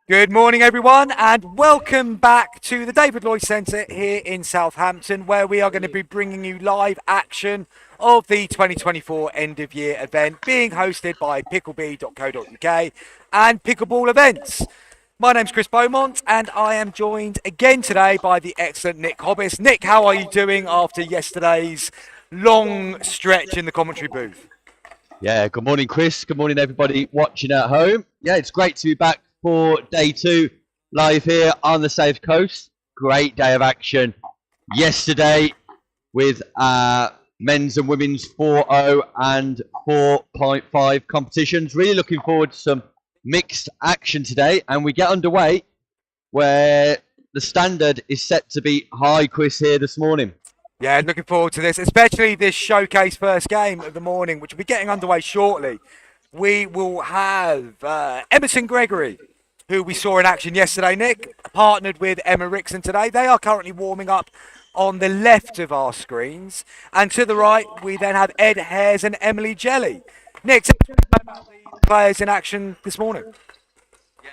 Good morning, everyone, and welcome back to the David Lloyd Centre here in Southampton, where we are going to be bringing you live action of the 2024 end of year event being hosted by PickleB.co.uk and Pickleball Events. My name's Chris Beaumont, and I am joined again today by the excellent Nick Hobbs. Nick, how are you doing after yesterday's long stretch in the commentary booth? Yeah, good morning, Chris. Good morning, everybody watching at home. Yeah, it's great to be back for day two live here on the South Coast. Great day of action yesterday with men's and women's 4.0 and 4.5 competitions. Really looking forward to some mixed action today, and we get underway where the standard is set to be high, Chris, here this morning. Yeah, looking forward to this, especially this showcase first game of the morning, which will be getting underway shortly. We will have Emerson Gregory, who we saw in action yesterday, Nick, partnered with Emma Wrixon today. They are currently warming up on the left of our screens. And to the right, we then have Ed Hares and Emily Jelly. Nick, tell us about the players in action this morning.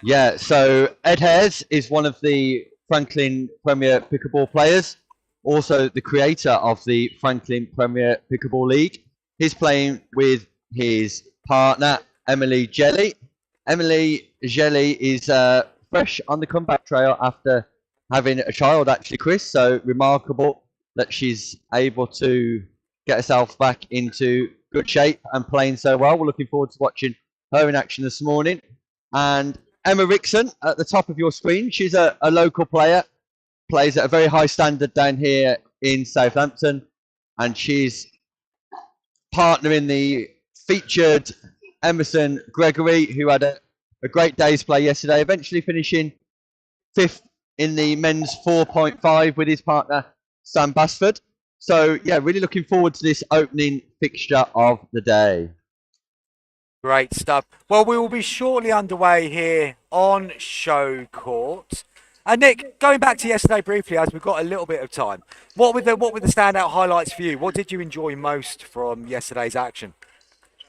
Yeah, so Ed Hares is one of the Franklin Premier Pickleball players, also the creator of the Franklin Premier Pickleball League. He's playing with his partner, Emily Jelly. Emily Jelly is fresh on the comeback trail after having a child, actually, Chris. So remarkable that she's able to get herself back into good shape and playing so well. We're looking forward to watching her in action this morning. And Emma Wrixon at the top of your screen. She's a local player, plays at a very high standard down here in Southampton, and she's partnering the featured Emerson Gregory, who had a great day's play yesterday, eventually finishing fifth in the men's 4.5 with his partner Sam Basford. So yeah, really looking forward to this opening fixture of the day. Great stuff. Well, we will be shortly underway here on Show Court. And Nick, going back to yesterday briefly, as we've got a little bit of time, what were the standout highlights for you? What did you enjoy most from yesterday's action?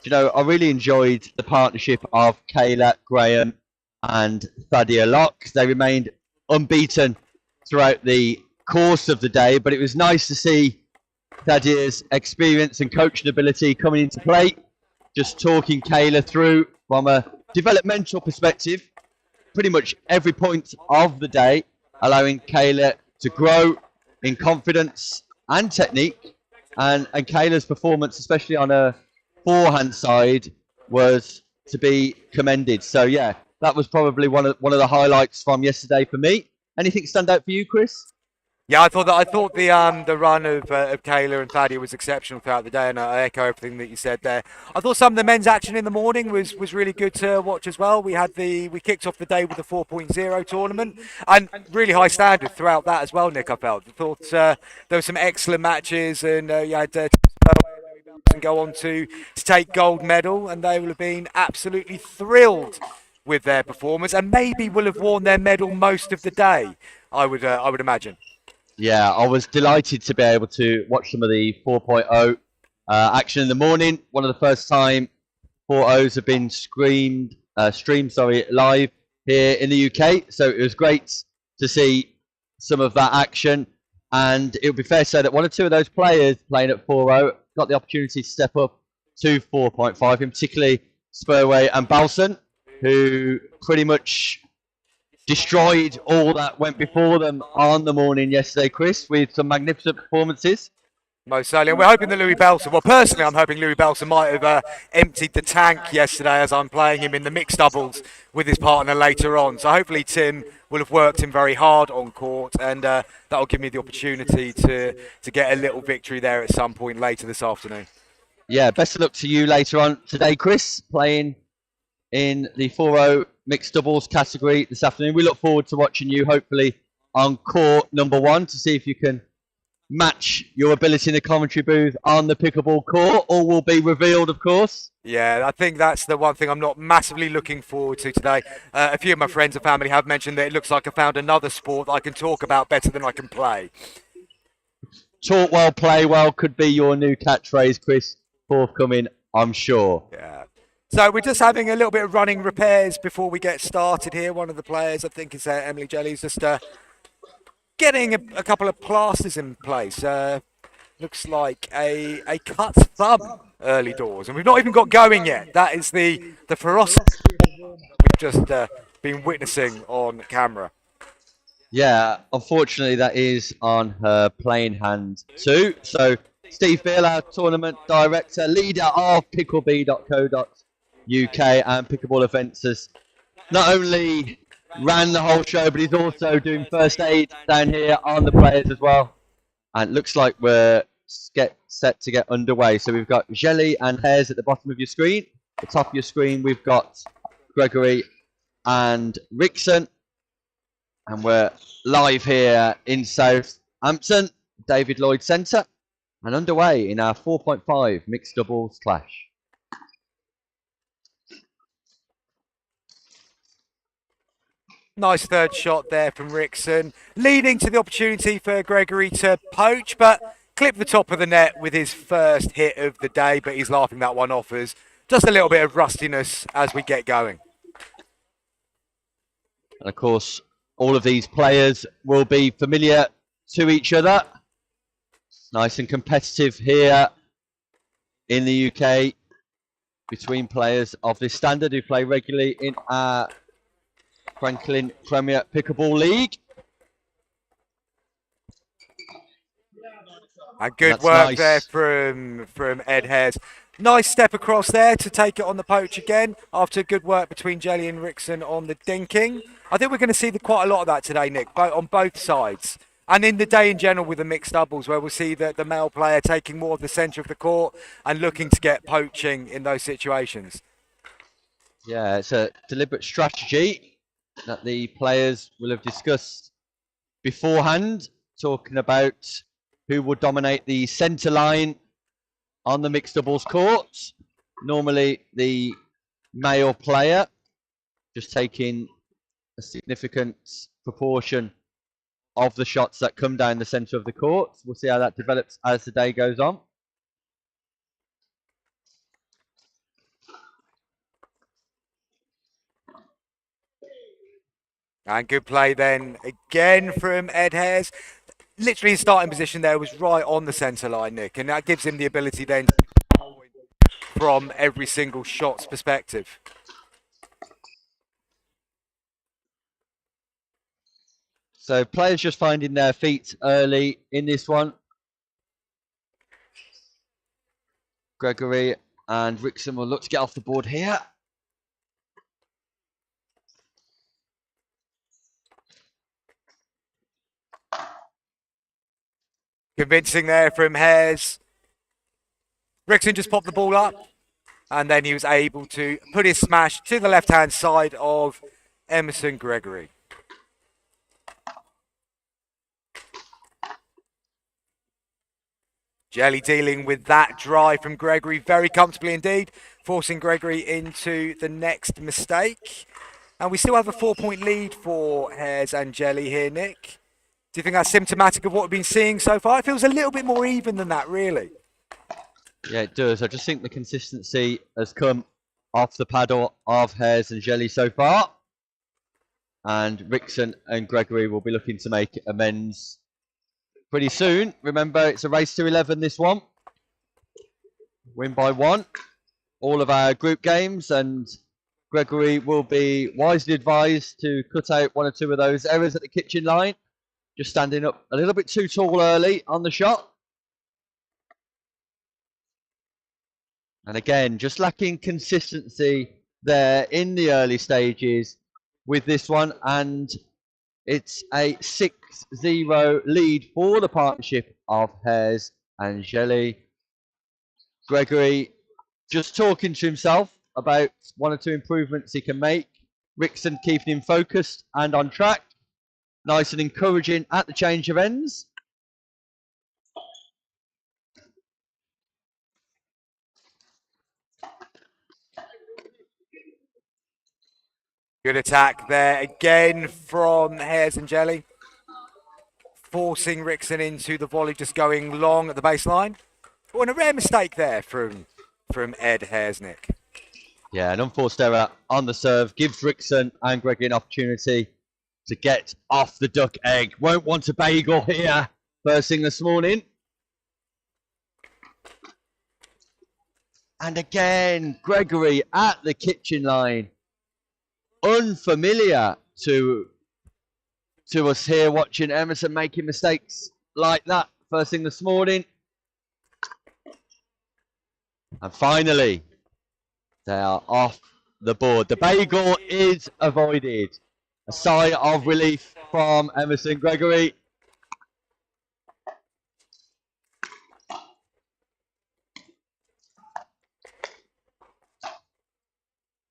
You know, I really enjoyed the partnership of Kayla Graham and Thadia Locke. They remained unbeaten throughout the course of the day, but it was nice to see Thadia's experience and coaching ability coming into play. Just talking Kayla through from a developmental perspective, pretty much every point of the day, allowing Kayla to grow in confidence and technique. And Kayla's performance, especially on her forehand side, was to be commended. So yeah, that was probably one of the highlights from yesterday for me. Anything stand out for you, Chris? Yeah, I thought the run of Kayla and Thadia was exceptional throughout the day, and I echo everything that you said there. I thought some of the men's action in the morning was really good to watch as well. We kicked off the day with the 4.0 tournament, and really high standard throughout that as well, Nick. I thought there were some excellent matches, and you had and go on to take gold medal, and they will have been absolutely thrilled with their performance, and maybe will have worn their medal most of the day. I would imagine. Yeah, I was delighted to be able to watch some of the 4.0 action in the morning. One of the first time 4.0s have been streamed live here in the UK. So it was great to see some of that action. And it would be fair to say that one or two of those players playing at 4.0 got the opportunity to step up to 4.5, in particularly Spurway and Balson, who pretty much destroyed all that went before them on the morning yesterday, Chris, with some magnificent performances. Most certainly. And we're hoping that Louis Belson, well, personally, I'm hoping Louis Belson might have emptied the tank yesterday as I'm playing him in the mixed doubles with his partner later on. So hopefully Tim will have worked him very hard on court, and that will give me the opportunity to get a little victory there at some point later this afternoon. Yeah, best of luck to you later on today, Chris, playing in the 4.0 mixed doubles category this afternoon. We look forward to watching you, hopefully, on court number one to see if you can match your ability in the commentary booth on the pickleball court. All will be revealed, of course. Yeah, I think that's the one thing I'm not massively looking forward to today. A few of my friends and family have mentioned that it looks like I found another sport that I can talk about better than I can play. Talk well, play well could be your new catchphrase, Chris, forthcoming, I'm sure. Yeah. So we're just having a little bit of running repairs before we get started here. One of the players, I think, is Emily Jelly's just getting a couple of plasters in place. Looks like a cut thumb early doors, and we've not even got going yet. That is the ferocity we've just been witnessing on camera. Yeah, unfortunately, that is on her playing hand too. So, Steve Beale, our tournament director, leader of PickleB.co.uk and Pickleball Events, has not only ran the whole show, but he's also doing first aid down here on the players as well. And it looks like we're set to get underway. So we've got Jelly and Hares at the bottom of your screen. At the top of your screen, we've got Gregory and Wrixon. And we're live here in Southampton, David Lloyd Centre, and underway in our 4.5 mixed doubles clash. Nice third shot there from Wrixon, leading to the opportunity for Gregory to poach, but clipped the top of the net with his first hit of the day, but he's laughing that one off as just a little bit of rustiness as we get going. And of course, all of these players will be familiar to each other. Nice and competitive here in the UK between players of this standard who play regularly in our Franklin Premier Pickleball League. And good work there from Ed Hares. Nice step across there to take it on the poach again after good work between Jelly and Wrixon on the dinking. I think we're going to see quite a lot of that today, Nick, on both sides. And in the day in general with the mixed doubles, where we'll see the male player taking more of the centre of the court and looking to get poaching in those situations. Yeah, it's a deliberate strategy that the players will have discussed beforehand, talking about who will dominate the centre line on the mixed doubles court. Normally the male player just taking a significant proportion of the shots that come down the centre of the court. We'll see how that develops as the day goes on. And good play then again from Ed Hares. Literally his starting position there was right on the centre line, Nick, and that gives him the ability then to from every single shot's perspective. So players just finding their feet early in this one. Gregory and Wrixon will look to get off the board here. Convincing there from Hares. Wrixon just popped the ball up, and then he was able to put his smash to the left-hand side of Emerson Gregory. Jelly dealing with that drive from Gregory very comfortably indeed, forcing Gregory into the next mistake. And we still have a 4-point lead for Hares and Jelly here, Nick. Do you think that's symptomatic of what we've been seeing so far? It feels a little bit more even than that, really. Yeah, it does. I just think the consistency has come off the paddle of Hares and Jelly so far. And Wrixon and Gregory will be looking to make amends pretty soon. Remember, it's a race to 11, this one. Win by 1. All of our group games, and Gregory will be wisely advised to cut out 1 or 2 of those errors at the kitchen line. Just standing up a little bit too tall early on the shot. And again, just lacking consistency there in the early stages with this one. And it's a 6-0 lead for the partnership of Hares and Jelly. Gregory just talking to himself about 1 or 2 improvements he can make. Wrixon keeping him focused and on track. Nice and encouraging at the change of ends. Good attack there again from Hares and Jelly. Forcing Wrixon into the volley, just going long at the baseline. Oh, and a rare mistake there from Ed Hares, Nick. Yeah, an unforced error on the serve gives Wrixon and Gregory an opportunity to get off the duck egg. Won't want a bagel here first thing this morning. And again, Gregory at the kitchen line. Unfamiliar to us here watching Emerson making mistakes like that first thing this morning. And finally, they are off the board. The bagel is avoided. A sigh of relief from Emerson Gregory.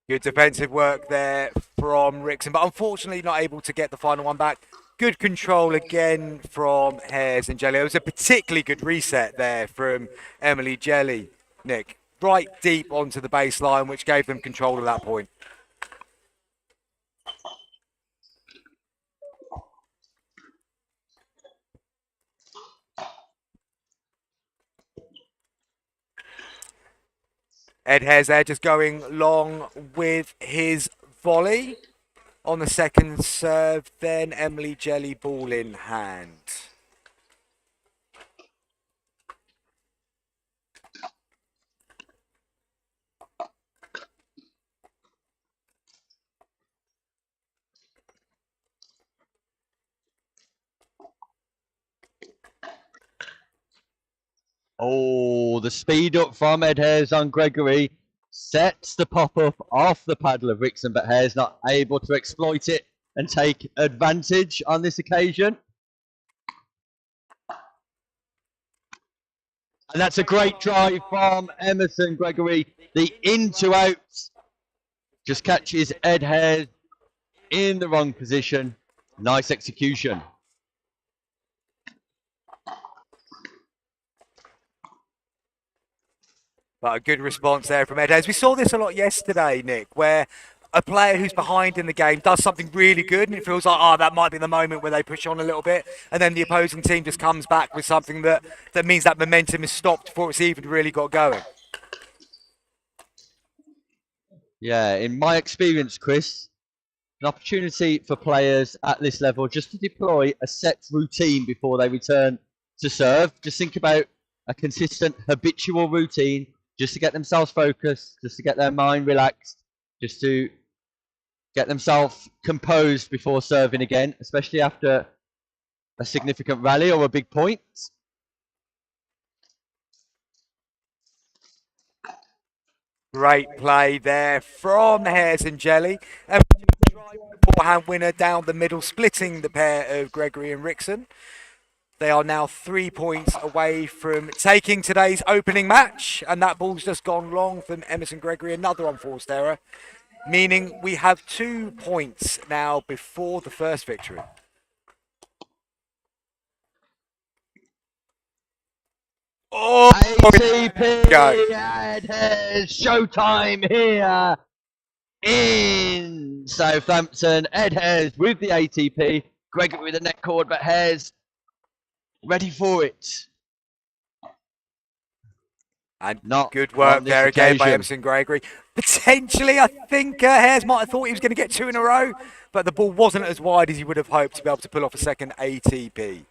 Good defensive work there from Wrixon, but unfortunately not able to get the final one back. Good control again from Hares and Jelly. It was a particularly good reset there from Emily Jelly, Nick. Right deep onto the baseline, which gave them control at that point. Ed Hares there just going long with his volley on the second serve. Then Emily Jelly ball in hand. Oh, the speed up from Ed Hares on Gregory sets the pop up off the paddle of Wrixon, but Hares not able to exploit it and take advantage on this occasion. And that's a great drive from Emerson Gregory. The in to out just catches Ed Hares in the wrong position. Nice execution. But a good response there from Ed Hares. We saw this a lot yesterday, Nick, where a player who's behind in the game does something really good and it feels like, oh, that might be the moment where they push on a little bit. And then the opposing team just comes back with something that means that momentum is stopped before it's even really got going. Yeah, in my experience, Chris, an opportunity for players at this level just to deploy a set routine before they return to serve. Just think about a consistent, habitual routine just to get themselves focused, just to get their mind relaxed, just to get themselves composed before serving again, especially after a significant rally or a big point. Great play there from Hares and Jelly. And forehand winner down the middle, splitting the pair of Gregory and Wrixon. They are now 3 points away from taking today's opening match, and that ball's just gone long from Emerson Gregory, another unforced error, meaning we have 2 points now before the first victory. Oh, ATP go. and Hares showtime here in Southampton. Ed Hares with the ATP, Gregory with the net cord, but Hares ready for it. And not good work there occasion. again by Emerson Gregory. Potentially, I think Hares might have thought he was going to get 2 in a row, but the ball wasn't as wide as he would have hoped to be able to pull off a second ATP.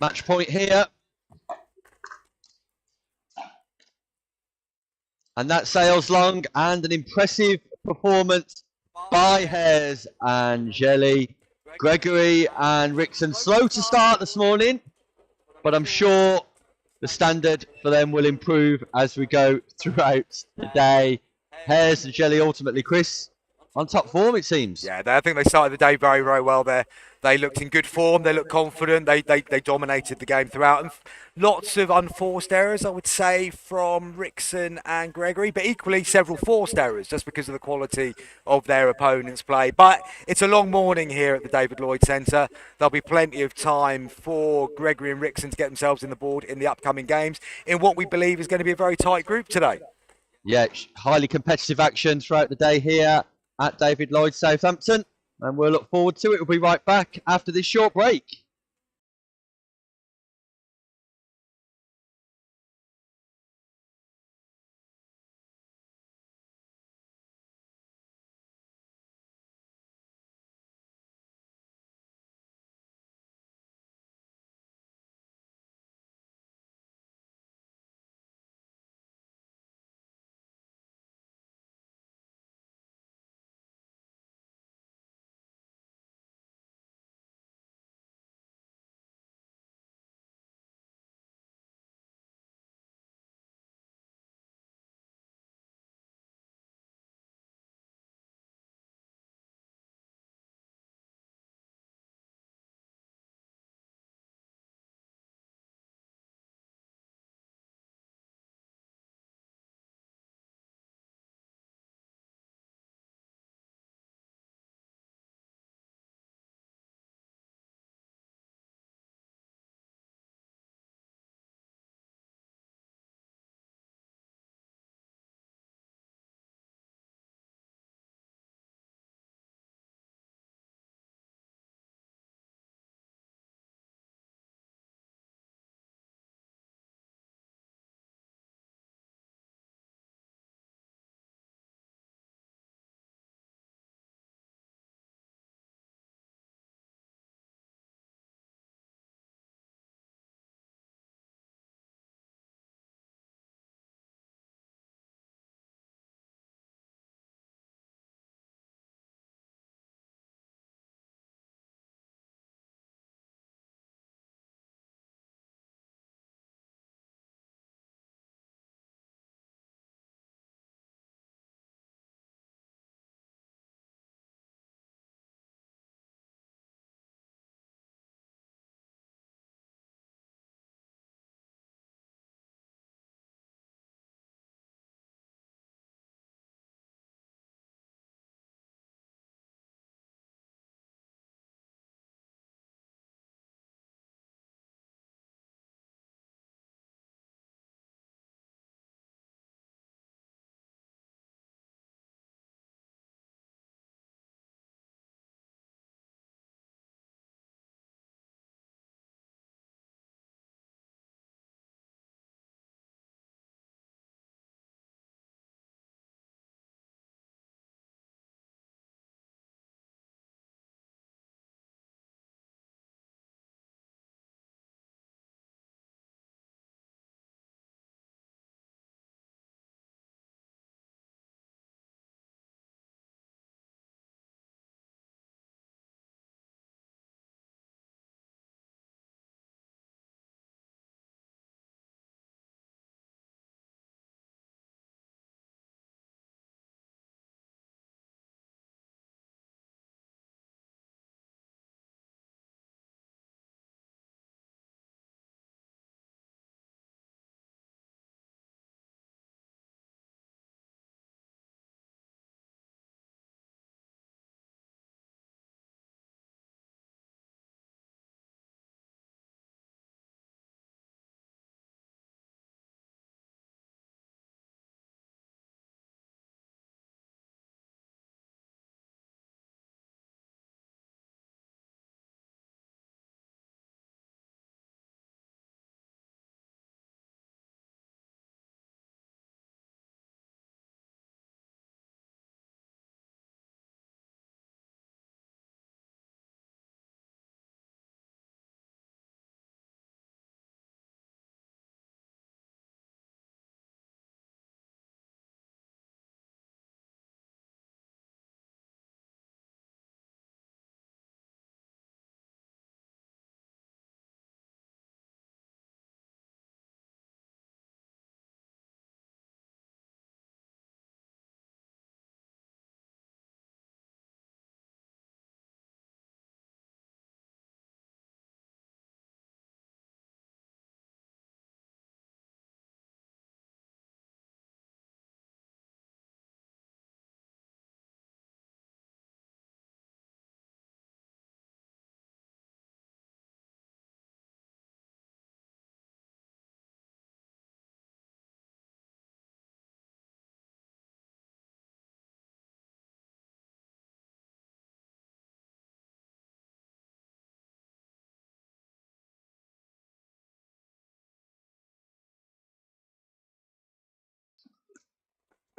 Match point here. And that sails long, and an impressive performance by Hares and Jelly. Gregory and Wrixon slow to start this morning, but I'm sure the standard for them will improve as we go throughout the day. Hares and Jelly ultimately, Chris, on top form it seems. Yeah, I think they started the day very, very well there. They looked in good form. They looked confident. They dominated the game throughout. And lots of unforced errors, I would say, from Wrixon and Gregory, but equally several forced errors just because of the quality of their opponent's play. But it's a long morning here at the David Lloyd Centre. There'll be plenty of time for Gregory and Wrixon to get themselves in the board in the upcoming games in what we believe is going to be a very tight group today. Yeah, highly competitive action throughout the day here at David Lloyd Southampton, and we'll look forward to it. We'll be right back after this short break.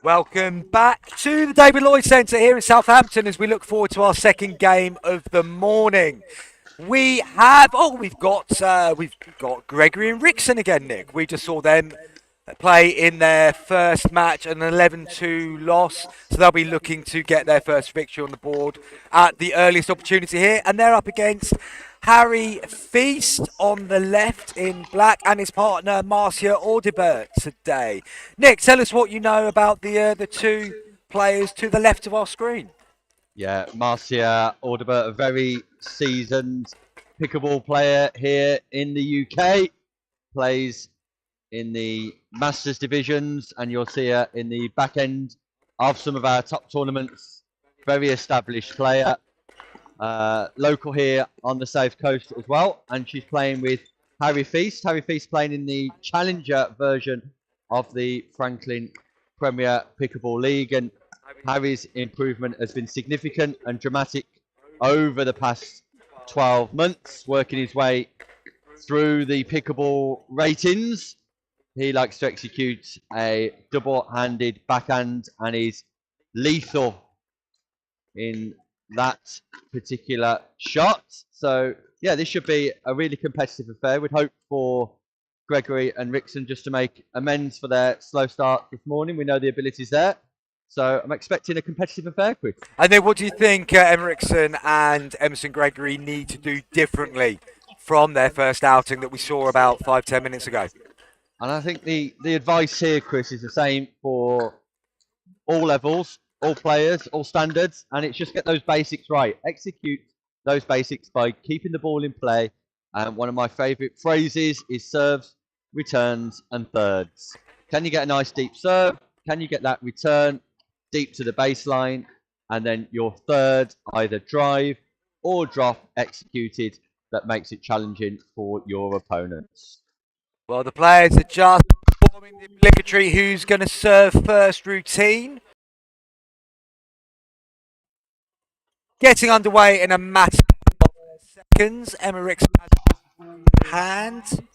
Welcome back to the David Lloyd Centre here in Southampton as we look forward to our second game of the morning. We've got Gregory and Wrixon again, Nick. We just saw them play in their first match, an 11-2 loss, so they'll be looking to get their first victory on the board at the earliest opportunity here, and they're up against Harry Feast on the left in black and his partner Marcia Audibert today. Nick, tell us what you know about the two players to the left of our screen. Yeah, Marcia Audibert, a very seasoned pickleball player here in the UK, plays in the Masters divisions, and you'll see her in the back end of some of our top tournaments. Very established player, local here on the South Coast as well, and she's playing with Harry Feast. Harry Feast playing in the Challenger version of the Franklin Premier Pickleball League, and Harry's improvement has been significant and dramatic over the past 12 months, working his way through the pickleball ratings. He likes to execute a double-handed backhand and is lethal in that particular shot. So, yeah, this should be a really competitive affair. We'd hope for Gregory and Wrixon just to make amends for their slow start this morning. We know the ability's there. So I'm expecting a competitive affair, Chris. And then what do you think Emma Wrixon and Emerson Gregory need to do differently from their first outing that we saw about 5-10 minutes ago? And I think the advice here, Chris, is the same for all levels, all players, all standards, and it's just get those basics right. Execute those basics by keeping the ball in play. And one of my favourite phrases is serves, returns, and thirds. Can you get a nice deep serve? Can you get that return deep to the baseline? And then your third, either drive or drop executed, that makes it challenging for your opponents. Well, the players are just performing the obligatory who's going to serve first routine. Getting underway in a matter of seconds. Emma Wrixon has hand.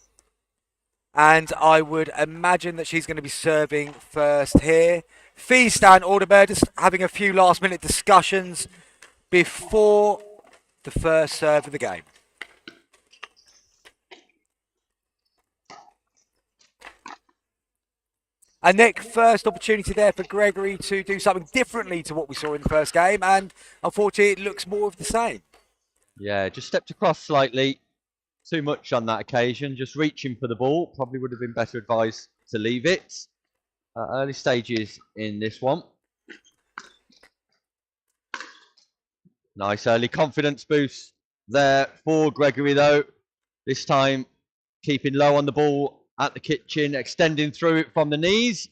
And I would imagine that she's going to be serving first here. Feast and Audibert just having a few last-minute discussions before the first serve of the game. And Nick, first opportunity there for Gregory to do something differently to what we saw in the first game, and unfortunately it looks more of the same. Yeah, just stepped across slightly. Too much on that occasion, just reaching for the ball. Probably would have been better advised to leave it. Early stages in this one. Nice early confidence boost there for Gregory though. This time keeping low on the ball at the kitchen, extending through it from the knees,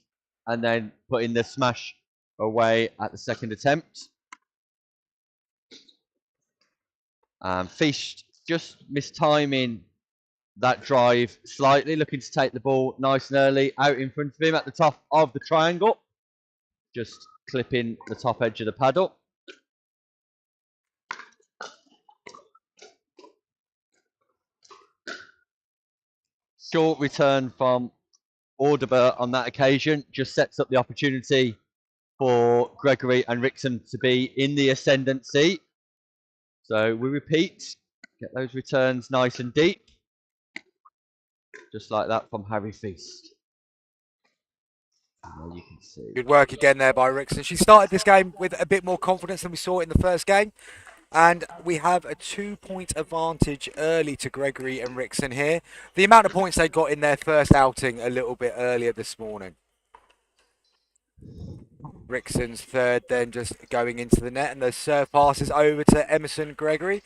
and then putting the smash away at the second attempt. Feast just mistiming that drive slightly, looking to take the ball nice and early out in front of him at the top of the triangle, just clipping the top edge of the paddle. Short return from Audibert on that occasion just sets up the opportunity for Gregory and Wrixon to be in the ascendancy. So we repeat, get those returns nice and deep. Just like that from Harry Feast. And there you can see. Good work again there by Wrixon. She started this game with a bit more confidence than we saw in the first game. And we have a 2-point advantage early to Gregory and Wrixon here. The amount of points they got in their first outing a little bit earlier this morning. Wrixon's third then just going into the net, and the serve passes over to Emerson Gregory.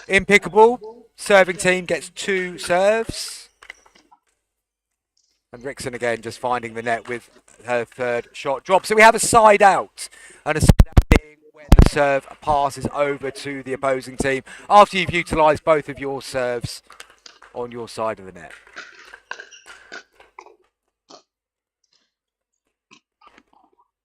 In pickleball, serving team gets 2 serves. And Wrixon again just finding the net with her third shot drop. So we have a side out, and a side out being when the serve passes over to the opposing team after you've utilised both of your serves on your side of the net.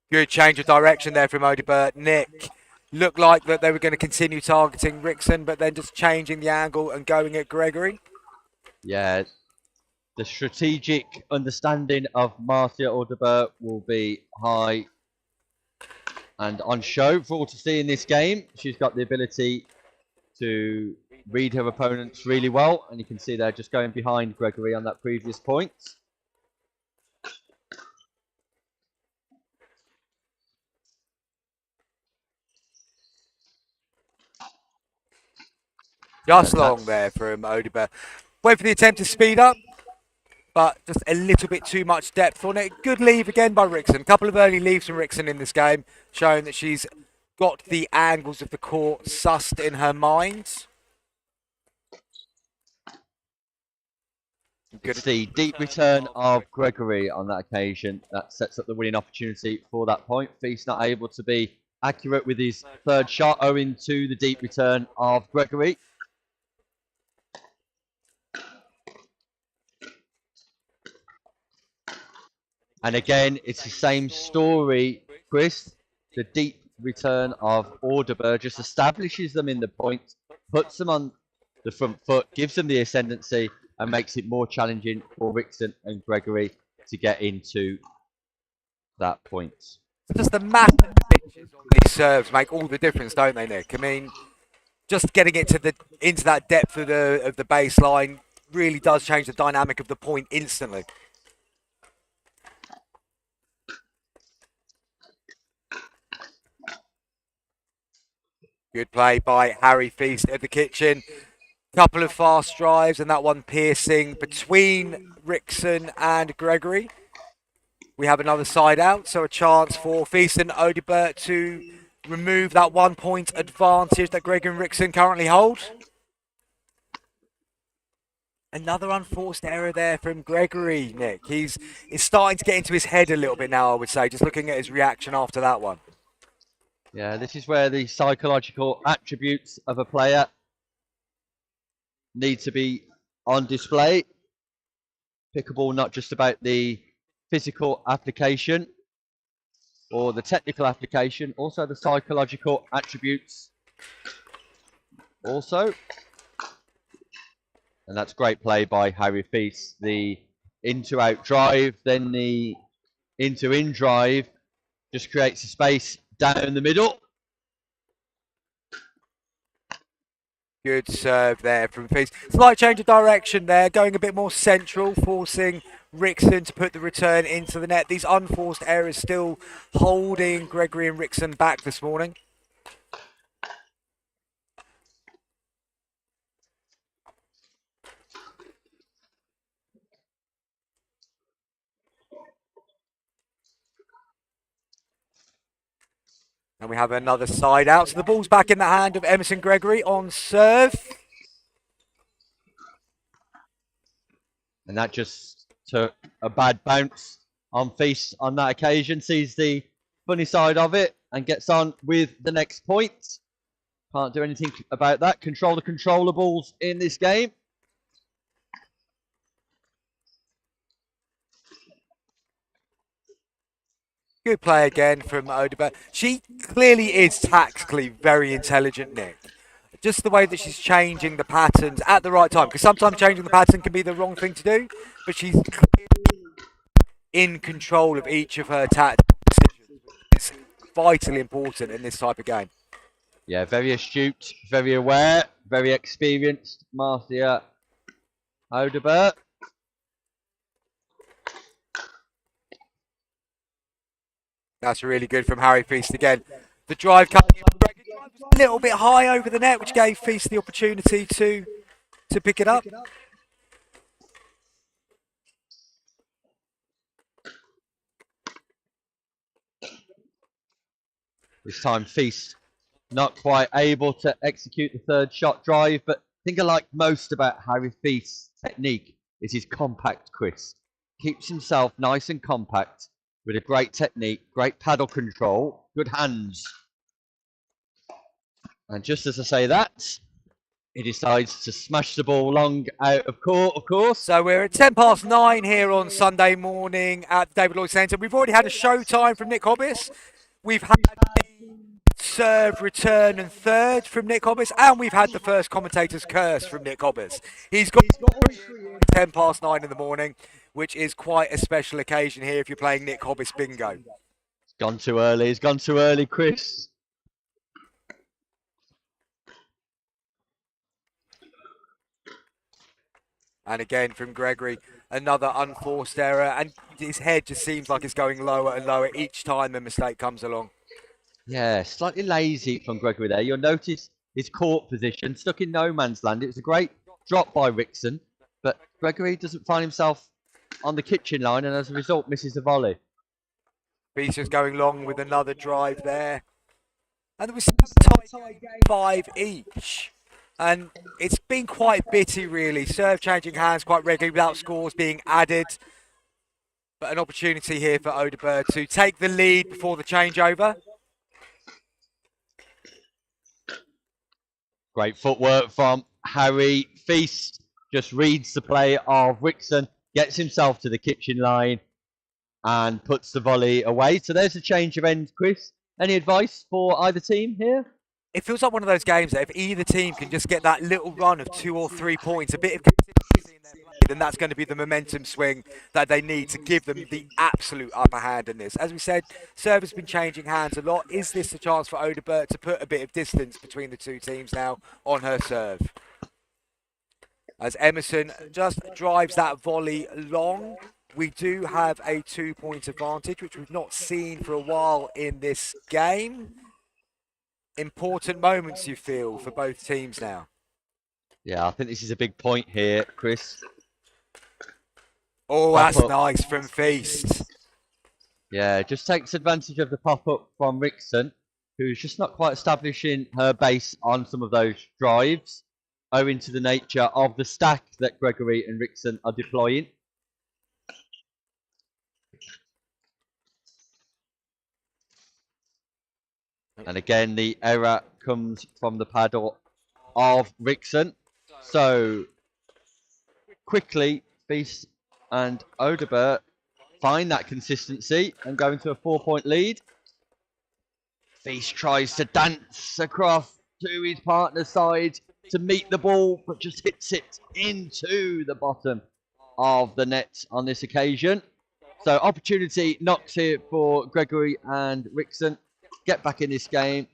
Good change of direction there from Audibert. Nick, looked like that they were going to continue targeting Wrixon, but then just changing the angle and going at Gregory. Yeah, the strategic understanding of Marcia Audibert will be high and on show for all to see in this game. She's got the ability to read her opponents really well, and you can see they're just going behind Gregory on that previous point. Just long there from Audibert. Wait for the attempt to speed up, but just a little bit too much depth on it. Good leave again by Wrixon. A couple of early leaves from Wrixon in this game, showing that she's got the angles of the court sussed in her mind. It's the deep return of Gregory on that occasion that sets up the winning opportunity for that point. Feast not able to be accurate with his third shot owing to the deep return of Gregory. And again, it's the same story, Chris. The deep return of Audibert just establishes them in the point, puts them on the front foot, gives them the ascendancy, and makes it more challenging for Wrixon and Gregory to get into that point. Just the massive pitches on these serves make all the difference, don't they, Nick? I mean, just getting it to into that depth of the baseline really does change the dynamic of the point instantly. Good play by Harry Feast at the kitchen. Couple of fast drives and that one piercing between Wrixon and Gregory. We have another side out, so a chance for Feast and Audibert to remove that 1 point advantage that Gregory and Wrixon currently hold. Another unforced error there from Gregory, Nick. He's starting to get into his head a little bit now, I would say, just looking at his reaction after that one. Yeah, this is where the psychological attributes of a player need to be on display. Pickleball, not just about the physical application or the technical application, also the psychological attributes also. And that's great play by Harry Feast. The into-out drive, then the into-in drive just creates a space down the middle. Good serve there from Feast. Slight change of direction there, going a bit more central, forcing Wrixon to put the return into the net. These unforced errors still holding Gregory and Wrixon back this morning. And we have another side out. So the ball's back in the hand of Emerson Gregory on serve. And that just took a bad bounce on Feast on that occasion. Sees the funny side of it and gets on with the next point. Can't do anything about that. Control the controllables in this game. Good play again from Audibert. She clearly is tactically very intelligent, Nick. Just the way that she's changing the patterns at the right time. Because sometimes changing the pattern can be the wrong thing to do. But she's clearly in control of each of her tactical decisions. It's vitally important in this type of game. Yeah, very astute, very aware, very experienced, Marcia Audibert. That's really good from Harry Feast again. The drive coming in a little bit high over the net, which gave Feast the opportunity to pick it up. This time Feast not quite able to execute the third shot drive, but I think I like most about Harry Feast's technique is his compact, Chris. Keeps himself nice and compact with a great technique, great paddle control, good hands. And just as I say that, he decides to smash the ball long out of court, of course. So we're at 9:10 here on Sunday morning at the David Lloyd Centre. We've already had a show time from Nick Hobbs. We've had the serve, return and third from Nick Hobbs. And we've had the first commentator's curse from Nick Hobbs. He's got 9:10 in the morning, which is quite a special occasion here if you're playing Nick Hobbs bingo. Gone too early. He's gone too early, Chris. And again from Gregory, another unforced error. And his head just seems like it's going lower and lower each time a mistake comes along. Yeah, slightly lazy from Gregory there. You'll notice his court position, stuck in no man's land. It was a great drop by Wrixon, but Gregory doesn't find himself on the kitchen line and as a result misses the volley. Beecher's going long with another drive there. And there was tie game 5 each. And it's been quite bitty, really. Serve changing hands quite regularly without scores being added. But an opportunity here for Audibert to take the lead before the changeover. Great footwork from Harry. Feast just reads the play of Wrixon, gets himself to the kitchen line and puts the volley away. So there's a change of end, Chris. Any advice for either team here? It feels like one of those games that if either team can just get that little run of 2 or 3 points, a bit of consistency in their play, then that's going to be the momentum swing that they need to give them the absolute upper hand in this. As we said, serve has been changing hands a lot. Is this a chance for Audibert to put a bit of distance between the two teams now on her serve? As Emerson just drives that volley long, we do have a 2-point advantage, which we've not seen for a while in this game. Important moments, you feel, for both teams now. Yeah, I think this is a big point here, Chris. Oh, that's nice from Feast. Yeah, just takes advantage of the pop-up from Wrixon, who's just not quite establishing her base on some of those drives, owing to the nature of the stack that Gregory and Wrixon are deploying. And again, the error comes from the paddle of Wrixon. So, quickly, Feast and Audibert find that consistency and go into a 4-point lead. Feast tries to dance across to his partner's side to meet the ball, but just hits it into the bottom of the net on this occasion. So, opportunity knocks here for Gregory and Wrixon. Get back in this game.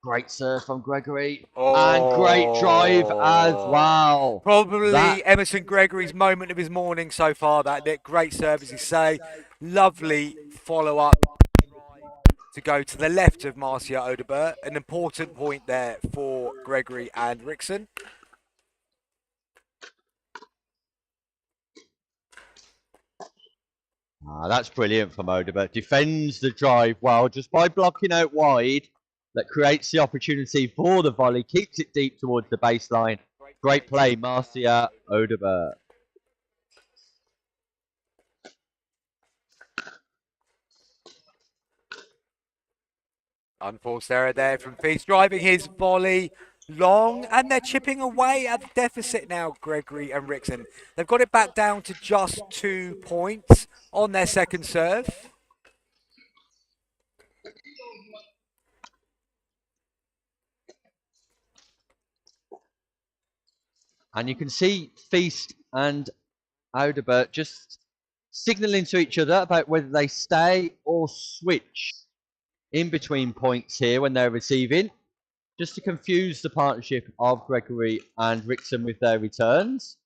Great serve from Gregory. And great drive as well. Probably Emerson Gregory's moment of his morning so far, that great serve, as you say. Lovely follow-up to go to the left of Marcia Audibert. An important point there for Gregory and Wrixon. That's brilliant from Audibert. Defends the drive well just by blocking out wide. That creates the opportunity for the volley. Keeps it deep towards the baseline. Great play, Marcia Audibert. Unforced error there from Feast, driving his volley long, and they're chipping away at the deficit now, Gregory and Wrixon. They've got it back down to just 2 points on their second serve. And you can see Feast and Audibert just signalling to each other about whether they stay or switch in between points here when they're receiving, just to confuse the partnership of Gregory and Wrixon with their returns.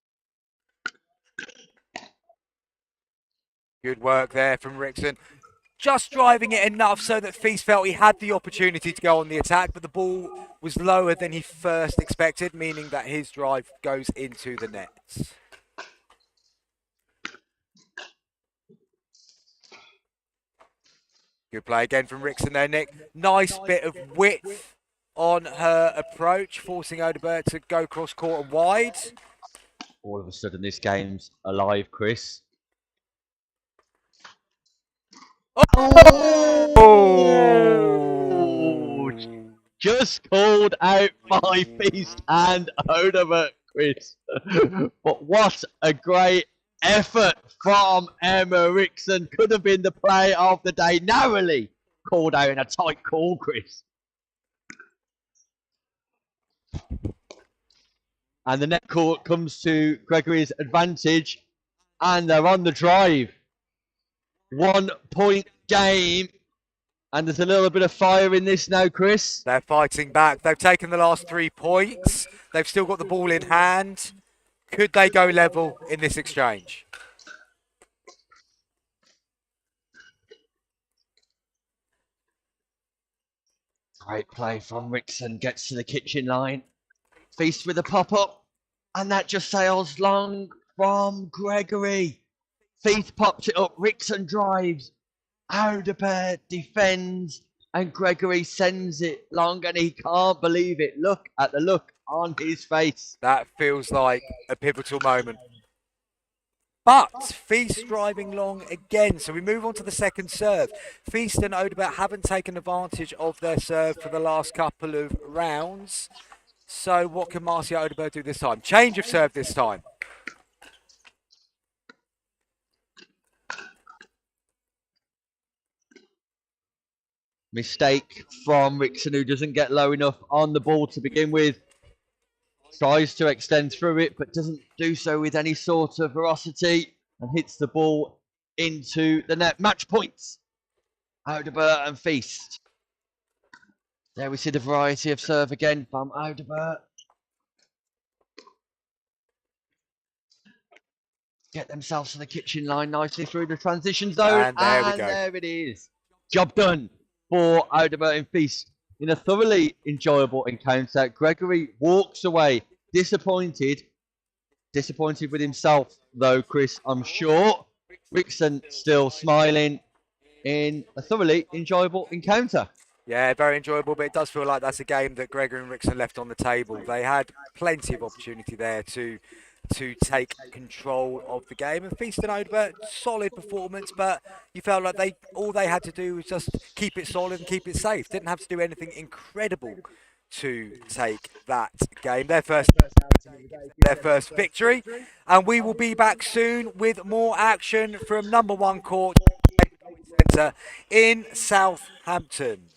Good work there from Wrixon. Just driving it enough so that Feast felt he had the opportunity to go on the attack, but the ball was lower than he first expected, meaning that his drive goes into the nets. Good play again from Wrixon there, Nick. Nice bit of width on her approach, forcing Audibert to go cross court and wide. All of a sudden, this game's alive, Chris. Oh! Just called out by Feast and Audibert, Chris. But what a great effort from Emma Wrixon. Could have been the play of the day. Narrowly called out in a tight call, Chris. And the net court comes to Gregory's advantage. And they're on the drive. 1 point game. And there's a little bit of fire in this now, Chris. They're fighting back. They've taken the last 3 points. They've still got the ball in hand. Could they go level in this exchange? Great play from Wrixon. Gets to the kitchen line. Feast with a pop-up. And that just sails long from Gregory. Feast pops it up. Wrixon drives. Audibert defends. And Gregory sends it long, and he can't believe it. Look at the look on his face. That feels like a pivotal moment. But Feast driving long again. So we move on to the second serve. Feast and Audibert haven't taken advantage of their serve for the last couple of rounds. So what can Marcia Audibert do this time? Change of serve this time. Mistake from Wrixon, who doesn't get low enough on the ball to begin with. Tries to extend through it, but doesn't do so with any sort of ferocity, and hits the ball into the net. Match points. Audibert and Feast. There we see the variety of serve again from Audibert. Get themselves to the kitchen line nicely through the transition zone. And there we go. There it is. Job done for Audibert and Feast. In a thoroughly enjoyable encounter, Gregory walks away disappointed. Disappointed with himself, though, Chris, I'm sure. Wrixon still smiling in a thoroughly enjoyable encounter. Yeah, very enjoyable, but it does feel like that's a game that Gregory and Wrixon left on the table. They had plenty of opportunity there to take control of the game. And Feast and Audibert, solid performance, but you felt like all they had to do was just keep it solid and keep it safe. Didn't have to do anything incredible to take that game. Their first victory. And we will be back soon with more action from number 1 court centre in Southampton.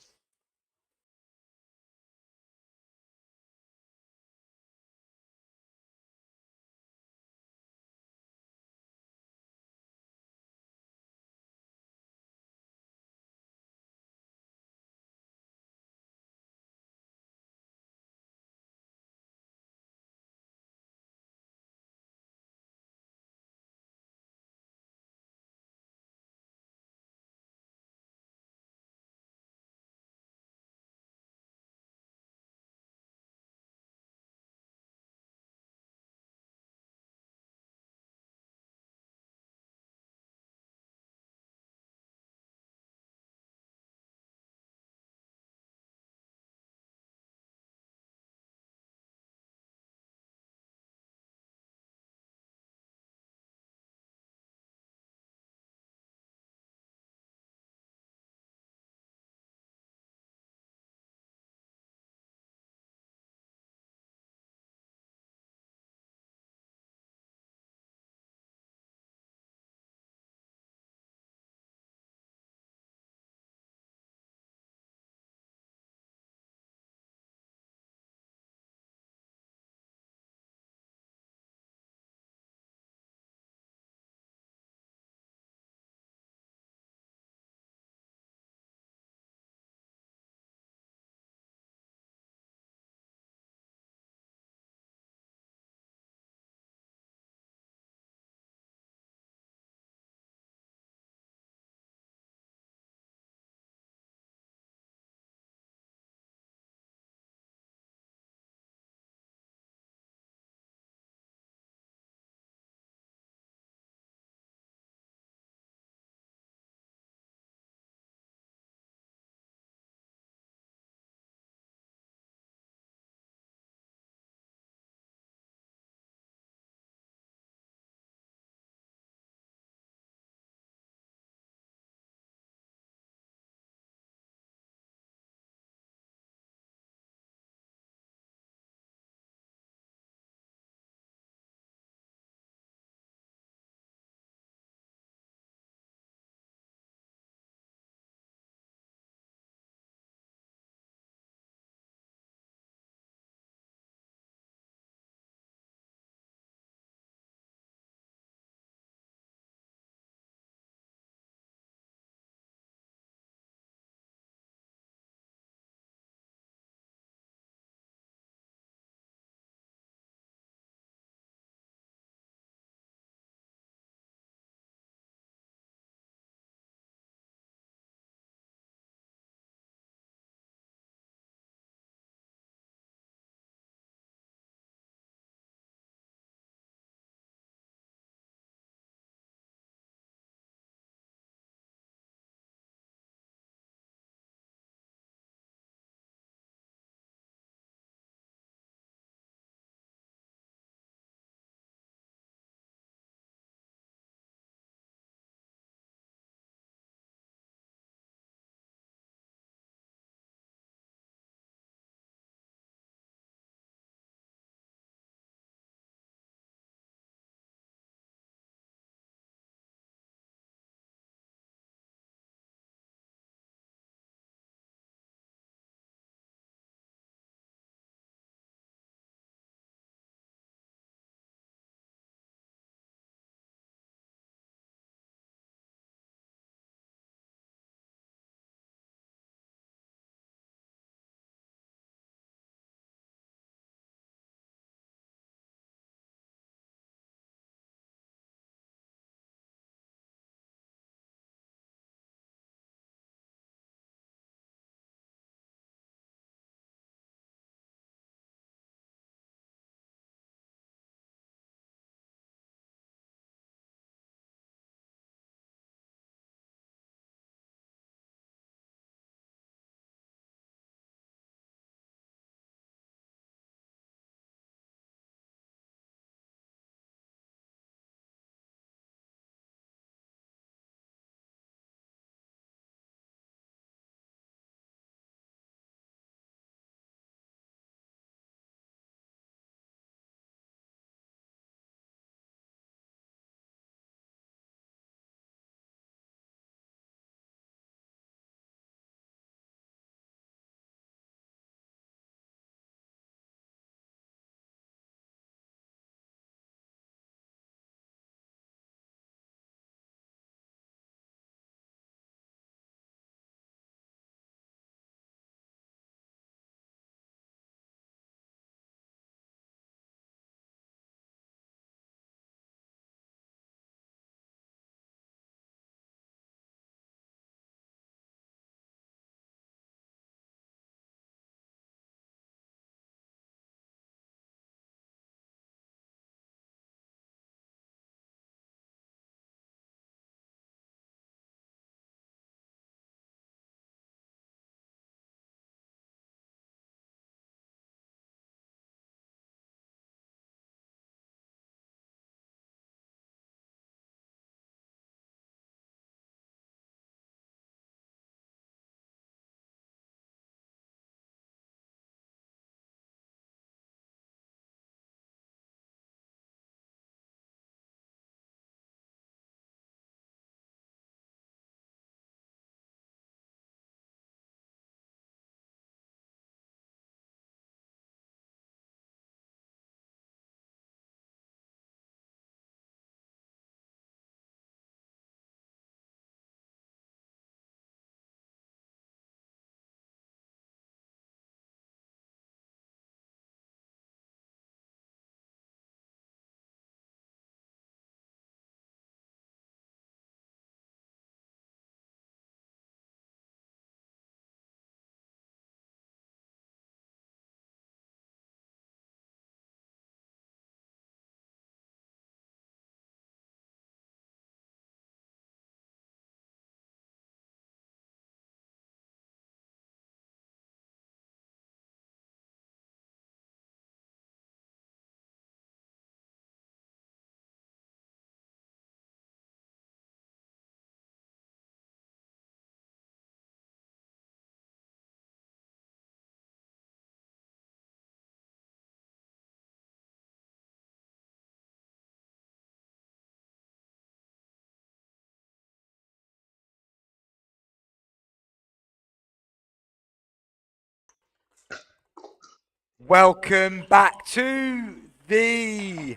Welcome back to the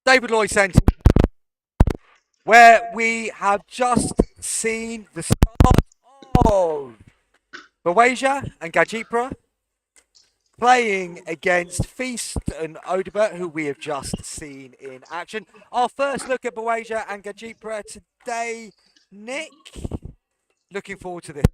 David Lloyd Centre, where we have just seen the start of Baweja and Gajipra playing against Feast and Audibert, who we have just seen in action. Our first look at Baweja and Gajipra today, Nick. Looking forward to this.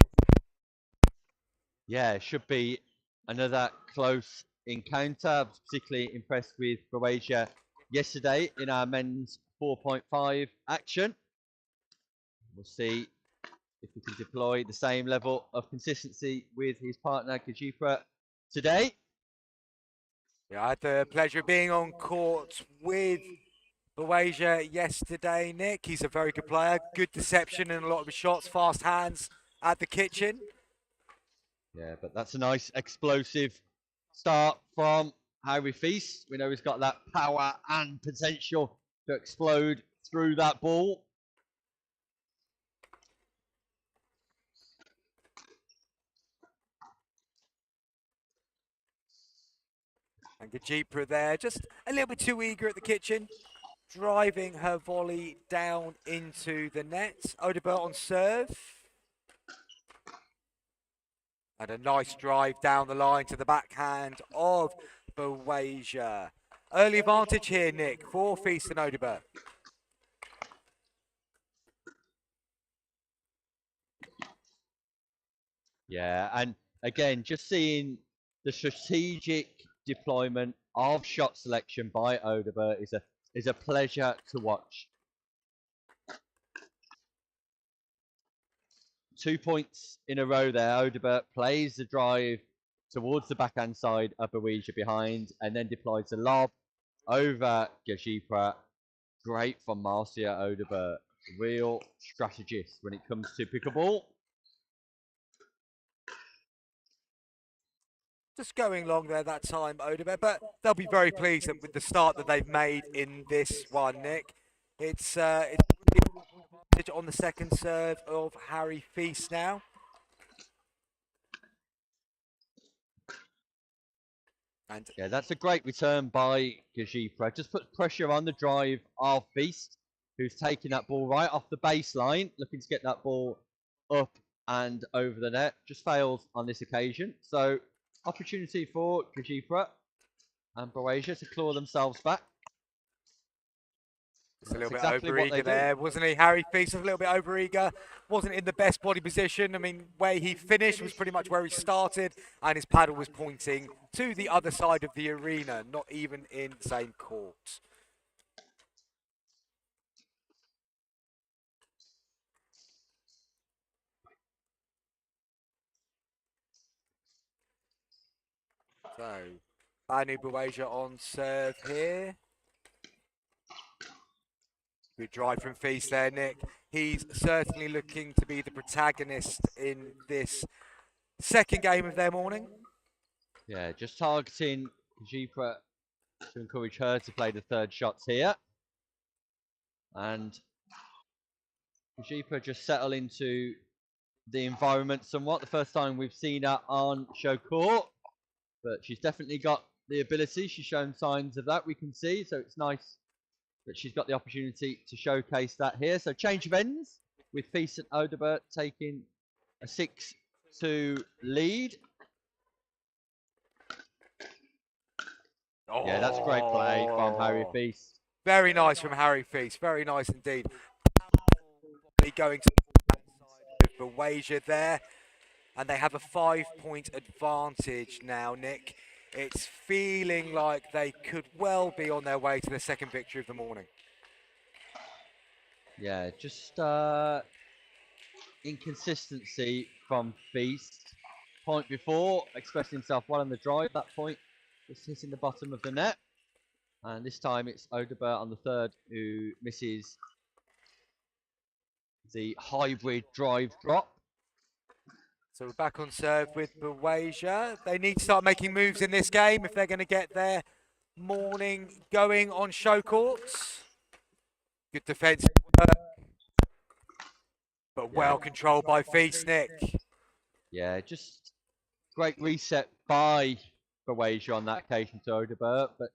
Yeah, it should be another close encounter. I was particularly impressed with Baweja yesterday in our men's 4.5 action. We'll see if he can deploy the same level of consistency with his partner Gajipra today. Yeah, I had the pleasure of being on court with Baweja yesterday, Nick. He's a very good player, good deception in a lot of his shots, fast hands at the kitchen. Yeah, but that's a nice explosive start from Harry Feast. We know he's got that power and potential to explode through that ball. And Gajipra there, just a little bit too eager at the kitchen, driving her volley down into the net. Audibert on serve. And a nice drive down the line to the backhand of Baweja. Early advantage here, Nick, for Feast and Audibert. Yeah, and again, just seeing the strategic deployment of shot selection by Audibert is a pleasure to watch. 2 points in a row there. Audibert plays the drive towards the backhand side of Baweja behind, and then deploys the lob over Gajipra. Great from Marcia Audibert. Real strategist when it comes to pickleball. Just going long there that time, Audibert, but they'll be very pleased with the start that they've made in this one, Nick. It's on the second serve of Harry Feast now. And yeah, that's a great return by Gajipra. Just puts pressure on the drive of Feast, who's taking that ball right off the baseline, looking to get that ball up and over the net. Just fails on this occasion. So, opportunity for Gajipra and Baweja to claw themselves back. it's a little bit exactly what they over-eager there, wasn't he? Harry Feast was a little bit over-eager, wasn't in the best body position. I mean, where he finished was pretty much where he started, and his paddle was pointing to the other side of the arena, not even in the same court. So, Banu Baweja on serve here. Good drive from Feast there, Nick. He's certainly looking to be the protagonist in this second game of their morning. Yeah, just targeting Gajipra to encourage her to play the third shots here. And Gajipra just settle into the environment somewhat. The first time we've seen her on show court, but she's definitely got the ability. She's shown signs of that, we can see. So it's nice that she's got the opportunity to showcase that here. So change of ends with Feast and Audibert taking a 6-2 lead. Yeah, that's great play from Harry Feast. Very nice from Harry Feast. Very nice indeed. Going to the side of Baweja there. And they have a 5-point advantage now, Nick. It's feeling like they could well be on their way to the second victory of the morning. Yeah, just inconsistency from Feast. Point before, expressed himself well on the drive. That point just hitting the bottom of the net. And this time it's Audibert on the third who misses the hybrid drive drop. So we're back on serve with Baweja. They need to start making moves in this game if they're going to get their morning going on show courts. Good defensive work, but well controlled by Feast, Nick. Yeah, just Great reset by Baweja on that occasion to Audibert, but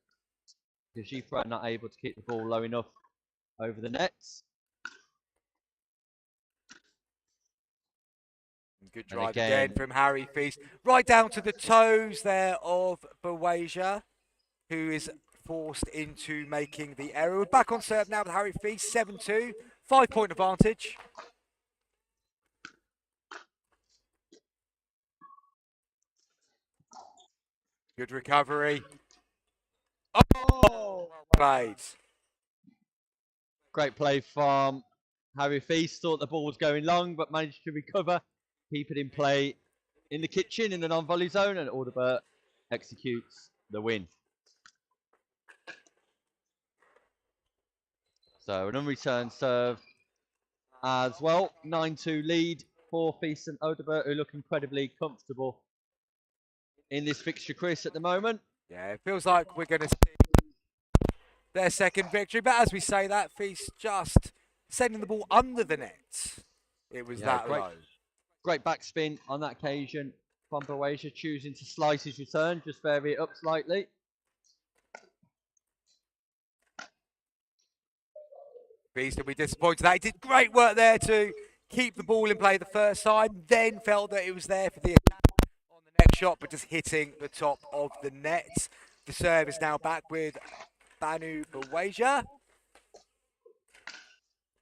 Gajipra not able to keep the ball low enough over the nets. Good drive again from Harry Feast. Right down to the toes there of Baweja, who is forced into making the error. We're back on serve now with Harry Feast, 7-2, 5-point advantage. Good recovery. Oh, played. Great play from Harry Feast. Thought the ball was going long, but managed to recover, keep it in play in the kitchen in the non-volley zone, and Audibert executes the win. So an unreturned serve as well. 9-2 lead for Feast and Audibert, who look incredibly comfortable in this fixture, Chris, at the moment. Yeah, it feels like we're going to see their second victory. But as we say that, Feast just sending the ball under the net. It was that low. Great backspin on that occasion from Baweja, choosing to slice his return, just vary it up slightly. Feast will be disappointed that he did great work there to keep the ball in play the first time, then felt that it was there for the attack on the next shot, but just hitting the top of the net. The serve is now back with Banu Baweja.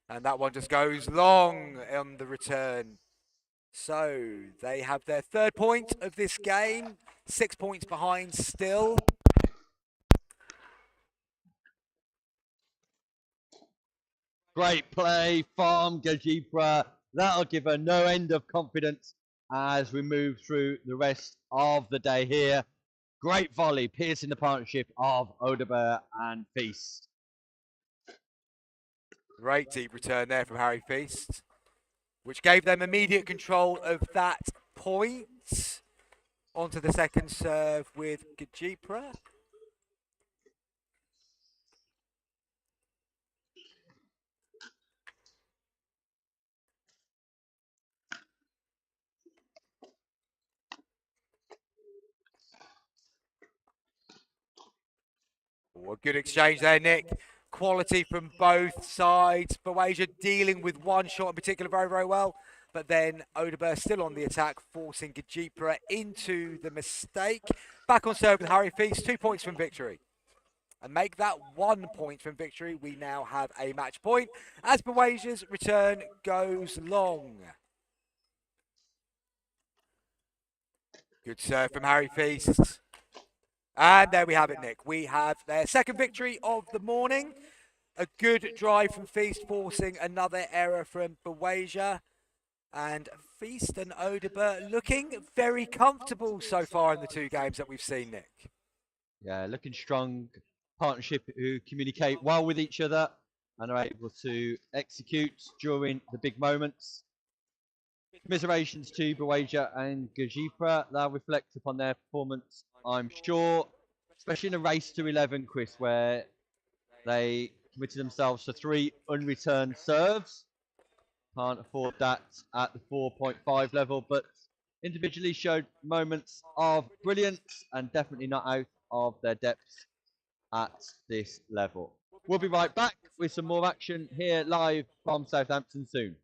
And that one just goes long on the return. So they have their third point of this game, 6 points behind still. Great play from Gajipra. That'll give her no end of confidence as we move through the rest of the day here. Great volley, piercing the partnership of Audibert and Feast. Great deep return there from Harry Feast, which gave them immediate control of that point. Onto the second serve with Gajipra. Oh, a good exchange there, Nick. Quality from both sides. Baweja dealing with one shot in particular very, very well. But then Audibert still on the attack, forcing Gajipra into the mistake. Back on serve with Harry Feast, 2 points from victory. And make that 1 point from victory. We now have a match point as Baweja's return goes long. Good serve from Harry Feast. And there we have it, Nick. We have their second victory of the morning. A good drive from Feast, forcing another error from Baweja. And Feast and Audibert looking very comfortable so far in the 2 games that we've seen, Nick. Yeah, looking strong. Partnership who communicate well with each other and are able to execute during the big moments. Commiserations to Baweja and Gajipra. They'll reflect upon their performance, I'm sure, especially in a race to 11, Chris, where they committed themselves to 3 unreturned serves. Can't afford that at the 4.5 level, but individually showed moments of brilliance and definitely not out of their depths at this level. We'll be right back with some more action here live from Southampton soon.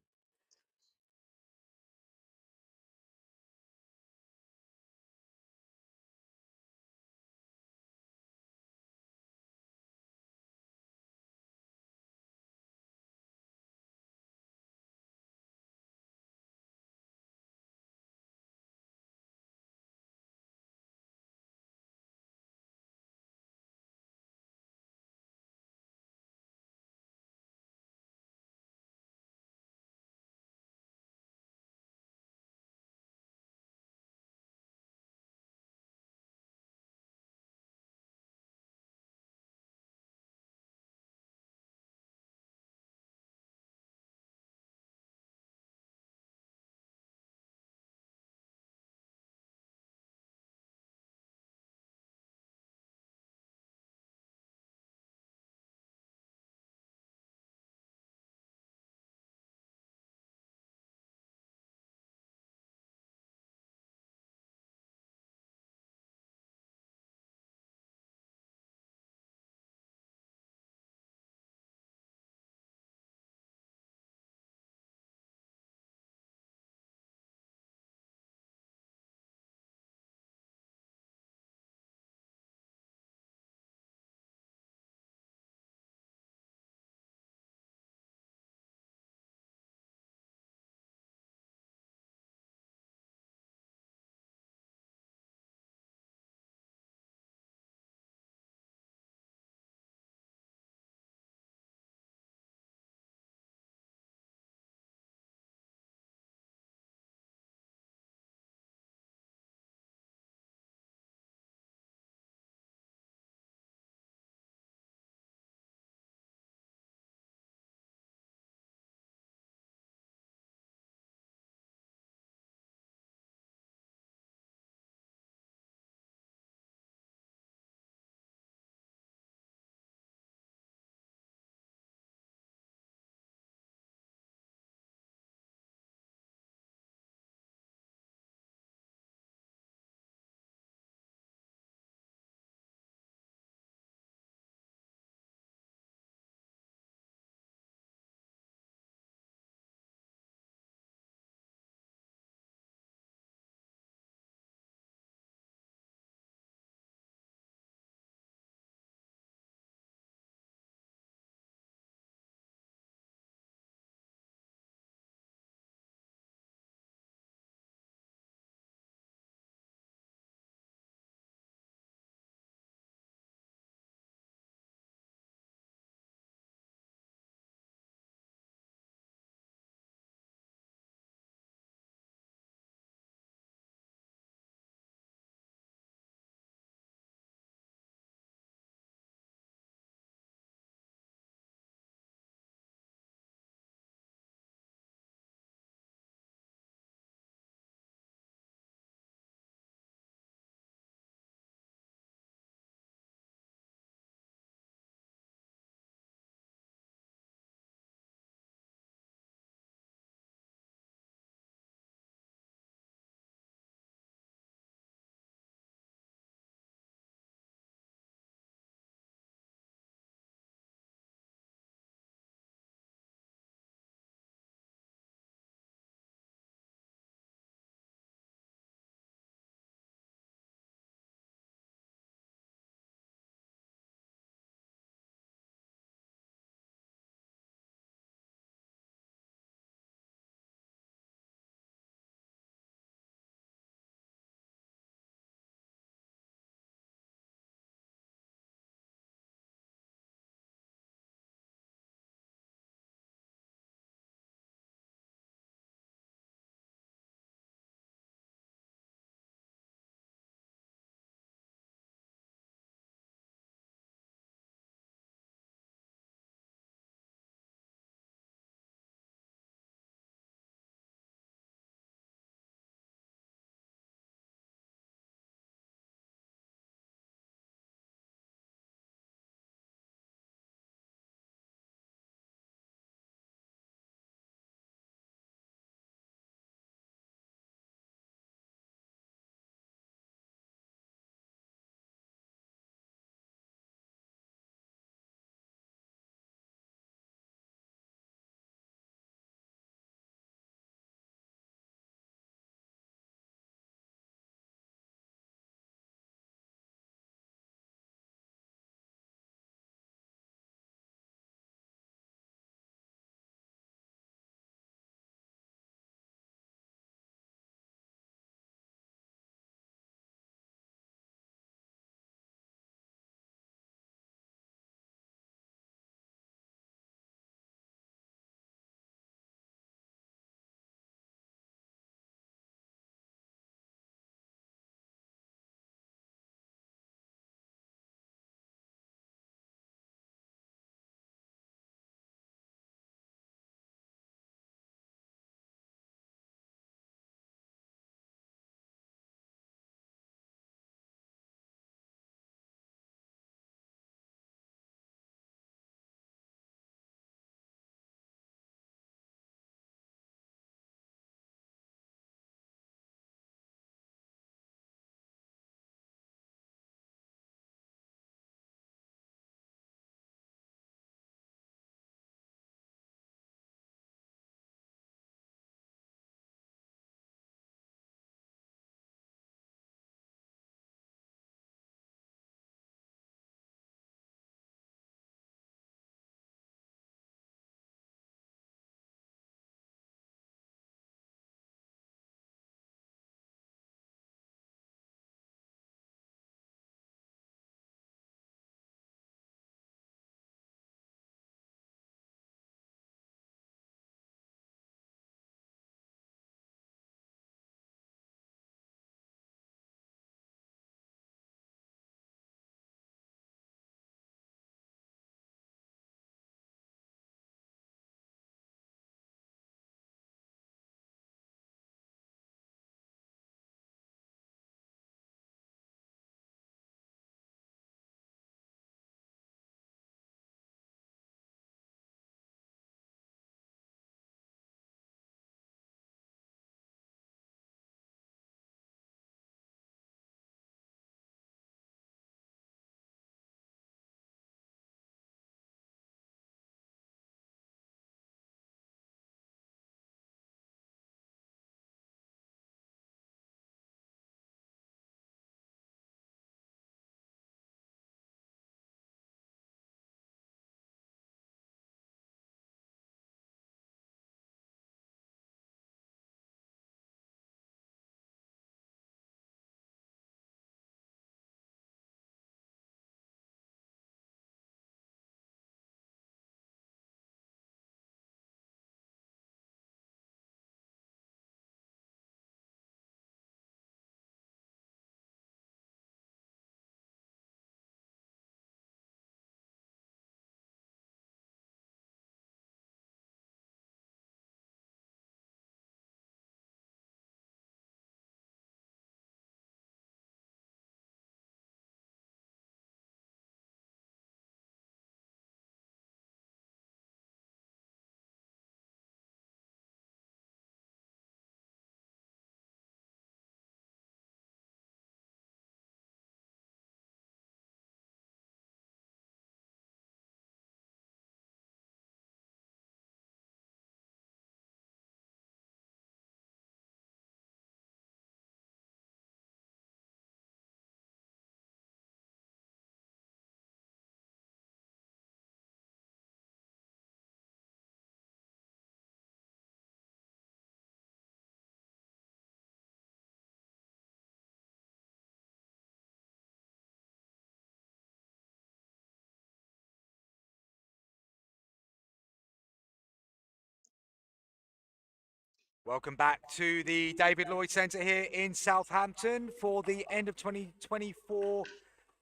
Welcome back to the David Lloyd Centre here in Southampton for the end of 2024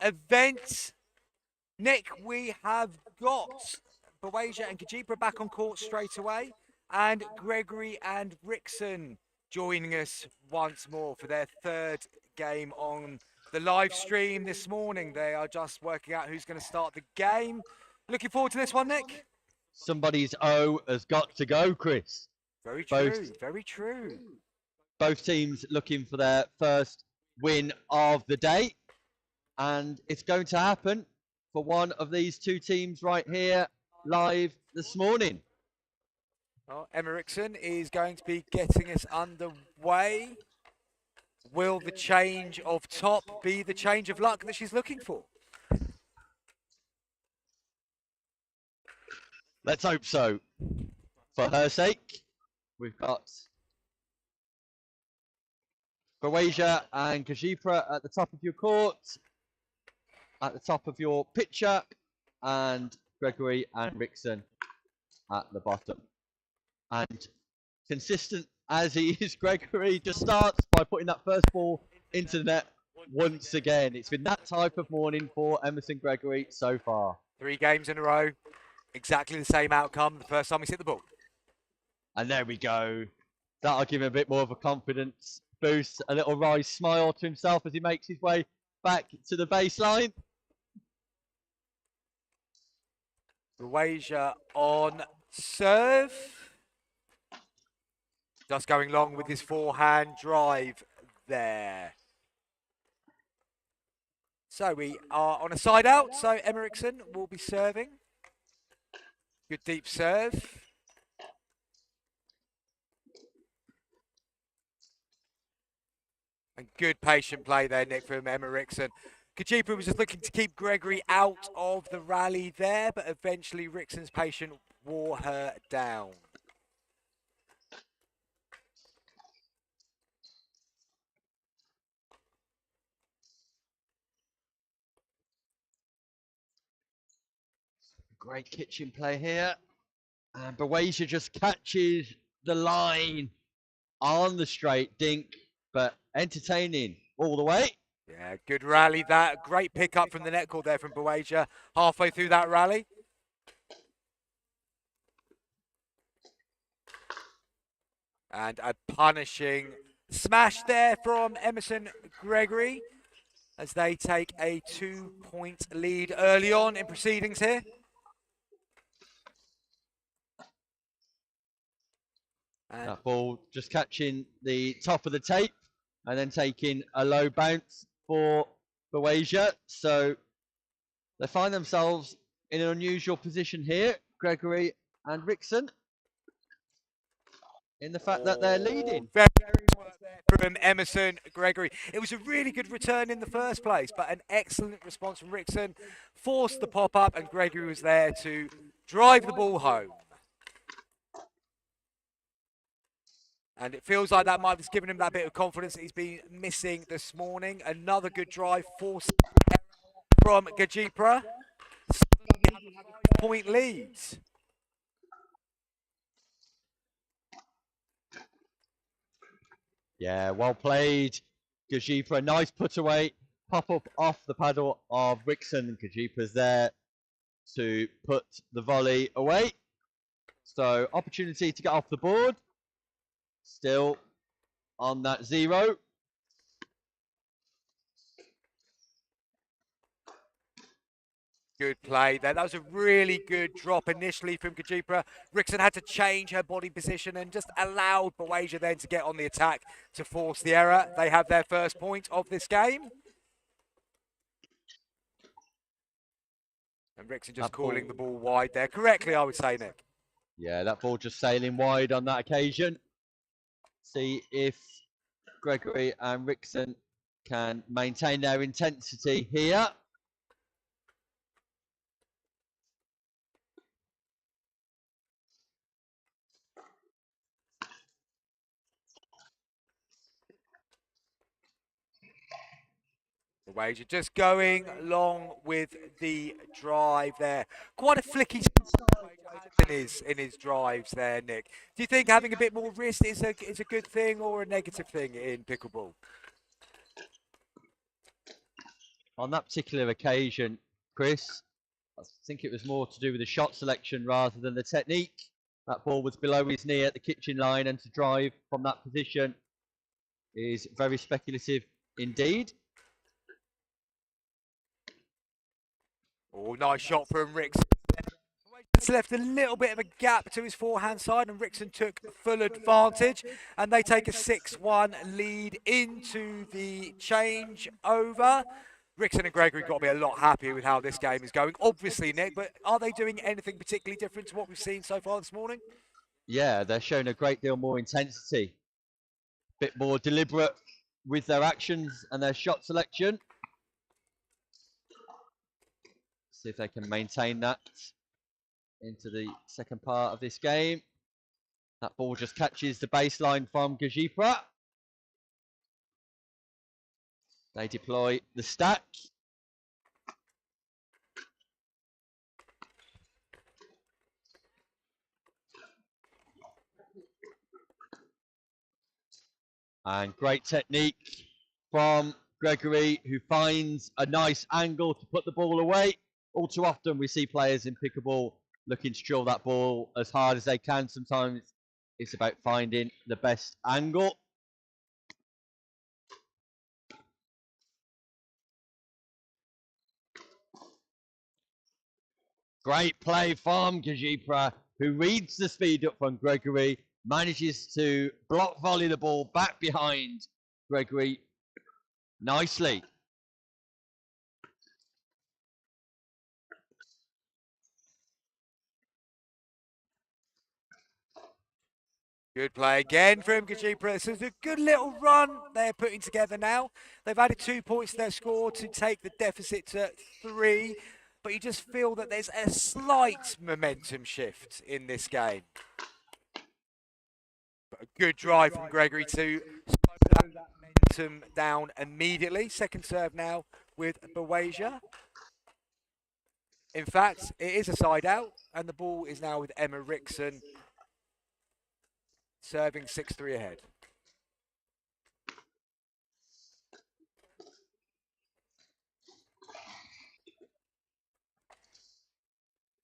event. Nick, we have got Baweja and Gajipra back on court straight away, and Gregory and Wrixon joining us once more for their third game on the live stream this morning. They are just working out who's going to start the game. Looking forward to this one, Nick? Somebody's O has got to go, Chris. Very true, very true. Both teams looking for their first win of the day. And it's going to happen for one of these two teams right here live this morning. Well, Emma Wrixon is going to be getting us underway. Will the change of top be the change of luck that she's looking for? Let's hope so. For her sake, we've got Baweja and Gajipra at the top of your court, at the top of your picture, and Gregory and Wrixon at the bottom. And consistent as he is, Gregory just starts by putting that first ball into the net once again. It's been that type of morning for Emerson Gregory so far. 3 games in a row, exactly the same outcome the first time he's hit the ball. And there we go. That'll give him a bit more of a confidence boost, a little wry smile to himself as he makes his way back to the baseline. Baweja on serve. Just going long with his forehand drive there. So we are on a side out, so Emma Wrixon will be serving. Good deep serve. And good patient play there, Nick, from Emma Wrixon. Gajipra was just looking to keep Gregory out of the rally there, but eventually Wrixon's patient wore her down. Great kitchen play here. And Baweja just catches the line on the straight dink, but entertaining all the way. Yeah, good rally that. Great pick up from the net court there from Baweja halfway through that rally. And a punishing smash there from Emerson Gregory as they take a 2-point lead early on in proceedings here. And that ball just catching the top of the tape and then taking a low bounce for Baweja. So they find themselves in an unusual position here, Gregory and Wrixon, in the fact that they're leading. Very work there from Emerson Gregory. It was a really good return in the first place, but an excellent response from Wrixon. Forced the pop-up, and Gregory was there to drive the ball home. And it feels like that might have just given him that bit of confidence that he's been missing this morning. Another good drive, forced from Gajipra. 5-point leads. Yeah, well played, Gajipra. Nice put away, pop up off the paddle of Wrixon. Gajipra's there to put the volley away. So opportunity to get off the board. Still on that 0. Good play there. That was a really good drop initially from Gajipra. Wrixon had to change her body position and just allowed Baweja then to get on the attack to force the error. They have their first point of this game. And Wrixon just calling the ball wide there. Correctly, I would say, Nick. Yeah, that ball just sailing wide on that occasion. See if Gregory and Wrixon can maintain their intensity here. Baweja just going along with the drive there. Quite a flicky start in his drives there, Nick. Do you think having a bit more wrist is a good thing or a negative thing in pickleball? On that particular occasion, Chris, I think it was more to do with the shot selection rather than the technique. That ball was below his knee at the kitchen line, and to drive from that position is very speculative indeed. Oh, nice shot from Wrixon. It's left a little bit of a gap to his forehand side, and Wrixon took full advantage, and they take a 6-1 lead into the change over. Wrixon and Gregory got to be a lot happier with how this game is going, obviously, Nick, but are they doing anything particularly different to what we've seen so far this morning? Yeah, they're showing a great deal more intensity, a bit more deliberate with their actions and their shot selection. See if they can maintain that into the second part of this game. That ball just catches the baseline from Gajipra. They deploy the stack. And great technique from Gregory, who finds a nice angle to put the ball away. All too often we see players in pickleball looking to drill that ball as hard as they can. Sometimes it's about finding the best angle. Great play from Gajipra, who reads the speed up from Gregory, manages to block volley the ball back behind Gregory nicely. Good play again from Gajipra. This is a good little run they're putting together now. They've added 2 points to their score to take the deficit to 3, but you just feel that there's a slight momentum shift in this game. But a good drive from Gregory to slow that momentum down immediately. Second serve now with Baweja. In fact, it is a side out, and the ball is now with Emma Wrixon, serving 6-3 ahead.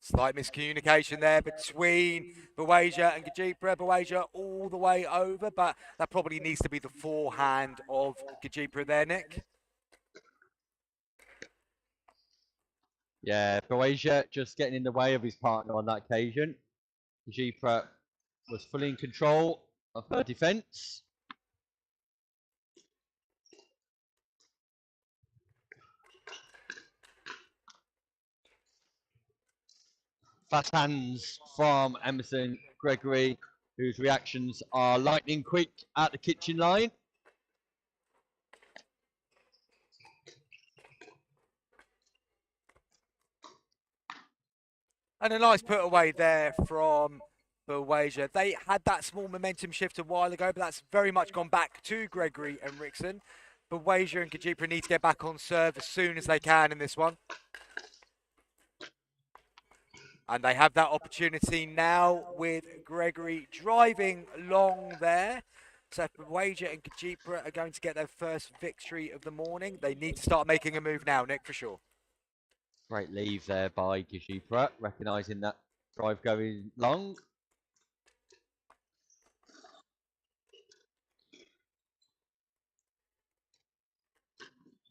Slight miscommunication there between Baweja and Gajipra. Baweja all the way over, but that probably needs to be the forehand of Gajipra there, Nick. Yeah, Baweja just getting in the way of his partner on that occasion. Gajipra was fully in control of her defence. Fast hands from Emerson Gregory, whose reactions are lightning quick at the kitchen line. And a nice put away there from Baweja. They had that small momentum shift a while ago, but that's very much gone back to Gregory and Wrixon. Baweja and Gajipra need to get back on serve as soon as they can in this one. And they have that opportunity now with Gregory driving long there. So if Baweja and Gajipra are going to get their first victory of the morning, they need to start making a move now, Nick, for sure. Great leave there by Gajipra, recognising that drive going long.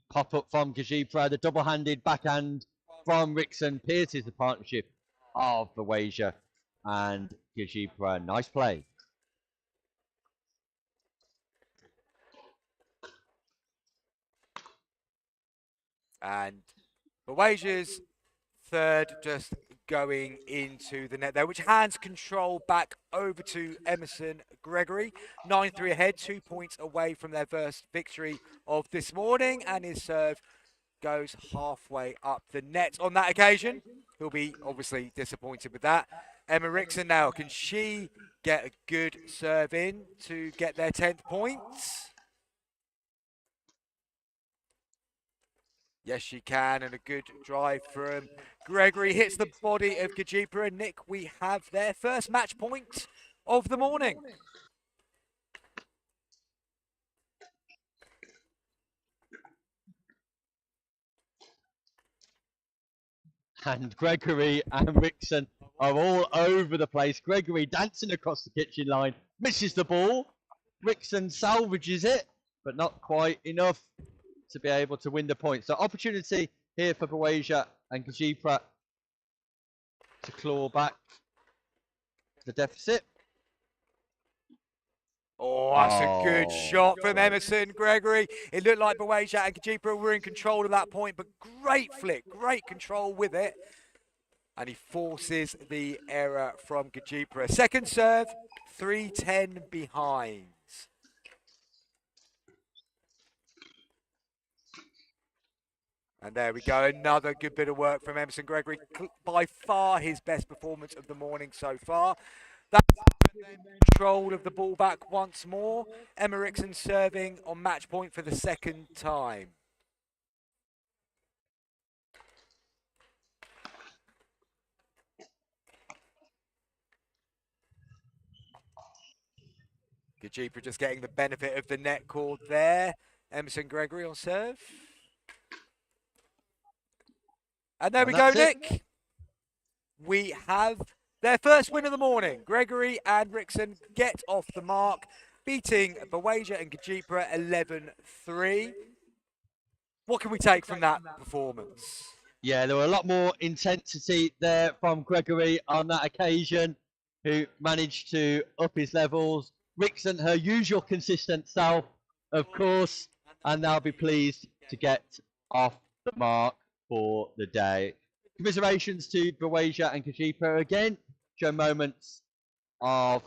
Pop up from Gajipra, the double-handed backhand from Wrixon pierces the partnership of Baweja and Gajipra. Nice play. And Baweja's third just going into the net there, which hands control back over to Emerson Gregory. 9-3 ahead, 2 points away from their first victory of this morning, and his serve goes halfway up the net on that occasion. He'll be obviously disappointed with that. Emma Wrixon now, can she get a good serve in to get their 10th points? Yes, she can, and a good drive from Gregory hits the body of Gajipra. And Nick, we have their first match point of the morning. And Gregory and Wrixon are all over the place. Gregory dancing across the kitchen line, misses the ball. Wrixon salvages it, but not quite enough to be able to win the point. So opportunity here for Baweja and Gajipra to claw back the deficit. Oh, that's a good shot from Emerson Gregory. It looked like Baweja and Gajipra were in control at that point, but great flick, great control with it. And he forces the error from Gajipra. Second serve, 3-10 behind. And there we go, another good bit of work from Emerson Gregory. By far his best performance of the morning so far. That's control of the ball back once more. Emma Wrixon serving on match point for the second time. Gajipra just getting the benefit of the net cord there. Emerson Gregory on serve. And there we go, Nick. We have their first win of the morning. Gregory and Wrixon get off the mark, beating Baweja and Gajipra 11-3. What can we take from that performance? Yeah, there were a lot more intensity there from Gregory on that occasion, who managed to up his levels. Wrixon, her usual consistent self, of course, and they'll be pleased to get off the mark for the day. Commiserations to Baweja and Gajipra again, show moments of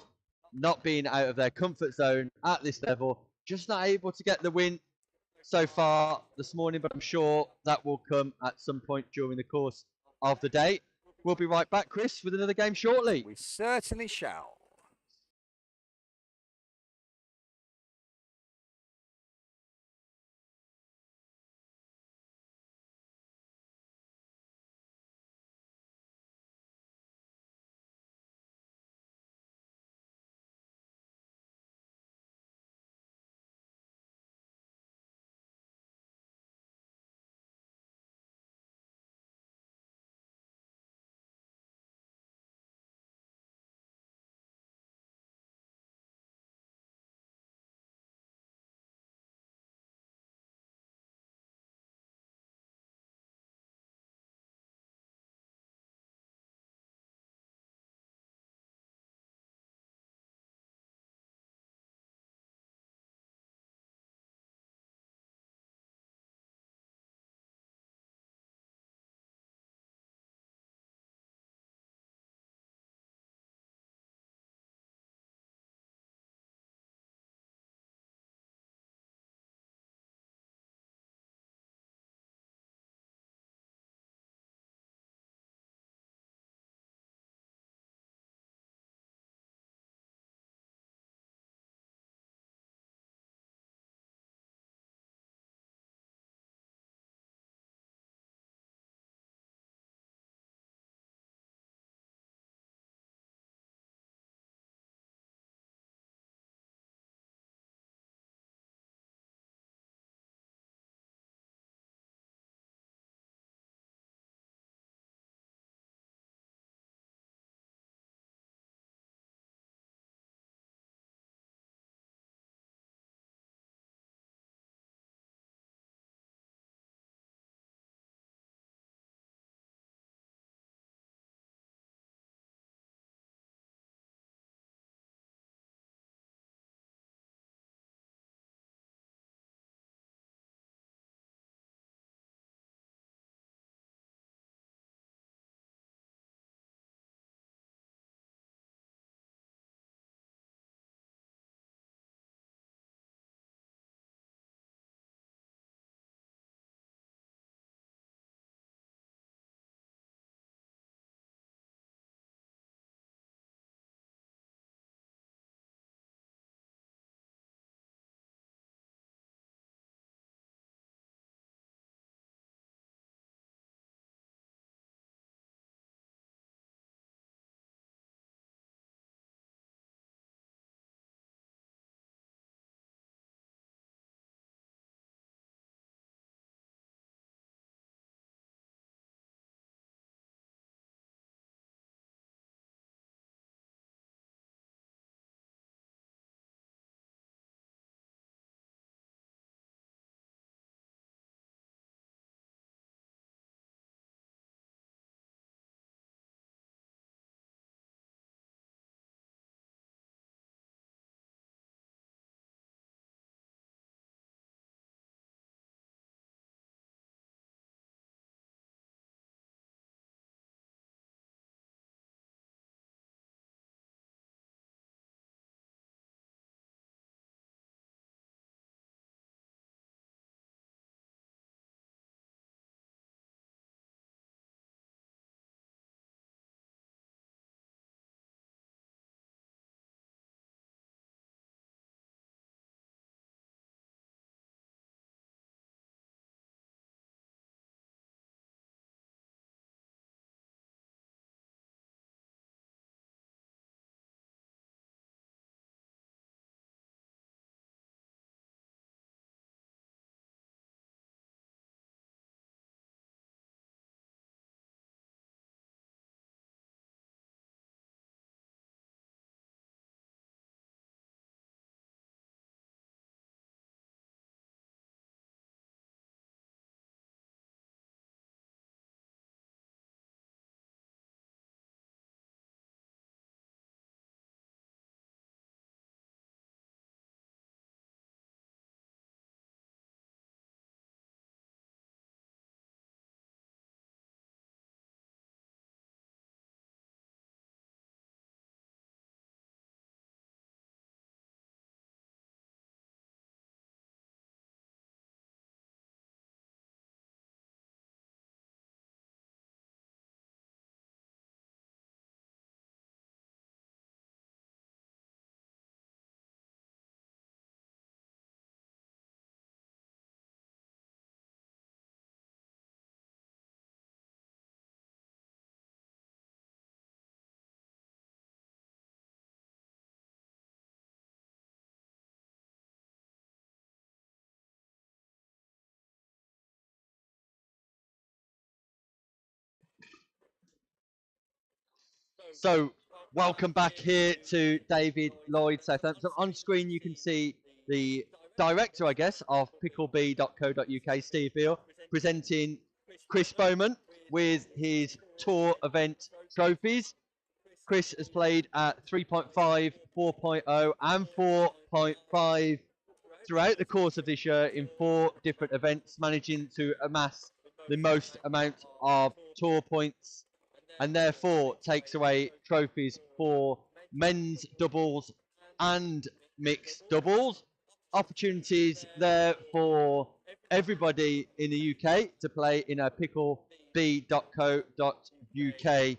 not being out of their comfort zone at this level, just not able to get the win so far this morning, but I'm sure that will come at some point during the course of the day. We'll be right back, Chris, with another game shortly. We certainly shall. So, welcome back here to David Lloyd Southampton. On screen, you can see the director, I guess, of PickleB.co.uk, Steve Beale, presenting Chris Bowman with his tour event trophies. Chris has played at 3.5, 4.0, and 4.5 throughout the course of this year in 4 different events, managing to amass the most amount of tour points, and therefore takes away trophies for men's doubles and mixed doubles. Opportunities there for everybody in the UK to play in a PickleB.co.uk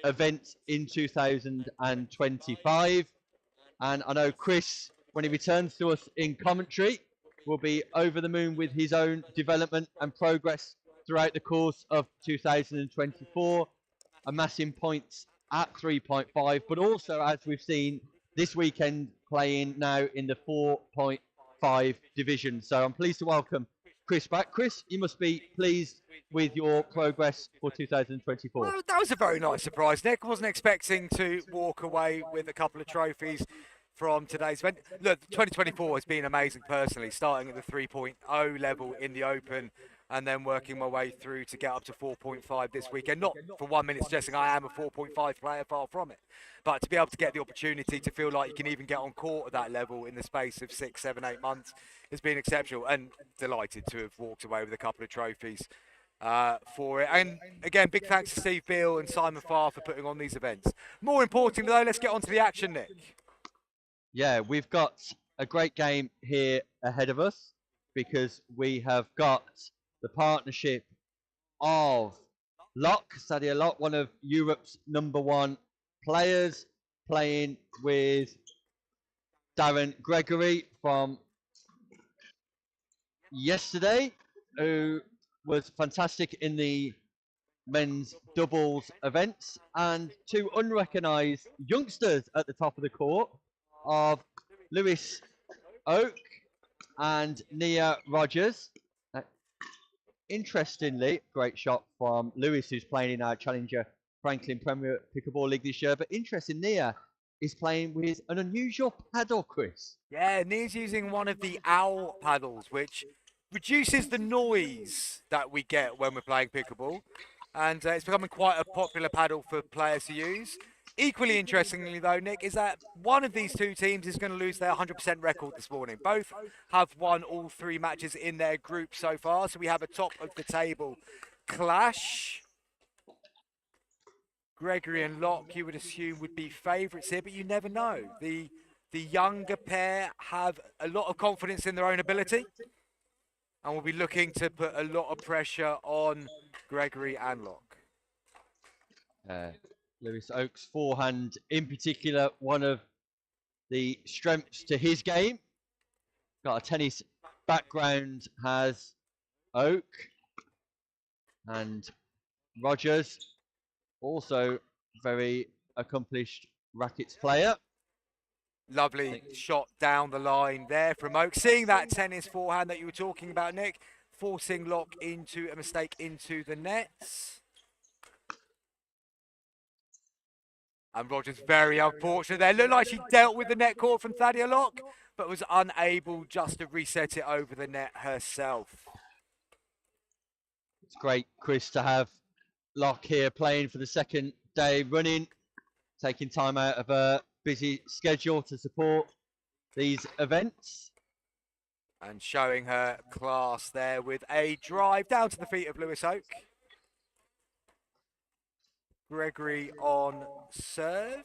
event in 2025. And I know Chris, when he returns to us in commentary, will be over the moon with his own development and progress throughout the course of 2024, amassing points at 3.5, but also, as we've seen this weekend, playing now in the 4.5 division. So I'm pleased to welcome Chris back. Chris, you must be pleased with your progress for 2024. Well, that was a very nice surprise, Nick. I wasn't expecting to walk away with a couple of trophies from today's event. Look, 2024 has been amazing personally, starting at the 3.0 level in the Open and then working my way through to get up to 4.5 this weekend. Not for 1 minute suggesting I am a 4.5 player, far from it. But to be able to get the opportunity to feel like you can even get on court at that level in the space of 6, 7, 8 months has been exceptional, and delighted to have walked away with a couple of trophies for it. And again, big thanks to Steve Beale and Simon Farr for putting on these events. More importantly though, let's get on to the action, Nick. Yeah, we've got a great game here ahead of us because we have got the partnership of Locke, Sadia Locke, one of Europe's #1 players, playing with Darren Gregory from yesterday, who was fantastic in the men's doubles events, and 2 unrecognised youngsters at the top of the court of Lewis Oak and Nia Rogers. Interestingly, great shot from Lewis, who's playing in our Challenger Franklin Premier Pickleball League this year. But interesting, Nia is playing with an unusual paddle, Chris. Yeah, Nia's using one of the owl paddles, which reduces the noise that we get when we're playing pickleball. And it's becoming quite a popular paddle for players to use. Equally interestingly, though, Nick, is that one of these 2 teams is going to lose their 100% record this morning. Both have won all 3 matches in their group so far. So we have a top of the table clash. Gregory and Locke, you would assume, would be favourites here, but you never know. The younger pair have a lot of confidence in their own ability and will be looking to put a lot of pressure on Gregory and Locke. Lewis Oak's forehand, in particular, one of the strengths to his game. Got a tennis background, has Oak, and Rogers, also very accomplished rackets player. Lovely shot down the line there from Oak. Seeing that tennis forehand that you were talking about, Nick, forcing Locke into a mistake into the nets. And Rogers very unfortunate there. Looked like she dealt with the net court from Thadia Locke, but was unable just to reset it over the net herself. It's great, Chris, to have Locke here playing for the 2nd day running, taking time out of a busy schedule to support these events. And showing her class there with a drive down to the feet of Lewis Oak. Gregory on serve.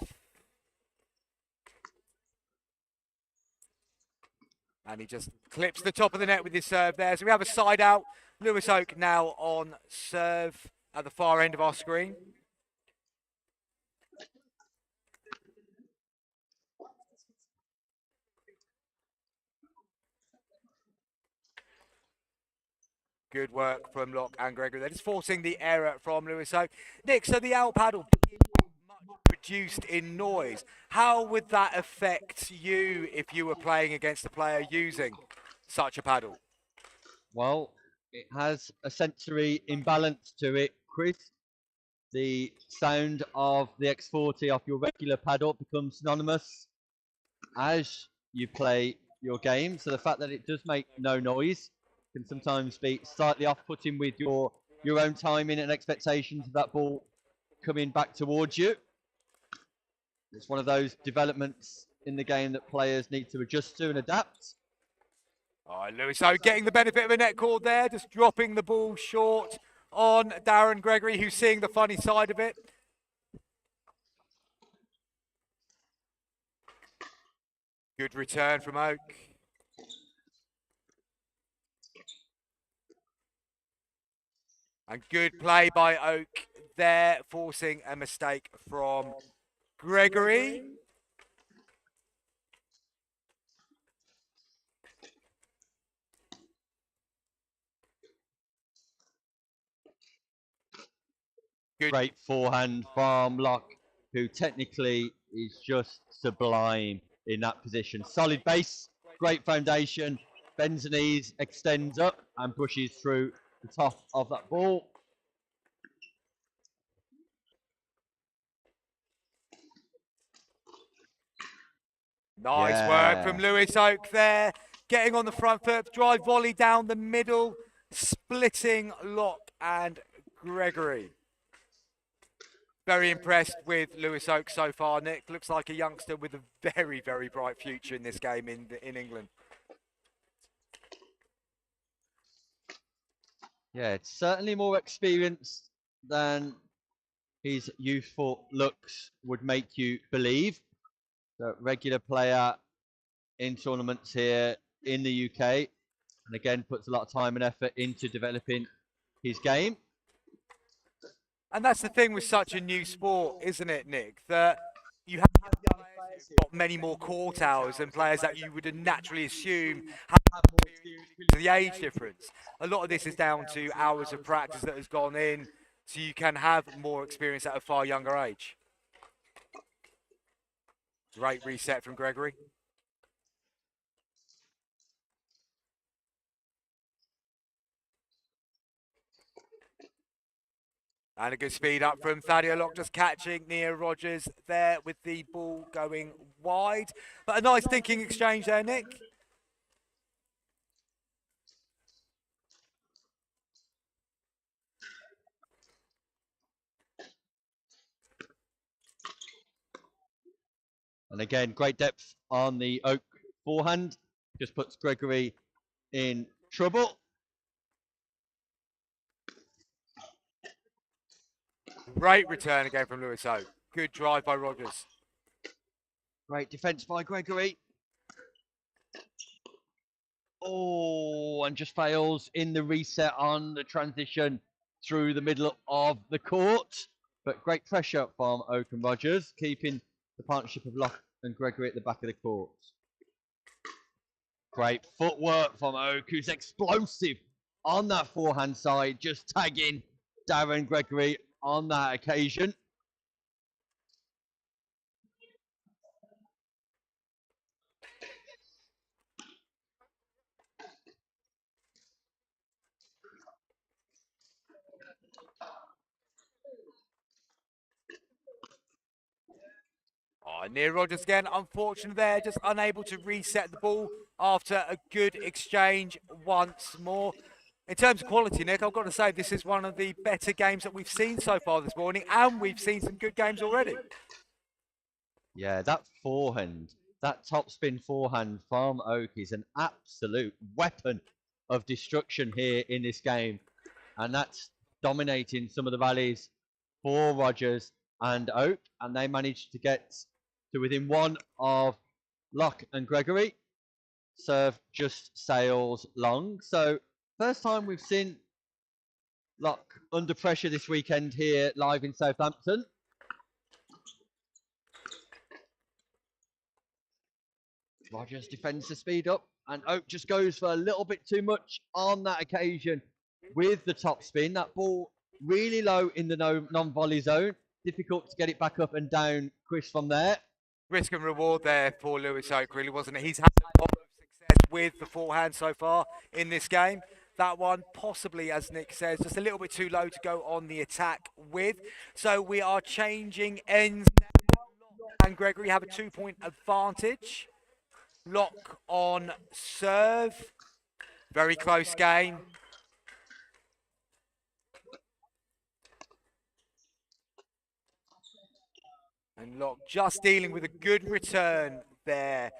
And he just clips the top of the net with his serve there. So we have a side out. Lewis Oak now on serve at the far end of our screen. Good work from Locke and Gregory. They're just forcing the error from Lewis Oak. Nick, so the owl paddle much produced in noise. How would that affect you if you were playing against a player using such a paddle? Well, it has a sensory imbalance to it, Chris. the sound of the X40 off your regular paddle becomes synonymous as you play your game. So the fact that it does make no noise can sometimes be slightly off-putting with your own timing and expectations of that ball coming back towards you. It's one of those developments in the game that players need to adjust to and adapt. All right, Lewis O getting the benefit of a net cord there, just dropping the ball short on Darren Gregory, who's seeing the funny side of it. Good return from Oak. And good play by Oak there, forcing a mistake from Gregory. Good. Great forehand from Locke, who technically is just sublime in that position. Solid base, great foundation, bends the knees, extends up and pushes through the top of that ball. Nice work from Lewis Oak there. Getting on the front foot, drive volley down the middle, splitting Locke and Gregory. Very impressed with Lewis Oak so far, Nick. Looks like a youngster with a very, very bright future in this game in England. Yeah, it's certainly more experienced than his youthful looks would make you believe. So regular player in tournaments here in the UK, and again puts a lot of time and effort into developing his game. And that's the thing with such a new sport, isn't it, Nick? That you have young players who've got many more court hours than players that you would naturally assume have more experience because of the age difference. A lot of this is down to hours of practice that has gone in, so you can have more experience at a far younger age. Great reset from Gregory. And a good speed up from Thadio Locke, just catching Nia Rogers there with the ball going wide. But a nice thinking exchange there, Nick. And again, great depth on the Oak forehand. Just puts Gregory in trouble. Great return again from Lewis Oak. Good drive by Rogers. Great defence by Gregory. Oh, and just fails in the reset on the transition through the middle of the court. But great pressure from Oak and Rogers, keeping the partnership of Locke and Gregory at the back of the court. Great footwork from Oak, who's explosive on that forehand side, just tagging Darren Gregory on that occasion. Oh, near Rogers again, unfortunate there, just unable to reset the ball after a good exchange once more. In terms of quality, Nick, I've got to say this is one of the better games that we've seen so far this morning, and we've seen some good games already. Yeah, that forehand, that topspin forehand from Oak is an absolute weapon of destruction here in this game. And that's dominating some of the rallies for Rogers and Oak. And they managed to get to within one of Locke and Gregory. Serve just sails long. So first time we've seen Locke under pressure this weekend here live in Southampton. Rogers defends the speed up, and Oak just goes for a little bit too much on that occasion with the top spin. That ball really low in the non-volley zone. Difficult to get it back up and down, Chris, from there. Risk and reward there for Lewis Oak, really, wasn't it? He's had a lot of success with the forehand so far in this game. That one possibly, as Nick says, just a little bit too low to go on the attack with. So we are changing ends now. And Gregory have a 2-point advantage. Lock on serve. Very close game. And Lock just dealing with a good return there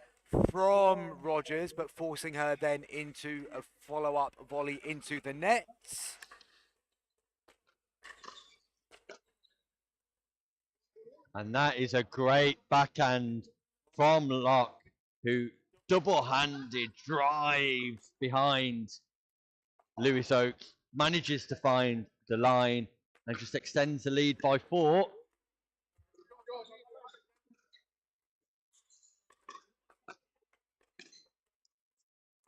from Rogers, but forcing her then into a follow-up volley into the net. And that is a great backhand from Locke, who double-handed drives behind Lewis Oakes, manages to find the line and just extends the lead by 4.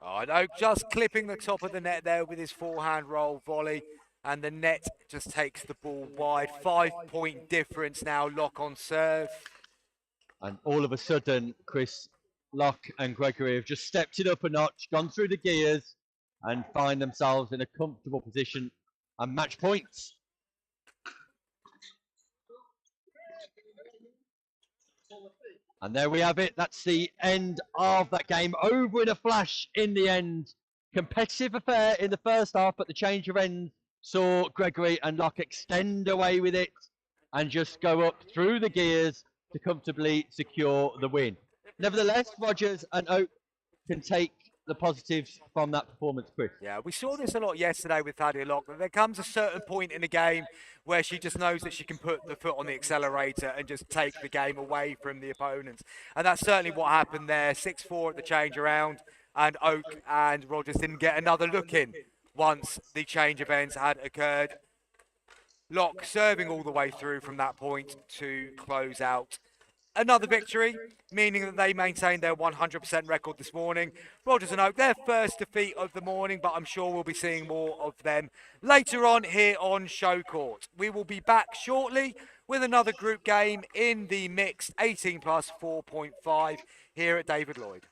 Oh, no, just clipping the top of the net there with his forehand roll volley, and the net just takes the ball wide. 5-point difference now, Lock on serve. And all of a sudden, Chris, Locke and Gregory have just stepped it up a notch, gone through the gears, and find themselves in a comfortable position and match points. And there we have it. That's the end of that game. Over in a flash in the end. Competitive affair in the first half, but the change of ends saw Gregory and Locke extend away with it and just go up through the gears to comfortably secure the win. Nevertheless, Rogers and Oak can take the positives from that performance, Chris. Yeah, we saw this a lot yesterday with Thadia Locke, but there comes a certain point in the game where she just knows that she can put the foot on the accelerator and just take the game away from the opponents. And that's certainly what happened there. 6-4 at the change around, and Oak and Rogers didn't get another look in once the change of ends had occurred. Locke serving all the way through from that point to close out another victory, meaning that they maintained their 100% record this morning. Rogers and Oak, their first defeat of the morning, but I'm sure we'll be seeing more of them later on here on Show Court. We will be back shortly with another group game in the mixed 18 plus 4.5 here at David Lloyd.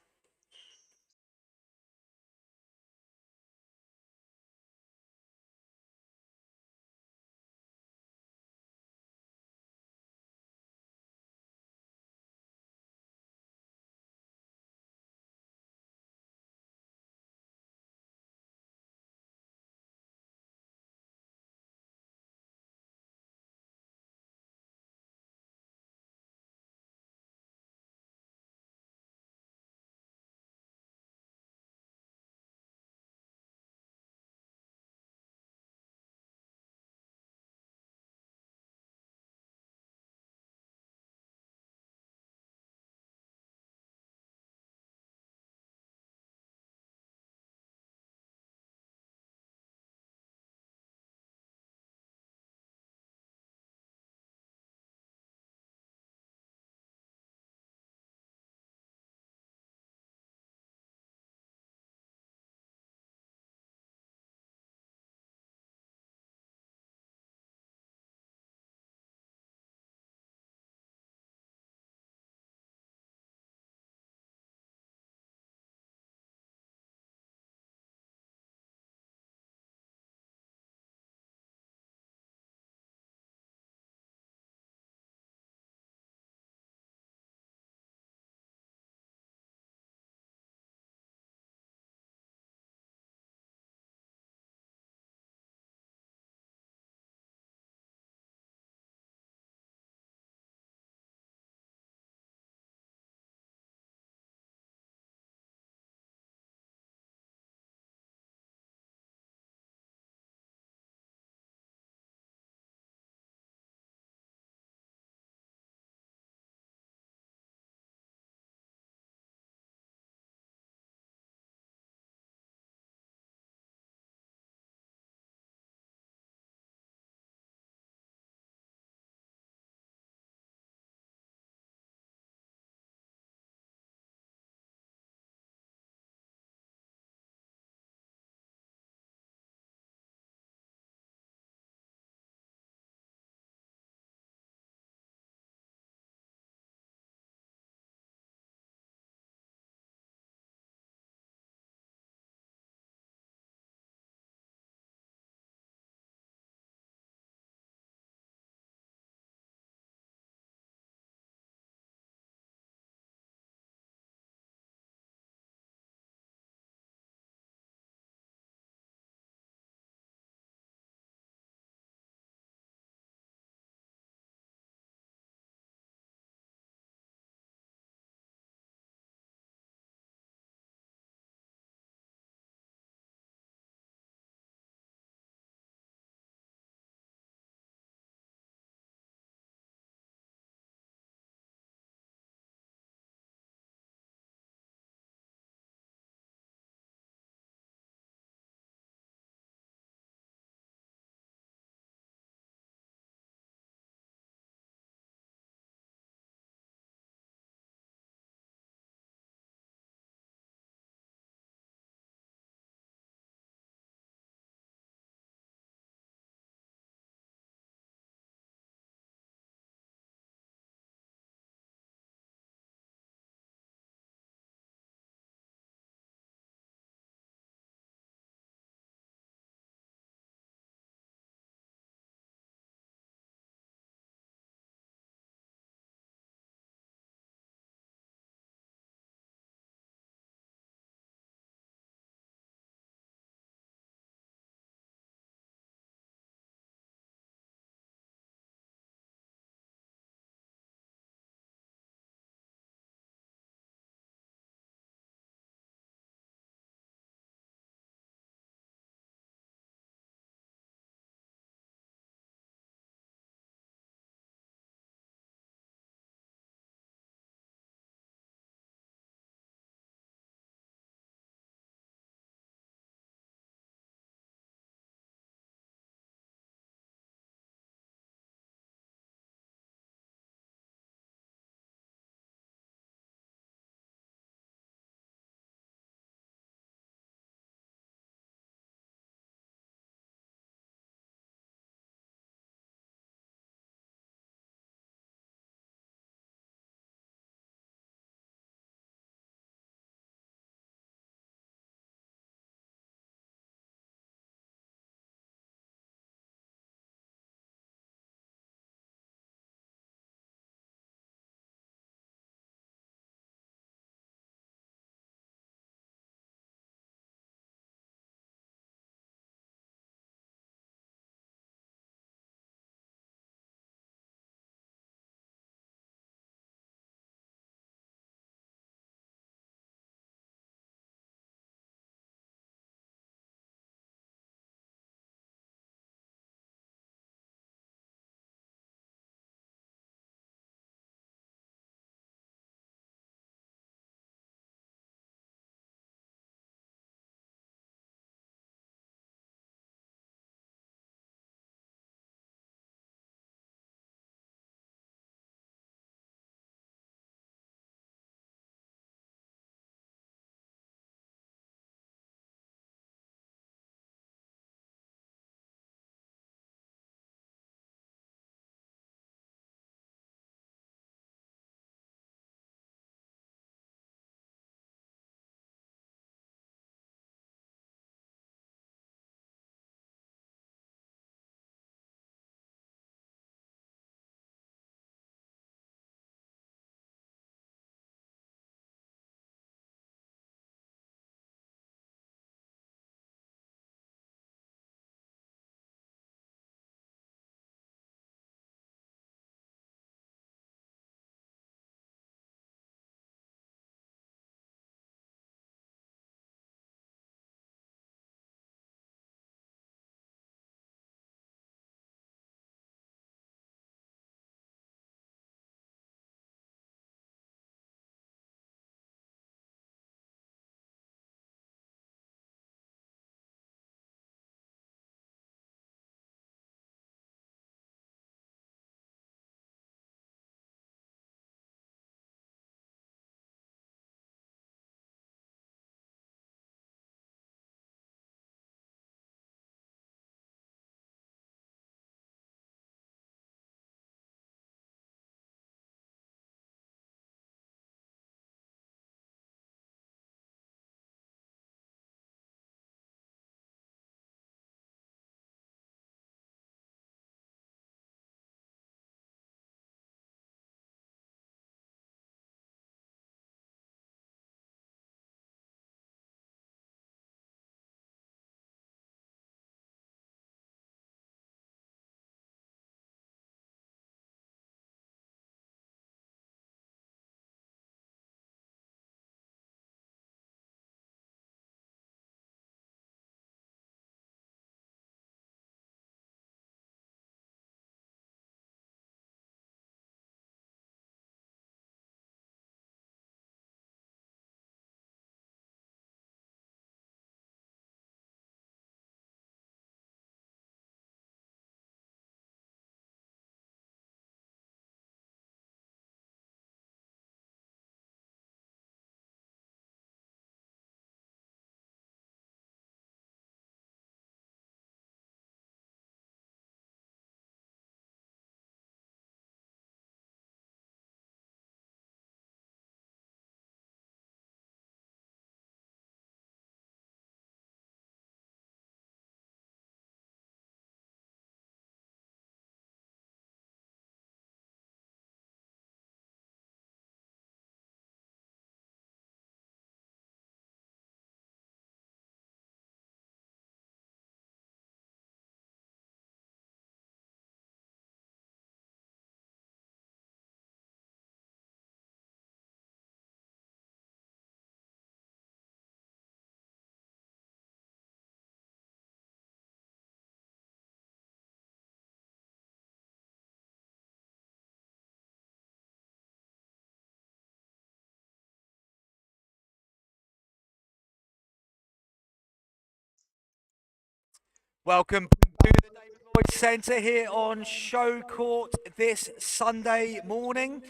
Welcome to the David Lloyd Centre here on Show Court this Sunday morning.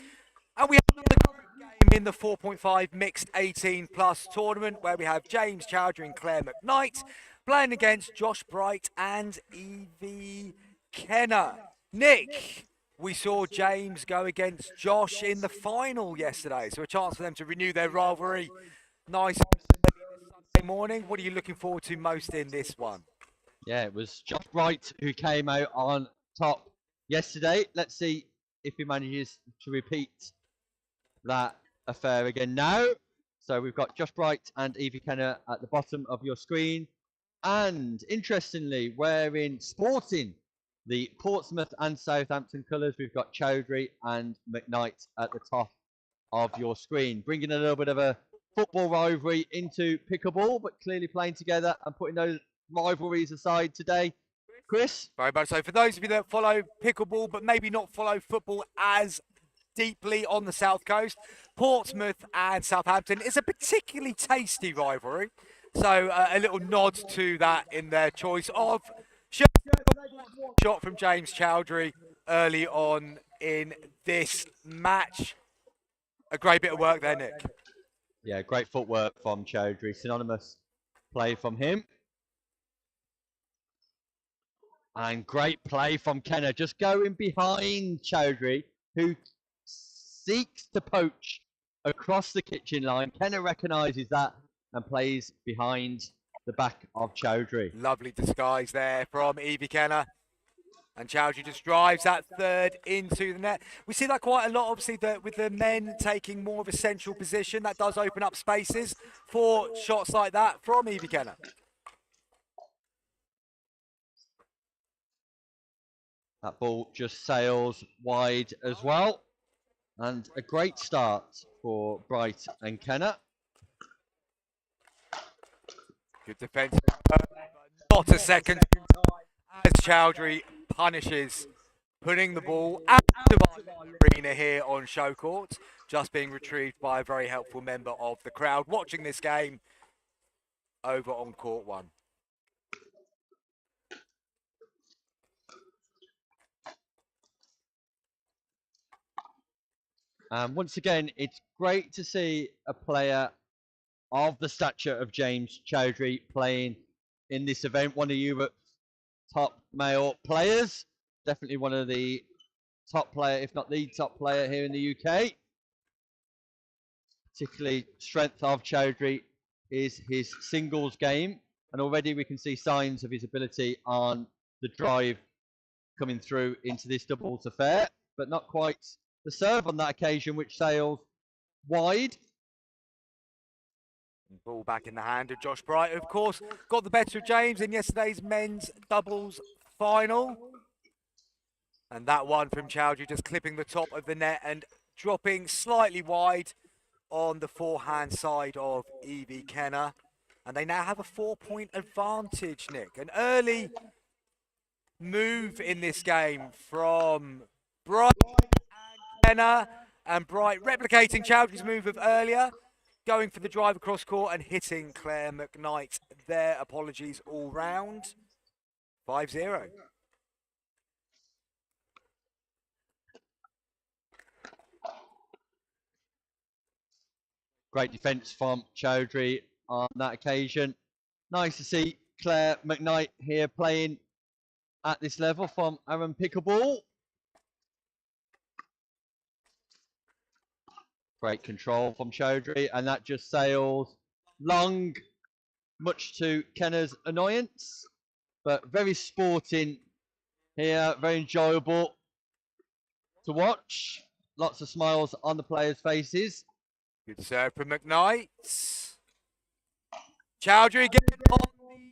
And we have another group game in the 4.5 mixed 18 plus tournament where we have James Chowdhury and Claire McKnight playing against Josh Bright and Evie Kenner. Nick, we saw James go against Josh in the final yesterday, so a chance for them to renew their rivalry. Nice Sunday morning. What are you looking forward to most in this one? Yeah, it was Josh Bright who came out on top yesterday. Let's see if he manages to repeat that affair again now. So we've got Josh Bright and Evie Kenner at the bottom of your screen. And interestingly, sporting the Portsmouth and Southampton colours, we've got Chowdhury and McKnight at the top of your screen, bringing a little bit of a football rivalry into pickleball, but clearly playing together and putting those rivalries aside today. Chris? Very much so. For those of you that follow pickleball, but maybe not follow football as deeply on the South Coast, Portsmouth and Southampton is a particularly tasty rivalry. So a little nod to that in their choice of shot from James Chowdhury early on in this match. A great bit of work there, Nick. Yeah, great footwork from Chowdhury. Synonymous play from him. And great play from Kenner, just going behind Chowdhury, who seeks to poach across the kitchen line. Kenner recognises that and plays behind the back of Chowdhury. Lovely disguise there from Evie Kenner. And Chowdhury just drives that third into the net. We see that quite a lot, obviously, with the men taking more of a central position. That does open up spaces for shots like that from Evie Kenner. That ball just sails wide as well. And a great start for Bright and Kenner. Good defence. Not a second as Chowdhury punishes putting the ball out of our arena here on Show Court, just being retrieved by a very helpful member of the crowd watching this game over on Court 1. Once again, it's great to see a player of the stature of James Chowdhury playing in this event. One of Europe's top male players. Definitely one of the top player, if not the top player here in the UK. Particularly strength of Chowdhury is his singles game. And already we can see signs of his ability on the drive coming through into this doubles affair. But not quite the serve on that occasion, which sails wide. Ball back in the hand of Josh Bright, of course, got the better of James in yesterday's men's doubles final. And that one from Chowdhury just clipping the top of the net and dropping slightly wide on the forehand side of Evie Kenner. And they now have a 4-point advantage, Nick. An early move in this game from Bright and Kenner. And Bright replicating Chowdhury's move of earlier, going for the drive across court and hitting Claire McKnight. Their apologies all round. 5-0. Great defence from Chowdhury on that occasion. Nice to see Claire McKnight here playing at this level from Aaron Pickleball. Great control from Chowdhury, and that just sails long, much to Kenner's annoyance. But very sporting here, very enjoyable to watch. Lots of smiles on the players' faces. Good serve from McKnight. Chowdhury getting on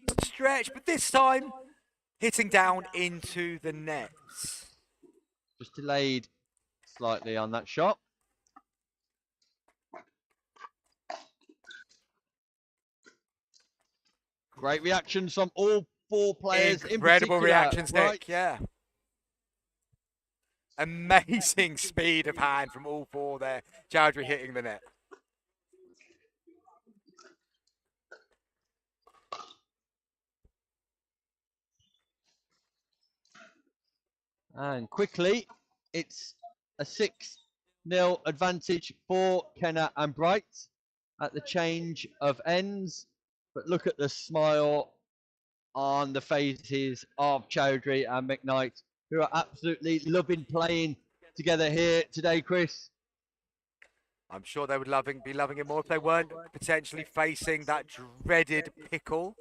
the stretch, but this time hitting down into the net. Just delayed slightly on that shot. Great reactions from all four players. Incredible reactions, right? Nick, yeah. Amazing speed of hand from all four there. Chowdhury hitting the net. And quickly, it's a 6-0 advantage for Kenna and Bright at the change of ends. But look at the smile on the faces of Chowdhury and McKnight, who are absolutely loving playing together here today, Chris. I'm sure they would be loving it more if they weren't potentially facing that dreaded pickle.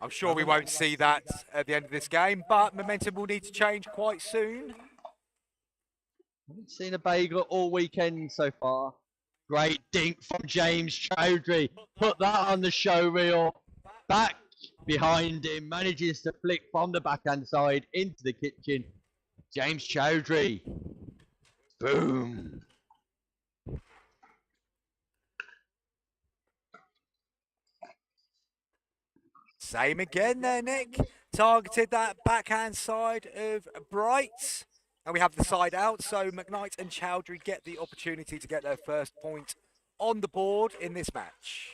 I'm sure we won't see that at the end of this game, but momentum will need to change quite soon. Haven't seen a bagel all weekend so far. Great dink from James Chowdhury. Put that on the show reel. Back behind him. Manages to flick from the backhand side into the kitchen. James Chowdhury. Boom. Same again there, Nick. Targeted that backhand side of Bright. And we have the side out, so McKnight and Chowdhury get the opportunity to get their first point on the board in this match.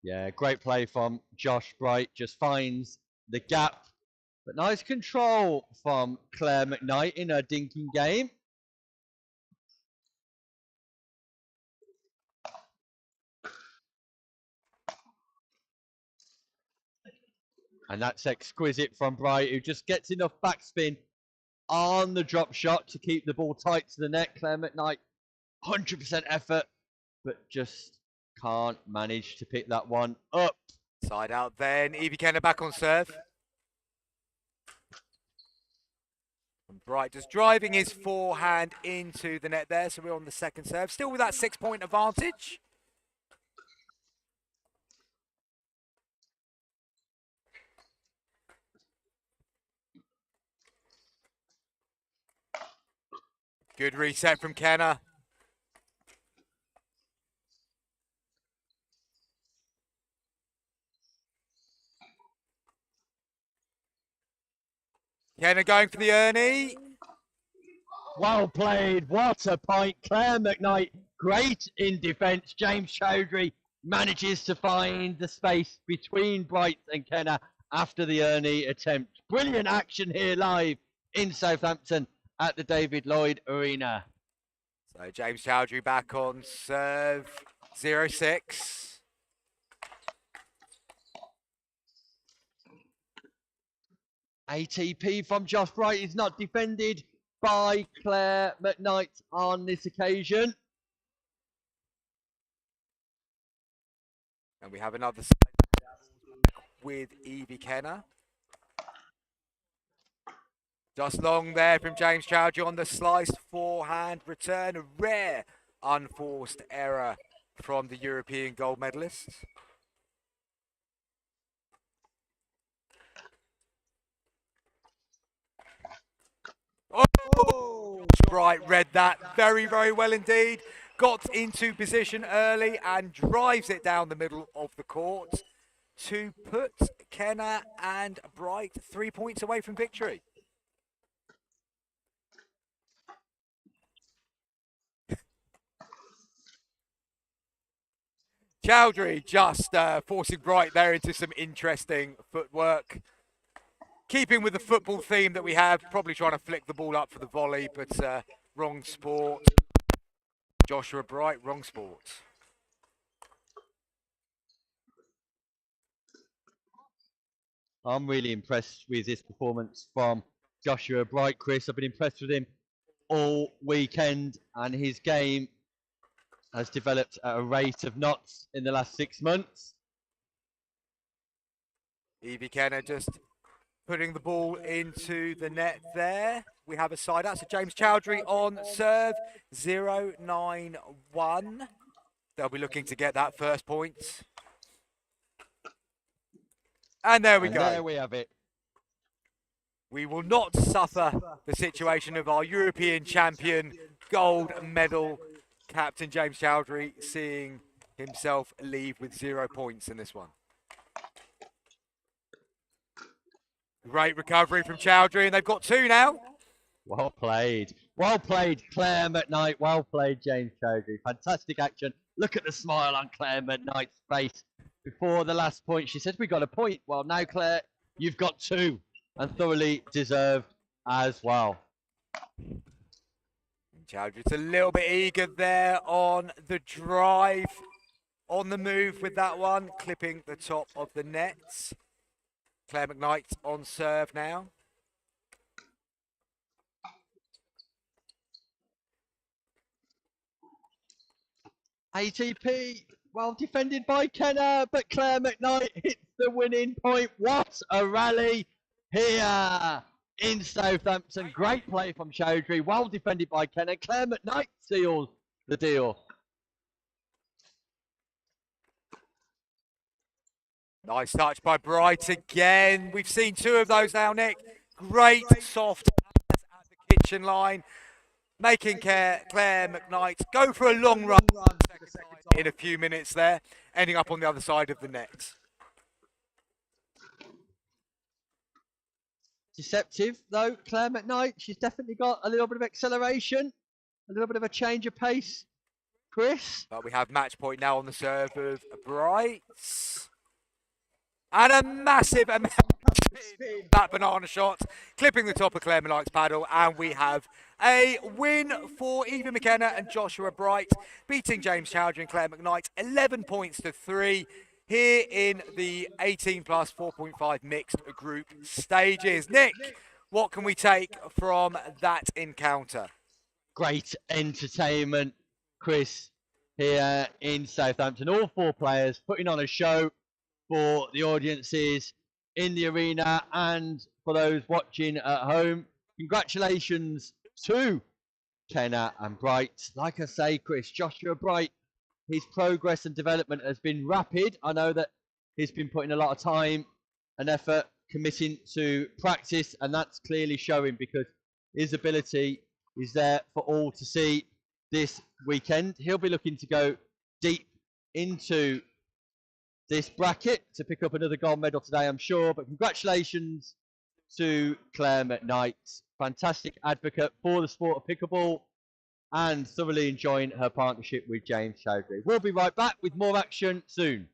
Yeah, great play from Josh Bright. Just finds the gap. But nice control from Claire McKnight in her dinking game. And that's exquisite from Bright, who just gets enough backspin on the drop shot to keep the ball tight to the net. Claire McKnight, 100% effort, but just can't manage to pick that one up. Side out then. Evie Kenner back on serve. And Bright just driving his forehand into the net there, so we're on the second serve. Still with that 6-point advantage. Good reset from Kenner. Kenner going for the Ernie. Well played. What a point. Claire McKnight, great in defence. James Chowdhury manages to find the space between Bright and Kenner after the Ernie attempt. Brilliant action here live in Southampton at the David Lloyd Arena. So James Chowdhury back on serve. 0-6. ATP from Josh Bright is not defended by Claire McKnight on this occasion. And we have another side with Evie Kenner. Just long there from James Chowdhury on the sliced forehand return. A rare unforced error from the European gold medalist. Oh! Bright read that very, very well indeed. Got into position early and drives it down the middle of the court to put Kenner and Bright 3 points away from victory. Chowdhury just forcing Bright there into some interesting footwork. Keeping with the football theme that we have, probably trying to flick the ball up for the volley, but wrong sport. Joshua Bright, wrong sport. I'm really impressed with this performance from Joshua Bright, Chris. I've been impressed with him all weekend, and his game has developed at a rate of knots in the last 6 months. Evie Kenner just putting the ball into the net there. We have a side out. So James Chowdhury on serve. 0-9-1. They'll be looking to get that first point. And there we go. There we have it. We will not suffer the situation of our European champion gold medal captain James Chowdhury seeing himself leave with 0 points in this one. Great recovery from Chowdhury, and they've got 2 now. Well played. Well played, Claire McKnight. Well played, James Chowdhury. Fantastic action. Look at the smile on Claire McKnight's face. Before the last point, she said, we got a point. Well, now, Claire, you've got 2, and thoroughly deserved as well. Chowdhury's a little bit eager there on the drive, on the move with that one, clipping the top of the nets. Claire McKnight on serve now. ATP, well defended by Kenner, but Claire McKnight hits the winning point. What a rally here in Southampton. Great play from Chowdhury, well defended by Kenner. Claire McKnight seals the deal. Nice touch by Bright again. We've seen 2 of those now, Nick. Great soft pass at the kitchen line, making Claire McKnight go for a long run in a few minutes there, ending up on the other side of the net. Deceptive though, Claire McKnight. She's definitely got a little bit of acceleration, a little bit of a change of pace. Chris? But we have match point now on the serve of Bright. And a massive amount of spin, that banana shot, clipping the top of Claire McKnight's paddle, and we have a win for Eva McKenna and Joshua Bright, beating James Chowdhury and Claire McKnight 11 points to 3 here in the 18 plus 4.5 mixed group stages. Nick, what can we take from that encounter? Great entertainment, Chris, here in Southampton. All 4 players putting on a show for the audiences in the arena and for those watching at home. Congratulations to Kenner and Bright. Like I say, Chris, Joshua Bright, his progress and development has been rapid. I know that he's been putting a lot of time and effort, committing to practice, and that's clearly showing because his ability is there for all to see this weekend. He'll be looking to go deep into this bracket to pick up another gold medal today, I'm sure. But congratulations to Claire McKnight, fantastic advocate for the sport of pickleball and thoroughly enjoying her partnership with James Chowdhury. We'll be right back with more action soon.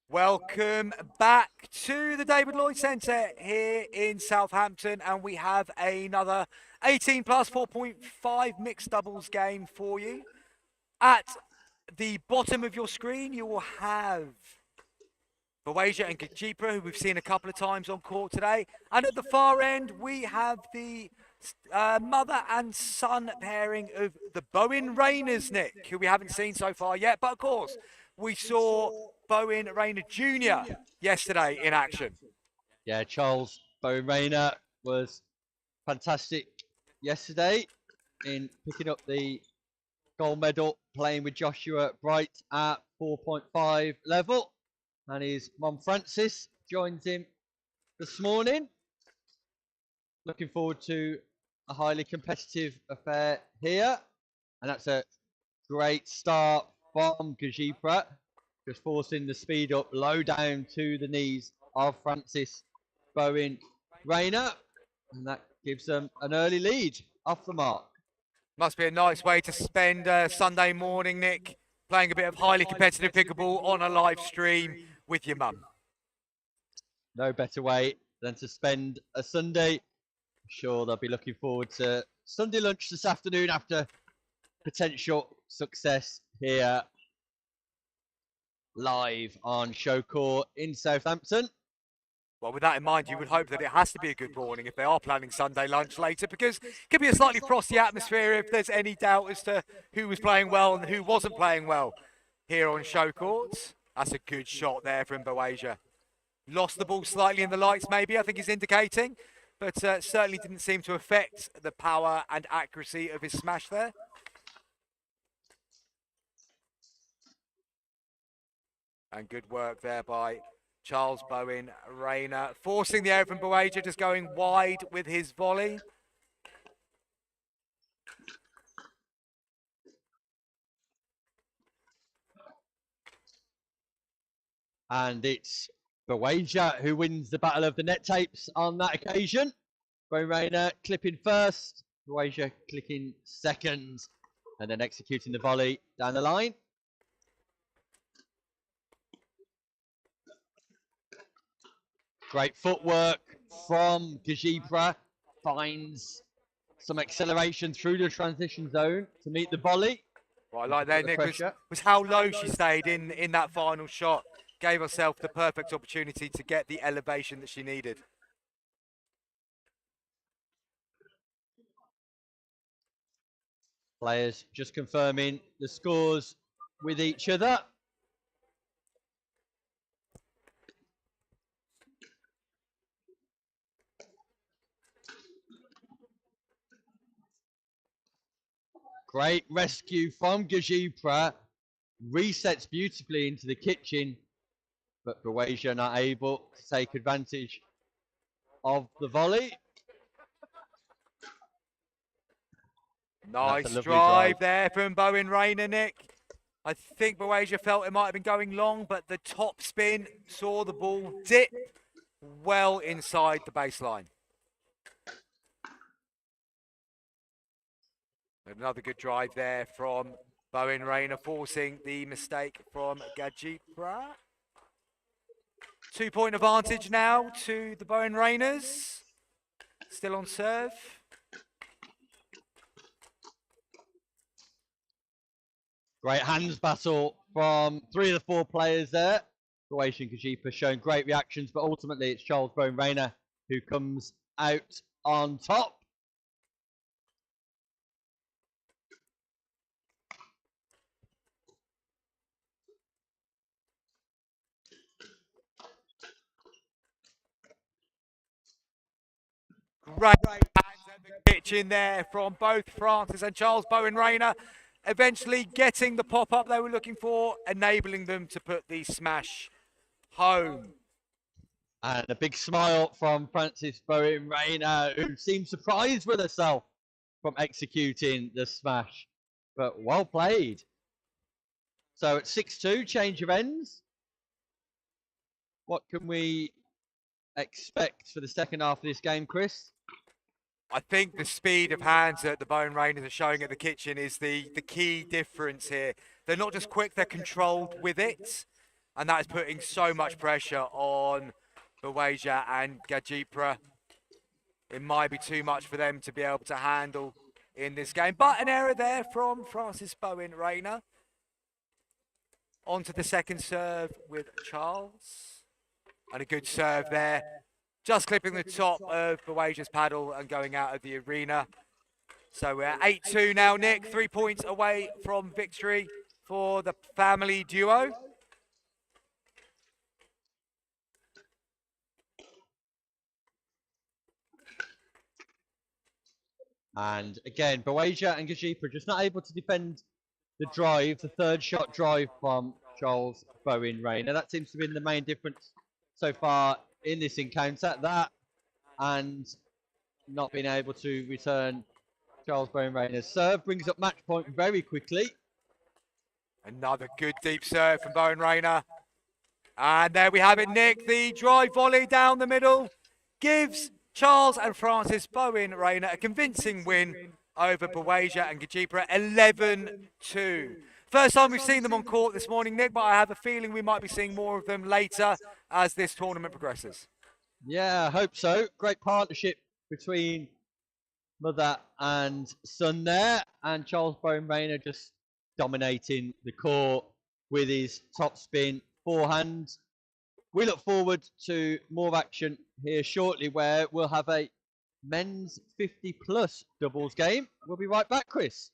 Welcome back to the David Lloyd Centre here in Southampton, and we have another 18 plus 4.5 mixed doubles game for you. At the bottom of your screen, you will have Baweja and Gajipra, who we've seen a couple of times on court today. And at the far end, we have the mother and son pairing of the Bowen Rayners, Nick, who we haven't seen so far yet. But of course, we saw Bowen Rayner Jr. yesterday in action. Yeah, Charles Bowen Rayner was fantastic yesterday in picking up the gold medal, playing with Joshua Bright at 4.5 level. And his mum Frances joins him this morning. Looking forward to a highly competitive affair here. And that's a great start from Gajipra, just forcing the speed up low down to the knees of Francis Bowen Rayner. And that gives them an early lead off the mark. Must be a nice way to spend Sunday morning, Nick, playing a bit of highly competitive pickleball on a live stream with your mum. No better way than to spend a Sunday. I'm sure they'll be looking forward to Sunday lunch this afternoon after potential success here live on Show Court in Southampton. Well, with that in mind, you would hope that it has to be a good morning if they are planning Sunday lunch later, because it could be a slightly frosty atmosphere if there's any doubt as to who was playing well and who wasn't playing well here on Show Court. That's a good shot there from Baweja. Lost the ball slightly in the lights, maybe, I think he's indicating, but certainly didn't seem to affect the power and accuracy of his smash there. And good work there by Charles Bowen Rayner, forcing the error from Baweja, just going wide with his volley. And it's Baweja who wins the battle of the net tapes on that occasion. Bowen Rayner clipping first, Baweja clicking second, and then executing the volley down the line. Great footwork from Gajipra, finds some acceleration through the transition zone to meet the volley. What I like there, Nick, was how low she stayed in that final shot. Gave herself the perfect opportunity to get the elevation that she needed. Players just confirming the scores with each other. Great rescue from Gajipra. Resets beautifully into the kitchen, but Baweja not able to take advantage of the volley. Nice drive there from Bowen Rayner, Nick. I think Baweja felt it might have been going long, but the top spin saw the ball dip well inside the baseline. Another good drive there from Bowen Rayner, forcing the mistake from Gajipra. 2-point advantage now to the Bowen Rayners. Still on serve. Great hands battle from 3 of the 4 players there. Baweja and Gajipra showing great reactions, but ultimately it's Charles Bowen Rayner who comes out on top. Great hands at the kitchen there from both Francis and Charles Bowen Rayner. Eventually getting the pop-up they were looking for, enabling them to put the smash home. And a big smile from Francis Bowen Rayner, who seemed surprised with herself from executing the smash. But well played. So at 6-2, change of ends. What can we expect for the second half of this game, Chris? I think the speed of hands that the Bowen Rayners are showing at the kitchen is the key difference here. They're not just quick, they're controlled with it. and that is putting so much pressure on Baweja and Gajipra. It might be too much for them to be able to handle in this game. But an error there from Francis Bowen Rayner. On to the second serve with Charles. And a good serve there. Just clipping the top of Baweja's paddle and going out of the arena. So we're 8-2 now, Nick. 3 points away from victory for the family duo. And again, Baweja and Gajipra just not able to defend the drive, the third shot drive from Charles Bowen Rayner. That seems to be the main difference so far in this encounter. That and not being able to return Charles Bowen Rayner's serve brings up match point very quickly. Another good deep serve from Bowen Rayner. And there we have it, Nick. The drive volley down the middle gives Charles and Francis Bowen Rayner a convincing win over Baweja and Gajipra, 11-2. First time we've seen them on court this morning, Nick, but I have a feeling we might be seeing more of them later as this tournament progresses. Yeah, I hope so. Great partnership between mother and son there, and Charles Bowen Rayner just dominating the court with his top spin forehand. We look forward to more action here shortly, where we'll have a men's 50+ doubles game. We'll be right back, Chris.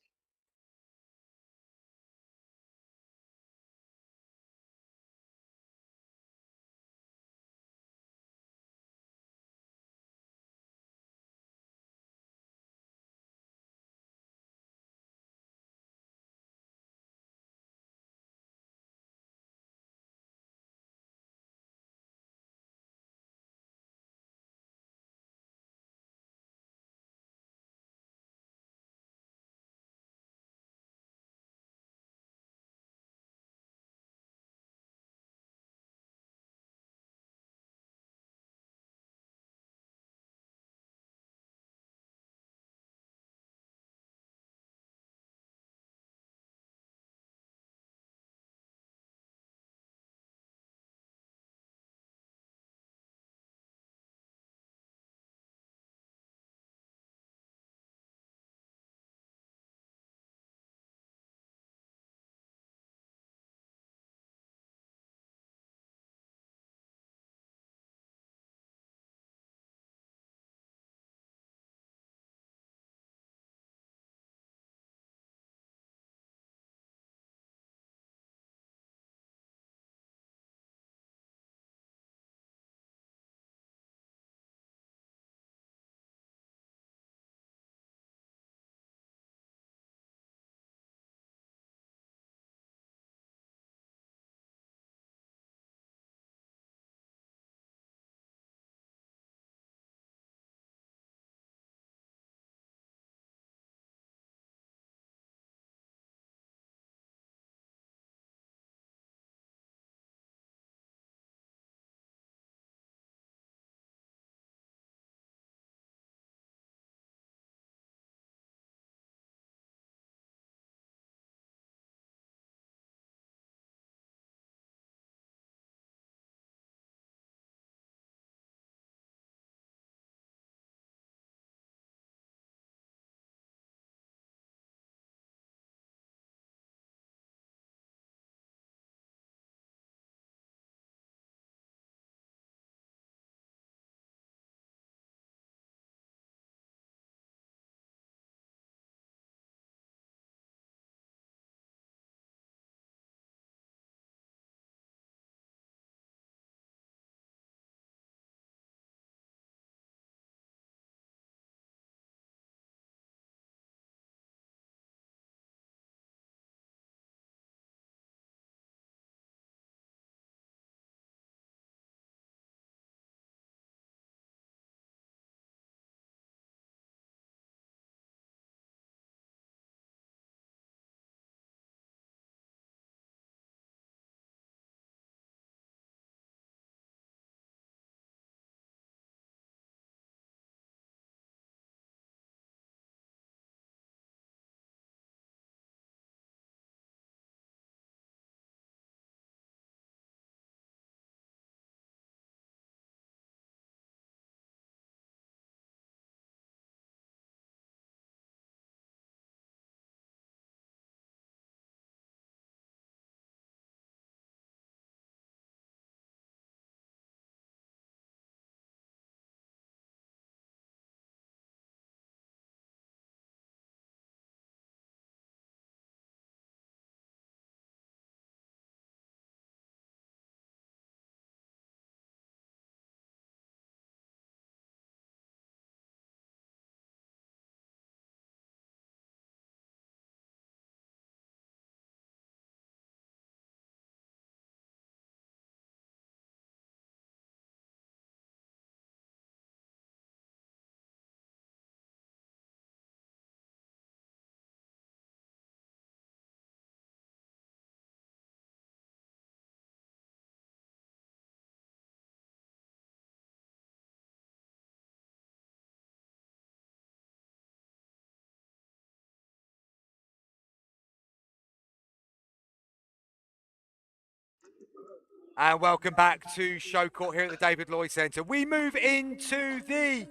And welcome back to Show Court here at the David Lloyd Centre. We move into the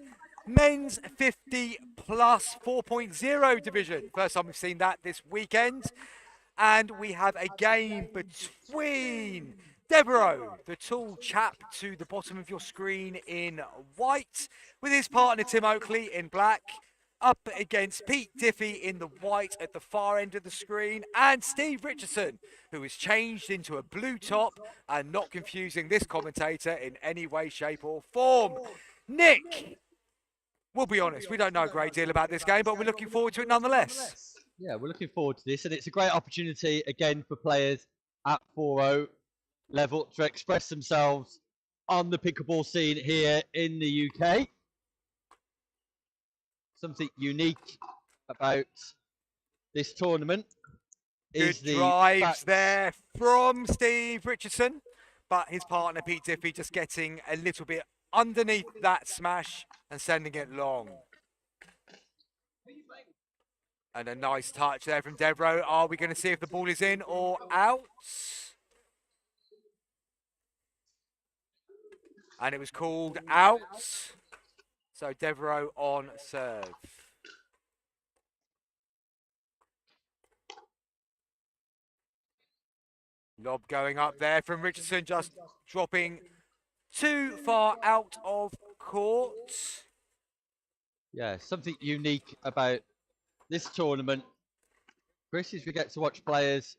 men's 50 plus 4.0 division. First time we've seen that this weekend. And we have a game between Devereaux, the tall chap to the bottom of your screen in white, with his partner Tim Oakley in black, up against Pete Diffie in the white at the far end of the screen, and Steve Richardson, who has changed into a blue top and not confusing this commentator in any way, shape or form. Nick, we'll be honest, we don't know a great deal about this game, but we're looking forward to it nonetheless. Yeah, we're looking forward to this, and it's a great opportunity again for players at 4.0 level to express themselves on the pickleball scene here in the UK. Something unique about this tournament is Good the drives there from Steve Richardson, but his partner Pete Diffie just getting a little bit underneath that smash and sending it long. And a nice touch there from Devereaux. Are we going to see if the ball is in or out? And it was called out. So Devereaux on serve. Lob going up there from Richardson, just dropping too far out of court. Yeah, something unique about this tournament, Chris, is we get to watch players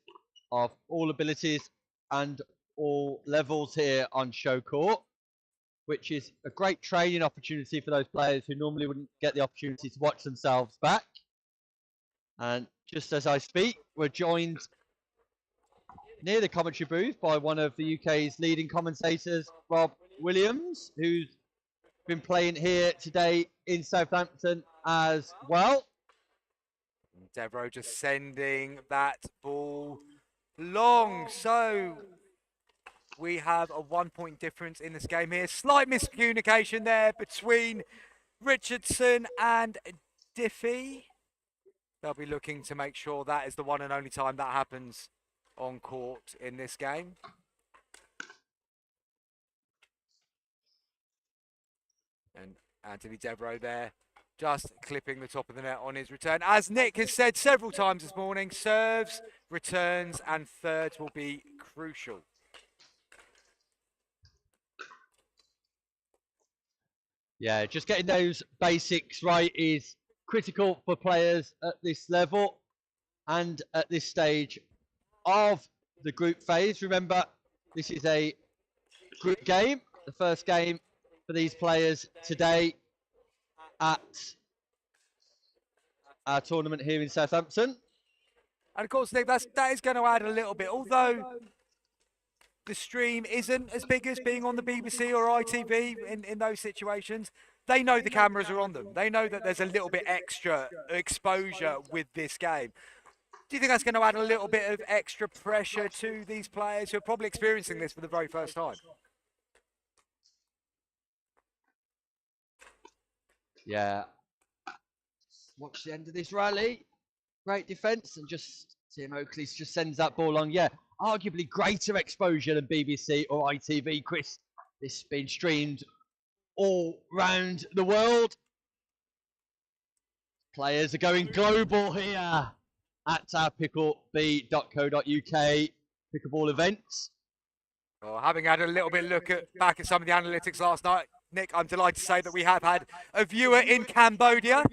of all abilities and all levels here on Show Court, which is a great training opportunity for those players who normally wouldn't get the opportunity to watch themselves back. And just as I speak, we're joined near the commentary booth by one of the UK's leading commentators, Rob Williams, who's been playing here today in Southampton as well. Devereaux just sending that ball long. So we have a 1 point difference in this game here. Slight miscommunication there between Richardson and Diffie. They'll be looking to make sure that is the one and only time that happens on court in this game. And Anthony Devereaux there, just clipping the top of the net on his return. As Nick has said several times this morning, serves, returns and thirds will be crucial. Yeah, just getting those basics right is critical for players at this level and at this stage of the group phase. Remember, this is a group game, the first game for these players today at our tournament here in Southampton. And of course, Nick, that is going to add a little bit. Although the stream isn't as big as being on the BBC or ITV in those situations, they know the cameras are on them. They know that there's a little bit extra exposure with this game. Do you think that's going to add a little bit of extra pressure to these players who are probably experiencing this for the very first time? Yeah. Watch the end of this rally. Great defence, and just Tim Oakley just sends that ball on. Yeah, arguably greater exposure than BBC or ITV, Chris. This has been streamed all round the world. Players are going global here at our PickleB.co.uk pickleball events. Well, having had a little bit look back at some of the analytics last night, Nick, I'm delighted to say that we have had a viewer in Cambodia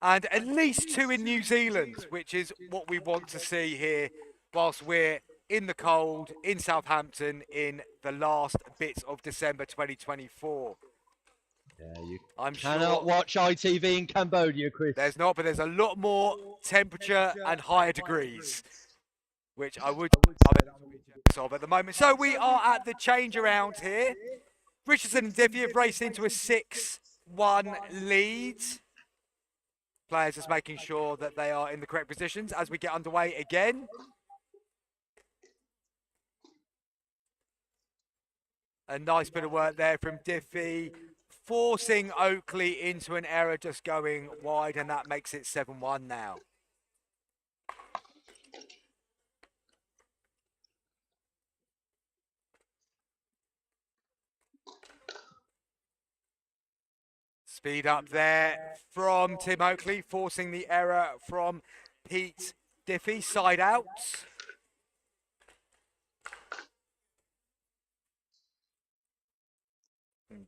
and at least 2 in New Zealand, which is what we want to see here whilst we're in the cold in Southampton in the last bits of December 2024. Yeah, you I'm cannot sure watch ITV in Cambodia, Chris. there's not, but there's a lot more temperature and higher degrees, which I would of at the moment. So we are at the change around here. Richardson and Diffie have raced into a 6-1 lead. Players just making sure that they are in the correct positions as we get underway again. A nice bit of work there from Diffie, forcing Oakley into an error, just going wide, and that makes it 7-1 now. Speed up there from Tim Oakley, forcing the error from Pete Diffie, side out.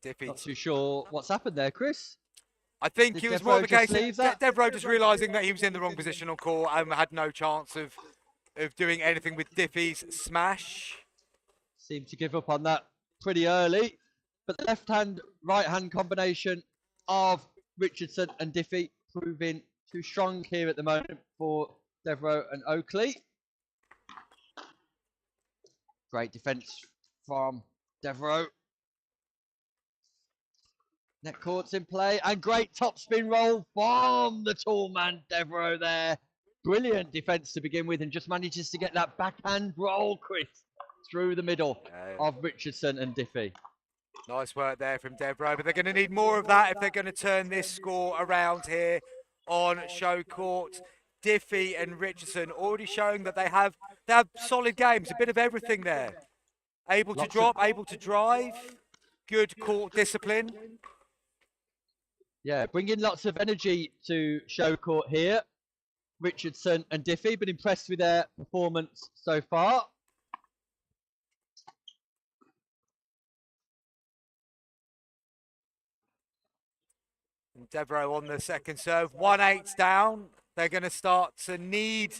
Diffie. Not too sure what's happened there, Chris. I think Did it was more of a Devereaux case just leave of that? Devereaux just realising that he was in the wrong position on court and had no chance of doing anything with Diffie's smash. Seemed to give up on that pretty early. But the left-hand, right-hand combination of Richardson and Diffie proving too strong here at the moment for Devereaux and Oakley. Great defence from Devereaux. Net court's in play and great top spin roll from the tall man Devereaux there. Brilliant defence to begin with and just manages to get that backhand roll, Chris, through the middle of Richardson and Diffie. Nice work there from Devereaux, but they're going to need more of that if they're going to turn this score around here on show court. Diffie and Richardson already showing that they have solid games, a bit of everything there. Able to drop, able to drive, good court discipline. Yeah, bringing lots of energy to show court here. Richardson and Diffie, been impressed with their performance so far. And Devereaux on the second serve, 1-8 down. They're going to start to need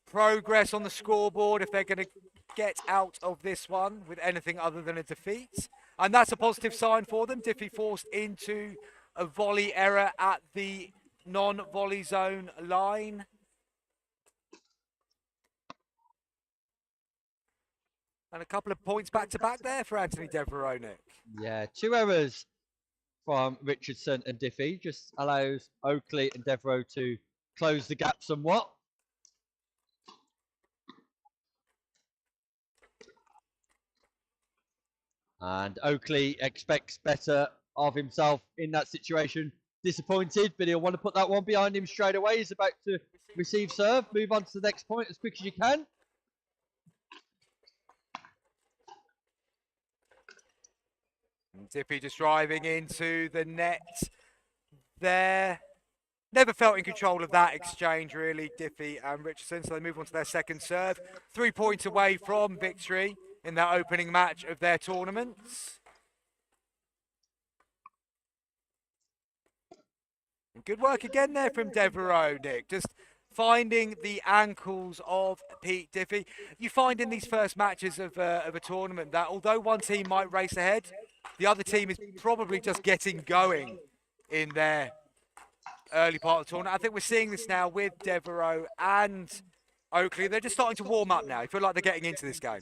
progress on the scoreboard if they're going to get out of this one with anything other than a defeat. And that's a positive sign for them. Diffie forced into a volley error at the non-volley zone line. And a couple of points back-to-back there for Anthony Devereaux, Nick. Yeah, 2 errors from Richardson and Diffie. Just allows Oakley and Devereaux to close the gap somewhat. And Oakley expects better of himself in that situation. Disappointed, but he'll want to put that one behind him straight away. He's about to receive serve. Move on to the next point as quick as you can. Diffie just driving into the net there. Never felt in control of that exchange, really, Diffie and Richardson. So they move on to their second serve. 3 points away from victory in that opening match of their tournaments. And good work again there from Devereaux, Nick. Just finding the ankles of Pete Diffie. You find in these first matches of a tournament that although one team might race ahead, the other team is probably just getting going in their early part of the tournament. I think we're seeing this now with Devereaux and Oakley. They're just starting to warm up now. I feel like they're getting into this game.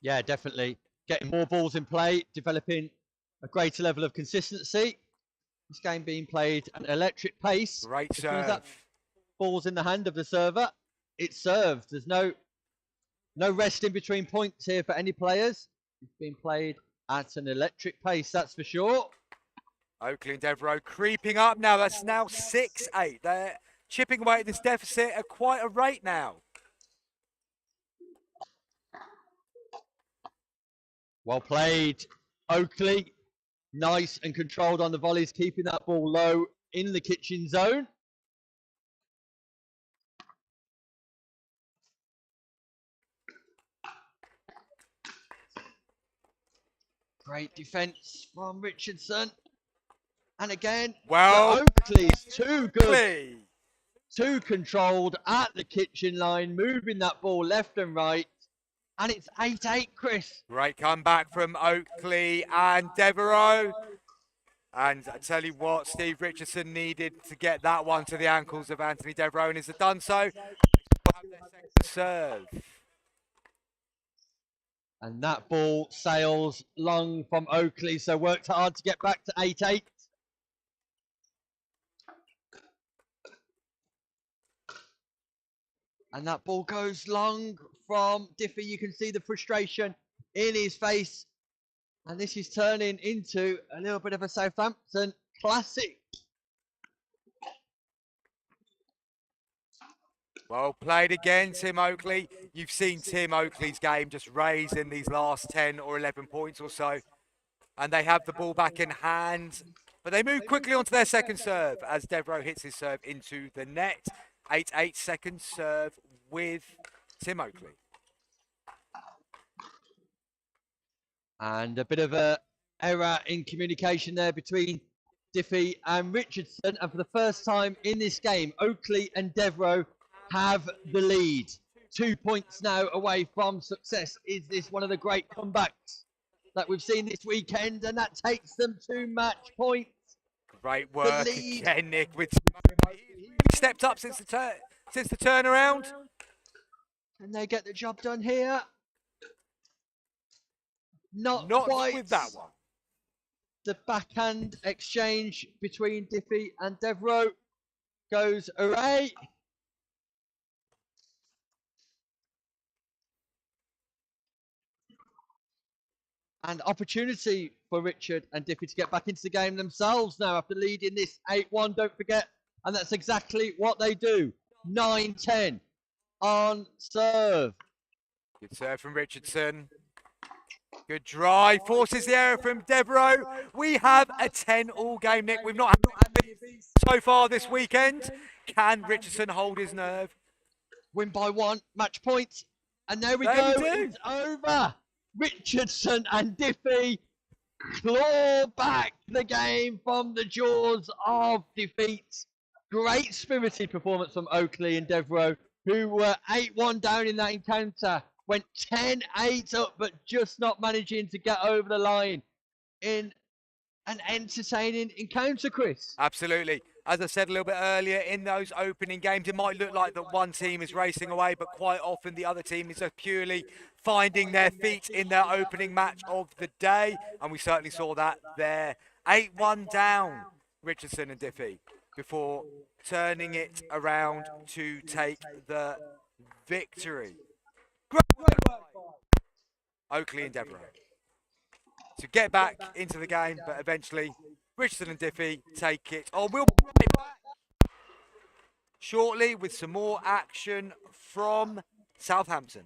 Yeah, definitely. Getting more balls in play, developing a greater level of consistency. This game being played at an electric pace. Great as soon as that serve. ball's in the hand of the server, it's served. There's no rest in between points here for any players. It's being played at an electric pace, that's for sure. Oakley and Devereaux creeping up now. That's now 6-8. They're chipping away at this deficit at quite a rate now. Well played, Oakley. Nice and controlled on the volleys, keeping that ball low in the kitchen zone. Great defence from Richardson. And again, Well, Oakley's too good, Oakley. too controlled at the kitchen line, moving that ball left and right. And it's 8-8, Chris. Great comeback from Oakley and Devereaux. And I tell you what, Steve Richardson needed to get that one to the ankles of Anthony Devereaux, and has done so. Have their second serve. And that ball sails long from Oakley, so worked hard to get back to 8-8. And that ball goes long from Diffie. You can see the frustration in his face. And this is turning into a little bit of a Southampton classic. Well played again, Tim Oakley. You've seen Tim Oakley's game just raise in these last 10 or 11 points or so. And they have the ball back in hand. But they move quickly onto their second serve as Devro hits his serve into the net. 8-8 second serve with Tim Oakley. And a bit of a error in communication there between Diffie and Richardson. And for the first time in this game, Oakley and Devro have the lead. 2 points now away from success. Is this one of the great comebacks that we've seen this weekend? And that takes them to match point. Great work lead. again, Nick. With he stepped up since the turnaround. Can they get the job done here? Not quite with that one. The backhand exchange between Diffie and Devro goes away. And opportunity for Richard and Diffie to get back into the game themselves now after leading this 8-1, don't forget. And that's exactly what they do. 9-10 on serve. Good serve from Richardson. Good drive, forces the error from Devro. We have a 10-all game, Nick. We've not had this so far this weekend. Can Richardson hold his nerve? Win by 1, match point. And there we go. It's over. Richardson and Diffie claw back the game from the jaws of defeat. Great spirited performance from Oakley and Devro, who were 8-1 down in that encounter. Went 10-8 up, but just not managing to get over the line in an entertaining encounter, Chris. Absolutely. As I said a little bit earlier, in those opening games, it might look like that one team is racing away, but quite often the other team is purely finding their feet in their opening match of the day. And we certainly saw that there. 8-1 down, Richardson and Diffie, before turning it around to take the victory. Great work, Oakley and Deborah, to get back into the game, but eventually Richardson and Diffie take it. Oh, we'll be back shortly with some more action from Southampton.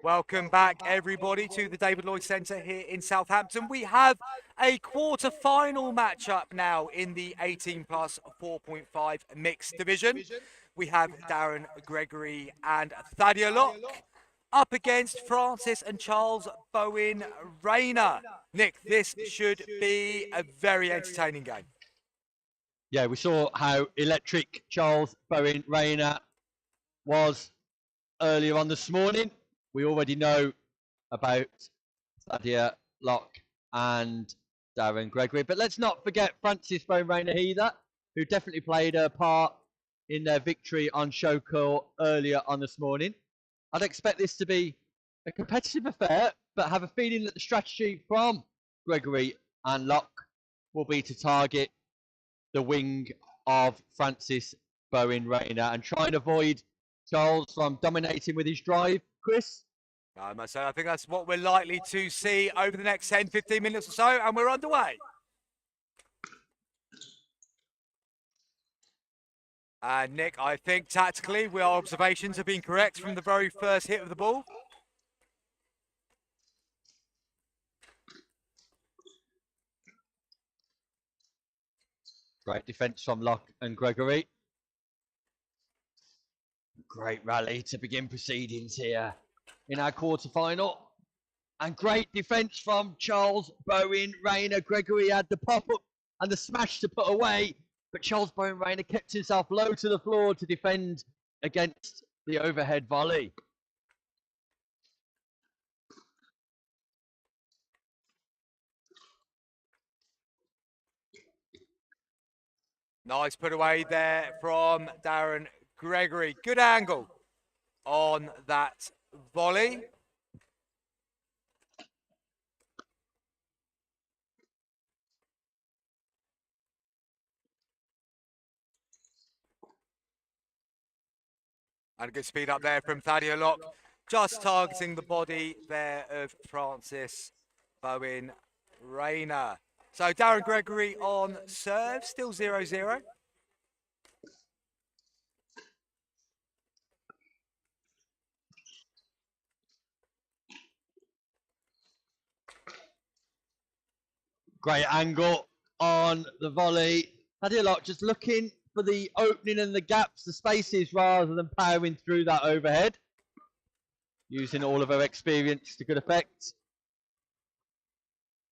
Welcome back, everybody, to the David Lloyd Centre here in Southampton. We have a quarter-final matchup now in the 18 plus 4.5 mixed division. We have Darren Gregory and Thadia Locke up against Francis and Charles Bowen Rayner. Nick, this should be a very entertaining game. Yeah, we saw how electric Charles Bowen Rayner was earlier on this morning. We already know about Thadia Locke and Darren Gregory. But let's not forget Francis Bowen Rayner either, who definitely played a part in their victory on Showcourt earlier on this morning. I'd expect this to be a competitive affair, but have a feeling that the strategy from Gregory and Locke will be to target the wing of Francis Bowen Rayner and try and avoid Charles from dominating with his drive. Chris? I must say, I think that's what we're likely to see over the next 10, 15 minutes or so, and we're underway. And Nick, I think tactically our observations have been correct from the very first hit of the ball. Great defence from Locke and Gregory. Great rally to begin proceedings here in our quarter-final. And great defence from Charles Bowen Rayner. Gregory had the pop-up and the smash to put away, but Charles Bowen Rayner kept himself low to the floor to defend against the overhead volley. Nice put away there from Darren Gregory. Good angle on that volley. And a good speed up there from Thadia Locke, just targeting the body there of Francis Bowen Rayner. So Darren Gregory on serve, still 0-0. Great angle on the volley. Thaddeus Locke just looking for the opening and the gaps, the spaces, rather than powering through that overhead. Using all of her experience to good effect.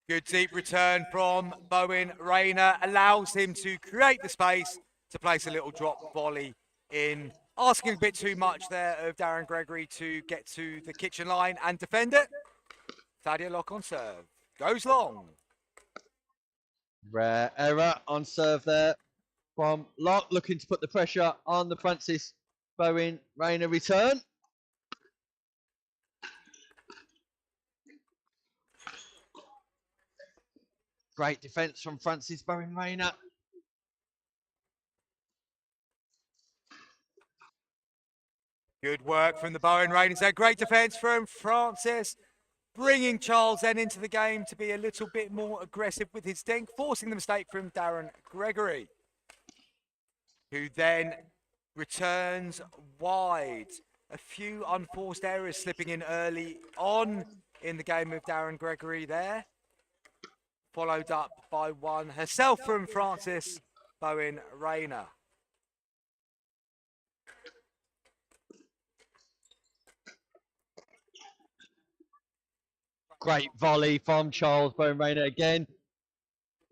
Good deep return from Bowen Rayner. Allows him to create the space to place a little drop volley in. Asking a bit too much there of Darren Gregory to get to the kitchen line and defend it. Thaddeus Locke on serve. Goes long. Rare error on serve there from Locke, looking to put the pressure on the Francis Bowen Rayner return. Great defence from Francis Bowen Rayner. Good work from the Bowen Raiders there. Great defence from Francis. Bringing Charles then into the game to be a little bit more aggressive with his dink, forcing the mistake from Darren Gregory, who then returns wide. A few unforced errors slipping in early on in the game of Darren Gregory there. Followed up by one herself from Francis Bowen Rayner. Great volley from Charles Bowen Rayner again.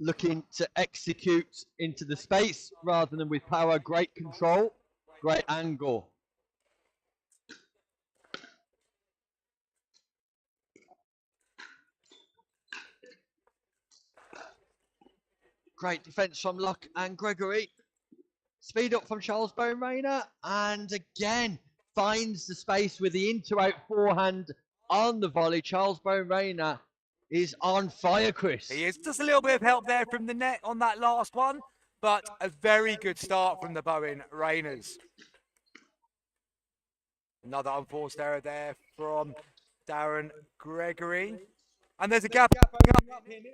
Looking to execute into the space rather than with power. Great control, great angle. Great defence from Locke and Gregory. Speed up from Charles Bowen Rayner. And again, finds the space with the into-out forehand on the volley. Charles Bowen Rayner is on fire, Chris. He is. Just a little bit of help there from the net on that last one, but a very good start from the Bowen Rayners. Another unforced error there from Darren Gregory. And there's a gap opening up here.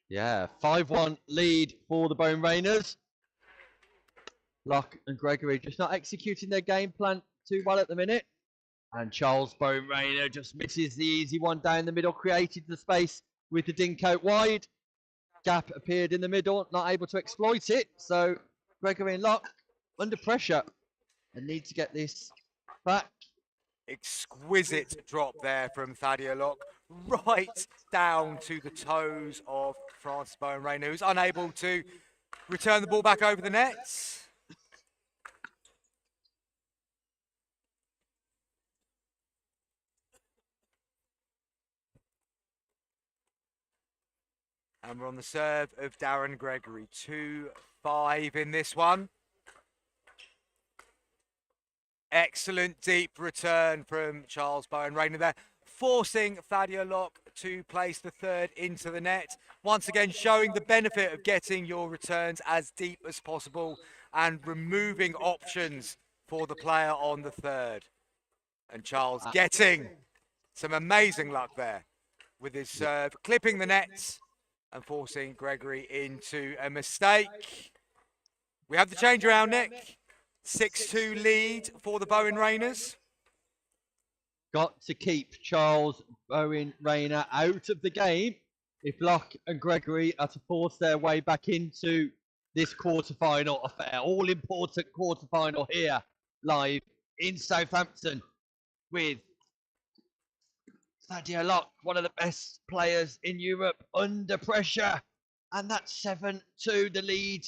Yeah, 5-1 lead for the Bowen Rayners. Locke and Gregory just not executing their game plan too well at the minute. And Charles Bowen Rayner just misses the easy one down the middle, created the space with the dink out wide. Gap appeared in the middle, not able to exploit it. So Gregory and Locke under pressure and need to get this back. Exquisite drop there from Thaddeus Locke, right down to the toes of Francis Bowen Rayner, who's unable to return the ball back over the nets. And we're on the serve of Darren Gregory. 2-5 in this one. Excellent deep return from Charles Bowen Rayner there, forcing Thaddeus Locke to place the third into the net. Once again, showing the benefit of getting your returns as deep as possible and removing options for the player on the third. And Charles getting some amazing luck there with his serve, clipping the nets and forcing Gregory into a mistake. We have the change around, Nick. 6-2 lead for the Bowen Rayners. Got to keep Charles Bowen Rayner out of the game if Locke and Gregory are to force their way back into this quarter-final affair. All-important quarter-final here, live in Southampton with Thaddeus Locke, one of the best players in Europe, under pressure. And that's 7-2. The lead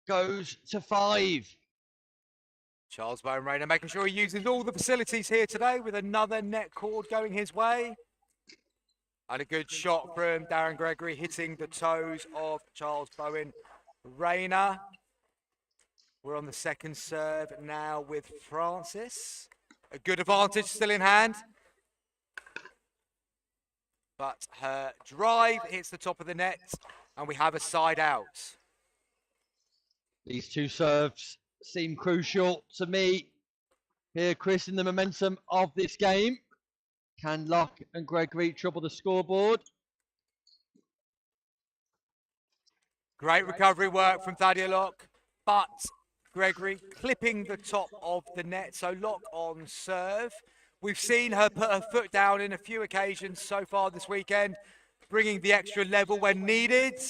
goes to 5. Charles Bowen Rayner making sure he uses all the facilities here today with another net cord going his way. And a good shot from Darren Gregory hitting the toes of Charles Bowen Rayner. We're on the second serve now with Francis. A good advantage still in hand. But her drive hits the top of the net and we have a side out. These two serves seem crucial to me here, Chris, in the momentum of this game. Can Locke and Gregory trouble the scoreboard? Great recovery work from Thaddeus Locke, but Gregory clipping the top of the net. So Locke on serve. We've seen her put her foot down in a few occasions so far this weekend, bringing the extra level when needed.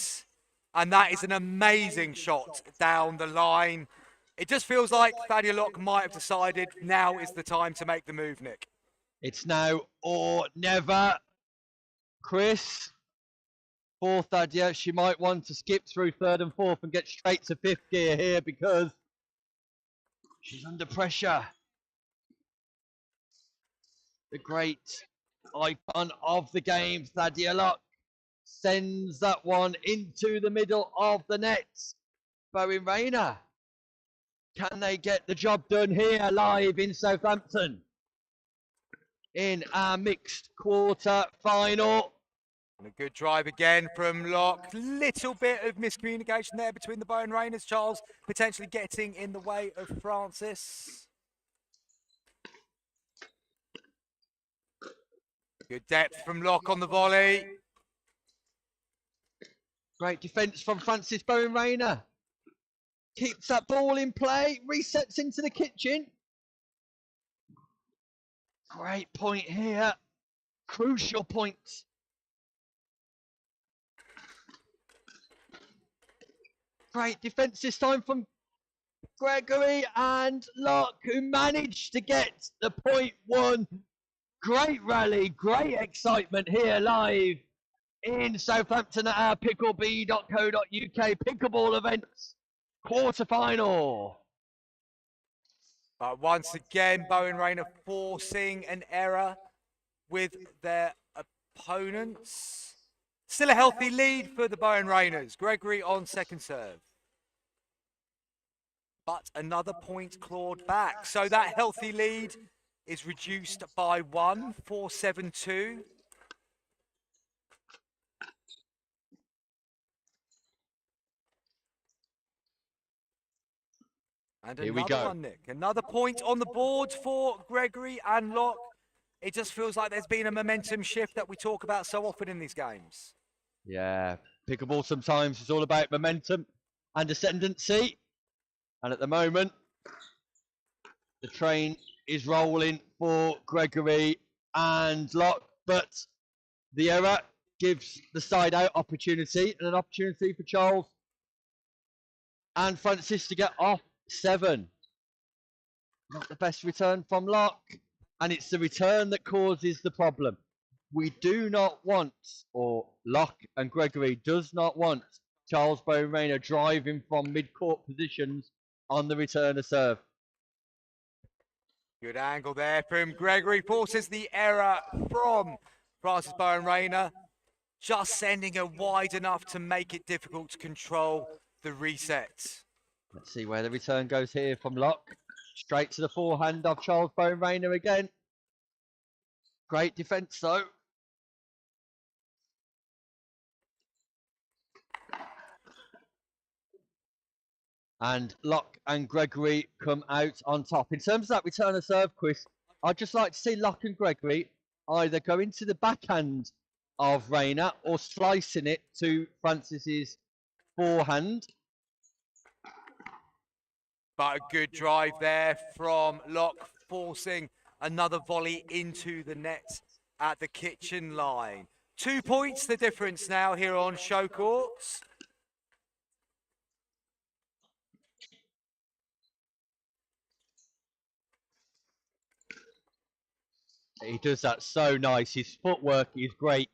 And that is an amazing shot down the line. It just feels like Thadia Locke might have decided now is the time to make the move, Nick. It's now or never. Chris, for Thadia, she might want to skip through third and fourth and get straight to fifth gear here because she's under pressure. The great icon of the game, Thadia Locke, sends that one into the middle of the net. Bowen Rayner, can they get the job done here live in Southampton in our mixed quarter final? And a good drive again from Locke. Little bit of miscommunication there between the Bowen Rainers. Charles potentially getting in the way of Francis. Good depth from Locke on the volley. Great defence from Francis Bowen Rayner. Keeps that ball in play, resets into the kitchen. Great point here. Crucial point. Great defence this time from Gregory and Locke, who managed to get the point one. Great rally, great excitement here live in Southampton at our PickleB.co.uk Pickleball events quarter-final. But once again, Bowen Rayner forcing an error with their opponents. Still a healthy lead for the Bowen Rainers. Gregory on second serve. But another point clawed back. So that healthy lead is reduced by 1, 4-7-2. And here we another go. one, Nick. Another point on the board for Gregory and Locke. It just feels like there's been a momentum shift that we talk about so often in these games. Yeah, pickleball sometimes is all about momentum and ascendancy. And at the moment, the train is rolling for Gregory and Locke. But the error gives the side out opportunity and an opportunity for Charles and Francis to get off 7. Not the best return from Locke. And it's the return that causes the problem. We do not want, or Locke and Gregory does not want, Charles Bowen Rayner driving from mid-court positions on the return of serve. Good angle there from Gregory. Forces the error from Francis Bowen Rayner. Just sending her wide enough to make it difficult to control the reset. Let's see where the return goes here from Locke. Straight to the forehand of Charles Bowen Rayner again. Great defence though. And Locke and Gregory come out on top. In terms of that return of serve, Chris, I'd just like to see Locke and Gregory either go into the backhand of Rayner or slicing it to Francis's forehand. But a good drive there from Locke, forcing another volley into the net at the kitchen line. 2 points the difference now here on show courts. He does that so nice. His footwork is great.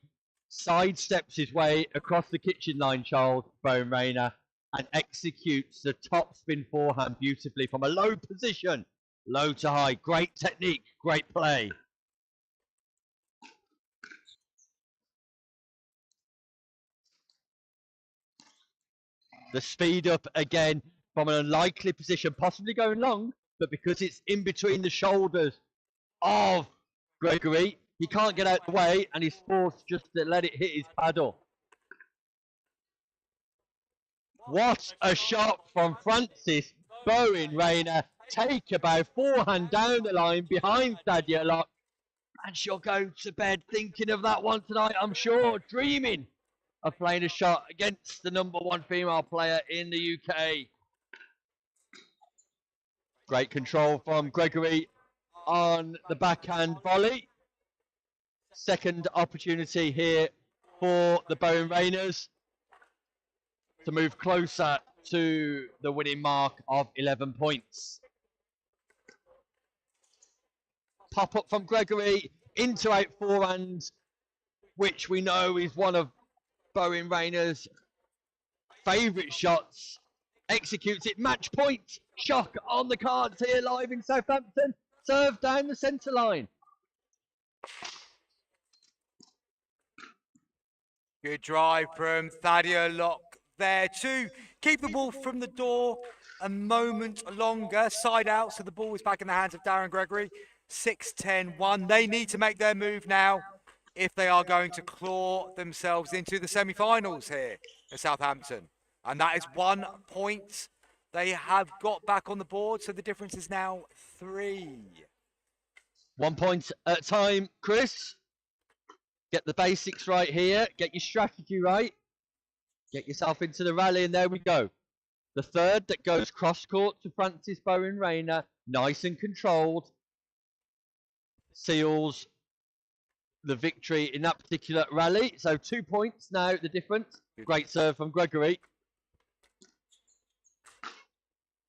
Sidesteps his way across the kitchen line, Charles Bowen Rayner, and executes the top spin forehand beautifully from a low position. Low to high. Great technique. Great play. The speed up again from an unlikely position, possibly going long, but because it's in between the shoulders of Gregory, he can't get out the way and he's forced just to let it hit his paddle. What a shot from Francis Bowen Rayner. Take about forehand down the line behind Thadia Locke. And she'll go to bed thinking of that one tonight, I'm sure, dreaming of playing a shot against the #1 female player in the UK. Great control from Gregory on the backhand volley. Second opportunity here for the Bowen Rainers to move closer to the winning mark of 11 points. Pop up from Gregory into out forehand, which we know is one of Bowen Rainers' favourite shots. Executes it, match point. Shock on the cards here live in Southampton. Serve down the centre line. Good drive from Thadia Locke there to keep the ball from the door a moment longer. Side out, so the ball is back in the hands of Darren Gregory. 6-10-1. They need to make their move now if they are going to claw themselves into the semi-finals here at Southampton. And that is 1 point they have got back on the board, so the difference is now 3. 1 point at a time, Chris. Get the basics right here. Get your strategy right. Get yourself into the rally, and there we go. The third that goes cross-court to Francis Bowen Rayner. Nice and controlled. Seals the victory in that particular rally. So 2 points now, the difference. Great serve from Gregory.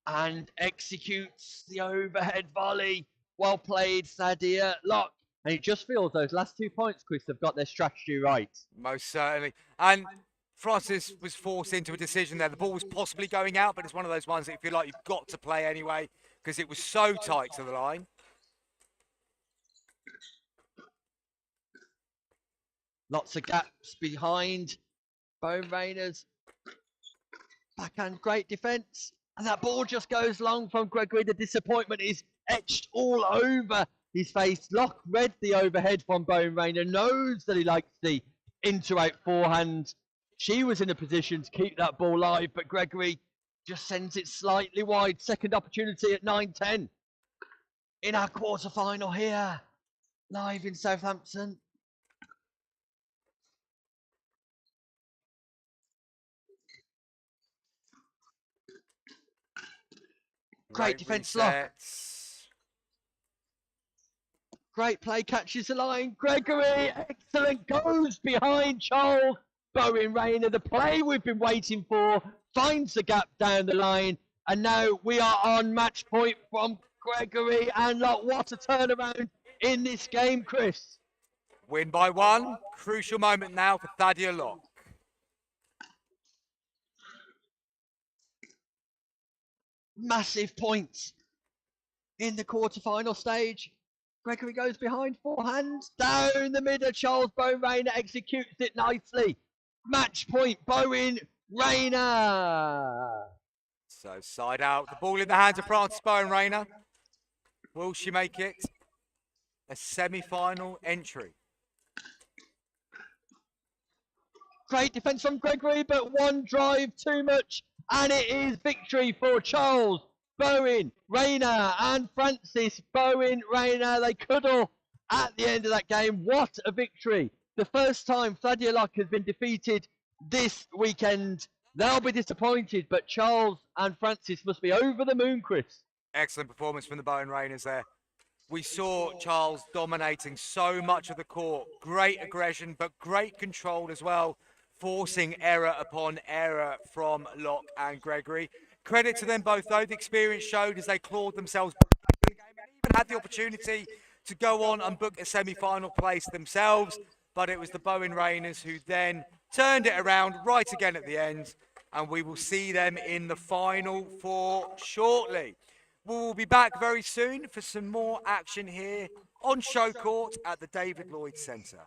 And executes the overhead volley. Well played, Thadia Locke. And it just feels those last 2 points, Chris, have got their strategy right. Most certainly. And Francis was forced into a decision there. The ball was possibly going out, but it's one of those ones that you feel like you've got to play anyway because it was so tight to the line. Lots of gaps behind Bowen Rainers. Backhand, great defence. And that ball just goes long from Gregory. The disappointment is etched all over his face. Locke read the overhead from Bowen Rayner, knows that he likes the into-out forehand. She was in a position to keep that ball live, but Gregory just sends it slightly wide. Second opportunity at 9-10 in our quarter-final here, live in Southampton. Great defence, Locke. Great play, catches the line. Gregory, excellent, goes behind Charles Bowen Rayner. The play we've been waiting for, finds the gap down the line. And now we are on match point from Gregory and Locke. What a turnaround in this game, Chris. Win by 1. Crucial moment now for Thadia Locke. Massive points in the quarter-final stage. Gregory goes behind forehand, down the middle. Charles Bowen Rayner executes it nicely. Match point, Bowen Rayner. So side out, the ball in the hands of Francis Bowen Rayner. Will she make it a semi-final entry? Great defence from Gregory, but one drive too much. And it is victory for Charles Bowen Rayner and Francis Bowen Rayner. They cuddle at the end of that game. What a victory. The first time Thadia Locke has been defeated this weekend. They'll be disappointed, but Charles and Francis must be over the moon, Chris. Excellent performance from the Bowen Rainers there. We saw Charles dominating so much of the court. Great aggression, but great control as well. Forcing error upon error from Locke and Gregory. Credit to them both, though. The experience showed as they clawed themselves back in the game and even had the opportunity to go on and book a semi-final place themselves. But it was the Bowen Rainers who then turned it around right again at the end. And we will see them in the Final Four shortly. We'll be back very soon for some more action here on Show Court at the David Lloyd Centre.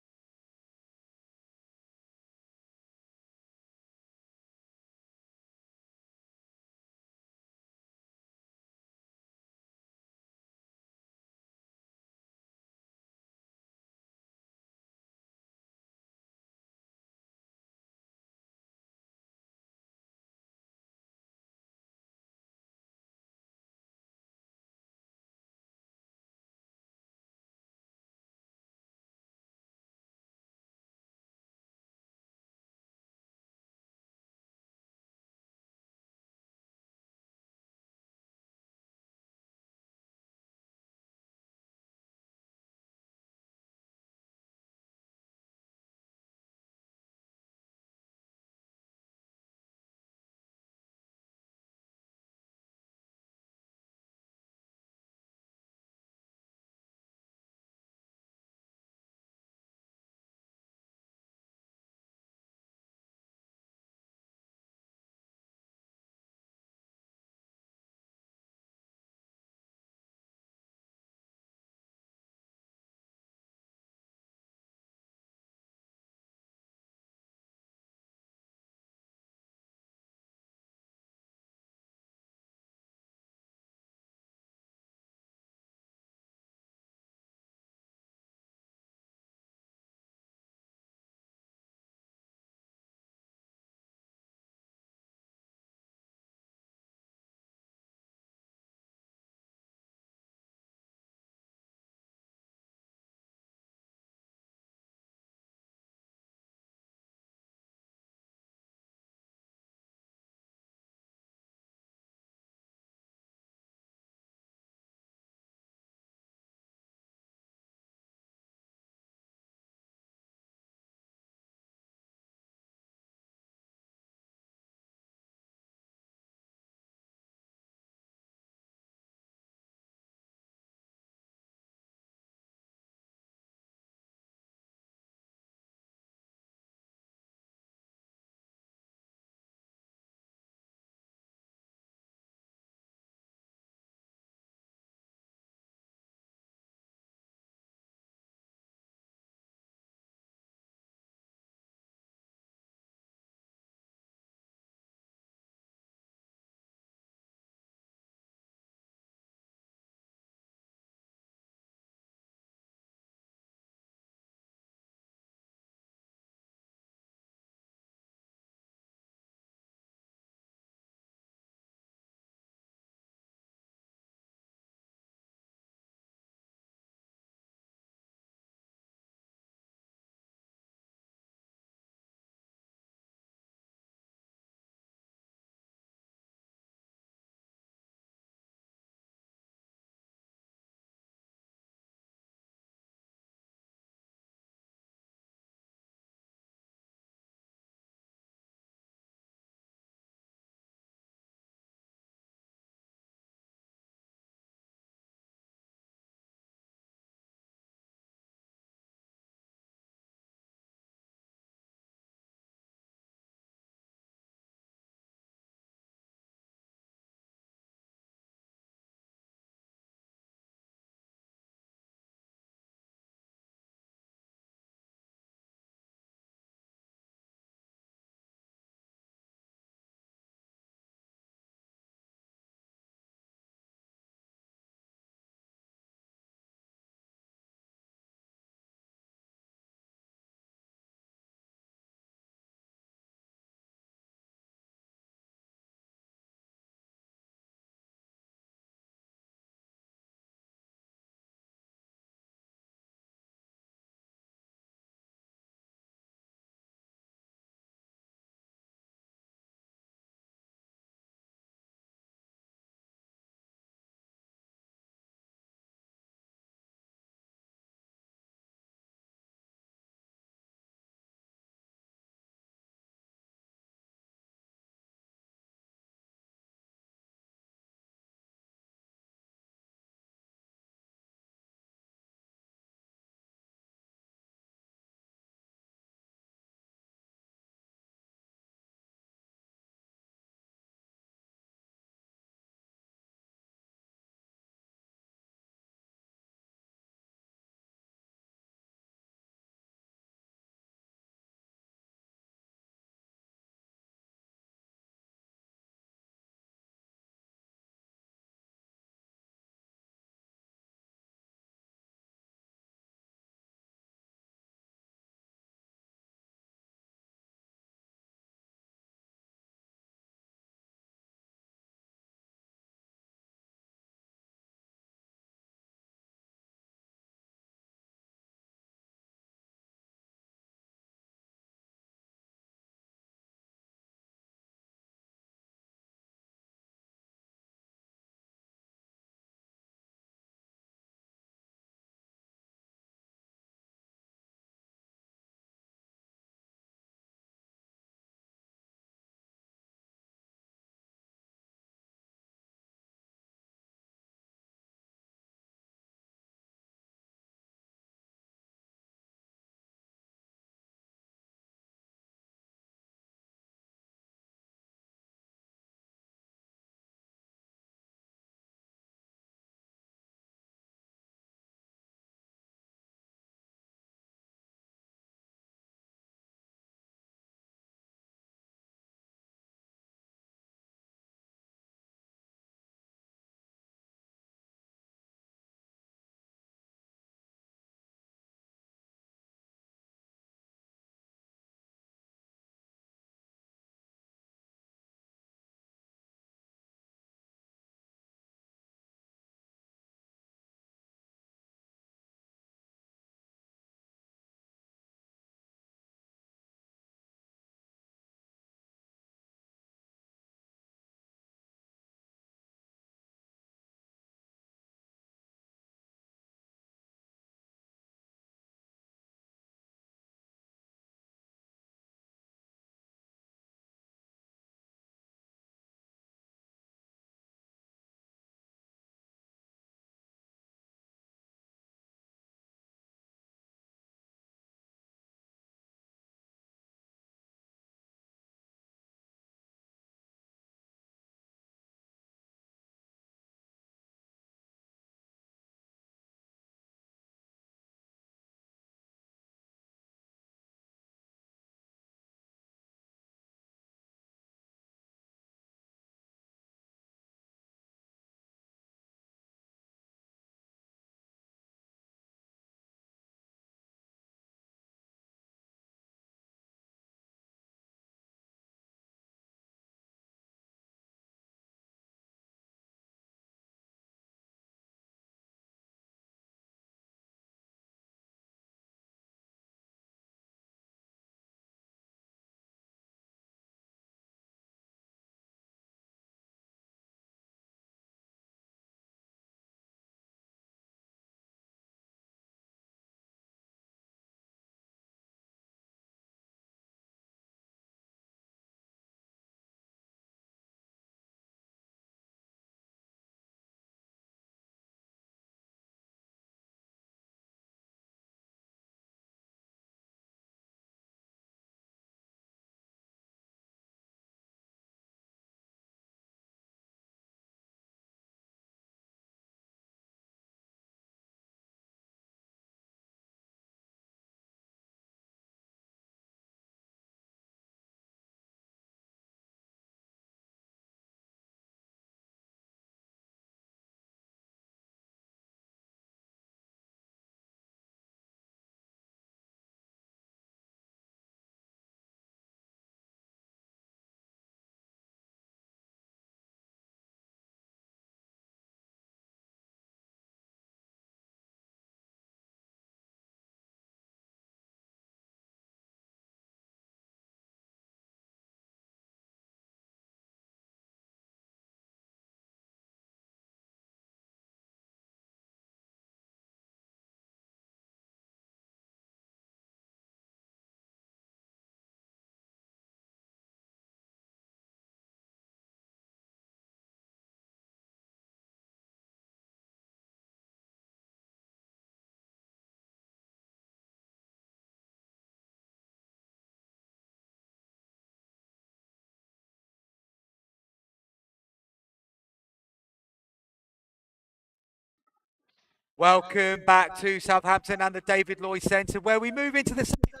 Welcome back to Southampton and the David Lloyd Centre, where we move into the stages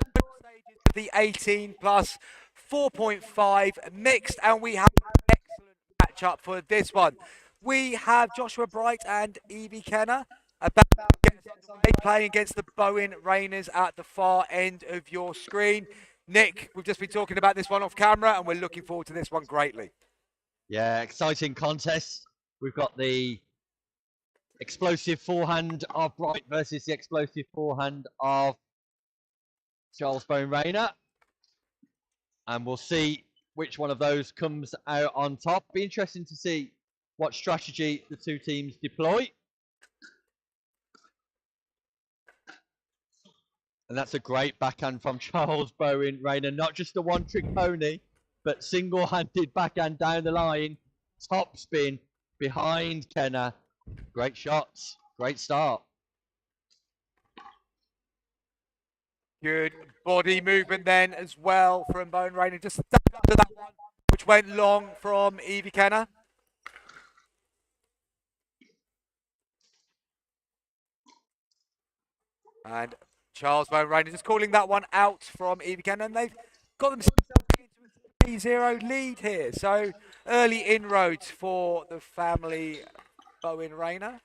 of the 18 plus 4.5 mixed, and we have an excellent matchup for this one. We have Joshua Bright and Evie Kenner about to get us underway, playing against the Bowen Rainers at the far end of your screen. Nick, we've just been talking about this one off camera, and we're looking forward to this one greatly. Yeah, exciting contest. We've got the explosive forehand of Bright versus the explosive forehand of Charles Bowen Rayner. And we'll see which one of those comes out on top. Be interesting to see what strategy the two teams deploy. And that's a great backhand from Charles Bowen Rayner. Not just a one-trick pony, but single-handed backhand down the line. Top spin behind Kenner. Great shots. Great start. Good body movement then as well from Bowen Rayner. Just stuck to that one, which went long from Evie Kenner. And Charles Bowen Rayner just calling that one out from Evie Kenner. And they've got themselves into a 3-0 lead here. So early inroads for the family Bowen Rayner.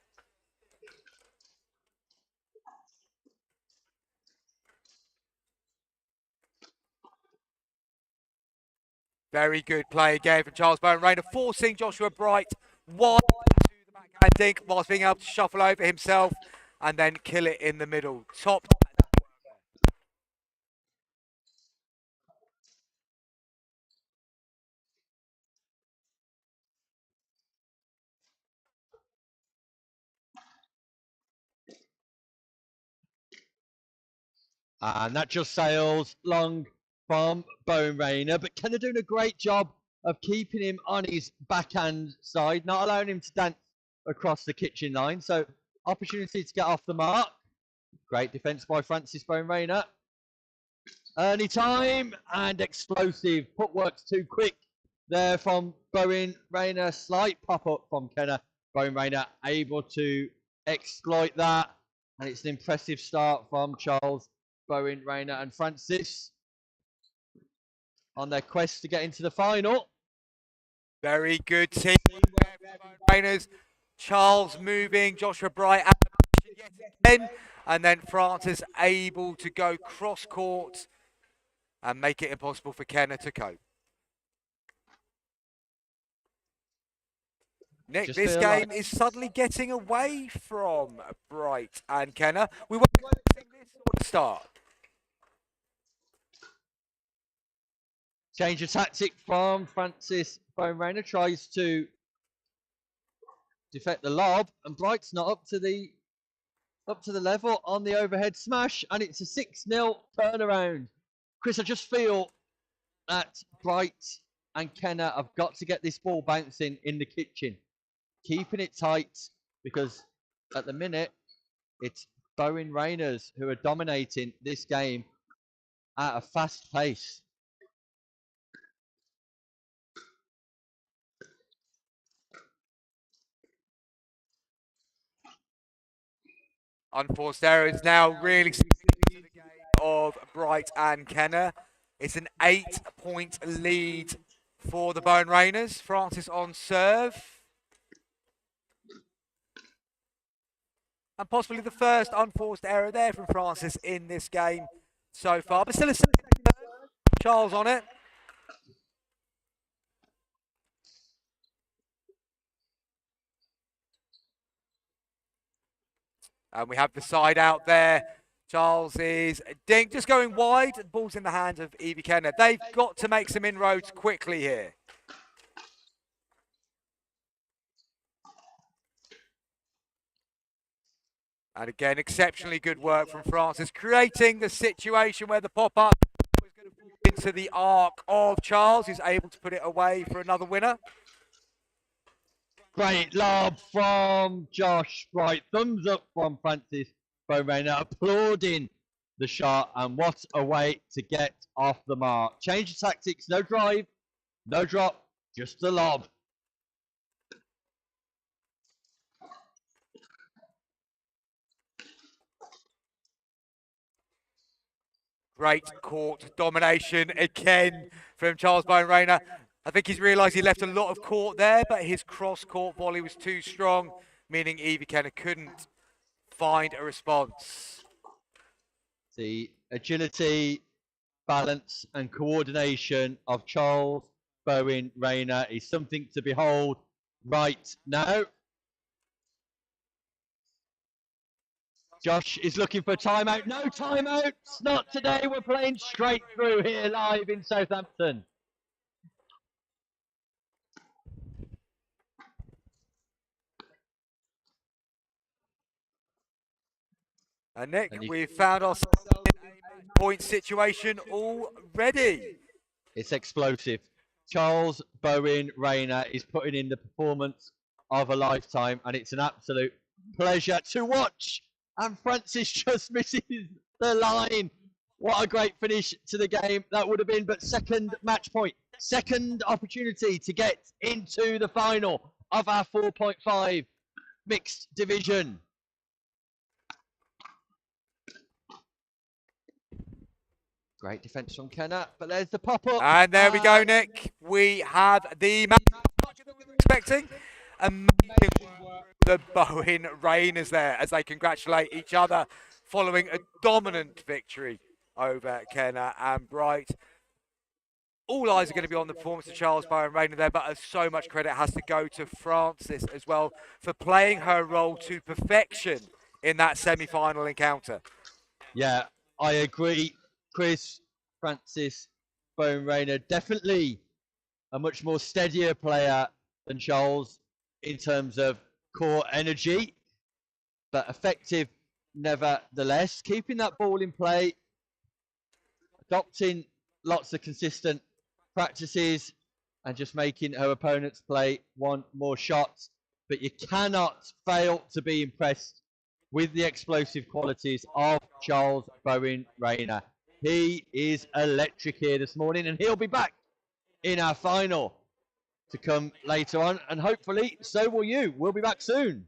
Very good play again from Charles Bowen Rayner, forcing Joshua Bright wide to the backhand dink whilst being able to shuffle over himself and then kill it in the middle. Top. And that just sails long from Bowen Rayner, but Kenner doing a great job of keeping him on his backhand side, not allowing him to dance across the kitchen line. So opportunity to get off the mark. Great defence by Francis Bowen Rayner. Early time and explosive. Footwork's too quick there from Bowen Rayner. Slight pop-up from Kenner. Bowen Rayner able to exploit that. And it's an impressive start from Charles Bowen Rayner and Francis on their quest to get into the final. Very good team Rainers. Charles moving, Joshua Bright out yet again, and then Francis able to go cross court and make it impossible for Kenner to cope. Nick, Just this feel game like- is suddenly getting away from Bright and Kenner. We weren't expecting this sort of start. Change of tactic from Francis Bowen Rayner. Tries to defect the lob, and Bright's not up to the level on the overhead smash, and it's a 6-0 turnaround. Chris, I just feel that Bright and Kenner have got to get this ball bouncing in the kitchen, keeping it tight, because at the minute it's Bowen Rayners who are dominating this game at a fast pace. Unforced errors now really into the game of Bright and Kenner. It's an 8-point lead for the Bowen Rainers. Francis on serve. And possibly the first unforced error there from Francis in this game so far. But still a Charles on it. And we have the side out there. Charles is dink, just going wide. The ball's in the hands of Evie Kenner. They've got to make some inroads quickly here. And again, exceptionally good work from Francis, creating the situation where the pop-up was going to fall into the arc of Charles, who's able to put it away for another winner. Great lob from Josh Bright. Thumbs up from Francis Bowen Rayner, applauding the shot, and what a way to get off the mark. Change of tactics, no drive, no drop, just the lob. Great court domination again from Charles Bowen Rayner. I think he's realised he left a lot of court there, but his cross-court volley was too strong, meaning Evie Kenner couldn't find a response. The agility, balance and coordination of Charles Bowen Rayner is something to behold right now. Josh is looking for a timeout. No timeouts, not today. We're playing straight through here live in Southampton. And Nick, we've found ourselves in a point situation already. It's explosive. Charles Bowen Rayner is putting in the performance of a lifetime, and it's an absolute pleasure to watch. And Francis just misses the line. What a great finish to the game that would have been, but second match point, second opportunity to get into the final of our 4.5 mixed division. Great defence from Kenner, but there's the pop-up. And there we go, Nick. We have the match that we were expecting. Amazing work. The Bowen Rayners there as they congratulate each other following a dominant victory over Kenner and Bright. All eyes are going to be on the performance of Charles Bowen Rayner there, but so much credit has to go to Francis as well for playing her role to perfection in that semi-final encounter. Yeah, I agree. Chris, Francis, Bowen Rayner, definitely a much more steadier player than Charles in terms of core energy, but effective nevertheless. Keeping that ball in play, adopting lots of consistent practices, and just making her opponents play one more shot. But you cannot fail to be impressed with the explosive qualities of Charles Bowen Rayner. He is electric here this morning, and he'll be back in our final to come later on, and hopefully so will you. We'll be back soon.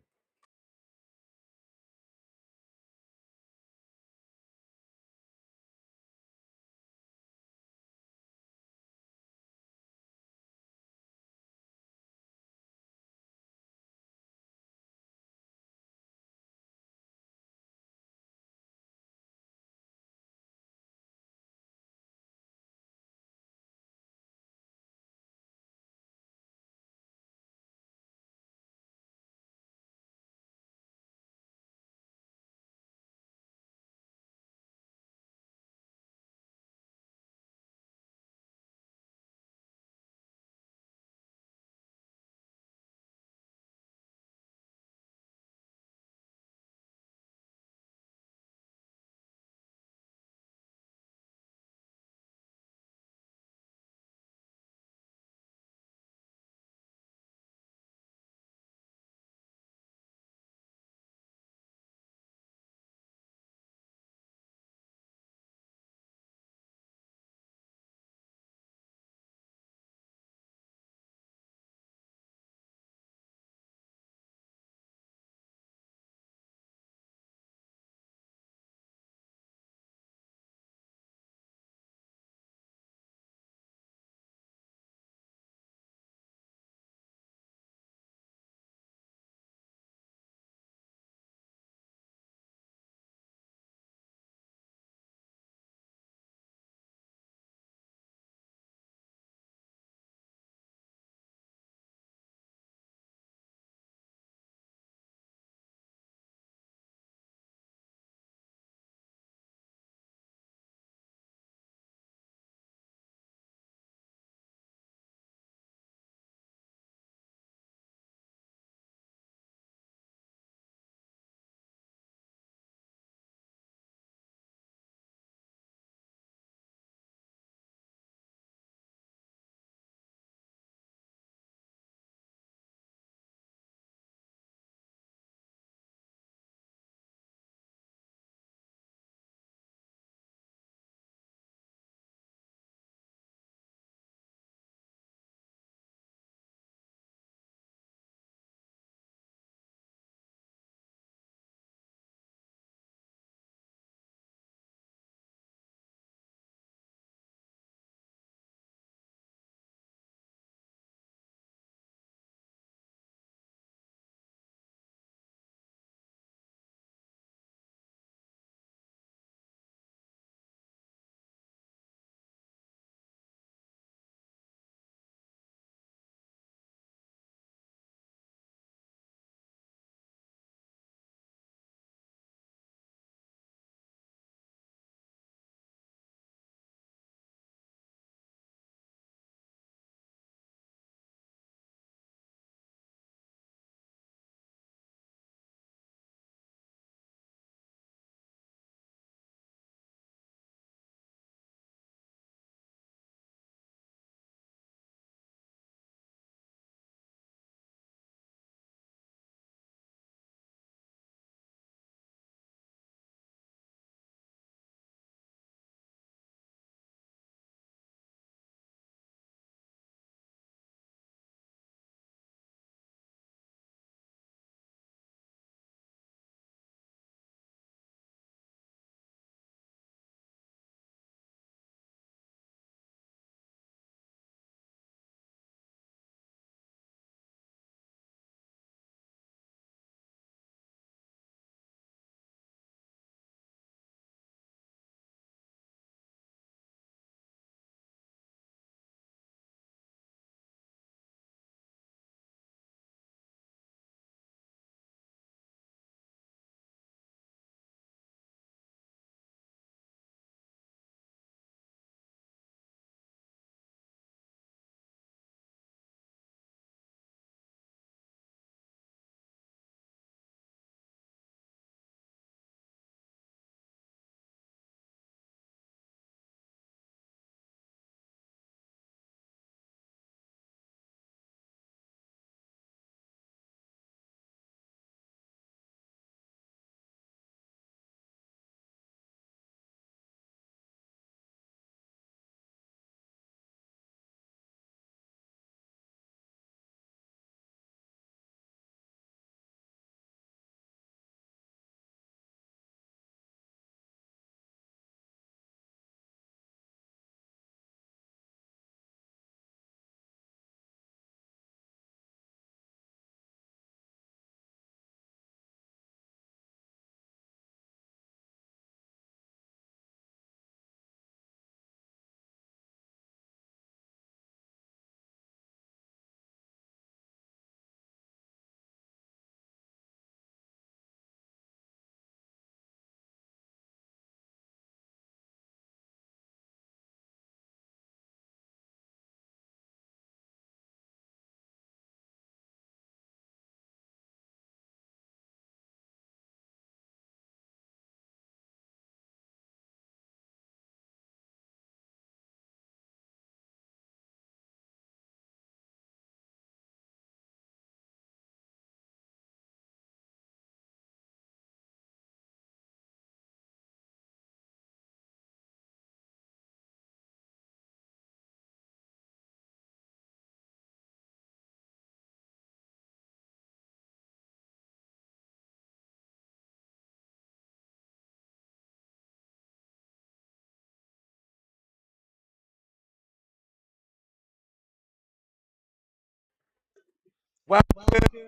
Welcome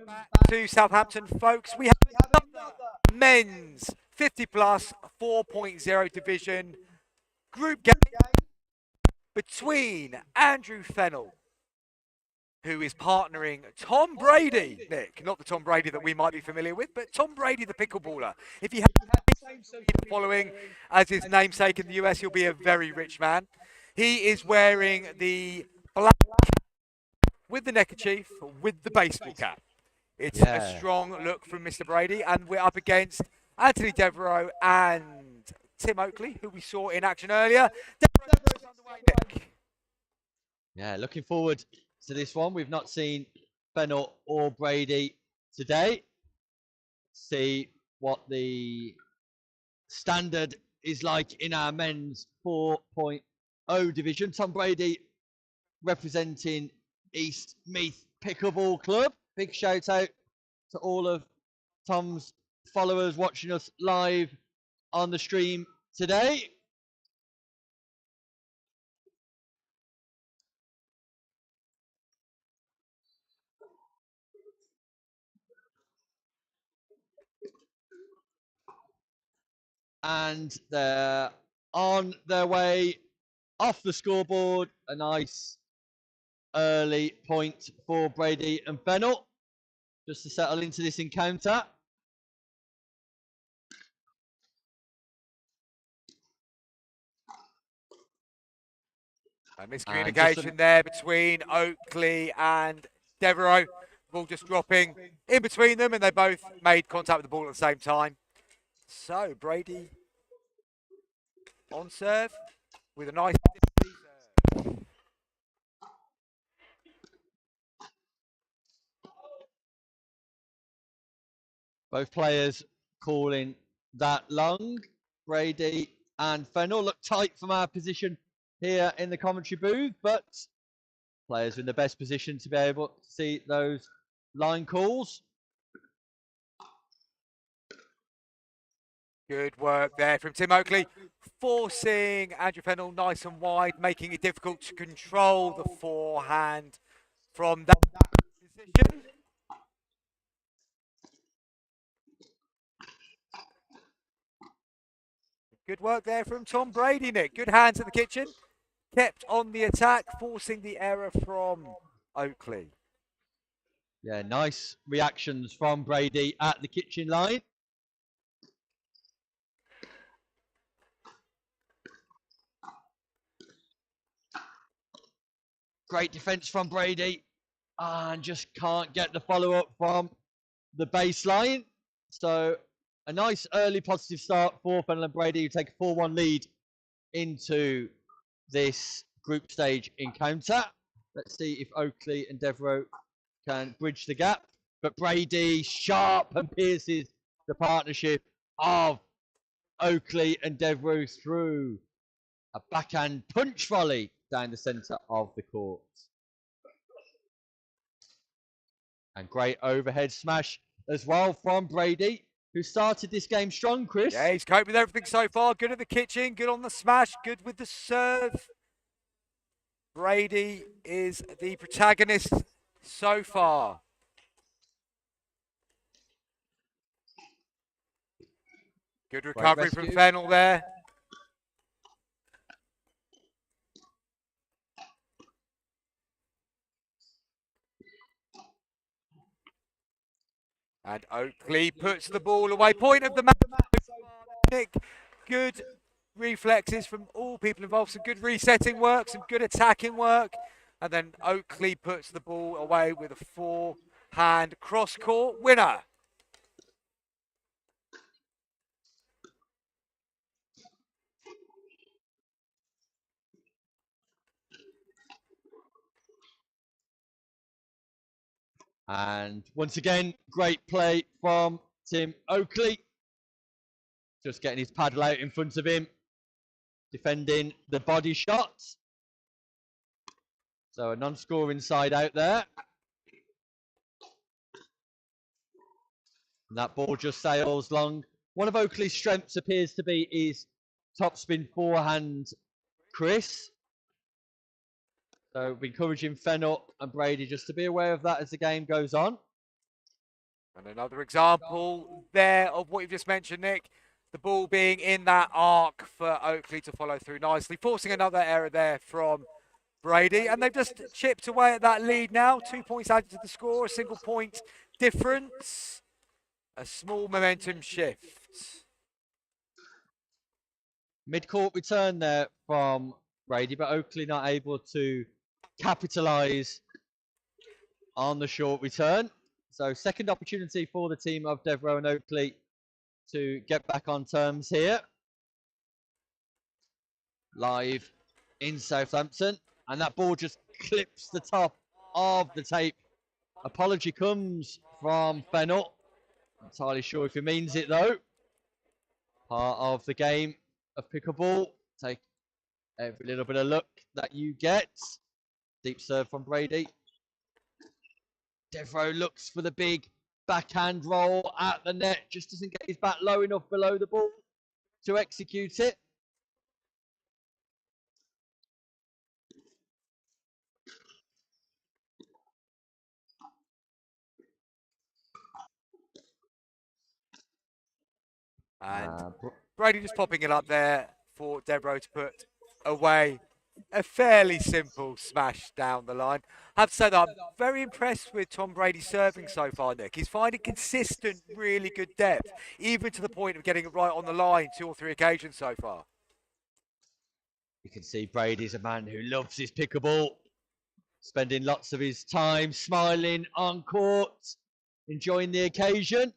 back to Southampton, folks. We have another men's 50 plus 4.0 division group game between Andrew Fennell, who is partnering Tom Brady, Nick, not the Tom Brady that we might be familiar with, but Tom Brady, the pickleballer. If you have the same social following as his namesake in the US, you'll be a very rich man. He is wearing the black with the neckerchief, with the baseball cap. It's a strong look from Mr. Brady, and we're up against Anthony Devereaux and Tim Oakley, who we saw in action earlier. Devereaux's underway, Nick. Yeah, looking forward to this one. We've not seen Fennell or Brady today. See what the standard is like in our men's 4.0 division. Tom Brady representing East Meath Pickleball Club. Big shout out to all of Tom's followers watching us live on the stream today. And they're on their way off the scoreboard. A nice early point for Brady and Fennell just to settle into this encounter. A miscommunication there between Oakley and Devereaux. Ball just dropping in between them, and they both made contact with the ball at the same time. So Brady on serve with a nice serve. Both players calling that long. Brady and Fennell look tight from our position here in the commentary booth, but players are in the best position to be able to see those line calls. Good work there from Tim Oakley, forcing Andrew Fennell nice and wide, making it difficult to control the forehand from that position. Good work there from Tom Brady, Nick. Good hands at the kitchen. Kept on the attack, forcing the error from Oakley. Yeah, nice reactions from Brady at the kitchen line. Great defense from Brady, and just can't get the follow-up from the baseline. So a nice early positive start for Fennell and Brady, who take a 4-1 lead into this group stage encounter. Let's see if Oakley and Devereaux can bridge the gap. But Brady sharp and pierces the partnership of Oakley and Devereaux through a backhand punch volley down the centre of the court. And great overhead smash as well from Brady, who started this game strong, Chris. Yeah, he's coped with everything so far. Good at the kitchen, good on the smash, good with the serve. Brady is the protagonist so far. Good recovery from Fennell there. And Oakley puts the ball away. Point of the match. Nick, good reflexes from all people involved. Some good resetting work, some good attacking work. And then Oakley puts the ball away with a forehand cross-court winner. And once again, great play from Tim Oakley. Just getting his paddle out in front of him, defending the body shots. So a non-scoring side out there. And that ball just sails long. One of Oakley's strengths appears to be his topspin forehand, Chris. So encouraging Fennell and Brady just to be aware of that as the game goes on. And another example there of what you've just mentioned, Nick. The ball being in that arc for Oakley to follow through nicely, forcing another error there from Brady. And they've just chipped away at that lead now. 2 points added to the score, a single point difference. A small momentum shift. Mid-court return there from Brady, but Oakley not able to capitalise on the short return. So second opportunity for the team of Devereux and Oakley to get back on terms here. Live in Southampton. And that ball just clips the top of the tape. Apology comes from Fennell. Not entirely sure if he means it though. Part of the game of pickleball. Take every little bit of luck that you get. Deep serve from Brady. Devereux looks for the big backhand roll at the net. Just doesn't get his back low enough below the ball to execute it. And Brady just popping it up there for Devereux to put away. A fairly simple smash down the line. I have to say that I'm very impressed with Tom Brady serving so far, Nick. He's finding consistent, really good depth, even to the point of getting it right on the line 2 or 3 occasions so far. You can see Brady's a man who loves his pickleball, spending lots of his time smiling on court, enjoying the occasion.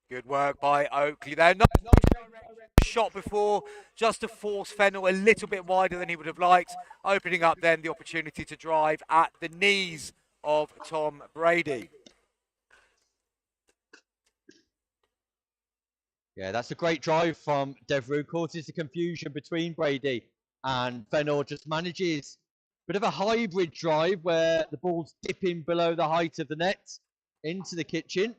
Good work by Oakley there. Not shot before, just to force Fennell a little bit wider than he would have liked, opening up then the opportunity to drive at the knees of Tom Brady. Yeah, that's a great drive from Devereux. Causes the confusion between Brady and Fennell. Just manages a bit of a hybrid drive where the ball's dipping below the height of the net into the kitchen.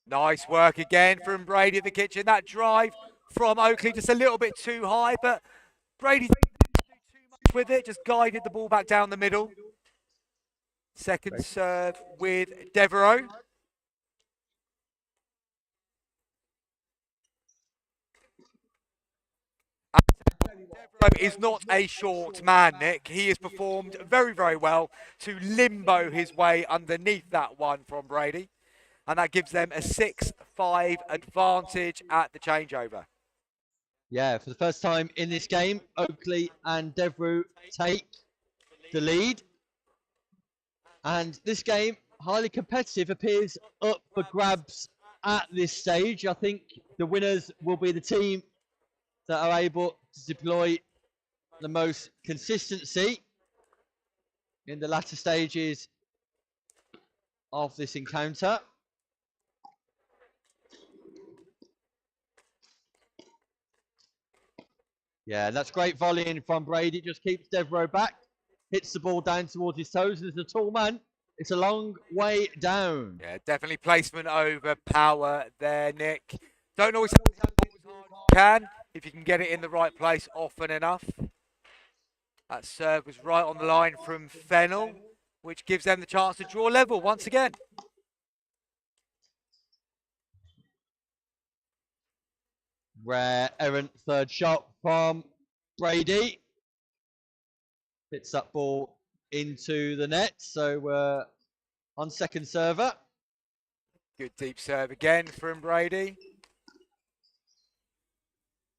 Nice work again from Brady at the kitchen. That drive from Oakley just a little bit too high, but Brady didn't do too much with it, just guided the ball back down the middle. Second serve with Devereux. Devereux is not a short man, Nick. He has performed very, very well to limbo his way underneath that one from Brady. And that gives them a 6-5 advantage at the changeover. Yeah, for the first time in this game, Oakley and Devereux take the lead. And this game, highly competitive, appears up for grabs at this stage. I think the winners will be the team that are able to deploy the most consistency in the latter stages of this encounter. Yeah, that's great volleying from Brady. Just keeps Devereux back. Hits the ball down towards his toes. As a tall man, it's a long way down. Yeah, definitely placement over power there, Nick. Don't always have to hit the ball as hard as you can if you can get it in the right place often enough. That serve was right on the line from Fennell, which gives them the chance to draw level once again. Rare errant third shot from Brady. Hits that ball into the net. So we're on second server. Good deep serve again from Brady.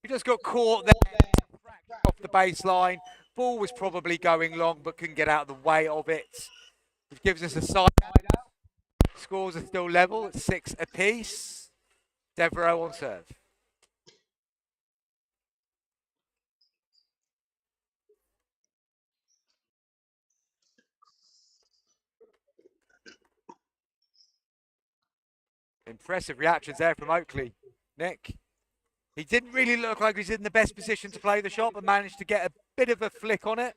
He just got caught there off the baseline. Ball was probably going long but couldn't get out of the way of it. Which gives us a side out. Scores are still level at 6 apiece. Devereux on serve. Impressive reactions there from Oakley. Nick, he didn't really look like he was in the best position to play the shot, but managed to get a bit of a flick on it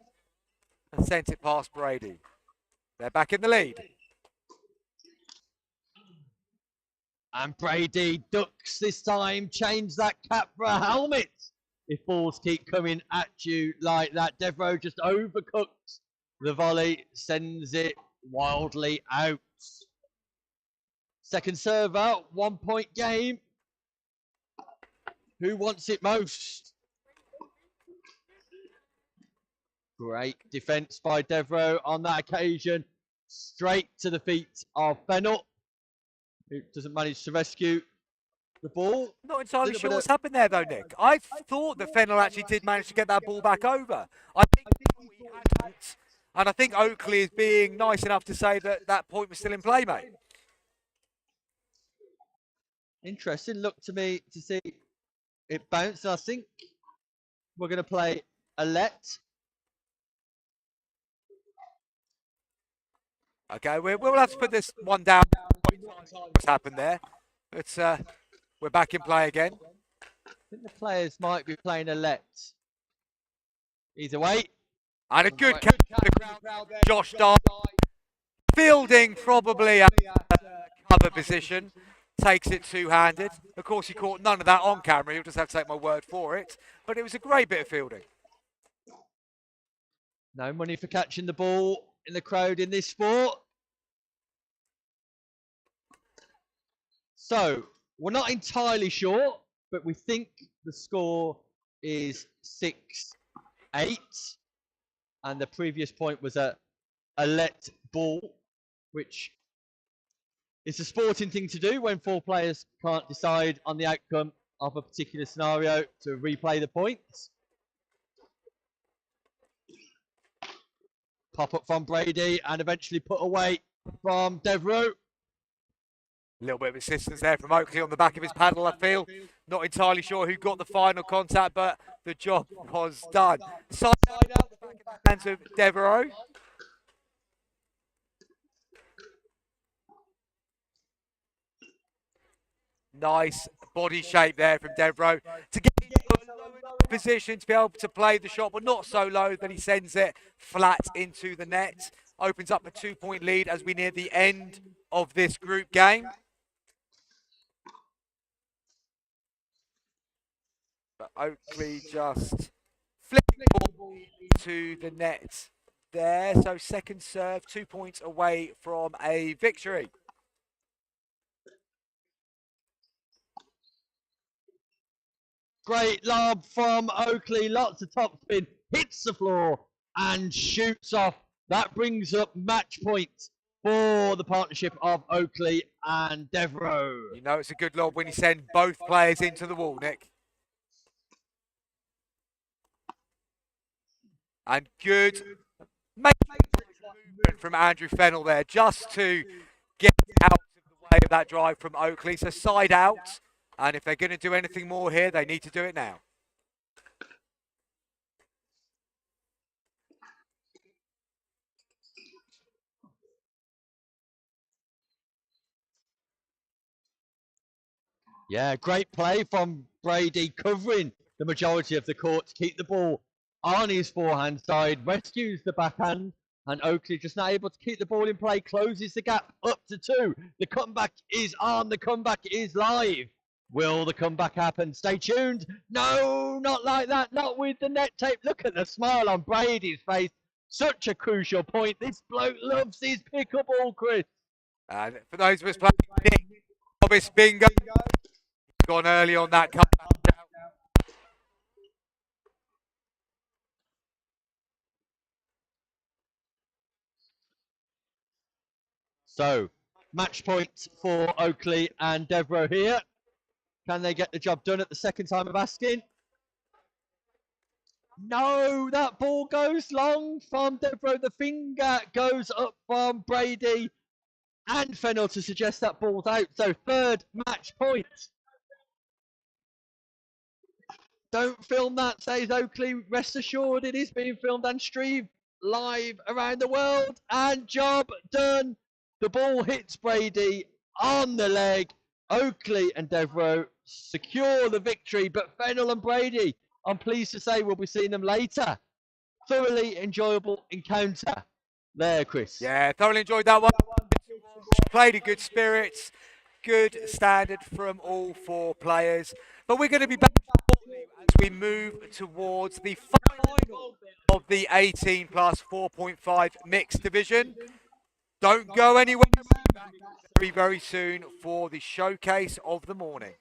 and sent it past Brady. They're back in the lead. And Brady ducks this time, change that cap for a helmet. If balls keep coming at you like that, Devereaux just overcooks the volley, sends it wildly out. Second serve out, 1 point game. Who wants it most? Great defence by Devereaux on that occasion. Straight to the feet of Fennell, who doesn't manage to rescue the ball. Not entirely sure what's happened there, though, Nick. I thought that Fennell actually did manage to get that ball back over. I think he hadn't. And I think Oakley is being nice enough to say that that point was still in play, mate. Interesting. Look to me to see it bounce. I think we're going to play a let. Okay, we'll have to put this one down. What's happened there? But we're back in play again. I think the players might be playing a let. Either way. And a good catch to the ground. Josh Dye. Fielding probably at cover position. Takes it two-handed. Of course, he caught none of that on camera. You'll just have to take my word for it. But it was a great bit of fielding. No money for catching the ball in the crowd in this sport. So, we're not entirely sure, but we think the score is 6-8. And the previous point was a let ball, which is a sporting thing to do when four players can't decide on the outcome of a particular scenario to replay the points. Pop up from Brady and eventually put away from Devereaux. A little bit of assistance there from Oakley on the back of his paddle, I feel. Not entirely sure who got the final contact, but the job was done. Side out the back of the hands of Devereaux. Nice body shape there from Devereaux to get into a low position to be able to play the shot, but not so low that he sends it flat into the net. Opens up a 2-point lead as we near the end of this group game. But Oakley just flicking the ball to the net there. So second serve, 2 points away from a victory. Great lob from Oakley, lots of topspin, hits the floor and shoots off. That brings up match point for the partnership of Oakley and Devereaux. You know it's a good lob when you send both players into the wall, Nick. And good movement from Andrew Fennell there, just to get out of the way of that drive from Oakley. So side out, and if they're going to do anything more here, they need to do it now. Yeah, great play from Brady, covering the majority of the court to keep the ball on his forehand side, rescues the backhand, and Oakley just not able to keep the ball in play, closes the gap up to 2. The comeback is on, the comeback is live. Will the comeback happen? Stay tuned. No, not like that, not with the net tape. Look at the smile on Brady's face. Such a crucial point. This bloke loves his pickleball, Chris. And for those of us playing Nick, Obvious bingo. Gone early on that comeback. So, match point for Oakley and Devereaux here. Can they get the job done at the second time of asking? No, that ball goes long from Devereaux. The finger goes up from Brady and Fennell to suggest that ball's out. So, third match point. Don't film that, says Oakley. Rest assured, it is being filmed and streamed live around the world. And job done. The ball hits Brady on the leg. Oakley and Devereaux secure the victory, but Fennell and Brady, I'm pleased to say we'll be seeing them later thoroughly enjoyable encounter there, Chris. Yeah, thoroughly enjoyed that one. Played in good spirits, good standard from all four players. But we're going to be back shortly as we move towards the final of the 18 plus 4.5 mixed division. Don't go anywhere. We'll be back very, very soon for the showcase of the morning.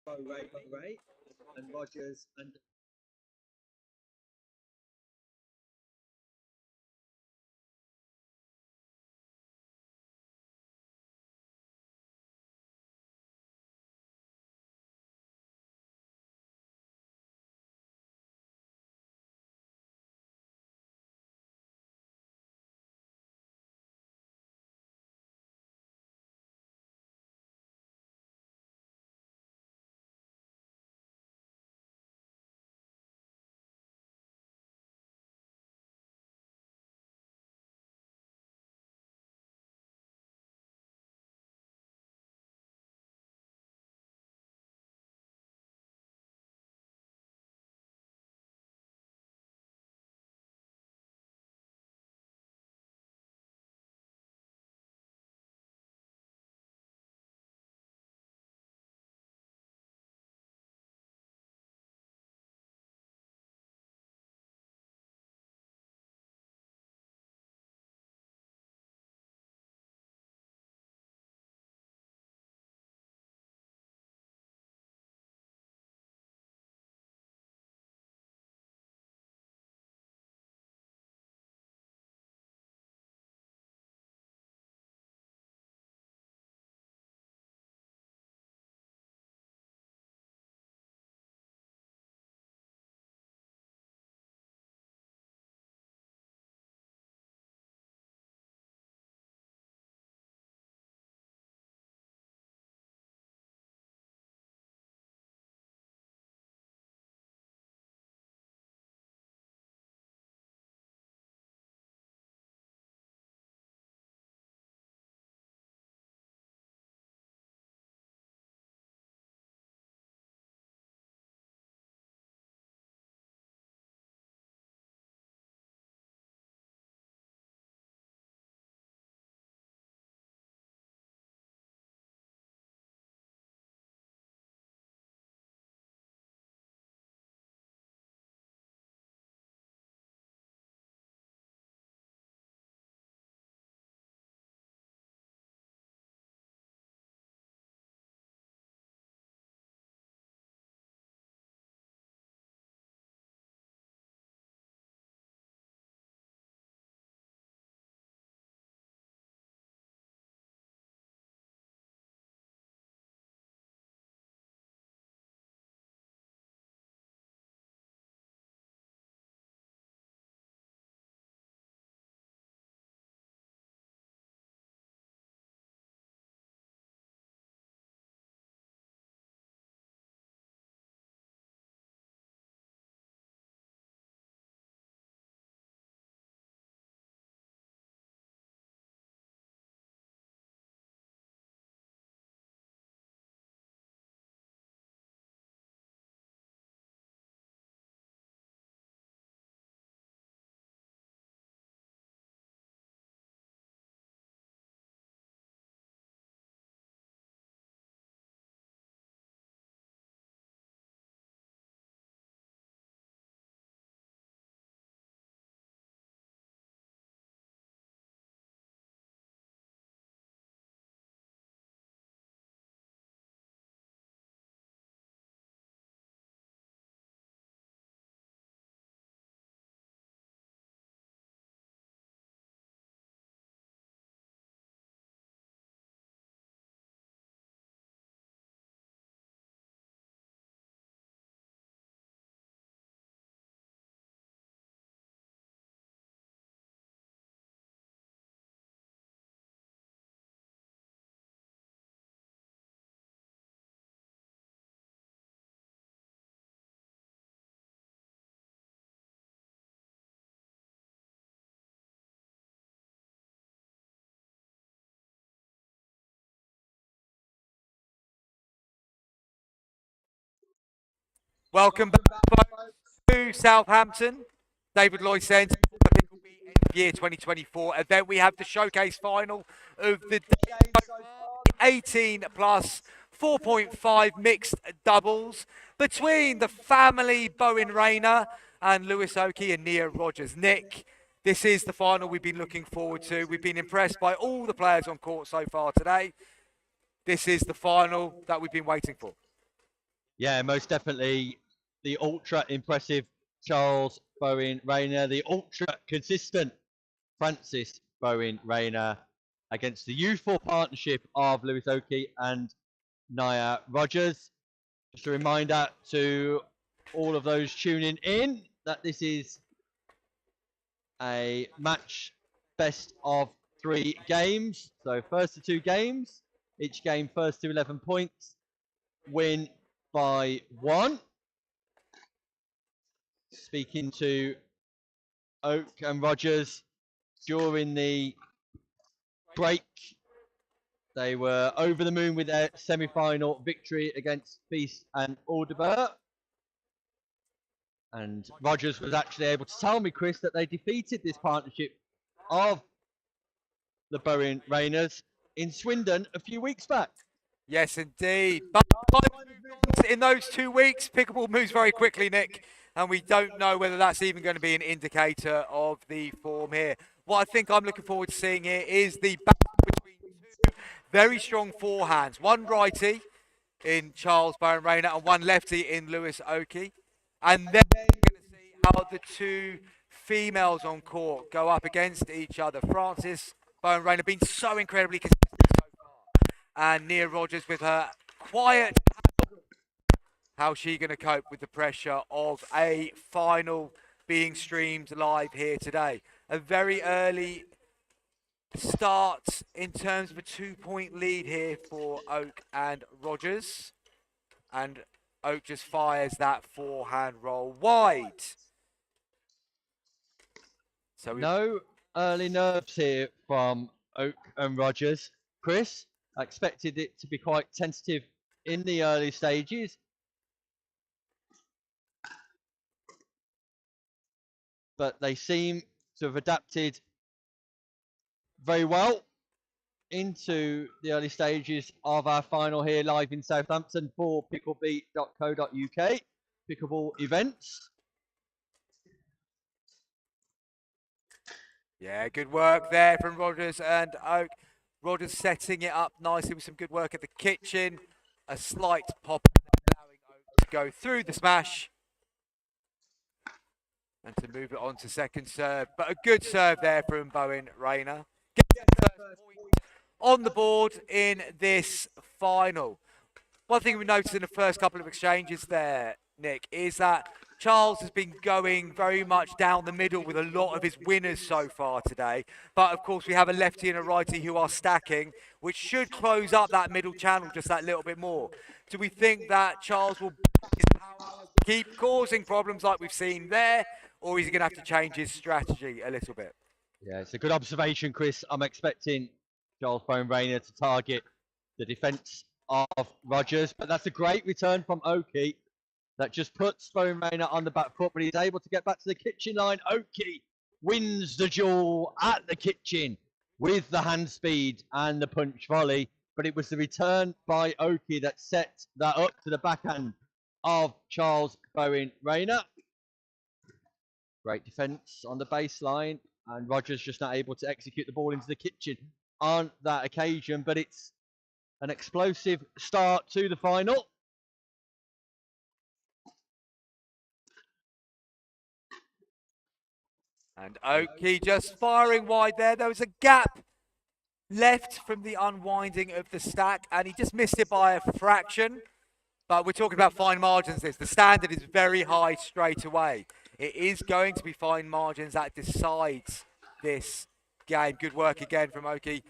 Ray, and Rogers and Welcome back, folks, to Southampton. David Lloyd sends the PickleB End of Year 2024 event. We have the showcase final of the day so far, 18 plus 4.5 mixed doubles between the family Bowen Rayner and Lewis Oakey and Nia Rogers. Nick, this is the final we've been looking forward to. We've been impressed by all the players on court so far today. This is the final that we've been waiting for. Yeah, most definitely the ultra impressive Charles Bowen Rayner, the ultra consistent Francis Bowen Rayner against the youthful partnership of Lewis Oakey and Nia Rogers. Just a reminder to all of those tuning in that this is a match best of 3 games. So first to 2 games, each game first to 11 points, win by 1. Speaking to Oak and Rogers during the break, they were over the moon with their semi-final victory against Feast and Audibert. And Rogers was actually able to tell me, Chris, that they defeated this partnership of the Bowen Rayners in Swindon a few weeks back. Yes, indeed. But in those 2 weeks, pickleball moves very quickly, Nick, and we don't know whether that's even going to be an indicator of the form here. What I think I'm looking forward to seeing here is the battle between 2 very strong forehands. One righty in Charles Bowen Rayner and one lefty in Lewis Oakey. And then we're going to see how the 2 females on court go up against each other. Francis Bowen Rayner been so incredibly consistent so far. And Nia Rogers with her quiet. How's she going to cope with the pressure of a final being streamed live here today? A very early start in terms of a 2-point lead here for Oak and Rogers. And Oak just fires that forehand roll wide. So no early nerves here from Oak and Rogers. Chris, I expected it to be quite tentative in the early stages. But they seem to have adapted very well into the early stages of our final here live in Southampton for PickleB.co.uk, Pickleball events. yeah, good work there from Rogers and Oak. Rogers setting it up nicely with some good work at the kitchen. A slight pop, allowing Oak to go through the smash. And to move it on to second serve. But a good serve there from Bowen Rayner. Gets the first point on the board in this final. One thing we noticed in the first couple of exchanges there, Nick, is that Charles has been going very much down the middle with a lot of his winners so far today. But of course, we have a lefty and a righty who are stacking, which should close up that middle channel just that little bit more. Do we think that Charles will keep causing problems like we've seen there, or is he going to have to change his strategy a little bit? Yeah, it's a good observation, Chris. I'm expecting Charles Bowen Rayner to target the defence of Rogers, but that's a great return from Oakey that just puts Bowen Rayner on the back foot, but he's able to get back to the kitchen line. Oakey wins the duel at the kitchen with the hand speed and the punch volley, but it was the return by Oakey that set that up to the backhand of Charles Bowen Rayner. Great defence on the baseline, and Rogers just not able to execute the ball into the kitchen on that occasion, but it's an explosive start to the final. And Oakey just firing wide there. There was a gap left from the unwinding of the stack, and he just missed it by a fraction. But we're talking about fine margins. The standard is very high straight away. It is going to be fine margins that decides this game. Good work again from Oakey,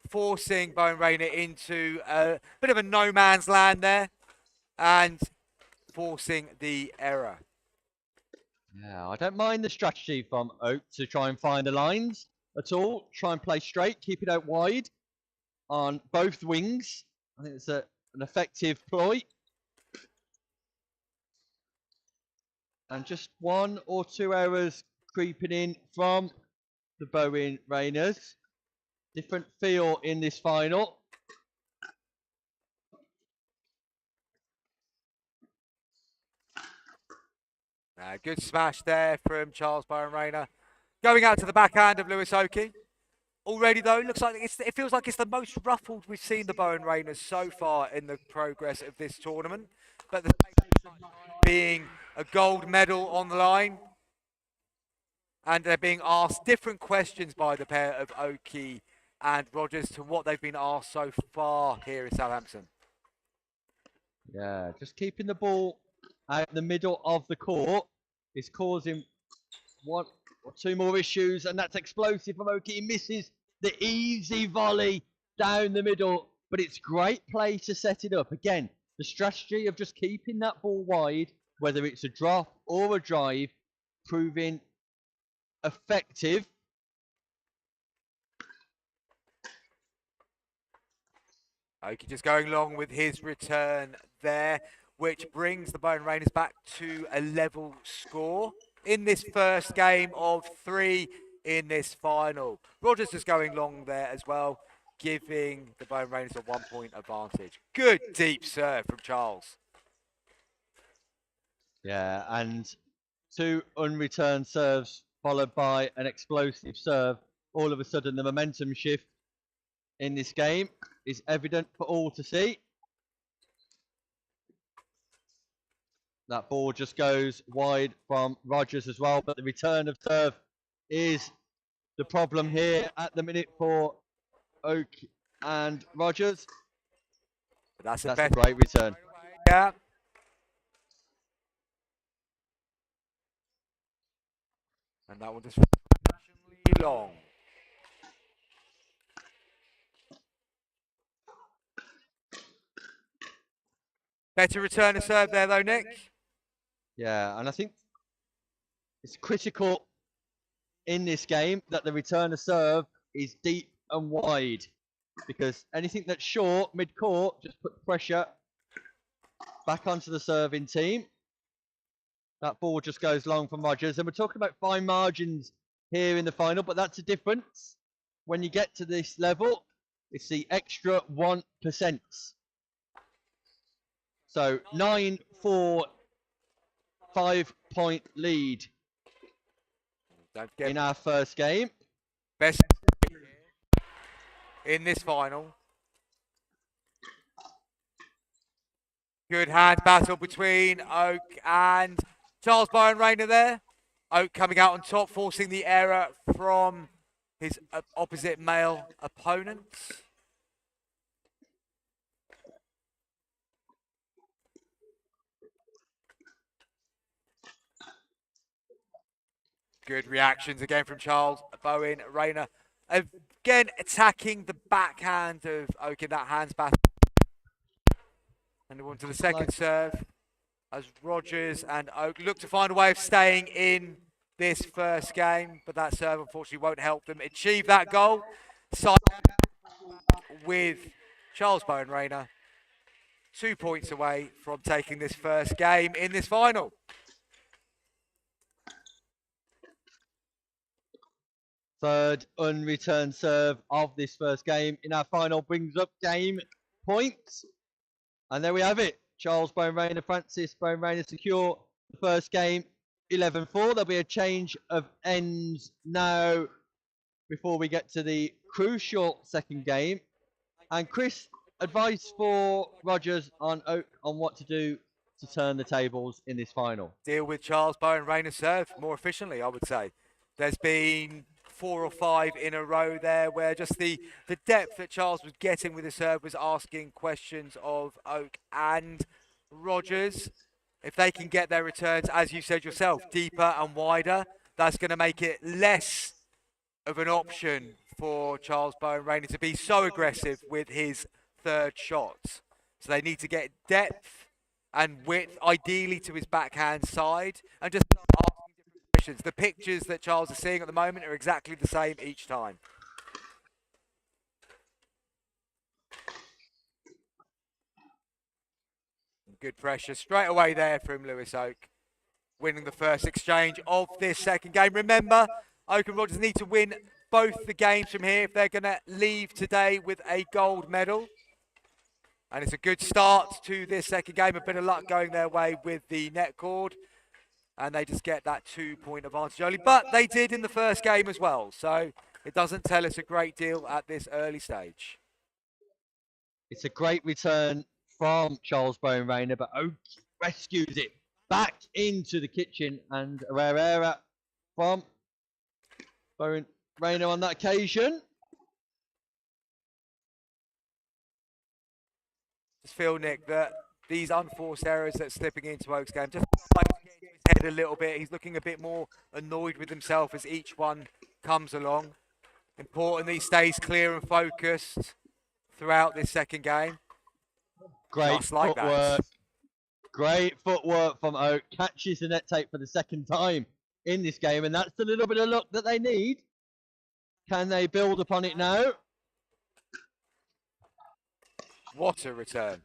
forcing Bowen Rayner into a bit of a no man's land there and forcing the error. Yeah, I don't mind the strategy from Oak to try and find the lines at all. Try and play straight, keep it out wide on both wings. I think it's an effective ploy. And just 1 or 2 errors creeping in from the Bowen Rainers. Different feel in this final. Good smash there from Charles Bowen Rayner. Going out to the backhand of Lewis Oakey. Already though, looks like it feels like it's the most ruffled we've seen the Bowen Rainers so far in the progress of this tournament. But the being a gold medal on the line, and they're being asked different questions by the pair of Oakey and Rogers to what they've been asked so far here in Southampton. Yeah, just keeping the ball out in the middle of the court is causing 1 or 2 more issues, and that's explosive from Oakey. He misses the easy volley down the middle, but it's great play to set it up. Again, the strategy of just keeping that ball wide, whether it's a drop or a drive, proving effective. Oakey just going along with his return there, which brings the Bowen Rainers back to a level score in this first game of 3 in this final. Rogers is going long there as well, giving the Bowen Rainers a 1-point advantage. Good deep serve from Charles. Yeah, and 2 unreturned serves followed by an explosive serve. All of a sudden, the momentum shift in this game is evident for all to see. That ball just goes wide from Rogers as well, but the return of serve is the problem here at the minute for Oak and Rogers. That's a great return. Yeah. And that one just long. Better return of serve there though, Nick. Yeah, and I think it's critical in this game that the return of serve is deep and wide, because anything that's short mid-court just puts pressure back onto the serving team. That ball just goes long from Rogers, and we're talking about fine margins here in the final, but that's a difference. When you get to this level, it's the extra 1%. So 9-4, 5-point lead in our first game. Best in this final. Good hand battle between Oak and Charles Bowen Rayner there. Oak coming out on top, forcing the error from his opposite male opponents. Good reactions again from Charles Bowen Rayner. Again, attacking the backhand of Oak in that hands battle. And on to the second serve as Rogers and Oak look to find a way of staying in this first game, but that serve unfortunately won't help them achieve that goal. Side with Charles Bowen Rayner, 2 points away from taking this first game in this final. Third unreturned serve of this first game in our final brings up game points. And there we have it. Charles Bowen Rayner, Francis Bowen Rayner secure the first game 11-4. There'll be a change of ends now before we get to the crucial second game. And Chris, advice for Rogers on Oak on what to do to turn the tables in this final. Deal with Charles Bowen Rayner's serve more efficiently, I would say. There's been 4 or 5 in a row there where just the depth that Charles was getting with his serve was asking questions of Oak and Rogers. If they can get their returns, as you said yourself, deeper and wider, that's going to make it less of an option for Charles Bowen Rayner to be so aggressive with his third shot. So they need to get depth and width, ideally to his backhand side, and just asking different questions. The pictures that Charles is seeing at the moment are exactly the same each time. Good pressure straight away there from Lewis Oak. winning the first exchange of this second game. Remember, Oak and Rogers need to win both the games from here if they're going to leave today with a gold medal. And it's a good start to this second game. A bit of luck going their way with the net cord. And they just get that 2-point advantage early. But they did in the first game as well. So it doesn't tell us a great deal at this early stage. It's a great return from Charles Bowen Rayner, but Oak rescues it back into the kitchen, and a rare error from Bowen Rayner on that occasion. Just feel, Nick, that these unforced errors that's slipping into Oak's game just like to get into his head a little bit. He's looking a bit more annoyed with himself as each one comes along. Important that he stays clear and focused throughout this second game. Great Just like footwork. that. Great footwork from Oak. Catches the net tape for the second time in this game, and that's the little bit of luck that they need. Can they build upon it now? What a return.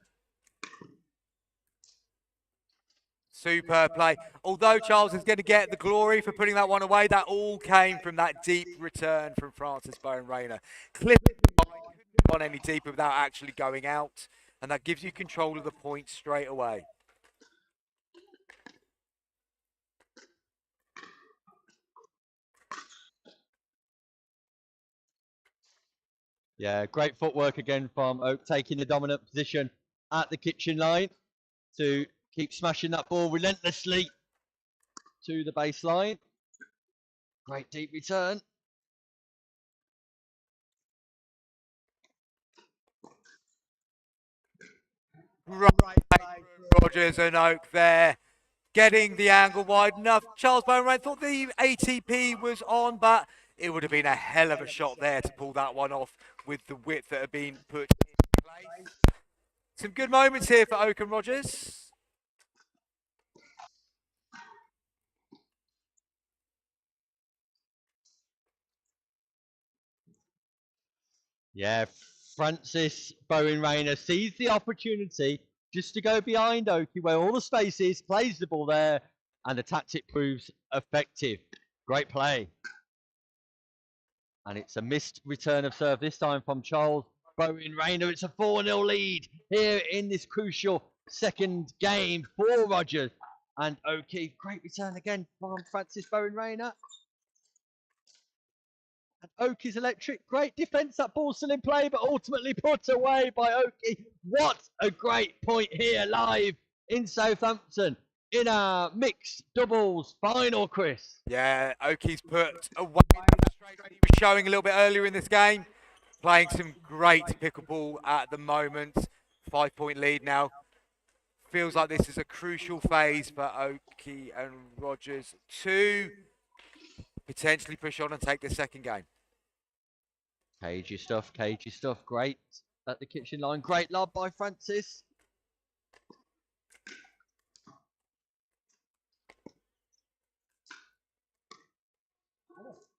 Superb play. Although Charles is going to get the glory for putting that one away, that all came from that deep return from Francis Bowen Rayner. Clipping the line, couldn't have gone any deeper without actually going out, and that gives you control of the point straight away. Yeah, great footwork again from Oak, taking the dominant position at the kitchen line to keep smashing that ball relentlessly to the baseline. Great deep return. Right, Rogers and Oak there, getting the angle wide enough. Charles Bowen Rayner thought the ATP was on, but it would have been a hell of a shot there to pull that one off with the width that had been put in place. Some good moments here for Oak and Rogers. Yeah, Francis Bowen Rayner sees the opportunity just to go behind Oakey where all the space is, plays the ball there, and the tactic proves effective. Great play. And it's a missed return of serve this time from Charles Bowen Rayner. It's a 4-0 lead here in this crucial second game for Rogers and Oakey. Great return again from Francis Bowen Rayner. And Oak is electric. Great defence. That ball still in play, but ultimately put away by Oakey. What a great point here live in Southampton in our mixed doubles final, Chris. Yeah, Oakey's put away the straight he was showing a little bit earlier in this game. Playing some great pickleball at the moment. 5-point lead now. Feels like this is a crucial phase for Oakey and Rogers to potentially push on and take the second game. Cagey stuff, cagey stuff. Great at the kitchen line. Great lob by Francis.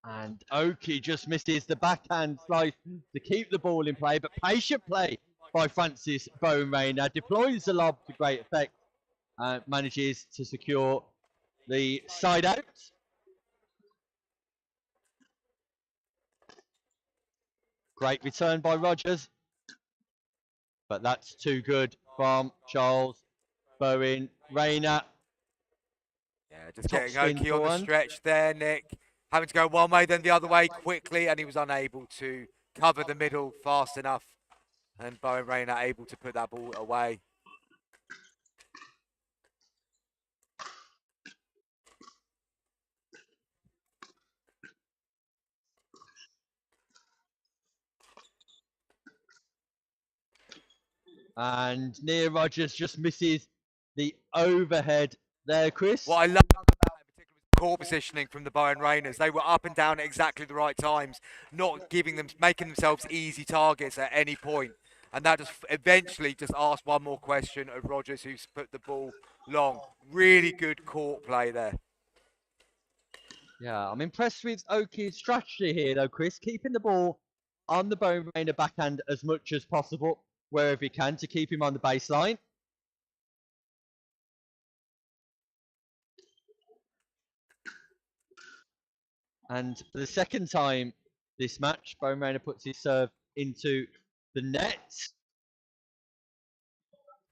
And Oakey just misses the backhand slice to keep the ball in play, but patient play by Francis Bowen Rayner. Deploys the lob to great effect and manages to secure the side out. Great return by Rogers, but that's too good from Charles Bowen Rayner. Yeah, just Top getting spin Oakey for on the one. stretch there, Nick. Having to go one way, then the other way quickly, and he was unable to cover the middle fast enough. And Bowen Rayner able to put that ball away. And Near Rogers just misses the overhead there, Chris. What I love about that in particular was the court positioning from the Bowen Rayners. They were up and down at exactly the right times, not giving them, making themselves easy targets at any point. And that just eventually just asked one more question of Rogers, who's put the ball long. Really good court play there. Yeah, I'm impressed with Oakey's strategy here, though, Chris. Keeping the ball on the Bowen Rayner backhand as much as possible, wherever he can, to keep him on the baseline. And for the second time this match, Baweja puts his serve into the net.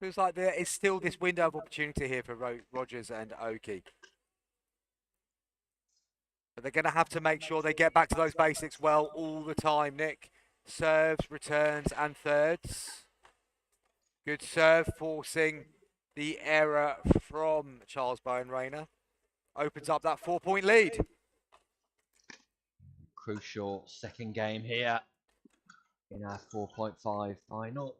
Feels like there is still this window of opportunity here for Rogers and Oki. But they're going to have to make sure they get back to those basics well all the time, Nick. Serves, returns, and thirds. Good serve, forcing the error from Charles Baweja. Opens up that 4-point lead. Crucial second game here in our 4.5 final.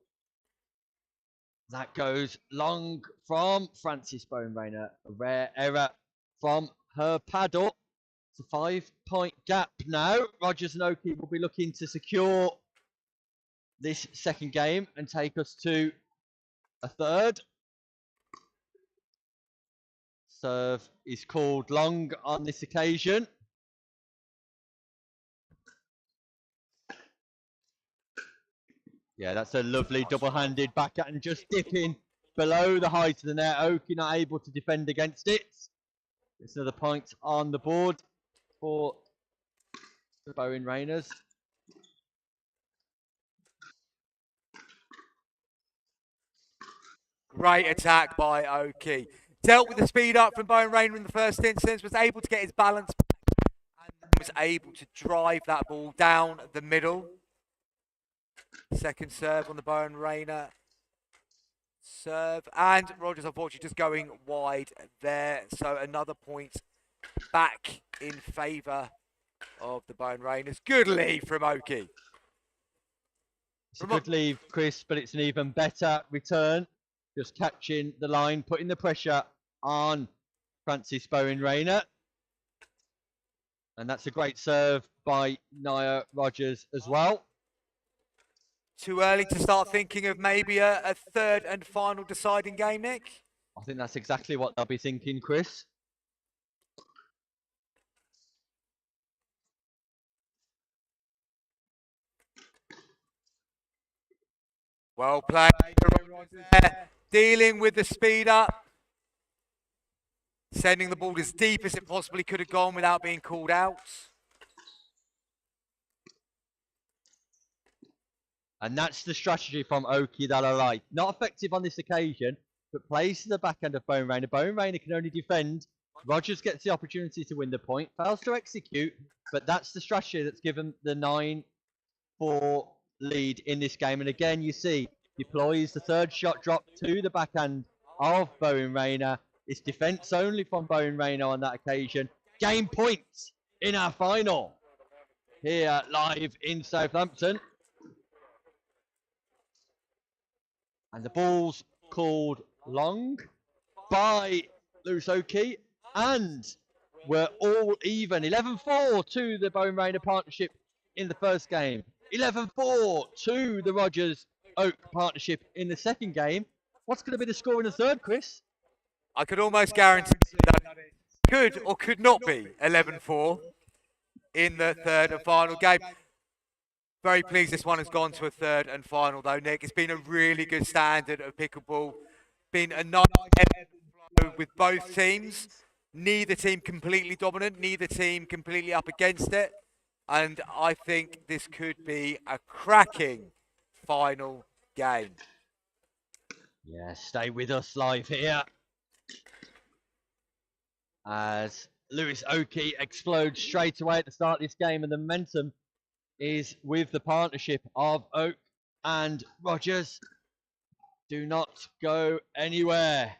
That goes long from Francis Baweja. A rare error from her paddle. It's a 5-point gap now. Rogers and Oki will be looking to secure this second game and take us to a third. Serve is called long on this occasion. Yeah, that's a lovely double-handed backhand, just dipping below the height of the net. Oki not able to defend against it. It's another point on the board for the Baweja. Great attack by Oki. Dealt with the speed up from Baweja in the first instance, was able to get his balance back, and was able to drive that ball down the middle. Second serve on the Baweja serve, and Rogers unfortunately just going wide there. So another point back in favour of the Baweja. Good lead from Oki. It's a good lead, Chris, but it's an even better return. Just catching the line, putting the pressure on Francis Baweja. And that's a great serve by Nia Rogers as well. Too early to start thinking of maybe a third and final deciding game, Nick? I think that's exactly what they'll be thinking, Chris. Well played. Dealing with the speed up. Sending the ball as deep as it possibly could have gone without being called out. And that's the strategy from Oki that I like. Not effective on this occasion, but plays to the backhand of Baweja. Baweja can only defend. Rogers gets the opportunity to win the point, fails to execute, but that's the strategy that's given the 9-4 lead in this game. And again, you see, deploys the third shot drop to the backhand of Baweja. It's defence only from Baweja on that occasion. Game points in our final here live in Southampton. And the ball's called long by Lewis Oki. And we're all even. 11-4 to the Baweja partnership in the first game. 11-4 to the Rogers Oak partnership in the second game. What's going to be the score in the third, Chris? I could almost guarantee that it could or could not be 11-4 in the third and final game. Very pleased this one has gone to a third and final though, Nick. It's been a really good standard of pickleball. Been a nice flow with both teams. Neither team completely dominant, neither team completely up against it. And I think this could be a cracking final game. Yeah, stay with us live here. As Lewis Oki explodes straight away at the start of this game, and the momentum is with the partnership of Oak and Rogers. Do not go anywhere.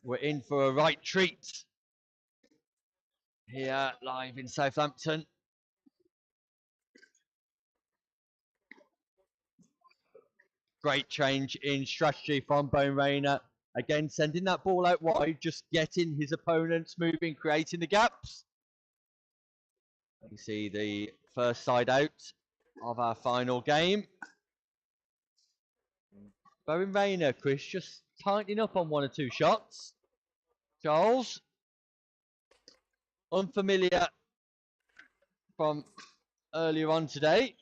We're in for a right treat here live in Southampton. Great change in strategy from Baweja. Again, sending that ball out wide, just getting his opponents moving, creating the gaps. You see the first side out of our final game. Baweja, Chris, just tightening up on one or two shots. Charles, unfamiliar from earlier on today.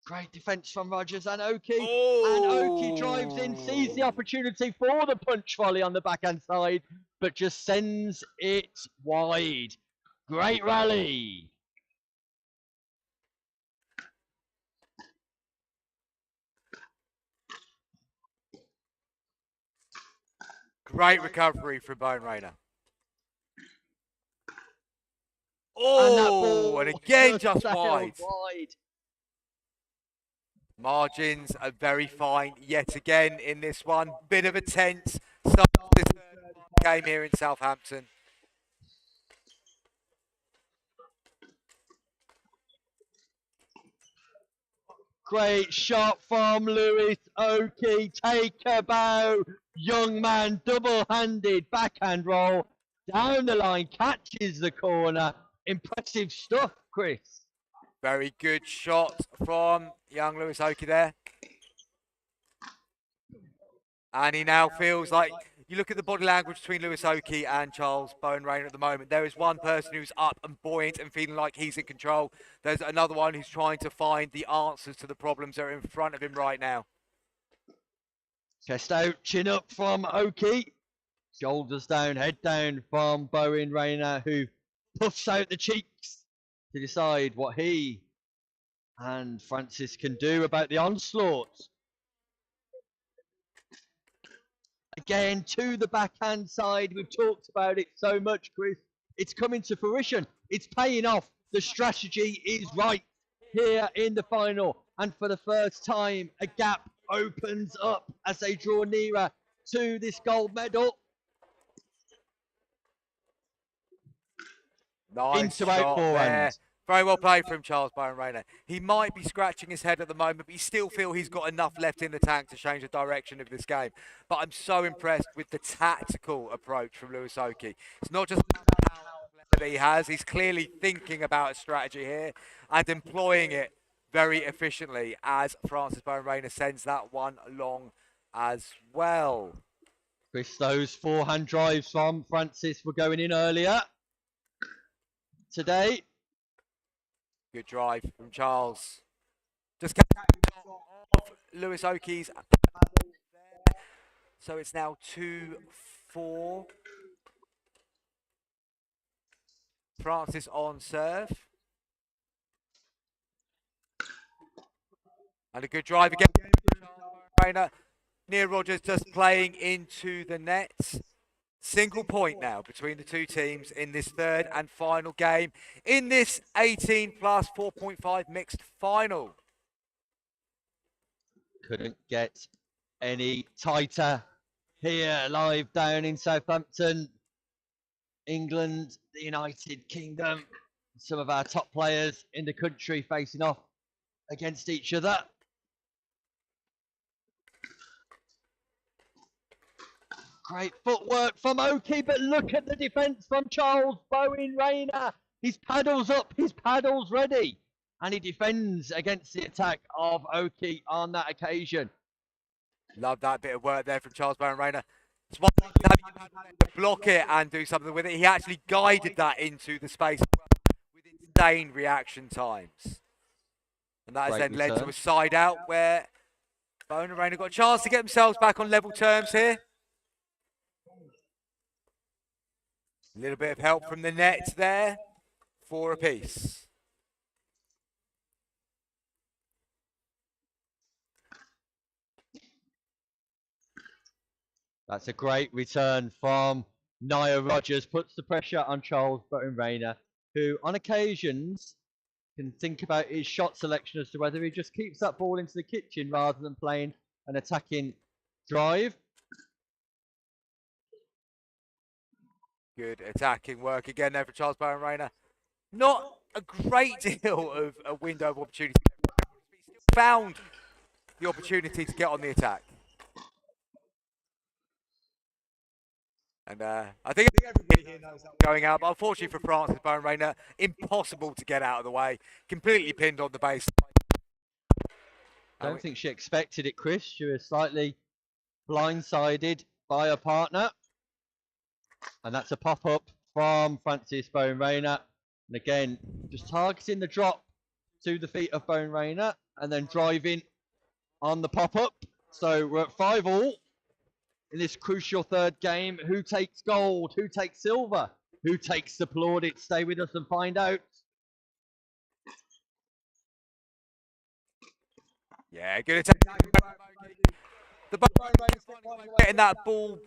Great defense from Rogers and Oki. Oh! And Oki drives in, sees the opportunity for the punch volley on the backhand side, but just sends it wide. Great rally. Great recovery from Bone Rainer. And that Oh, ball and again just sailed wide. Margins are very fine yet again in this one. Bit of a tense start to this game here in Southampton. Great shot from Lewis Oki. Take a bow. Young man, double-handed backhand roll. Down the line, catches the corner. Impressive stuff, Chris. Very good shot from young Lewis Oki there. And he now feels like, you look at the body language between Lewis Oki and Charles Bone Rainer at the moment. There is one person who's up and buoyant and feeling like he's in control. There's another one who's trying to find the answers to the problems that are in front of him right now. Chest out, chin up from Oki. Shoulders down, head down from Bone Rainer, who puffs out the cheeks to decide what he and Francis can do about the onslaught. Again, to the backhand side. We've talked about it so much, Chris. It's coming to fruition. It's paying off. The strategy is right here in the final. And for the first time, a gap opens up as they draw nearer to this gold medal. Nice shot there. Very well played from Charles Bone Rainer. He might be scratching his head at the moment, but you still feel he's got enough left in the tank to change the direction of this game. But I'm so impressed with the tactical approach from Lewis Oki. It's not just how that he has. He's clearly thinking about a strategy here and employing it very efficiently as Francis Bone Rainer sends that one along as well. Chris, those forehand drives from Francis were going in earlier today. Good drive from Charles. Just catching off Lewis Oki's. So it's now 2-4. Francis on serve. And a good drive again. Rainer. Near Rogers just playing into the net. Single point now between the two teams in this third and final game in this 18 plus 4.5 mixed final. Couldn't get any tighter here live down in Southampton, England, the United Kingdom. Some of our top players in the country facing off against each other. Great footwork from Oki, but look at the defence from Charles Bone Rainer. His paddles up, his paddles ready. And he defends against the attack of Oki on that occasion. Love that bit of work there from Charles Bone Rainer. It's one thing to block it and do something with it. He actually guided that into the space with insane reaction times. And that has then led to a side out where Bone Rainer got a chance to get themselves back on level terms here. A little bit of help from the net there. 4 apiece. That's a great return from Nia Rogers. Puts the pressure on Charles Bone Rainer, who on occasions can think about his shot selection as to whether he just keeps that ball into the kitchen rather than playing an attacking drive. Good attacking work again there for Charles Bone Rainer. Not a great deal of a window of opportunity. He still found the opportunity to get on the attack. And I think everybody here knows that going out, but unfortunately for Francis Bone Rainer, impossible to get out of the way. Completely pinned on the base. I don't think she expected it, Chris. She was slightly blindsided by her partner. And that's a pop-up from Francis Bone Rainer. And again, just targeting the drop to the feet of Bone Rainer and then driving on the pop-up. So we're at 5-all in this crucial third game. Who takes gold? Who takes silver? Who takes the plaudits? Stay with us and find out. Yeah, good attack. The getting that ball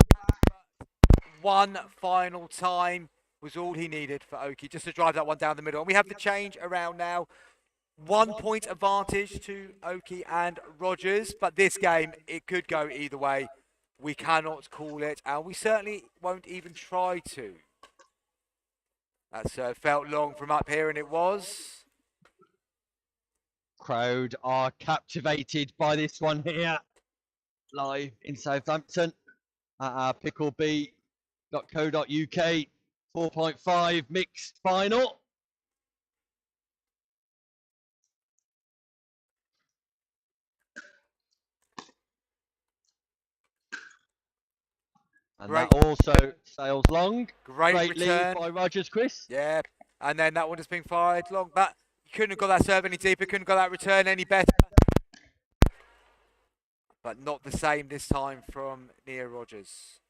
one final time was all he needed for Oki, just to drive that one down the middle. And we have the change around now. 1 point advantage to Oki and Rogers, but this game, it could go either way. We cannot call it, and we certainly won't even try to. That's felt long from up here, and it was. Crowd are captivated by this one here, live in Southampton at our PickleB.co.uk 4.5 mixed final. And that also sails long. Great lead by Rogers, Chris. Yeah, and then that one has been fired long. But you couldn't have got that serve any deeper, couldn't have got that return any better. But not the same this time from Nia Rogers.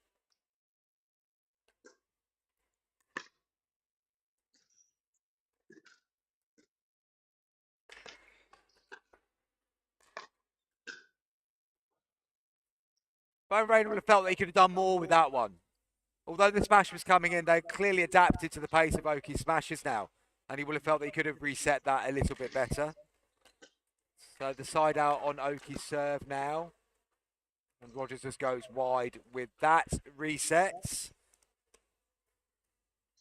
Bone Rainer would have felt that he could have done more with that one. Although the smash was coming in, they clearly adapted to the pace of Oki's smashes now. And he would have felt that he could have reset that a little bit better. So the side out on Oki's serve now. And Rogers just goes wide with that. Resets.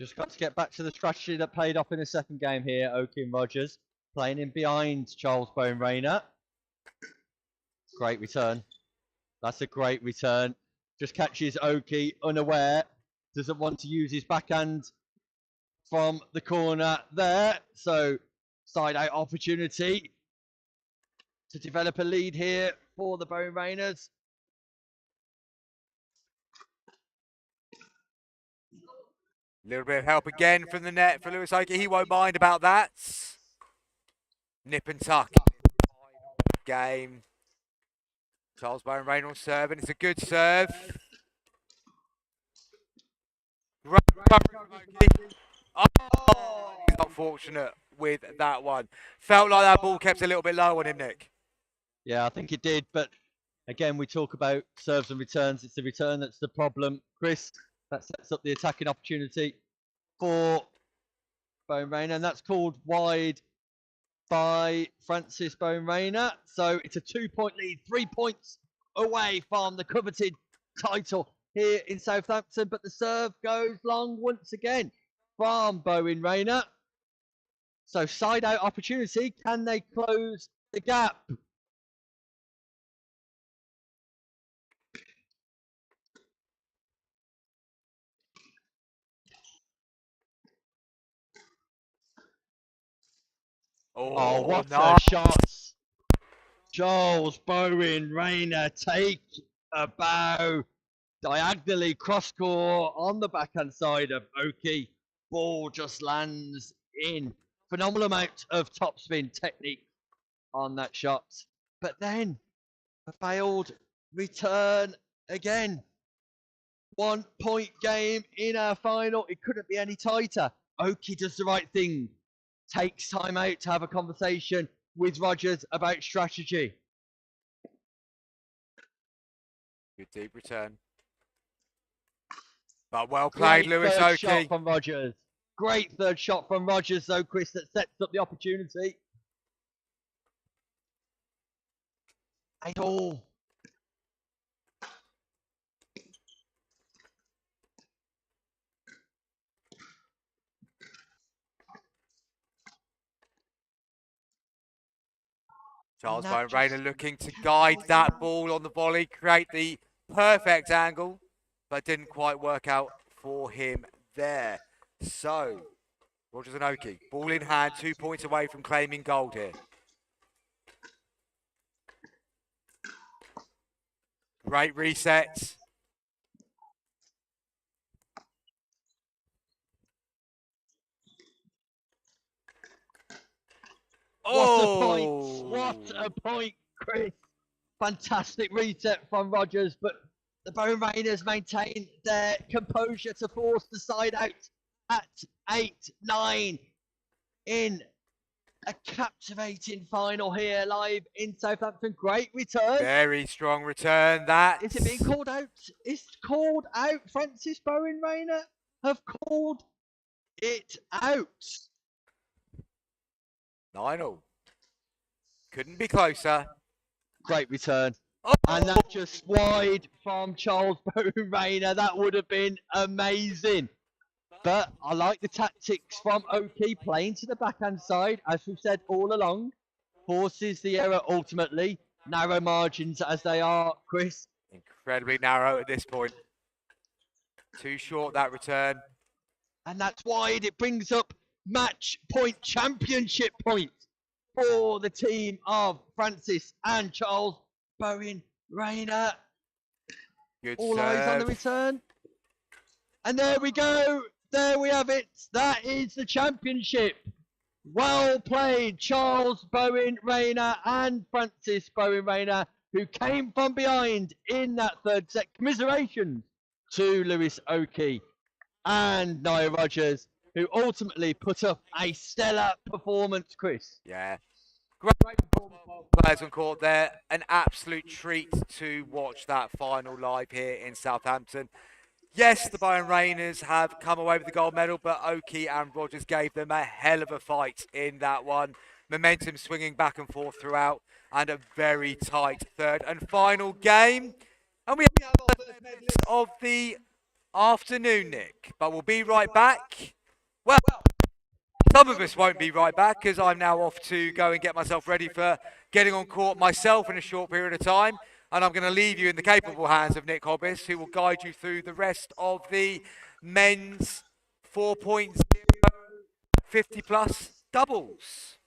Just got to get back to the strategy that paid off in the second game here, Oki and Rogers. Playing in behind Charles Bone Rainer. Great return. That's a great return. Just catches Oki unaware. Doesn't want to use his backhand from the corner there. So side out opportunity to develop a lead here for the Bone Rainers. A little bit of help again from the net for Lewis Oki. He won't mind about that. Nip and tuck. Game. Charles Bone Rainer on serve, and it's a good serve. Oh, he's unfortunate with that one. Felt like that ball kept a little bit low on him, Nick. Yeah, I think it did, but again, we talk about serves and returns. It's the return that's the problem, Chris. That sets up the attacking opportunity for Bone Rainer, and that's called wide by Francis Bone Rainer. So it's a 2-point lead, 3 points away from the coveted title here in Southampton. But the serve goes long once again from Bone Rainer. So side out opportunity. Can they close the gap? Oh, what a shot. Charles Bone Rainer take a bow diagonally cross court on the backhand side of Oki. Ball just lands in. Phenomenal amount of topspin technique on that shot. But then a failed return again. 1 point game in our final. It couldn't be any tighter. Oki does the right thing. Takes time out to have a conversation with Rogers about strategy. Good deep return. But well played, Lewis Oki. Shot from Rogers. Great third shot from Rogers, though, Chris, that sets up the opportunity. 8-all. Charles Bone Rainer looking to guide that ball on the volley, create the perfect angle, but didn't quite work out for him there. So, Rogers and Oki, ball in hand, 2 points away from claiming gold here. Great reset. What a point! Oh, What a point, Chris! Fantastic reset from Rogers, but the Bone Rainers maintain their composure to force the side out at 8-9 in a captivating final here live in Southampton. Great return. very strong return. That Is it being called out? It's called out. Francis Bowen Rayner have called it out. 9-all. Couldn't be closer. Great return. Oh, And that just wide from Charles Bowen Rayner. That would have been amazing. But I like the tactics from Oki playing to the backhand side, as we've said all along. Forces the error ultimately. Narrow margins as they are, Chris. incredibly narrow at this point. Too short that return. And that's wide. It brings up match point championship points for the team of Francis and Charles Bowen Rayner. Good All eyes on the serve. return. And there we go. There we have it. That is the championship. Well played, Charles Bowen Rayner and Francis Bowen Rayner, who came from behind in that third set. Commiserations to Lewis Oki and Nia Rogers, who ultimately put up a stellar performance, Chris. Yeah. Great players on court there. An absolute treat to watch that final live here in Southampton. Yes, the Bayern Rainers have come away with the gold medal, but Oki and Rogers gave them a hell of a fight in that one. Momentum swinging back and forth throughout, and a very tight third and final game. And we have our first medalist of the afternoon, Nick. But we'll be right back. Well, some of us won't be right back because I'm now off to go and get myself ready for getting on court myself in a short period of time. And I'm going to leave you in the capable hands of Nick Hobbs, who will guide you through the rest of the men's 4.0 50 plus doubles.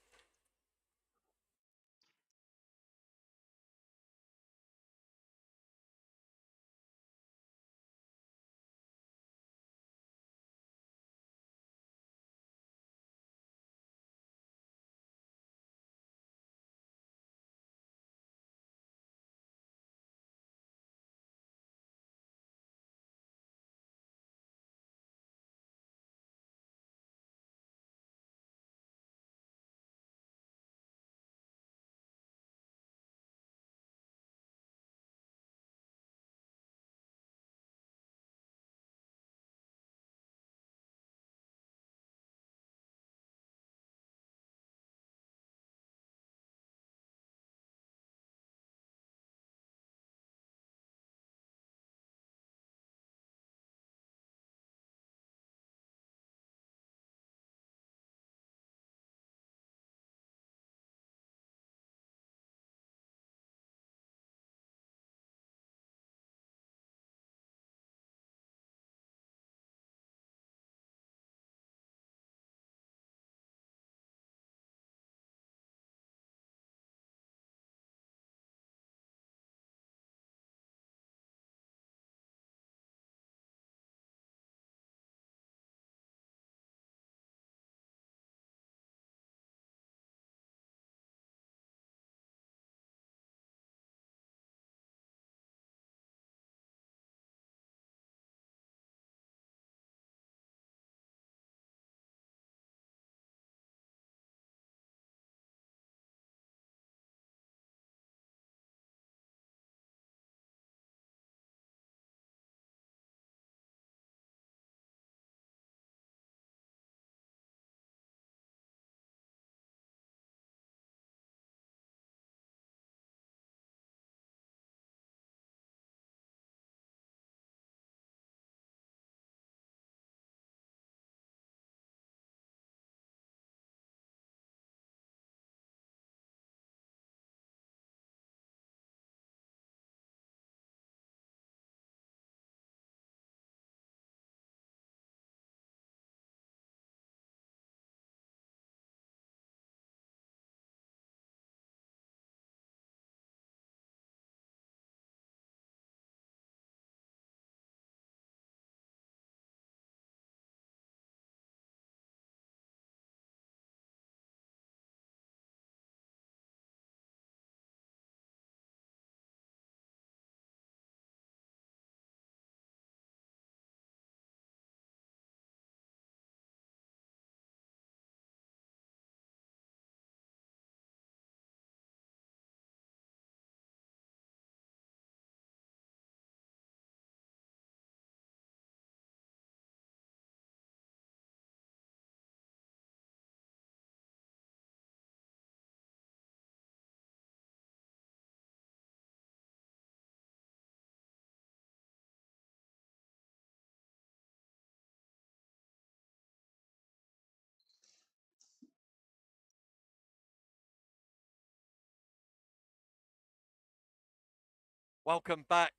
Welcome back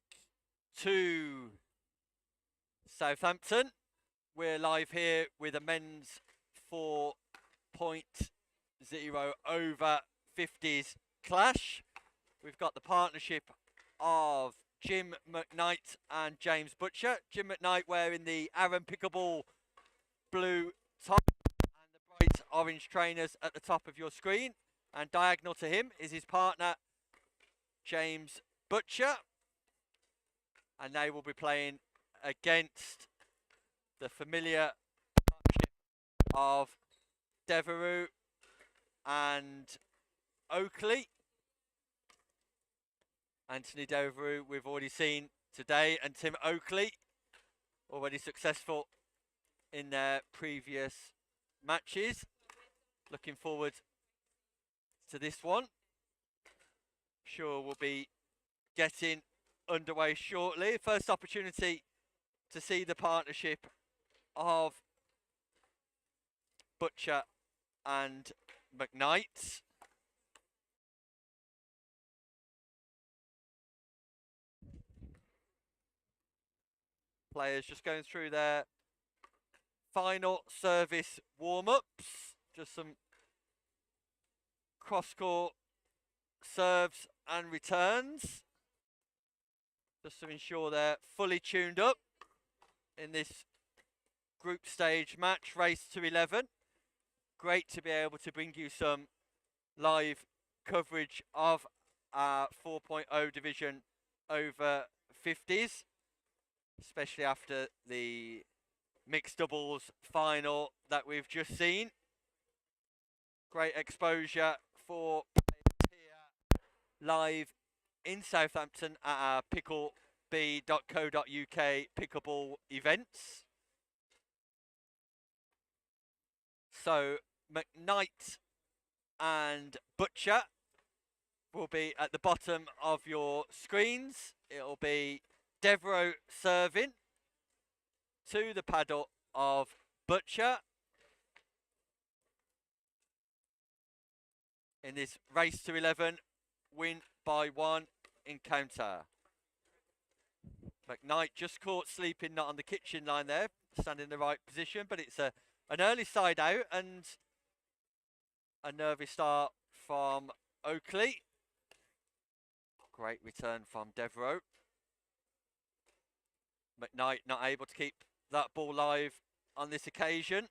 to Southampton. We're live here with a men's 4.0 over 50s clash. We've got the partnership of Jim McKnight and James Butcher. Jim McKnight wearing the Aaron Pickleball blue top and the bright orange trainers at the top of your screen. And diagonal to him is his partner, James Butcher. And they will be playing against the familiar partnership of Devereux and Oakley. Anthony Devereux we've already seen today, and Tim Oakley already successful in their previous matches. Looking forward to this one. Sure we'll be getting underway shortly. First opportunity to see the partnership of Butcher and McKnight. Players just going through their final service warm-ups. Just some cross-court serves and returns, just to ensure they're fully tuned up in this group stage match, race to 11. Great to be able to bring you some live coverage of our 4.0 division over 50s, especially after the mixed doubles final that we've just seen. Great exposure for players here live in Southampton at our PickleB.co.uk pickleball events. So McKnight and Butcher will be at the bottom of your screens. It'll be Devereux serving to the paddle of Butcher in this race to 11 win by one encounter. McKnight just caught sleeping, not on the kitchen line there, standing in the right position, but it's an early side out and a nervy start from Oakley. Great return from Devereux. McKnight not able to keep that ball live on this occasion.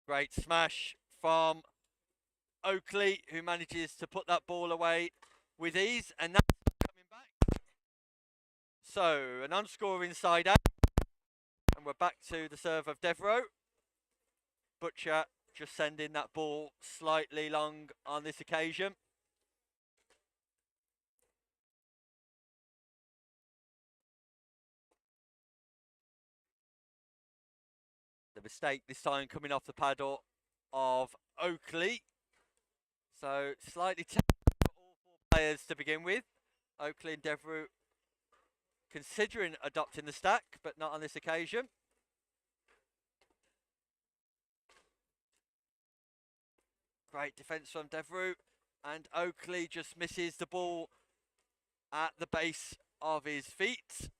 Great smash from Oakley, who manages to put that ball away with ease, and that's coming back. So an unscoring side out, and we're back to the serve of Devereux. Butcher just sending that ball slightly long on this occasion. The mistake this time coming off the paddle of Oakley. So slightly technical for all four players to begin with. Oakley and Devereux considering adopting the stack, but not on this occasion. Great defence from Devereux, and Oakley just misses the ball at the base of his feet.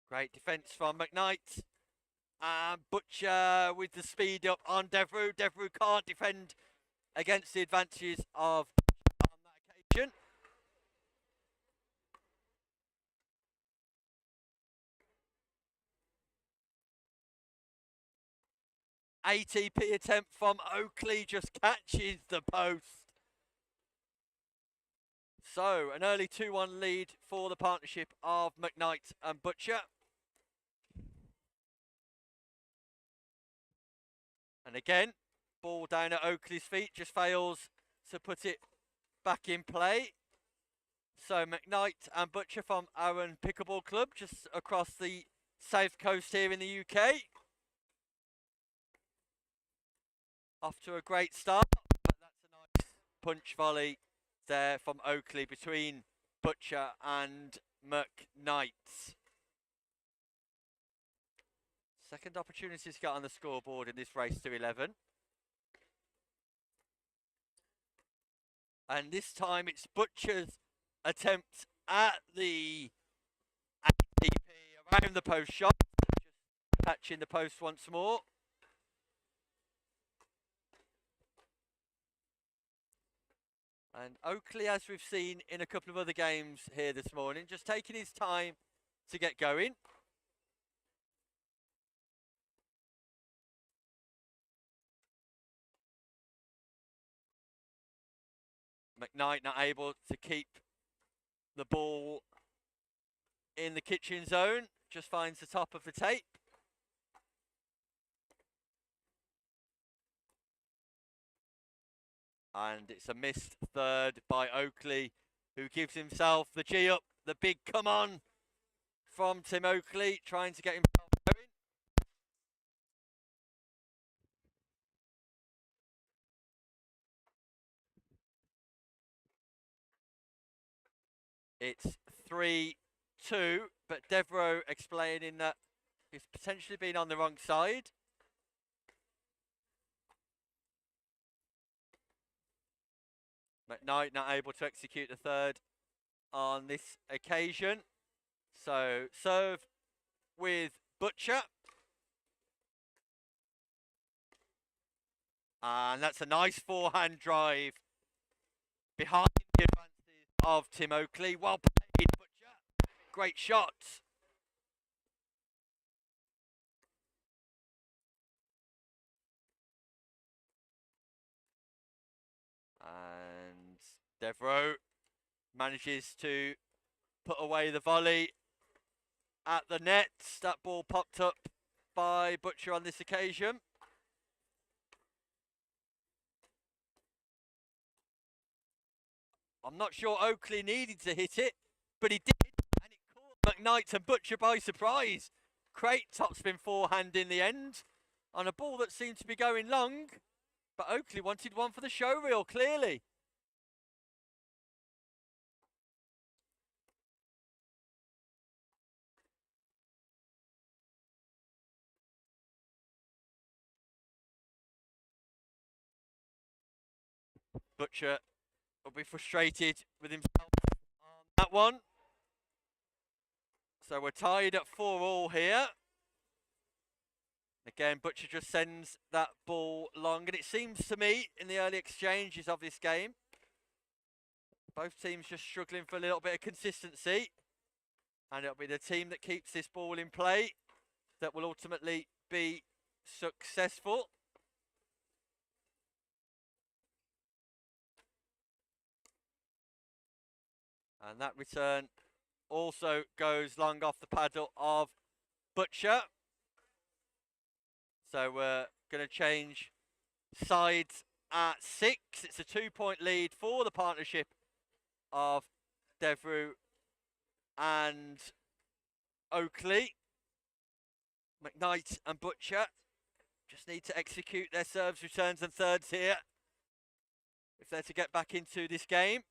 Great defence from McKnight. And Butcher with the speed up on Devereux. Devereux can't defend against the advantages of Butcher on that occasion. ATP attempt from Oakley just catches the post. So an early 2-1 lead for the partnership of McKnight and Butcher. And again, ball down at Oakley's feet, just fails to put it back in play. So McKnight and Butcher from Aaron Pickleball Club, just across the south coast here in the UK. Off to a great start, but that's a nice punch volley there from Oakley between Butcher and McKnight. Second opportunity to get on the scoreboard in this race to 11. And this time it's Butcher's attempt at the ATP around the post shot. Just catching the post once more. And Oakley, as we've seen in a couple of other games here this morning, just taking his time to get going. McKnight not able to keep the ball in the kitchen zone, just finds the top of the tape. And it's a missed third by Oakley, who gives himself the G up, the big come on from Tim Oakley, trying to get himself going. It's 3-2, but Devereaux explaining that he's potentially been on the wrong side. McKnight not able to execute the third on this occasion. So serve with Butcher. And that's a nice forehand drive behind the advances of Tim Oakley. Well played, Butcher. Great shot. And Devereaux manages to put away the volley at the net. That ball popped up by Butcher on this occasion. I'm not sure Oakley needed to hit it, but he did, and it caught McKnight and Butcher by surprise. Great topspin forehand in the end on a ball that seemed to be going long, but Oakley wanted one for the show reel, clearly. Butcher will be frustrated with himself on that one. So we're tied at 4-all here. Again, Butcher just sends that ball long, and it seems to me in the early exchanges of this game, both teams just struggling for a little bit of consistency, and it'll be the team that keeps this ball in play that will ultimately be successful. And that return also goes long off the paddle of Butcher. So we're going to change sides at 6. It's a 2-point lead for the partnership of Devereaux and Oakley. McKnight and Butcher just need to execute their serves, returns and thirds here if they're to get back into this game.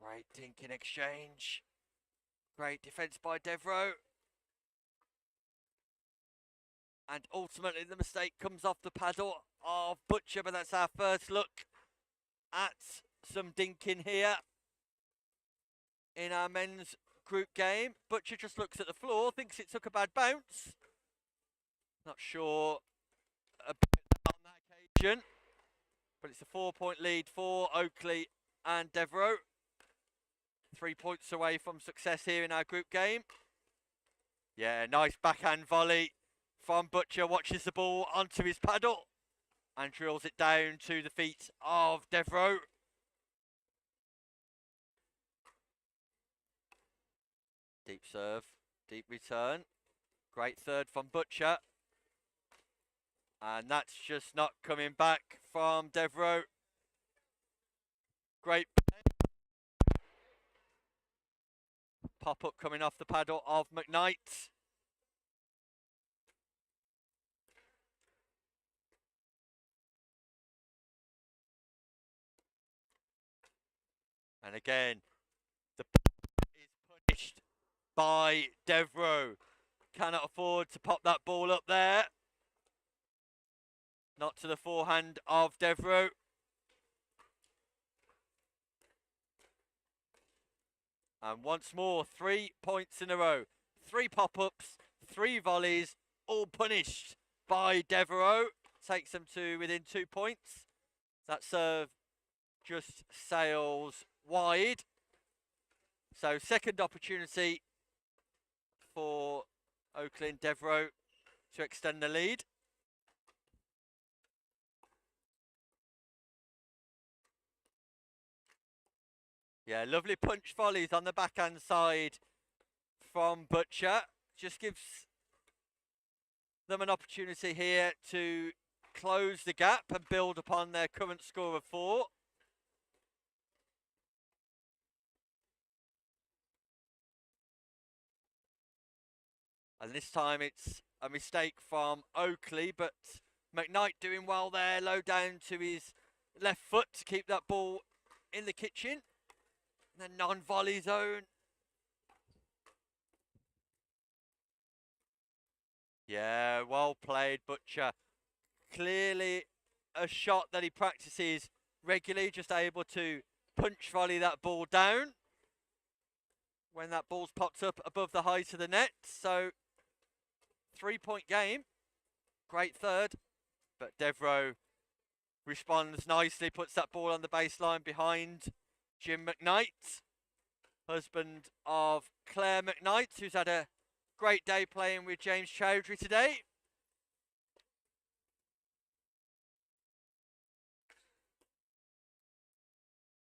Great dink in exchange. Great defence by Devereaux. And ultimately the mistake comes off the paddle of Butcher, but that's our first look at some dinking here in our men's group game. Butcher just looks at the floor, thinks it took a bad bounce. Not sure about that on that occasion. But it's a 4-point lead for Oakley and Devereaux. 3 points away from success here in our group game. Yeah, nice backhand volley from Butcher. Watches the ball onto his paddle and drills it down to the feet of Devereaux. Deep serve, deep return. Great third from Butcher. And that's just not coming back from Devereaux. Great play. Pop-up coming off the paddle of McKnight. And again, the pop is punished by Devereaux. Cannot afford to pop that ball up there. Not to the forehand of Devereaux. And once more, 3 points in a row. 3 pop-ups, 3 volleys, all punished by Devereaux. Takes them to within 2 points. That serve just sails wide. So second opportunity for Oakley and Devereaux to extend the lead. Yeah, lovely punch volleys on the backhand side from Butcher. Just gives them an opportunity here to close the gap and build upon their current score of 4. And this time it's a mistake from Oakley, but McKnight doing well there, low down to his left foot to keep that ball in the kitchen. The non-volley zone. Yeah, well played, Butcher. Clearly a shot that he practices regularly, just able to punch volley that ball down when that ball's popped up above the height of the net. So 3-point game. Great third, but Devereaux responds nicely, puts that ball on the baseline behind Jim McKnight, husband of Claire McKnight, who's had a great day playing with James Chowdhury today.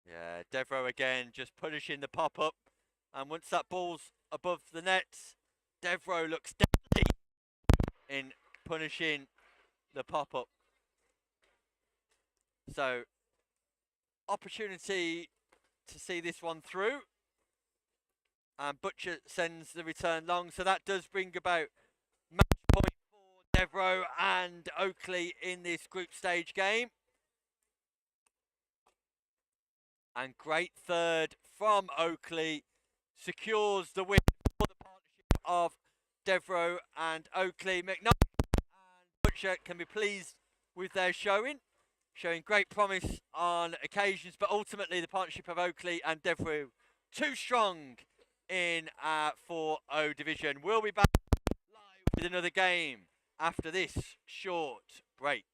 Yeah, Devereaux again just punishing the pop-up, and once that ball's above the net, Devereaux looks deadly in punishing the pop-up. So, opportunity to see this one through. And Butcher sends the return long. So that does bring about match point for Devereaux and Oakley in this group stage game. And great third from Oakley secures the win for the partnership of Devereaux and Oakley. McKnight and Butcher can be pleased with their showing great promise on occasions, but ultimately the partnership of Oakley and Devereaux too strong in our 4-0 division. We'll be back live with another game after this short break.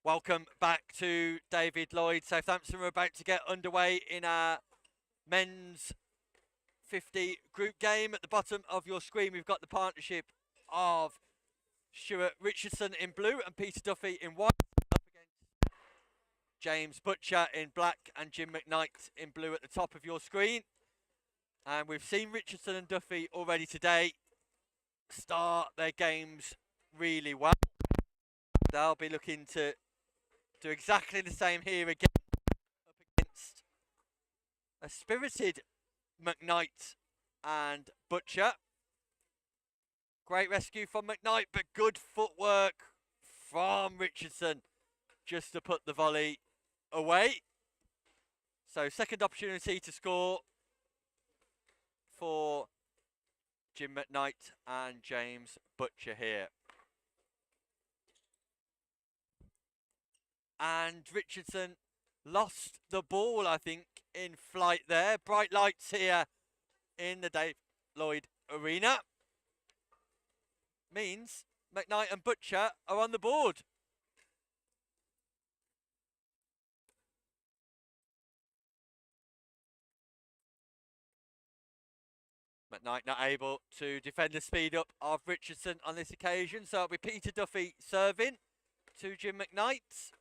Welcome back to David Lloyd. Southampton are about to get underway in our men's 50 group game. At the bottom of your screen, we've got the partnership of Stuart Richardson in blue and Peter Duffy in white, up against James Butcher in black and Jim McKnight in blue at the top of your screen. And we've seen Richardson and Duffy already today start their games really well. They'll be looking to do exactly the same here again, up against a spirited McKnight and Butcher. Great rescue from McKnight, but good footwork from Richardson just to put the volley away. So second opportunity to score for Jim McKnight and James Butcher here. And Richardson lost the ball, I think, in flight there. Bright lights here in the Dave Lloyd Arena. Means McKnight and Butcher are on the board. McKnight not able to defend the speed up of Richardson on this occasion. So it'll be Peter Duffy serving to Jim McKnight.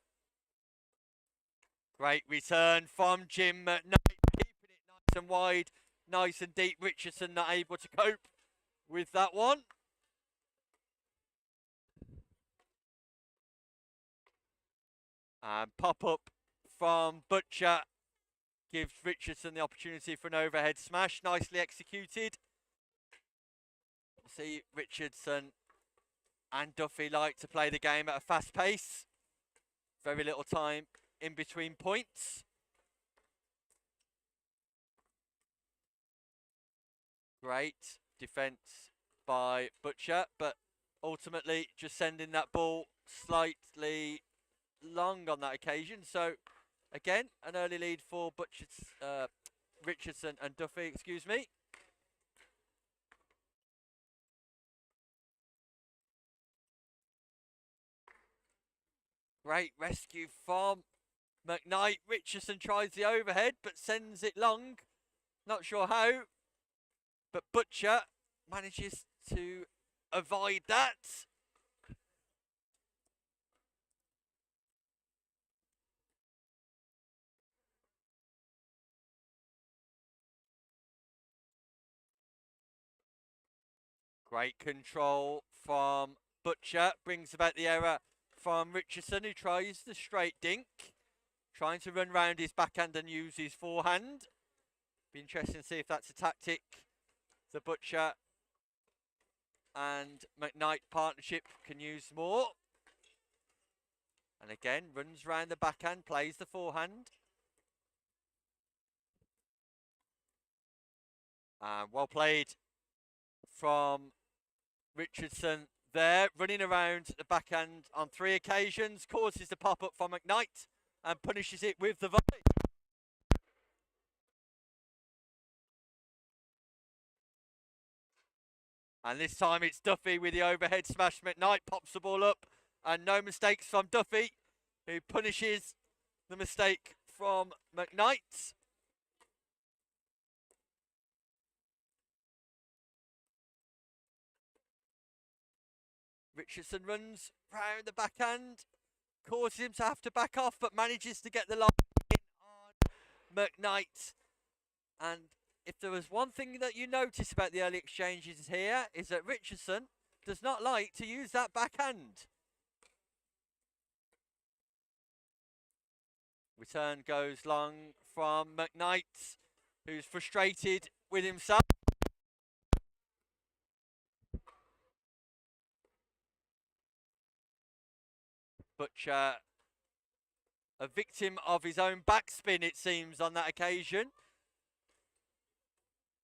Great return from Jim McKnight, keeping it nice and wide, nice and deep. Richardson not able to cope with that one. And pop up from Butcher gives Richardson the opportunity for an overhead smash, nicely executed. See, Richardson and Duffy like to play the game at a fast pace. Very little time in between points. Great defence by Butcher, but ultimately just sending that ball slightly long on that occasion. So again, an early lead for Richardson and Duffy, excuse me. Great rescue from McKnight. Richardson tries the overhead, but sends it long. Not sure how, but Butcher manages to avoid that. Great control from Butcher. Brings about the error from Richardson, who tries the straight dink. Trying to run round his backhand and use his forehand. Be interesting to see if that's a tactic the Butcher and McKnight partnership can use more. And again, runs round the backhand, plays the forehand. And well played from Richardson there, running around the backhand on 3 occasions, causes the pop-up from McKnight and punishes it with the volley. And this time it's Duffy with the overhead smash. McKnight pops the ball up and no mistakes from Duffy, who punishes the mistake from McKnight. Richardson runs round the backhand, causes him to have to back off, but manages to get the line in on McKnight. And if there was one thing that you notice about the early exchanges here, is that Richardson does not like to use that backhand. Return goes long from McKnight, who's frustrated with himself. Butcher, a victim of his own backspin, it seems, on that occasion.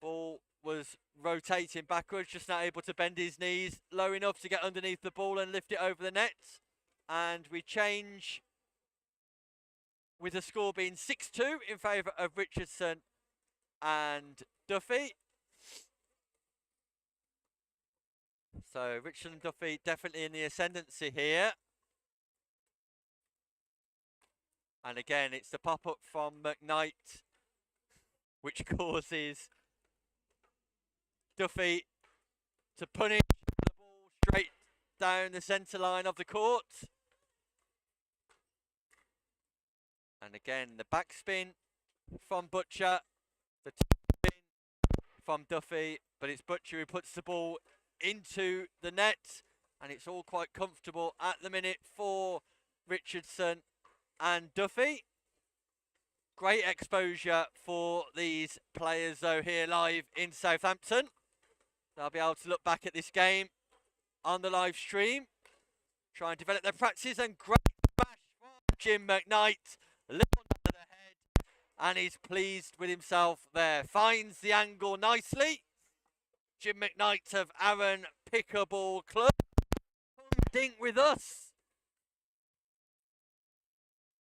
Ball was rotating backwards, just not able to bend his knees low enough to get underneath the ball and lift it over the net. And we change with the score being 6-2 in favour of Richardson and Duffy. So Richardson and Duffy definitely in the ascendancy here. And again, it's the pop-up from McKnight, which causes Duffy to punish the ball straight down the centre line of the court. And again, the backspin from Butcher, the spin from Duffy, but it's Butcher who puts the ball into the net, and it's all quite comfortable at the minute for Richardson and Duffy. Great exposure for these players though here live in Southampton. They'll be able to look back at this game on the live stream, try and develop their practices, and great smash from Jim McKnight. A little under the head, and he's pleased with himself there. Finds the angle nicely. Jim McKnight of Arran Pickleball Club. Come dink with us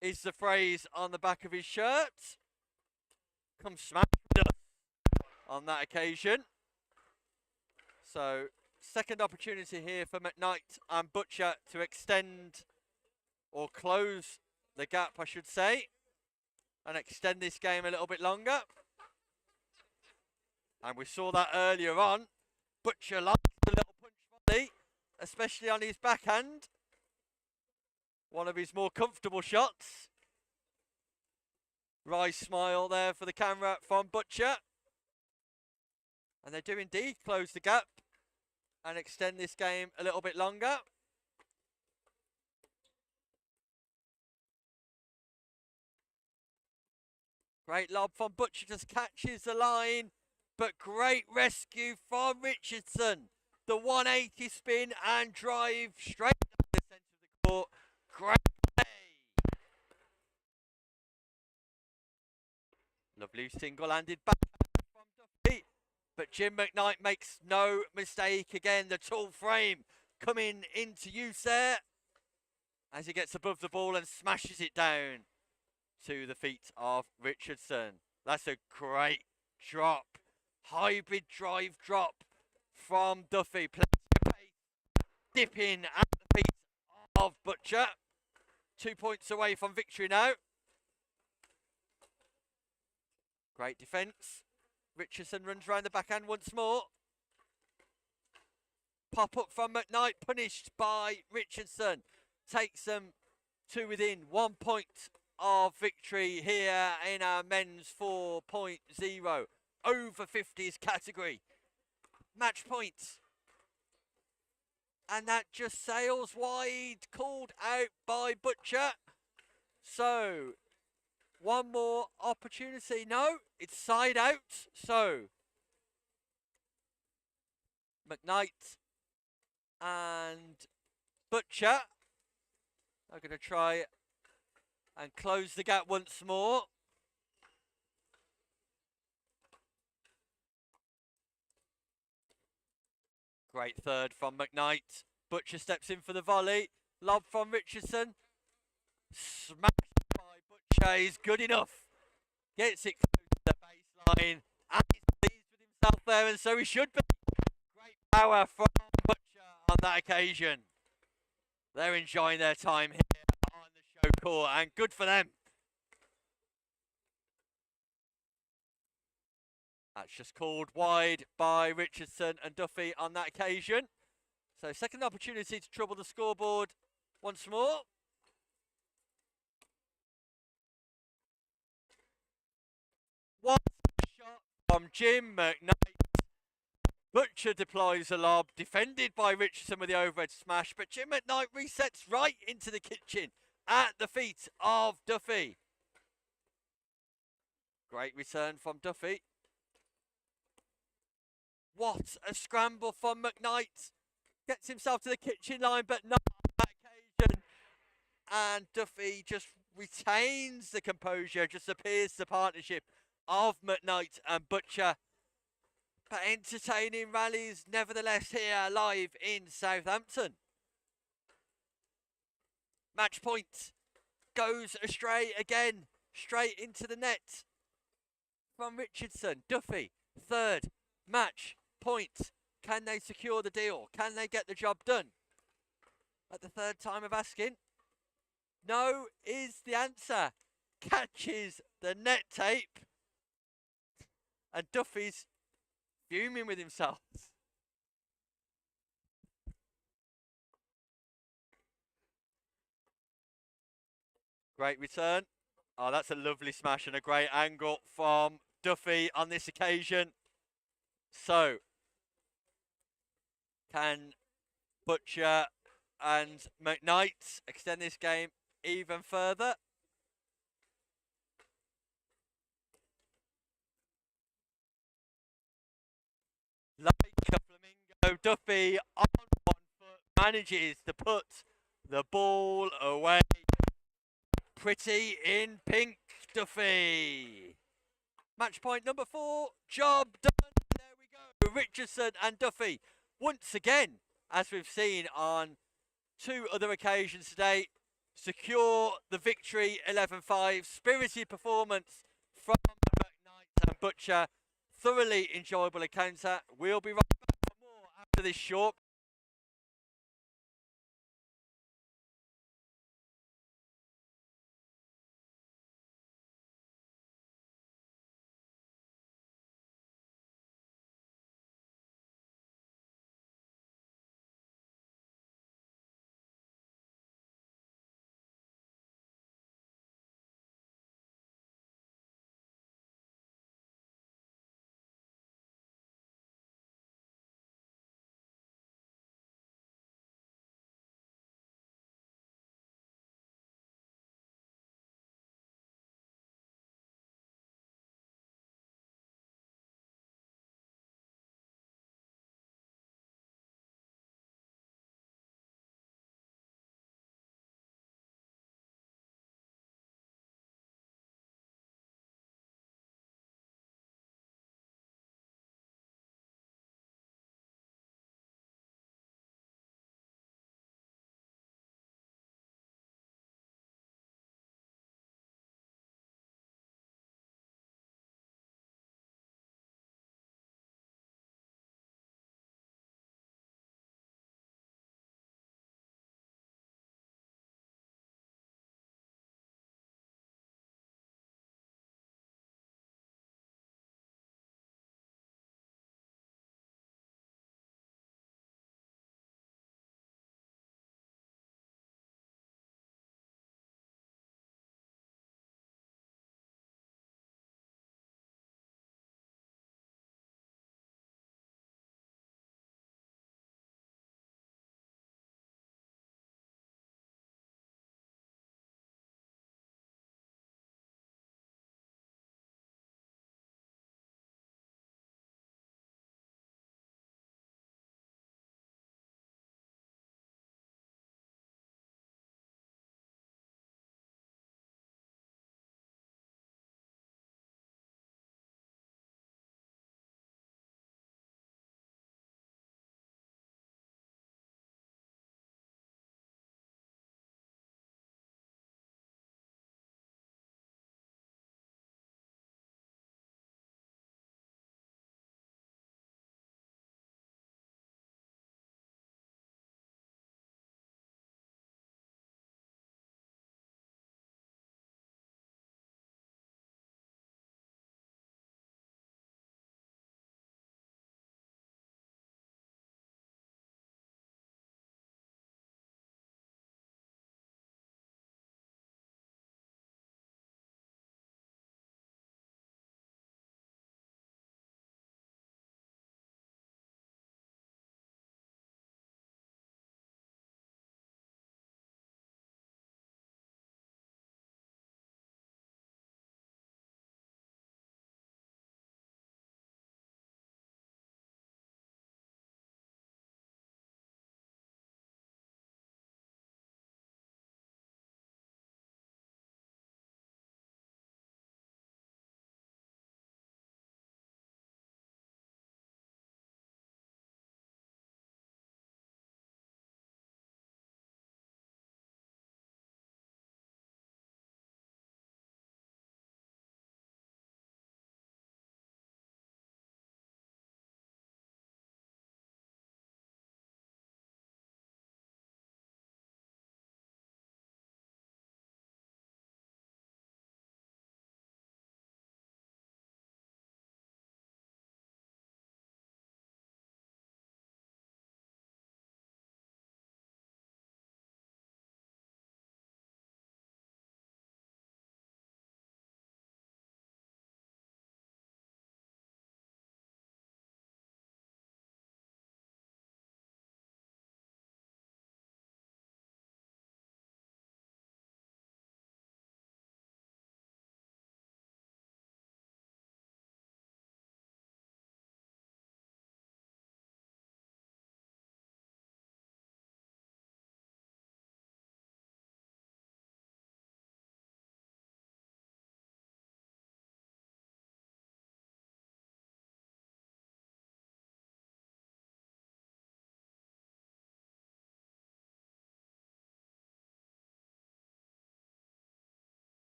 is the phrase on the back of his shirt. Come smash with us on that occasion. So, second opportunity here for McKnight and Butcher to extend or close the gap, I should say, and extend this game a little bit longer. And we saw that earlier on. Butcher likes the little punch volley, especially on his backhand. One of his more comfortable shots. Wry smile there for the camera from Butcher. And they do indeed close the gap and extend this game a little bit longer. Great lob from Butcher, just catches the line, but great rescue from Richardson. The 180 spin and drive straight down the centre of the court. Great play. Lovely single-handed backhand from Duffy, but Jim McKnight makes no mistake again. The tall frame coming into use there as he gets above the ball and smashes it down to the feet of Richardson. That's a great drop. Hybrid drive drop from Duffy. Plenty of pace. Dipping at the feet of Butcher. 2 points away from victory now. Great defence. Richardson runs round the backhand once more. Pop up from McKnight, punished by Richardson. Takes them to within 1 point of victory here in our men's 4.0 over 50s category. Match point. And that just sails wide, called out by Butcher. So, one more opportunity. No, it's side out. So, McKnight and Butcher are going to try and close the gap once more. Great third from McKnight. Butcher steps in for the volley. Lob from Richardson. Smashed by Butcher is good enough. Gets it close to the baseline. And he's pleased with himself there, and so he should be. Great power from Butcher on that occasion. They're enjoying their time here on the show court, and good for them. That's just called wide by Richardson and Duffy on that occasion. So second opportunity to trouble the scoreboard once more. One shot from Jim McKnight. Butcher deploys a lob, defended by Richardson with the overhead smash, but Jim McKnight resets right into the kitchen at the feet of Duffy. Great return from Duffy. What a scramble from McKnight. Gets himself to the kitchen line, but not on that occasion. And Duffy just retains the composure, just appears the partnership of McKnight and Butcher. But entertaining rallies nevertheless here live in Southampton. Match point goes astray again, straight into the net from Richardson. Duffy, third match point. Can they secure the deal? Can they get the job done? At the third time of asking, no is the answer. catches the net tape, and Duffy's fuming with himself. Great return. Oh, that's a lovely smash and a great angle from Duffy on this occasion. So, can Butcher and McKnight extend this game even further? Like a flamingo, Duffy on 1 foot manages to put the ball away. Pretty in pink, Duffy. Match point number 4, job done. There we go. Richardson and Duffy, once again, as we've seen on 2 other occasions today, secure the victory 11-5. Spirited performance from McKnight and Butcher. Thoroughly enjoyable encounter. We'll be right back for more after this short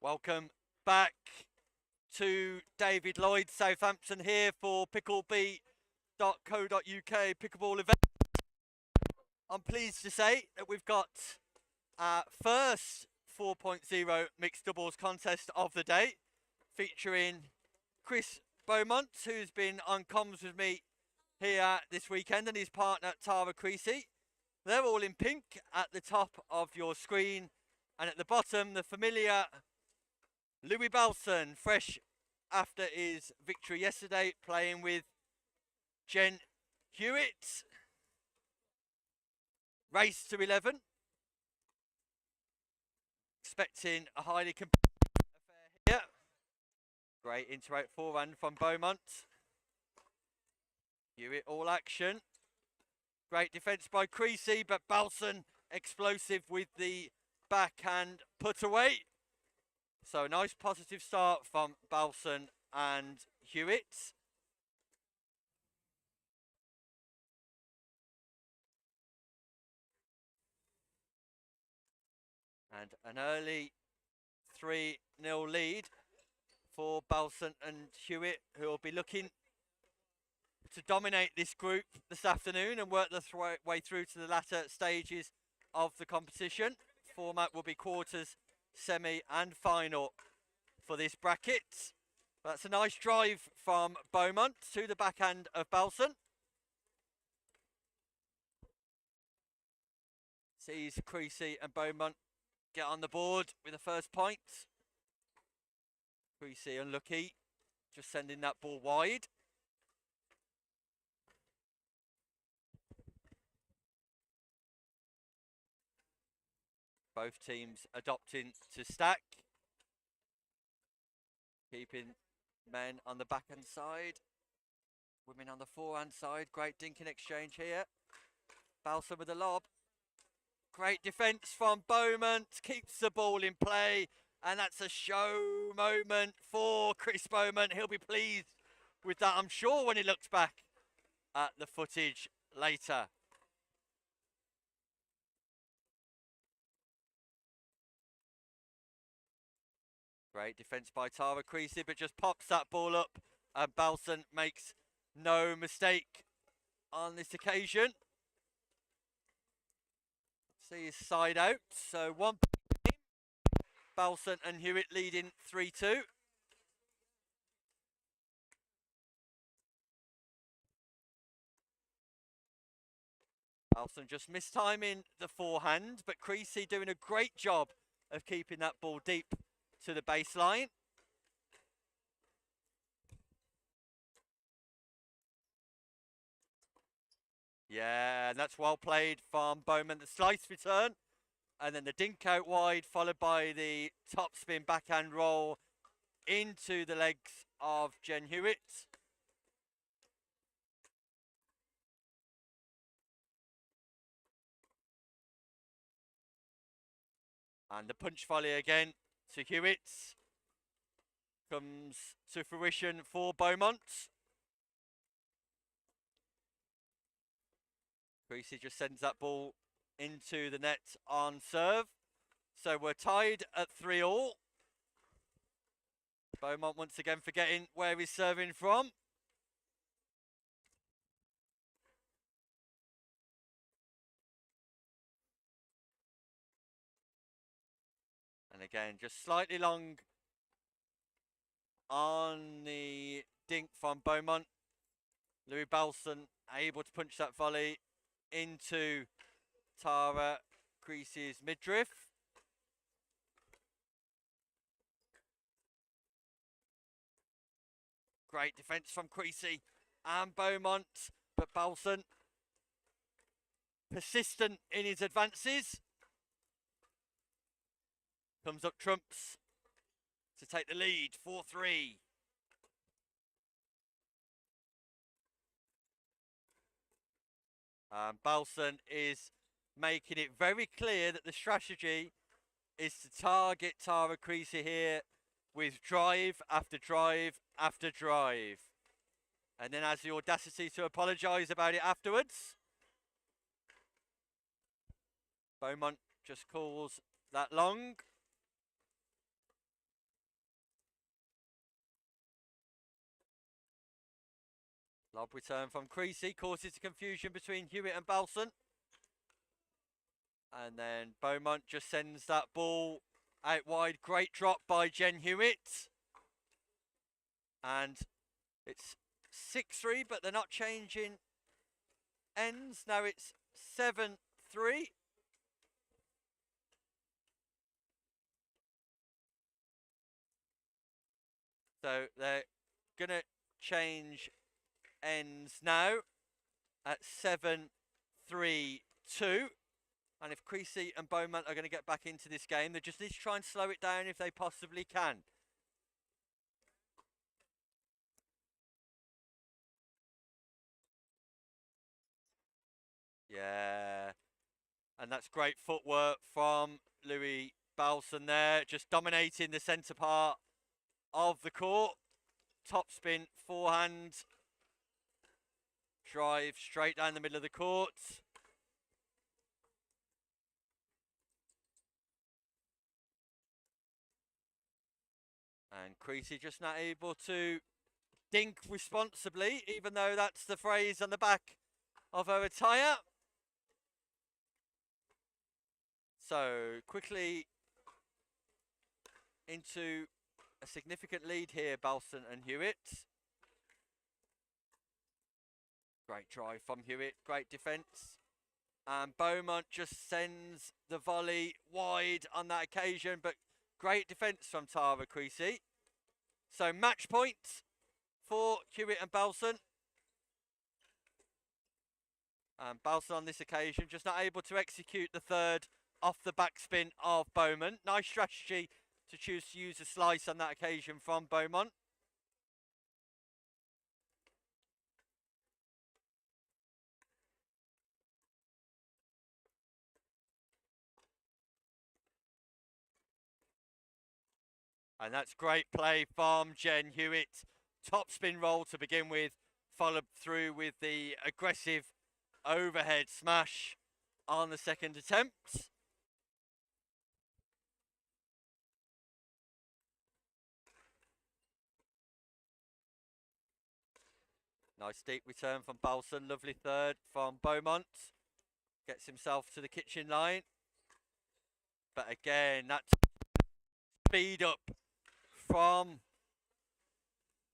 Welcome back to David Lloyd, Southampton here for PickleB.co.uk pickleball event. I'm pleased to say that we've got our first 4.0 mixed doubles contest of the day, featuring Chris Beaumont, who's been on comms with me here this weekend, and his partner Tara Creasy. They're all in pink at the top of your screen, and at the bottom the familiar Louis Balson, fresh after his victory yesterday, playing with Jen Hewitt. Race to 11. Expecting a highly competitive affair here. Great into-out forehand from Beaumont. Hewitt all action. Great defence by Creasy, but Balson explosive with the backhand put away. So nice positive start from Balson and Hewitt. And an early 3-0 lead for Balson and Hewitt, who will be looking to dominate this group this afternoon and work their way through to the latter stages of the competition. Format will be quarters, semi and final for this bracket. That's a nice drive from Beaumont to the backhand of Balson. Sees Creasy and Beaumont get on the board with the first point. Creasy unlucky, just sending that ball wide. Both teams adopting to stack. Keeping men on the backhand side. Women on the forehand side. Great dinking exchange here. Balson with the lob. Great defence from Beaumont. Keeps the ball in play. And that's a show moment for Chris Beaumont. He'll be pleased with that, I'm sure, when he looks back at the footage later. Great defence by Tara Creasy, but just pops that ball up, and Balson makes no mistake on this occasion. See his side out, so 1 point. Balson and Hewitt leading 3-2. Balson just mistiming the forehand, but Creasy doing a great job of keeping that ball deep to the baseline. Yeah, and that's well played from Beaumont. The slice return, and then the dink out wide, followed by the topspin backhand roll into the legs of Jen Hewitt. And the punch volley again to Hewitt comes to fruition for Beaumont. Creasy just sends that ball into the net on serve. So we're tied at 3-all. Beaumont once again forgetting where he's serving from. And again, just slightly long on the dink from Beaumont. Louis Balson able to punch that volley into Tara Creasy's midriff. Great defence from Creasy and Beaumont, but Balson persistent in his advances. Comes up trumps to take the lead, 4-3. Balson is making it very clear that the strategy is to target Tara Creasy here with drive after drive after drive. And then has the audacity to apologise about it afterwards. Beaumont just calls that long. Lob return from Creasy causes the confusion between Hewitt and Balson. And then Beaumont just sends that ball out wide. Great drop by Jen Hewitt. And it's 6-3, but they're not changing ends. Now it's 7-3. So they're going to change ends now at 7-3-2. And if Creasy and Beaumont are going to get back into this game, they just need to try and slow it down if they possibly can. Yeah. And that's great footwork from Louis Balson there, just dominating the centre part of the court. Top spin, forehand. Drive straight down the middle of the court. And Creasy just not able to dink responsibly, even though that's the phrase on the back of her attire. So quickly into a significant lead here, Balson and Hewitt. Great drive from Hewitt, great defence. And Beaumont just sends the volley wide on that occasion, but great defence from Tara Creasy. So match point for Hewitt and Balson. And Balson on this occasion just not able to execute the third off the backspin of Beaumont. Nice strategy to choose to use a slice on that occasion from Beaumont. And that's great play from Jen Hewitt. Top spin roll to begin with, followed through with the aggressive overhead smash on the second attempt. Nice deep return from Balson. Lovely third from Beaumont. Gets himself to the kitchen line. But again, that speed up from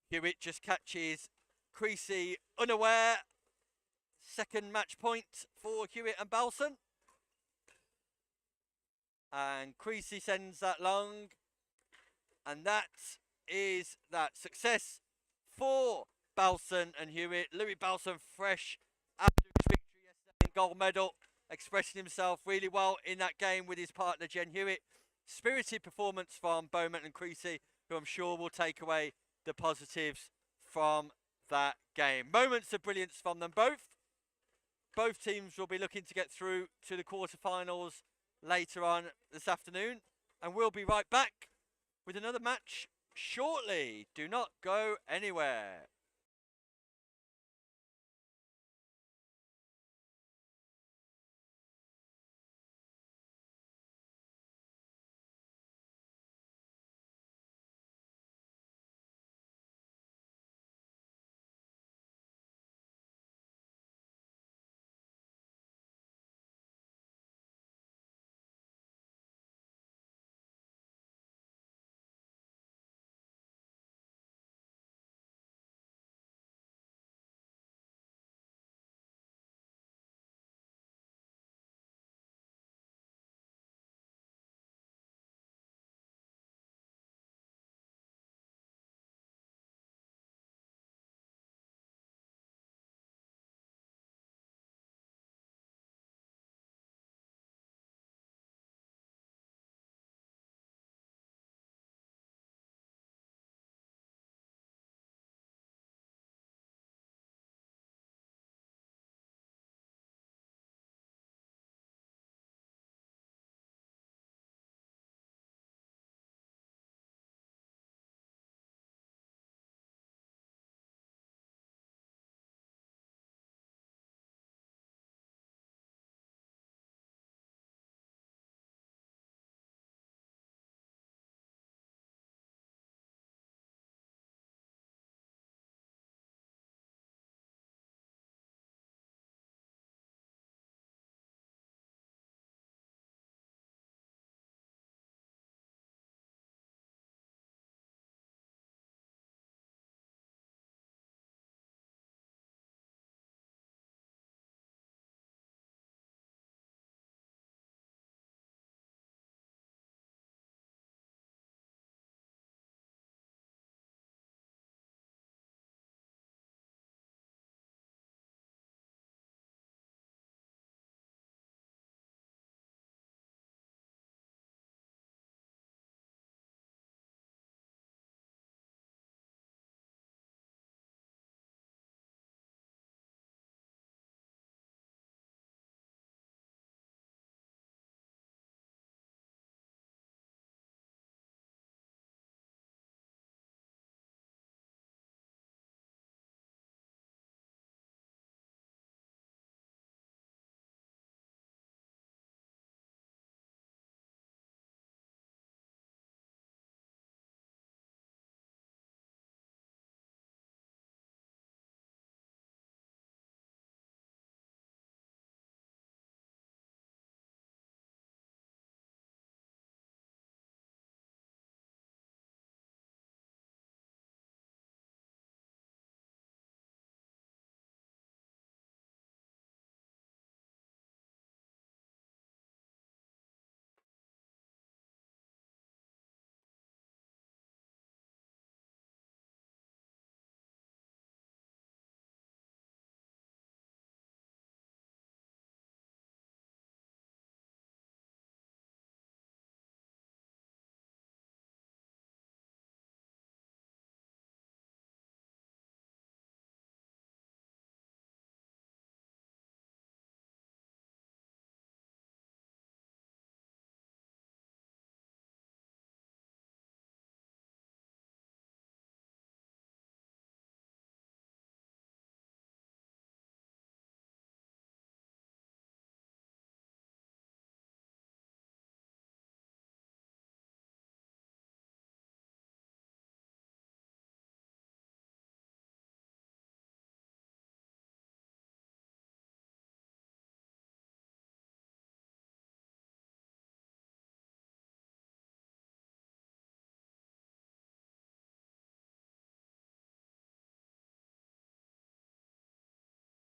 Hewitt just catches Creasy unaware. Second match point for Hewitt and Balson. And Creasy sends that long. And that is that success for Balson and Hewitt. Louis Balson fresh after his victory yesterday in gold medal, expressing himself really well in that game with his partner Jen Hewitt. Spirited performance from Beaumont and Creasy, who I'm sure will take away the positives from that game. Moments of brilliance from them both. Both teams will be looking to get through to the quarterfinals later on this afternoon. And we'll be right back with another match shortly. Do not go anywhere.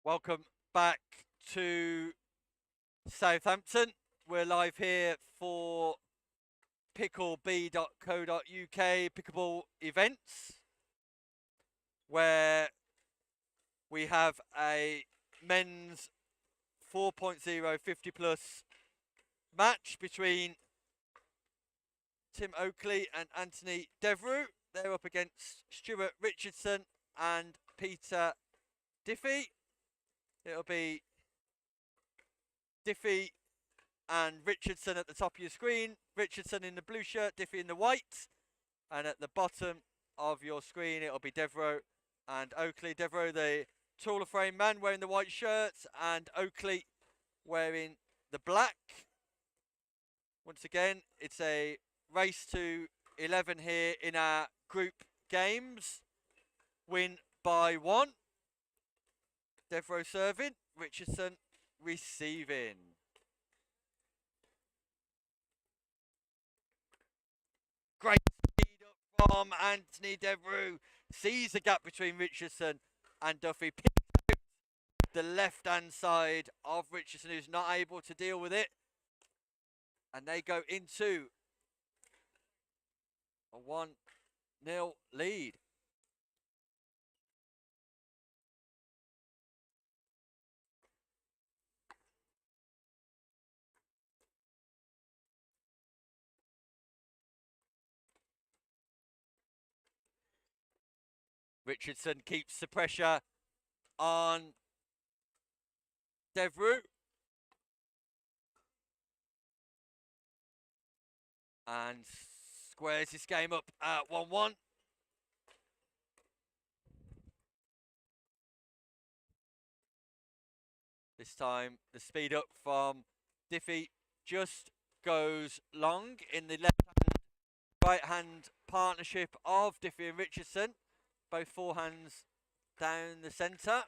Welcome back to Southampton. We're live here for PickleB.co.uk Pickleball events, where we have a men's 4.0 50 plus match between Tim Oakley and Anthony Devereux. They're up against Stuart Richardson and Peter Diffie. It'll be Diffie and Richardson at the top of your screen. Richardson in the blue shirt, Diffie in the white. And at the bottom of your screen, it'll be Devereux and Oakley. Devereux, the taller frame man, wearing the white shirts, and Oakley wearing the black. Once again, it's a race to 11 here in our group games. Win by 1. Devereux serving, Richardson receiving. Great speed up from Anthony Devereux. Sees the gap between Richardson and Duffy. Picks out the left-hand side of Richardson, who's not able to deal with it. And they go into a 1-0 lead. Richardson keeps the pressure on Devereux. And squares this game up at 1-1. This time the speed up from Diffie just goes long in the left-hand, right-hand partnership of Diffie and Richardson. Both forehands down the centre.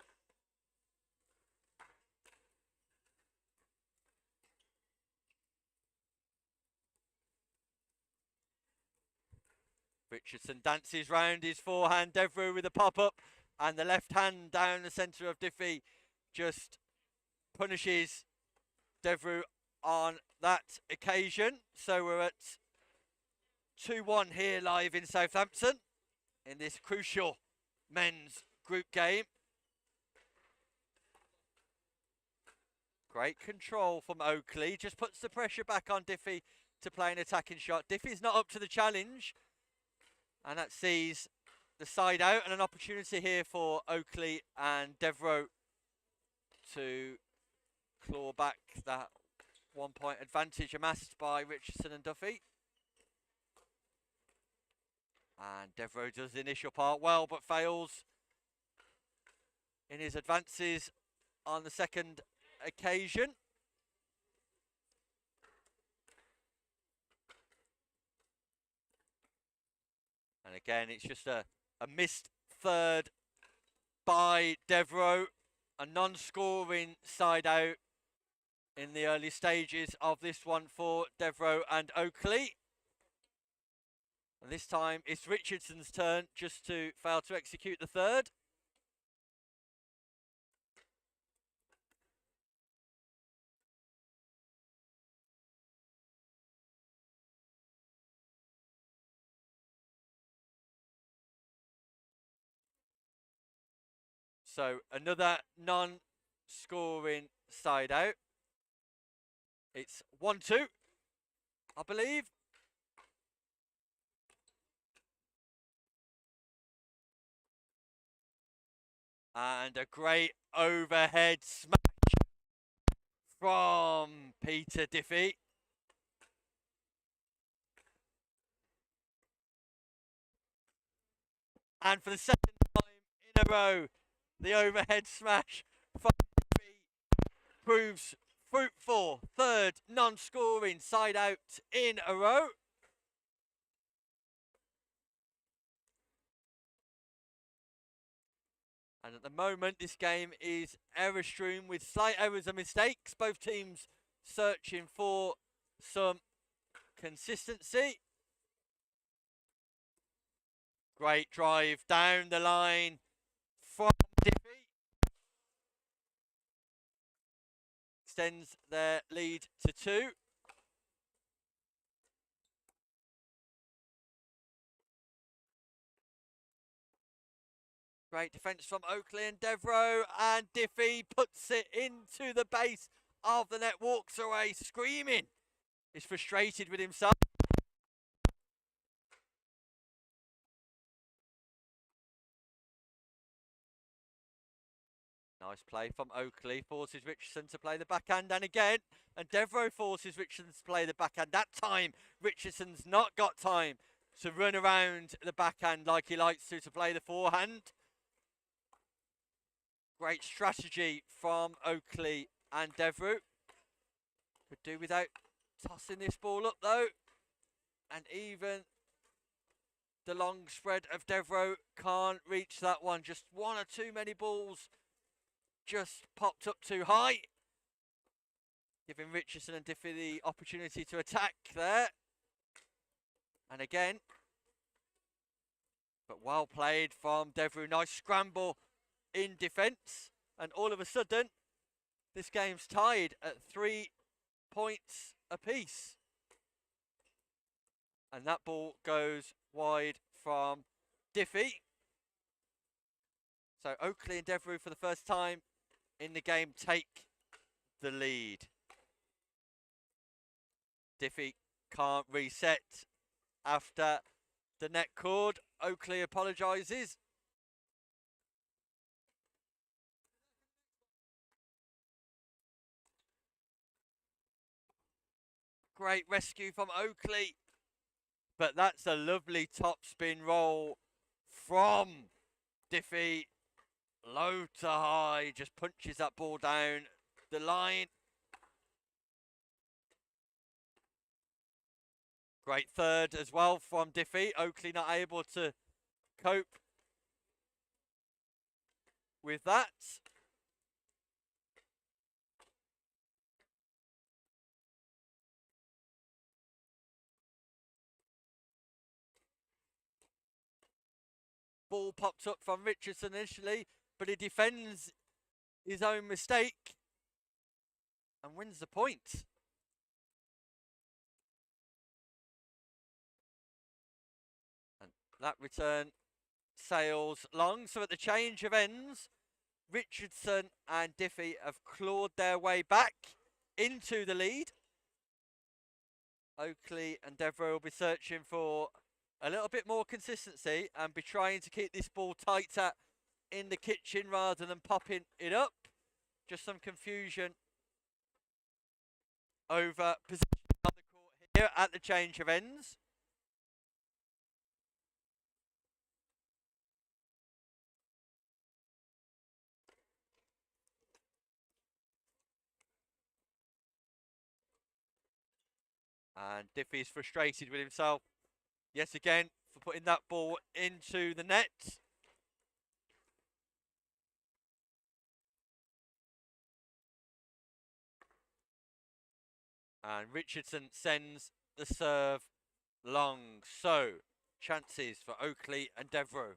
Richardson dances round his forehand. Devereux with a pop-up, and the left hand down the centre of Diffie just punishes Devereux on that occasion. So we're at 2-1 here live in Southampton in this crucial men's group game. Great control from Oakley. Just puts the pressure back on Diffie to play an attacking shot. Diffie's not up to the challenge. And that sees the side out, and an opportunity here for Oakley and Devereux to claw back that 1-point advantage amassed by Richardson and Duffy. And Devereux does the initial part well, but fails in his advances on the second occasion. And again, it's just a missed third by Devereux, a non-scoring side out in the early stages of this one for Devereux and Oakley. And this time it's Richardson's turn just to fail to execute the third. So another non-scoring side out. It's 1-2, I believe. And a great overhead smash from Peter Diffie. And for the second time in a row, the overhead smash from Diffie proves fruitful. Third non-scoring side out in a row. And at the moment, this game is error-strewn with slight errors and mistakes. Both teams searching for some consistency. Great drive down the line from Diffie. extends their lead to 2. Great defence from Oakley and Devereaux, and Diffie puts it into the base of the net, walks away screaming. He's frustrated with himself. Nice play from Oakley, forces Richardson to play the backhand, and again, and Devereaux forces Richardson to play the backhand. That time, Richardson's not got time to run around the backhand like he likes to play the forehand. Great strategy from Oakley and Devereaux. Could do without tossing this ball up though, and even the long spread of Devereaux can't reach that one. Just one or too many balls just popped up too high, giving Richardson and Diffie the opportunity to attack there. And again, but well played from Devereaux. Nice scramble in defence, and all of a sudden this game's tied at 3 points apiece, and that ball goes wide from Diffie. So Oakley and Devereaux for the first time in the game take the lead. Diffie can't reset after the net cord. Oakley apologises. Great rescue from Oakley, but that's a lovely top spin roll from Diffie. Low to high, just punches that ball down the line. Great third as well from Diffie. Oakley not able to cope with that. Ball pops up from Richardson initially, but he defends his own mistake and wins the point. And that return sails long. So at the change of ends, Richardson and Diffie have clawed their way back into the lead. Oakley and Devereaux will be searching for a little bit more consistency and be trying to keep this ball tighter in the kitchen rather than popping it up. Just some confusion over position on the court here at the change of ends. And Diffie's frustrated with himself yet again for putting that ball into the net. And Richardson sends the serve long. So, chances for Oakley and Devereaux.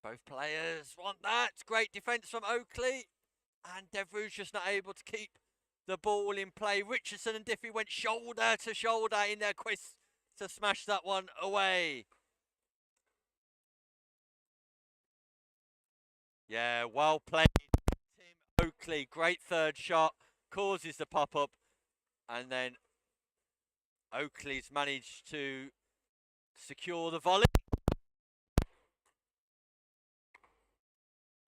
Both players want that. Great defence from Oakley. And Devereaux's just not able to keep the ball in play. Richardson and Diffie went shoulder to shoulder in their quest to smash that one away. Yeah, well played, Tim Oakley. Great third shot, causes the pop-up, and then Oakley's managed to secure the volley.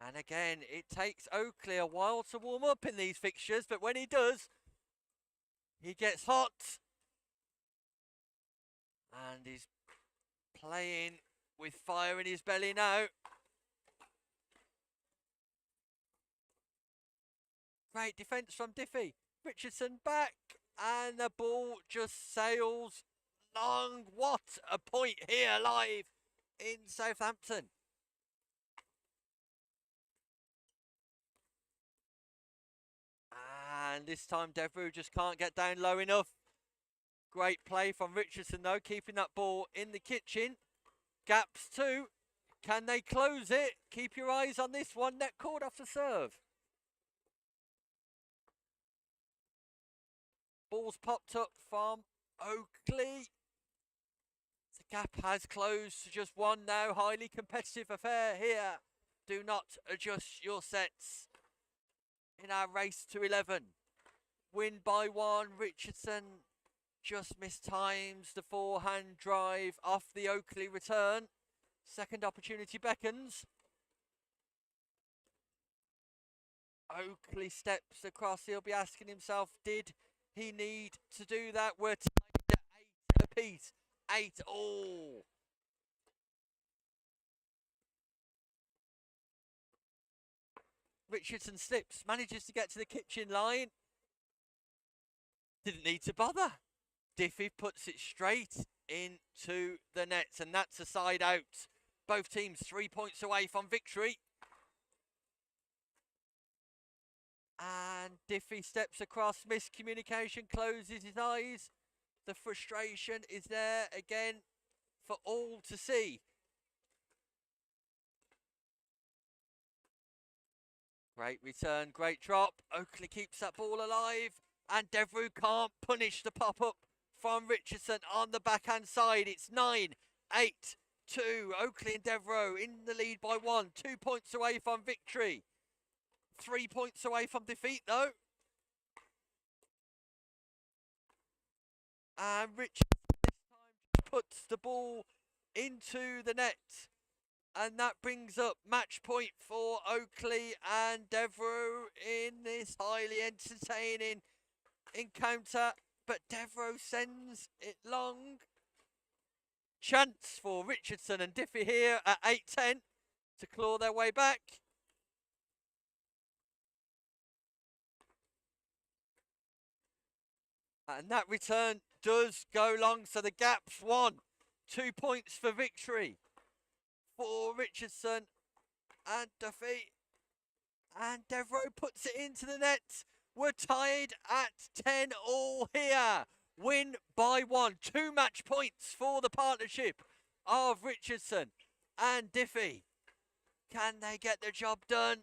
And again, it takes Oakley a while to warm up in these fixtures, but when he does, he gets hot. And he's playing with fire in his belly now. Great defence from Diffie. Richardson back, and the ball just sails long. What a point here live in Southampton. And this time Devereaux just can't get down low enough. Great play from Richardson though, keeping that ball in the kitchen. Gaps too. Can they close it? Keep your eyes on this one. Net cord off the serve. Ball's popped up from Oakley. The gap has closed to just one now. Highly competitive affair here. Do not adjust your sets in our race to 11. Win by one. Richardson just mistimes the forehand drive off the Oakley return. Second opportunity beckons. Oakley steps across. He'll be asking himself, did he need to do that? We're tied at 8 apiece. 8 all. Richardson slips, manages to get to the kitchen line. Didn't need to bother. Diffie puts it straight into the nets, and that's a side out. Both teams 3 points away from victory. And Diffie steps across, miscommunication, closes his eyes. The frustration is there again for all to see. Great return, great drop. Oakley keeps that ball alive. And Devereux can't punish the pop-up from Richardson on the backhand side. It's 9-8-2. Oakley and Devereux in the lead by 1. 2 points away from victory. 3 points away from defeat, though. And Richardson this time puts the ball into the net. And that brings up match point for Oakley and Devereux in this highly entertaining encounter. But Devereux sends it long. Chance for Richardson and Diffie here at 8-10 to claw their way back. And that return does go long, so the gap's 1. 2 points for victory for Richardson and Duffy. And Devereux puts it into the net. We're tied at 10 all here. Win by 1. 2 match points for the partnership of Richardson and Diffie. Can they get the job done?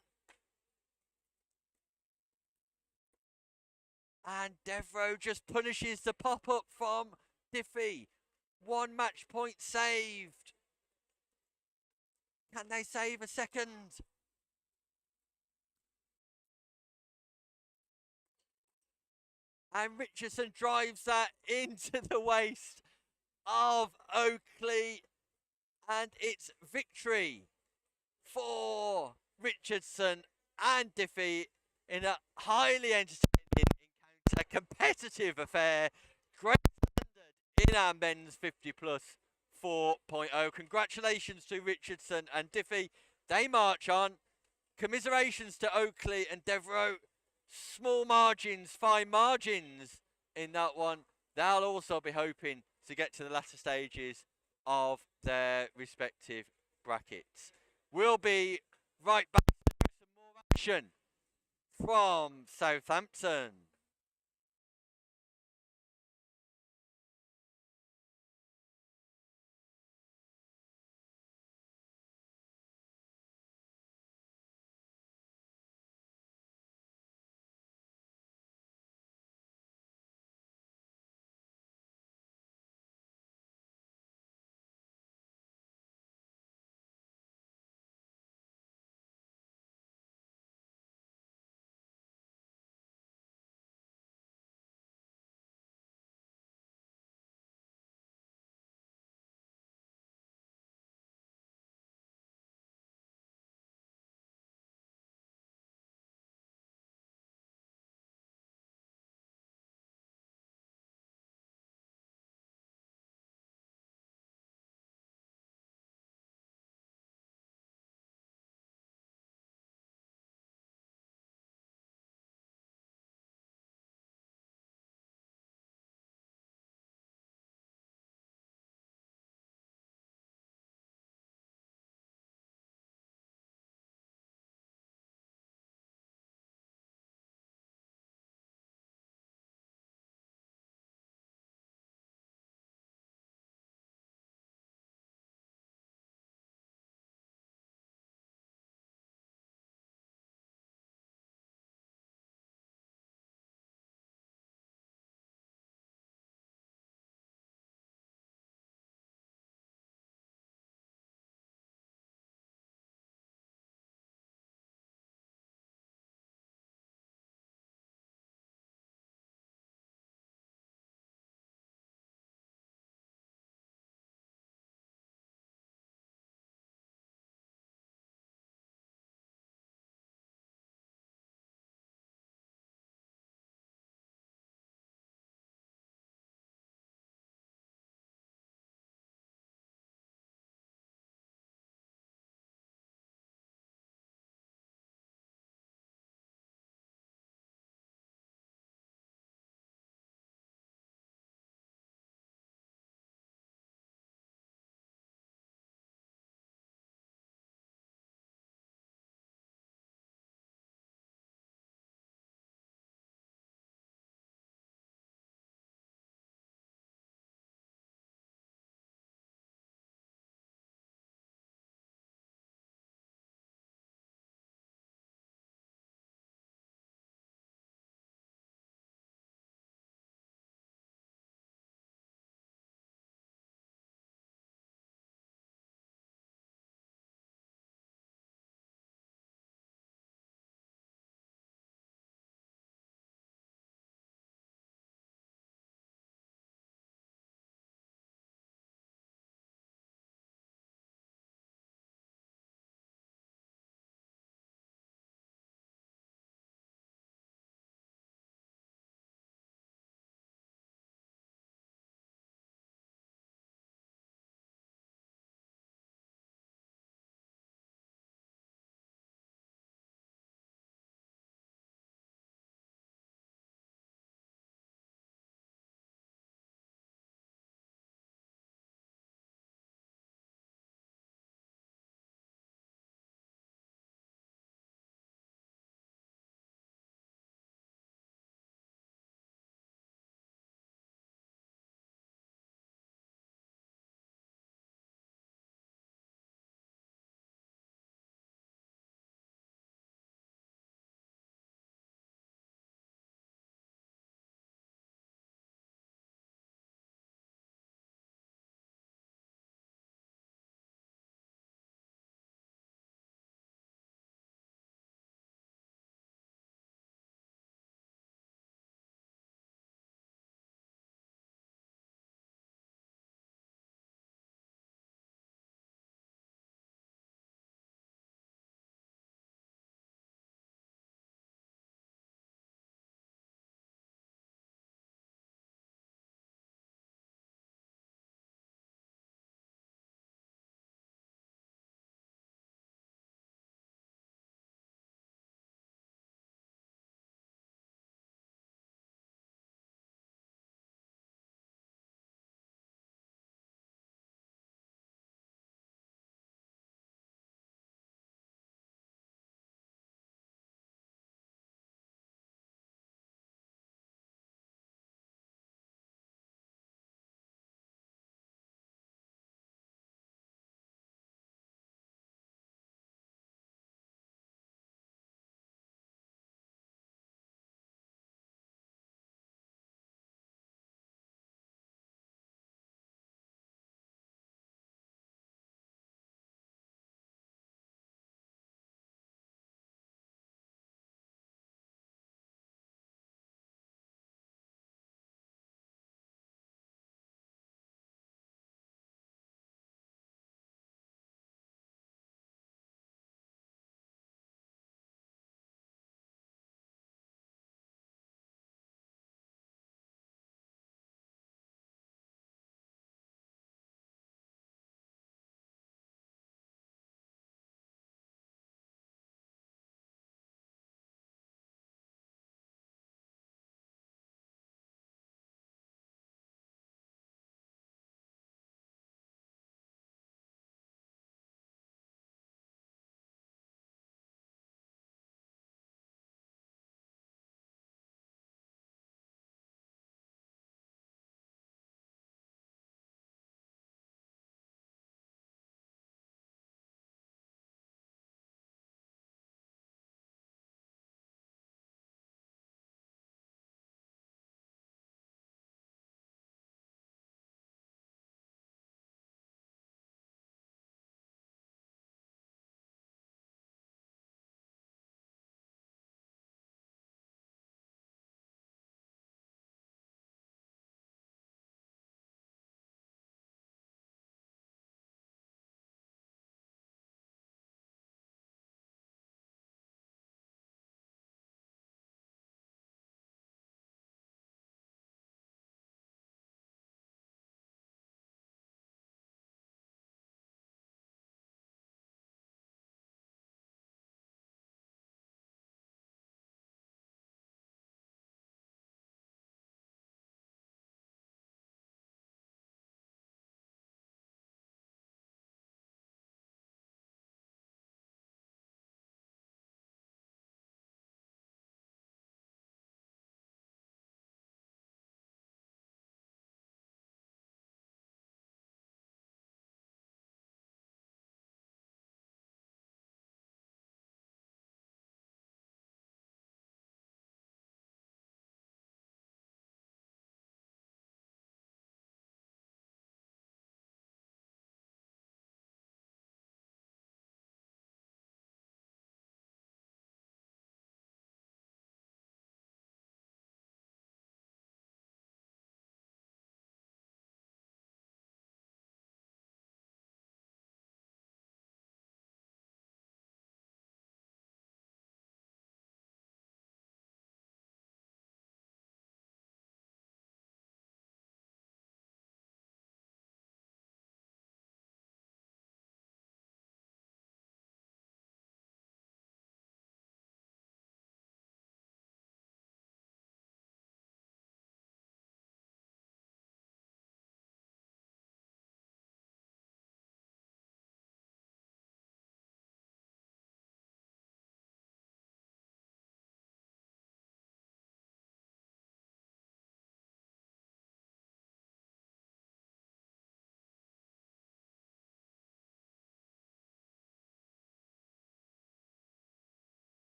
And Devereux just punishes the pop-up from Diffie. 1 match point saved. Can they save a second? And Richardson drives that into the waist of Oakley. And it's victory for Richardson and Diffie in a highly entertaining encounter, competitive affair. Great standard in our men's 50 plus 4.0. Congratulations to Richardson and Diffie. They march on. Commiserations to Oakley and Devereux. Small margins, fine margins in that one. They'll also be hoping to get to the latter stages of their respective brackets. We'll be right back to some more action from Southampton.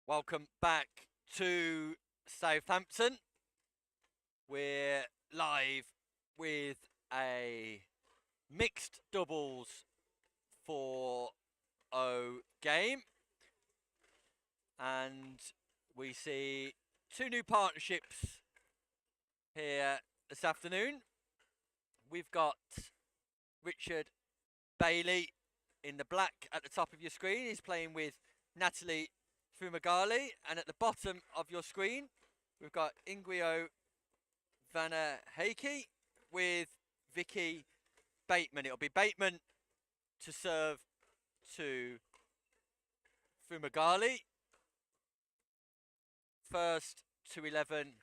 Welcome back to Southampton. We're live with a mixed doubles 4-0 game. And we see two new partnerships here this afternoon. We've got Richard Bailey in the black at the top of your screen. He's playing with Natalie Fumagalli, and at the bottom of your screen we've got Ingrio Vanaheki with Vicky Bateman. It'll be Bateman to serve to Fumagalli. First to 11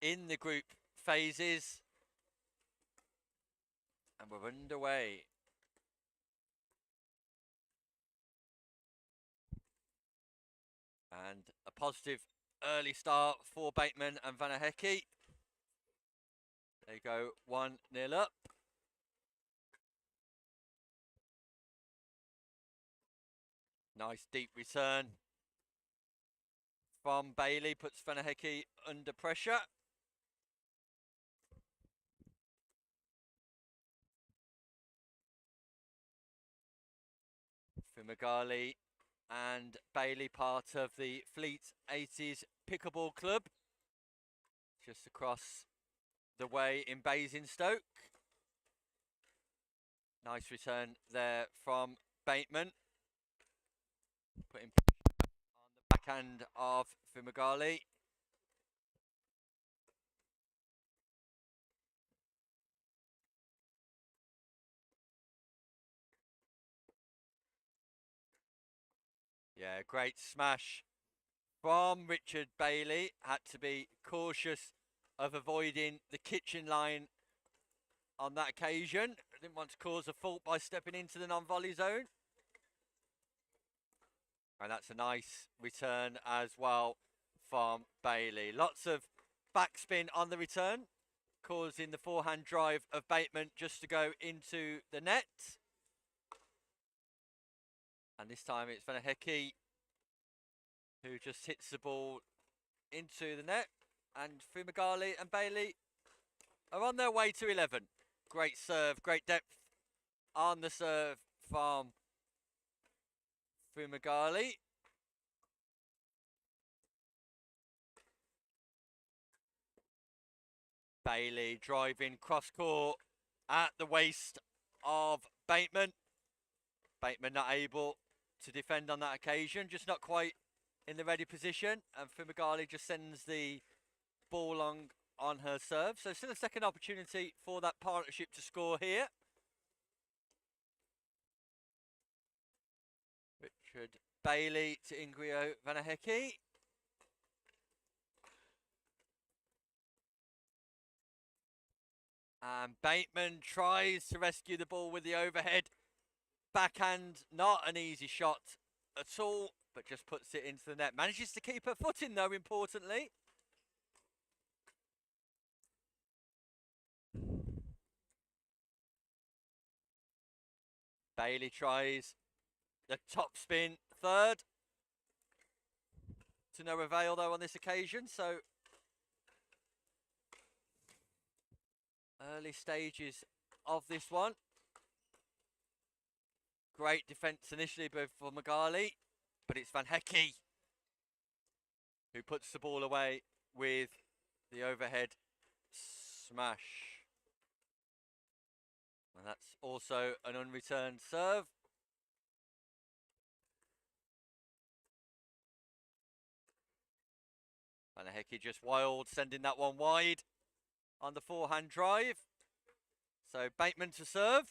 in the group phases, and we're underway. And a positive early start for Bateman and Vanaheki. There you go, 1-0 up. Nice deep return from Bailey, puts Vanaheki under pressure. Fumagalli and Bailey, part of the Fleet 80s Pickleball Club, just across the way in Basingstoke. Nice return there from Bateman, putting pressure on the backhand of Fumagalli. Yeah, great smash from Richard Bailey. Had to be cautious of avoiding the kitchen line on that occasion. Didn't want to cause a fault by stepping into the non-volley zone. And that's a nice return as well from Bailey. Lots of backspin on the return, causing the forehand drive of Bateman just to go into the net. And this time it's Vanaheki who just hits the ball into the net. And Fumagalli and Bailey are on their way to 11. Great serve, great depth on the serve from Fumagalli. Bailey driving cross court at the waist of Bateman. Bateman not able to defend on that occasion, just not quite in the ready position, and Fumagalli just sends the ball long on her serve. So still a second opportunity for that partnership to score here. Richard Bailey to Ingrio Vanaheki. And Bateman tries to rescue the ball with the overhead backhand. Not an easy shot at all, but just puts it into the net. Manages to keep her footing though, importantly. Bailey tries the top spin third. To no avail though on this occasion, so early stages of this one. Great defence initially for Fumagalli, but it's Vanaheki who puts the ball away with the overhead smash. And that's also an unreturned serve. Vanaheki just wild, sending that one wide on the forehand drive. So Bateman to serve.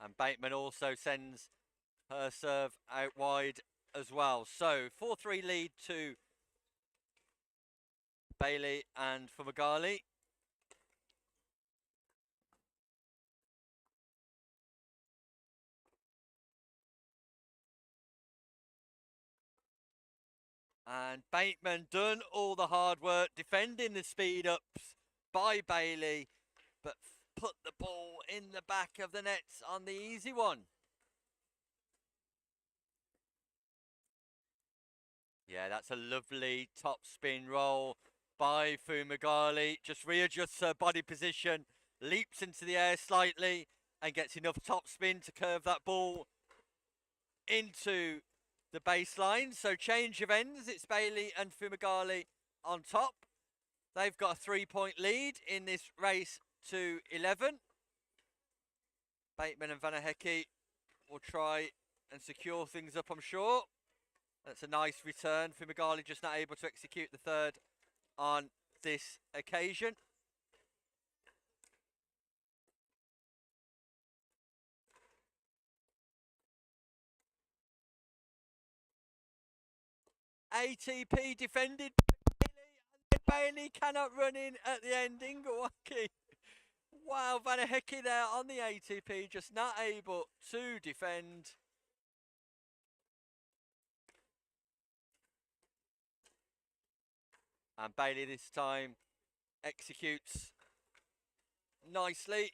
And Bateman also sends her serve out wide as well. So 4-3 lead to Bailey and Fumagalli. And Bateman done all the hard work defending the speed ups by Bailey, but put the ball in the back of the nets on the easy one. Yeah, that's a lovely top spin roll by Fumagalli. Just readjusts her body position, leaps into the air slightly, and gets enough top spin to curve that ball into the baseline. So change of ends. It's Bailey and Fumagalli on top. They've got a 3-point lead in this race to 11. Bateman and Vanahecki will try and secure things up, I'm sure. That's a nice return. Fumagalli just not able to execute the third on this occasion. ATP defended by Bailey, and Bailey cannot run in at the end. Ingawaki. Wow, Vanahecki there on the ATP, just not able to defend. And Bailey this time executes nicely.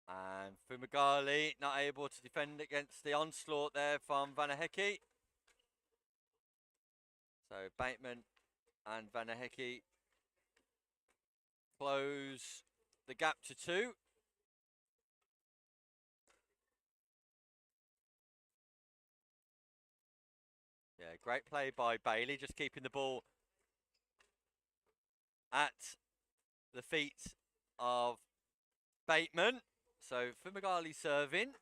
And Fumagalli not able to defend against the onslaught there from Vanahecki. So Bateman and Vanahecki close the gap to 2. Yeah, great play by Bailey, just keeping the ball at the feet of Bateman. So Fumagalli serving.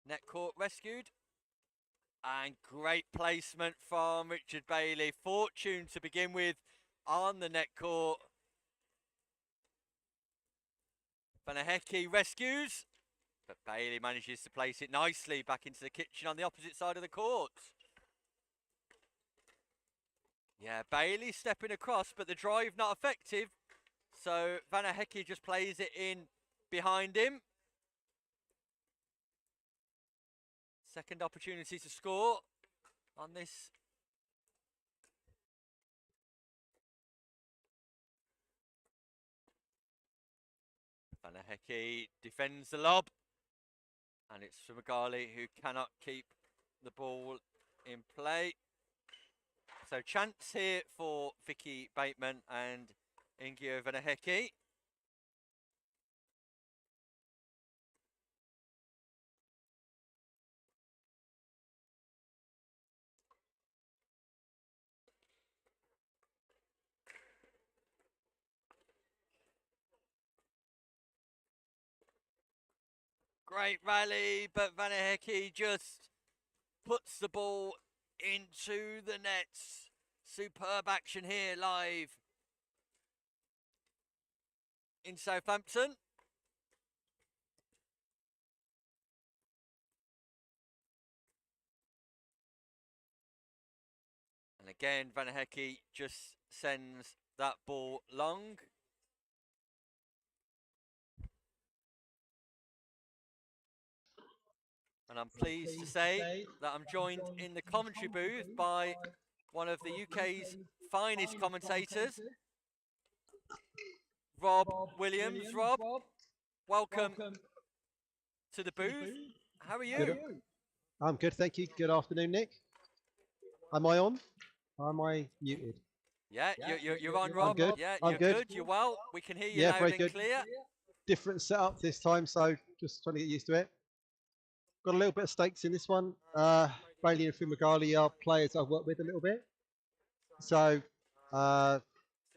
Net court rescued. And great placement from Richard Bailey. Fortune to begin with on the net court. Vanahecki rescues. But Bailey manages to place it nicely back into the kitchen on the opposite side of the court. Yeah, Bailey stepping across, but the drive not effective. So Vanahecki just plays it in behind him. Second opportunity to score on this. Vanahecki defends the lob. And it's Fumagalli who cannot keep the ball in play. So chance here for Vicky Bateman and Ingio Vanahecki. Great rally, but Vanahecki just puts the ball into the nets. Superb action here live in Southampton. And again, Vanahecki just sends that ball long. And I'm pleased to say that I'm joined in the commentary booth by one of the UK's finest commentators, Rob Williams. Rob, welcome to the booth. How are you? I'm good, thank you. Good afternoon, Nick. Am I on? Or am I muted? Yeah, you're on, Rob. good. Yeah, I'm you're good. good. You're well. We can hear you Yeah, loud very and good. clear. Different setup this time, so just trying to get used to it. Got a little bit of stakes in this one. Bailey and Fumagalli are players I've worked with a little bit. So,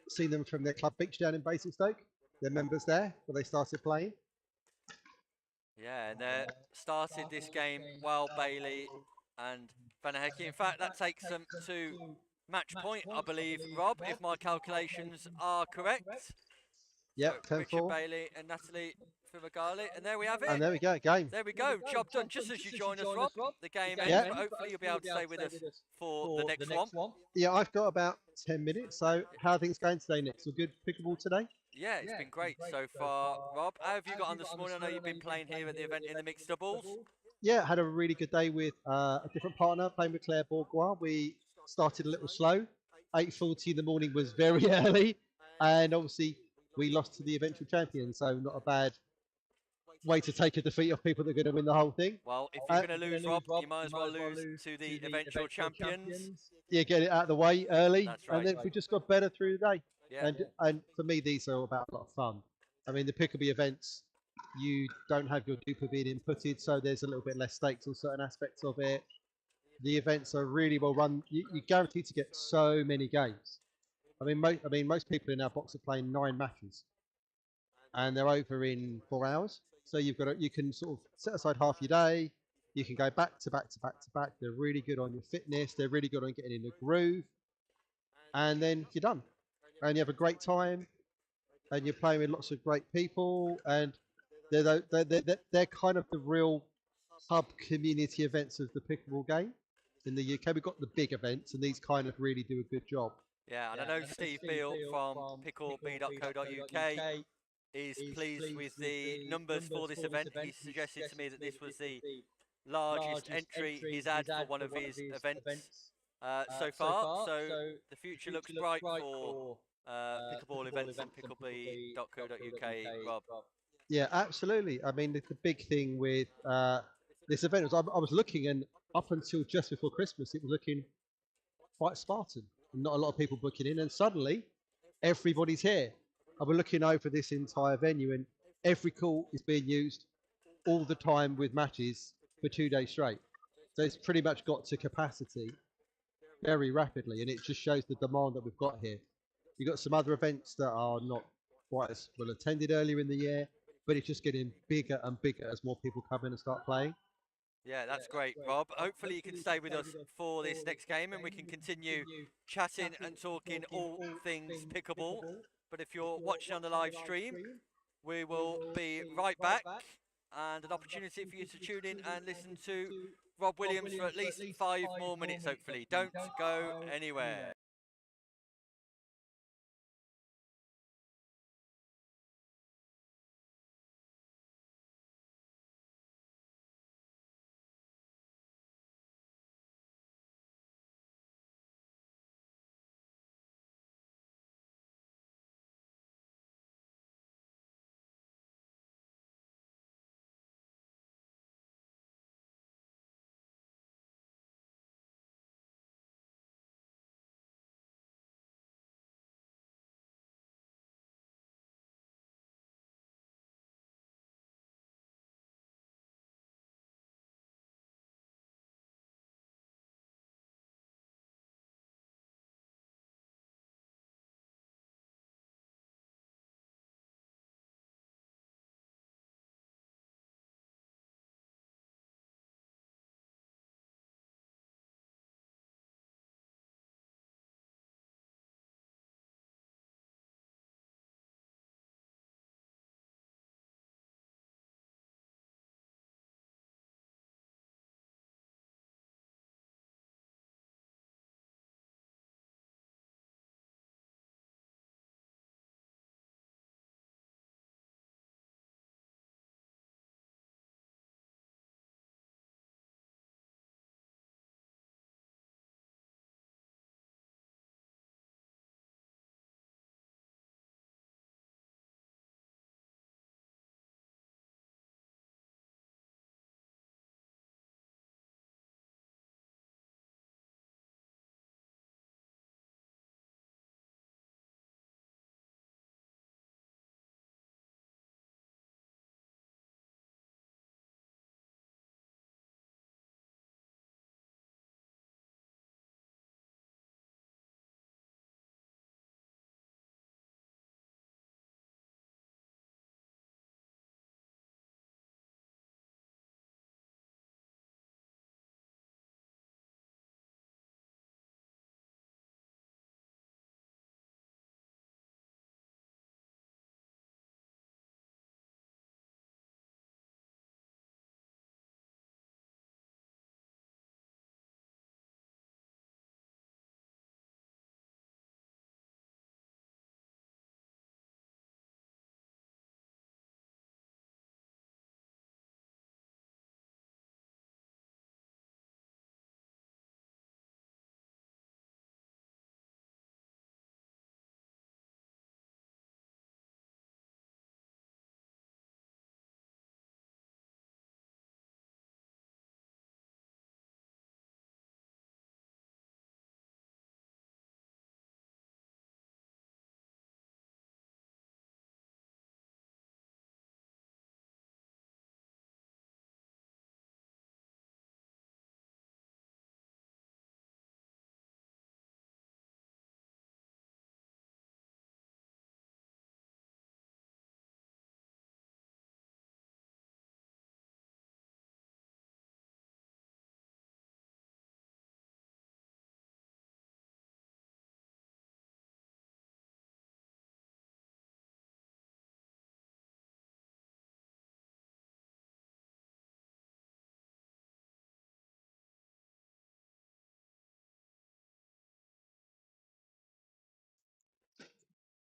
seen them from their club beach down in Basingstoke. They're members there, where they started playing. Yeah, and they started this game well, Bailey and Vanahecki. In fact, that takes them to match point, I believe, Rob, if my calculations are correct. Yep, So 10-4. Richard Bailey and Natalie Fumagalli, and there we have it. And there we go, game. There we go. Job done. Just as you join us, Rob. The game ends, Yeah. but hopefully you'll be able to stay with us for the next one. Yeah, I've got about 10 minutes. So, how are things going today, Nick? So good pickleball today? Yeah, it's been great so far, Rob. How have you got on this morning? I know you've been playing here at the event in the mixed doubles. Yeah, had a really good day with a different partner playing with Claire Bourgois. We started a little slow. 8:40 in the morning was very early, and obviously we lost to the eventual champion. So not a bad way to take a defeat off people that are going to win the whole thing. Well, if you're going to lose, Rob, you might as well lose to the eventual champions. Yeah, get it out of the way early, That's and right. then we just got better through the day. Yeah. And for me, these are about a lot of fun. I mean, the PickleB events, you don't have your duper being inputted, so there's a little bit less stakes on certain aspects of it. The events are really well run. You're guaranteed to get so many games. I mean, most people in our box are playing 9 matches, and they're over in 4 hours. So you can sort of set aside half your day. You can go back to back to back to back. They're really good on your fitness. They're really good on getting in the groove, and then you're done, and you have a great time, and you're playing with lots of great people, and they're kind of the real hub community events of the pickleball game in the UK. We've got the big events, and these kind of really do a good job. Yeah, and I know Steve Beale from PickleB.co.uk is pleased with the numbers for this event. He suggested to me that this was the largest entry he's had for one of his events so far. So the future looks bright for pickleball events on PickleB.co.uk, Rob. Yeah, absolutely. I mean, the big thing with this event was I was looking, and up until just before Christmas, it was looking quite Spartan. Not a lot of people booking in, and suddenly everybody's here. I was looking over this entire venue, and every court is being used all the time with matches for 2 days straight. So it's pretty much got to capacity very rapidly, and it just shows the demand that we've got here. You've got some other events that are not quite as well attended earlier in the year, but it's just getting bigger and bigger as more people come in and start playing. Yeah, that's great, Rob. Hopefully you can stay with us for this next game and we can continue chatting and talking all things pickleball. But if you're watching on the live stream, we will be right back, and an opportunity for you to tune in and listen to Rob Williams for at least 5 more minutes, hopefully. Don't go anywhere.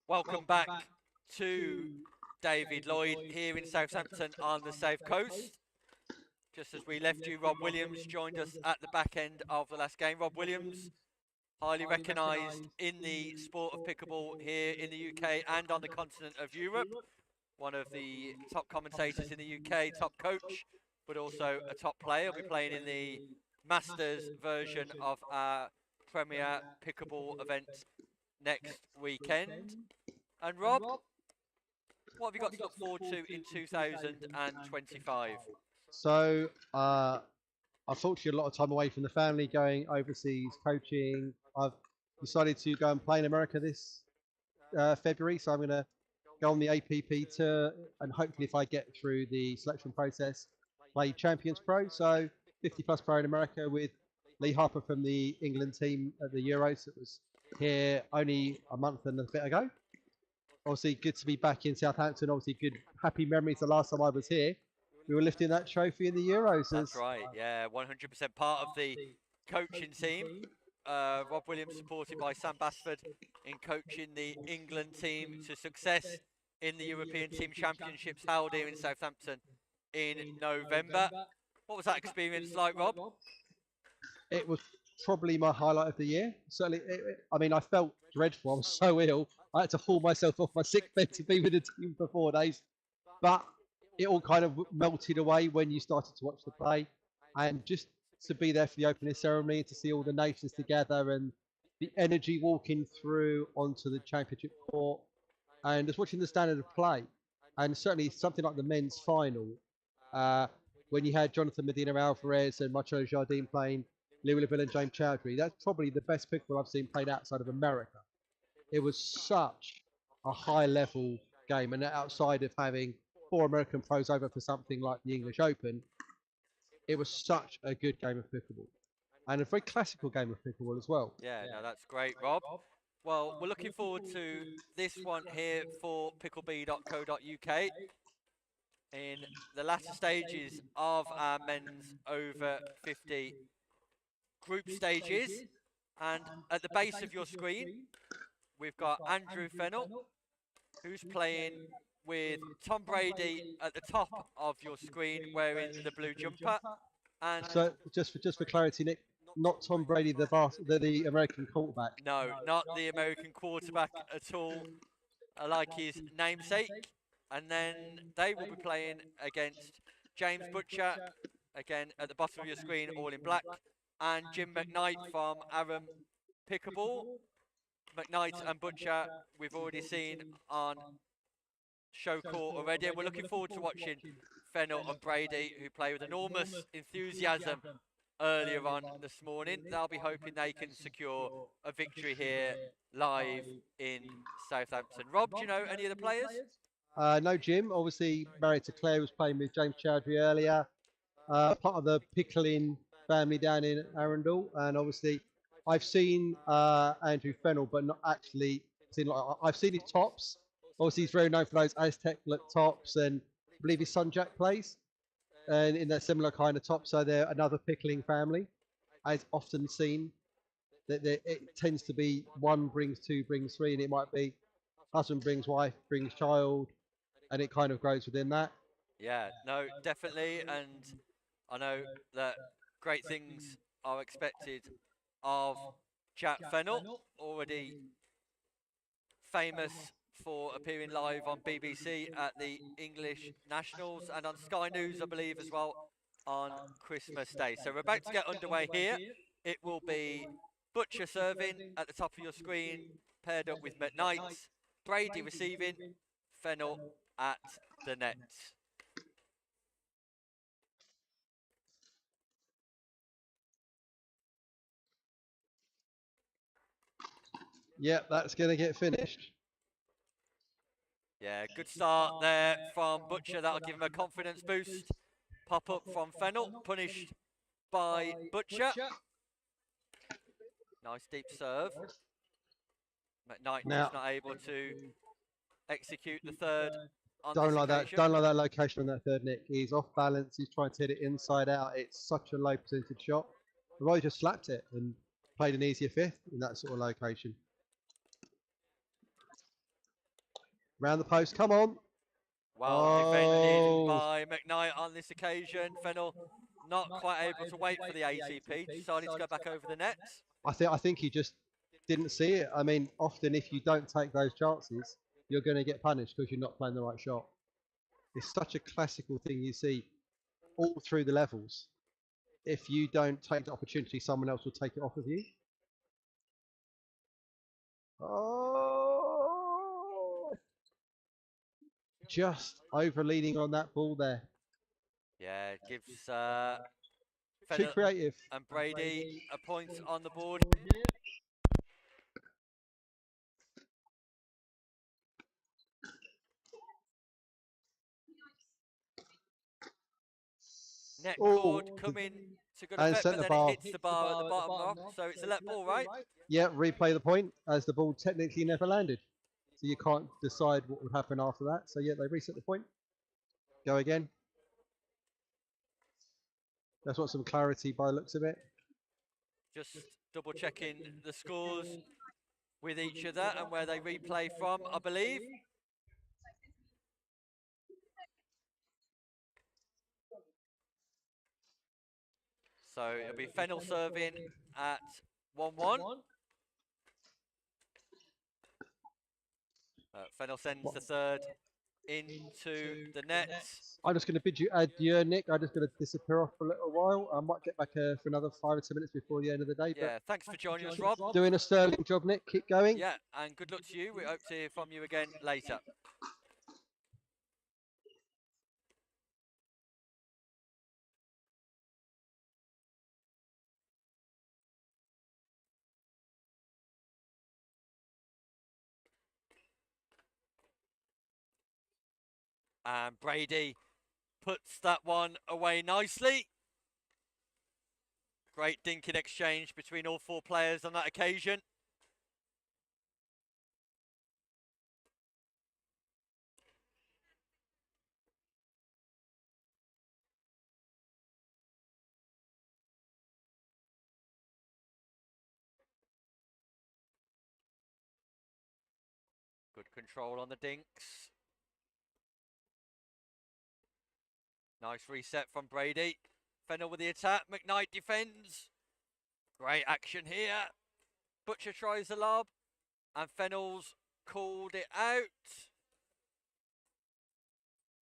Welcome back to David Lloyd here in Southampton on the South Coast. Just as we left you, Rob Williams joined us at the back end of the last game. Rob Williams, highly recognised in the sport of pickleball here in the UK and on the continent of Europe. One of the top commentators in the UK, top coach, but also a top player. He'll be playing in the Masters version of our Premier Pickleball event next weekend. And Rob, what have you got to look forward to in 2025? So, unfortunately, a lot of time away from the family, going overseas coaching. I've decided to go and play in America this February, so I'm going to go on the APP tour, and hopefully, if I get through the selection process, play Champions Pro. So 50 plus pro in America with Lee Harper from the England team at the Euros that was here only a month and a bit ago. Obviously, good to be back in Southampton. Obviously, good, happy memories. The last time I was here, we were lifting that trophy in the Euros. That's right, yeah, 100% part of the coaching team. Rob Williams supported by Sam Basford in coaching the England team to success in the European Team Championships held here in Southampton in November. What was that experience like, Rob? It was probably my highlight of the year. Certainly, I mean, I felt dreadful. I was so ill. I had to haul myself off my sick bed to be with the team for 4 days. But it all kind of melted away when you started to watch the play. And just to be there for the opening ceremony, to see all the nations together and the energy walking through onto the championship court, and just watching the standard of play. And certainly something like the men's final, when you had Jonathan Medina Alvarez and Marcelo Jardim playing Louis Leville and James Chowdhury, that's probably the best pickleball I've seen played outside of America. It was such a high level game, and outside of having 4 American pros over for something like the English Open, it was such a good game of pickleball, and a very classical game of pickleball as well. Yeah, no, that's great, Rob. Well, we're looking forward to this one here for pickleb.co.uk in the latter stages of our men's over 50 group stages. And at the base of your screen, we've got Andrew Fennell, who's playing with Tom Brady at the top of your screen wearing the blue jumper. And So just for clarity, Nick, not Tom Brady, the American quarterback. no, not the American quarterback at all, like his namesake. And then they will be playing against James Butcher, again at the bottom of your screen, all in black, and Jim McKnight from Aram Pickleball. McKnight and Butcher we've already seen on show court already, and we're looking forward to watching Fennell and Brady, who play with enormous enthusiasm earlier on this morning. They'll be hoping they can secure a victory here live in Southampton. Rob, do you know any of the players? No, Jim. Obviously married to Claire, was playing with James Chowdhury earlier. Part of the pickling family down in Arundel, and obviously I've seen Andrew Fennell, but not actually seen. I've seen his tops. Obviously, he's very known for those Aztec look tops, and I believe his son Jack plays, and in that similar kind of top. So they're another pickling family. I've often seen that it tends to be one brings two, brings three, and it might be husband brings wife, brings child, and it kind of grows within that. Yeah, no, definitely, and I know that great things are expected of Jack Fennell, already famous for appearing live on BBC at the English Nationals and on Sky News, I believe, as well on Christmas Day. So we're about to get underway here. It will be Butcher serving at the top of your screen, paired up with McKnight, Brady receiving, Fennell at the net. Yep, that's going to get finished. Yeah, good start there from Butcher. That'll give him a confidence boost. Pop up from Fennell, punished by Butcher. Nice deep serve. McKnight just not able to execute the third on Don't this like occasion. that. Don't like that location on that third, Nick. He's off balance. He's trying to hit it inside out. It's such a low percentage shot. Roy just slapped it and played an easier fifth in that sort of location. Round the post. Come on. Well defended Oh. by McKnight on this occasion. Fennell not quite able to wait for the ATP. Decided to go back over the nets. I think he just didn't see it. I mean, often if you don't take those chances, you're going to get punished because you're not playing the right shot. It's such a classical thing you see all through the levels. If you don't take the opportunity, someone else will take it off of you. Oh, just over leaning on that ball there. Yeah, gives Too Fennell creative. and Brady a point on the board. Net cord coming to good And effect, but centre then bar. it hits the bar at the bottom off, so it's a let ball, right? Yeah, replay the point as the ball technically never landed. So you can't decide what would happen after that. So yeah, they reset the point. Go again. Just want some clarity by the looks of it. Just double checking the scores with each other and where they replay from, I believe. So it'll be Fennell serving at 1-1. Fennell sends the third into the nets. I'm just going to bid you adieu, Nick. I'm just going to disappear off for a little while. I might get back for another 5 or 10 minutes before the end of the day. Yeah, thanks for joining us, Rob. But doing a sterling job, Nick. Keep going. Yeah, and good luck to you. We hope to hear from you again later. And Brady puts that one away nicely. Great dinking exchange between all four players on that occasion. Good control on the dinks. Nice reset from Brady. Fennell with the attack. McKnight defends. Great action here. Butcher tries the lob. And Fennell's called it out.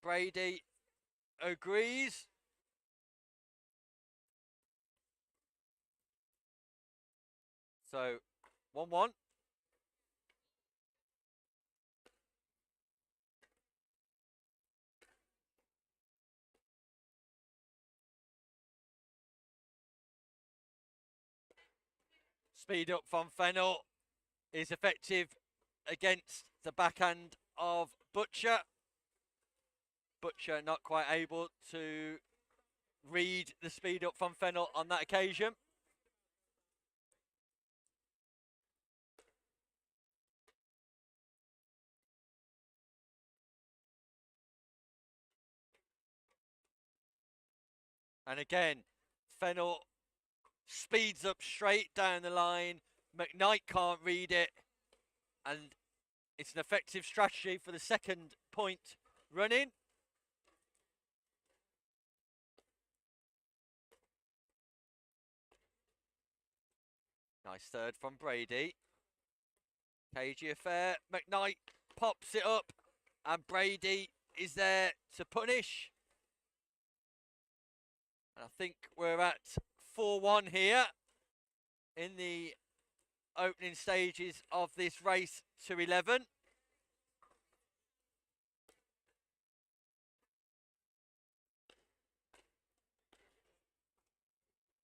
Brady agrees. So, 1-1. Speed up from Fennell is effective against the backhand of Butcher. Butcher not quite able to read the speed up from Fennell on that occasion. And again, Fennell speeds up straight down the line. McKnight can't read it. And it's an effective strategy for the second point running. Nice third from Brady. Cagey affair. McKnight pops it up. And Brady is there to punish. And I think we're at 4-1 here in the opening stages of this race to 11.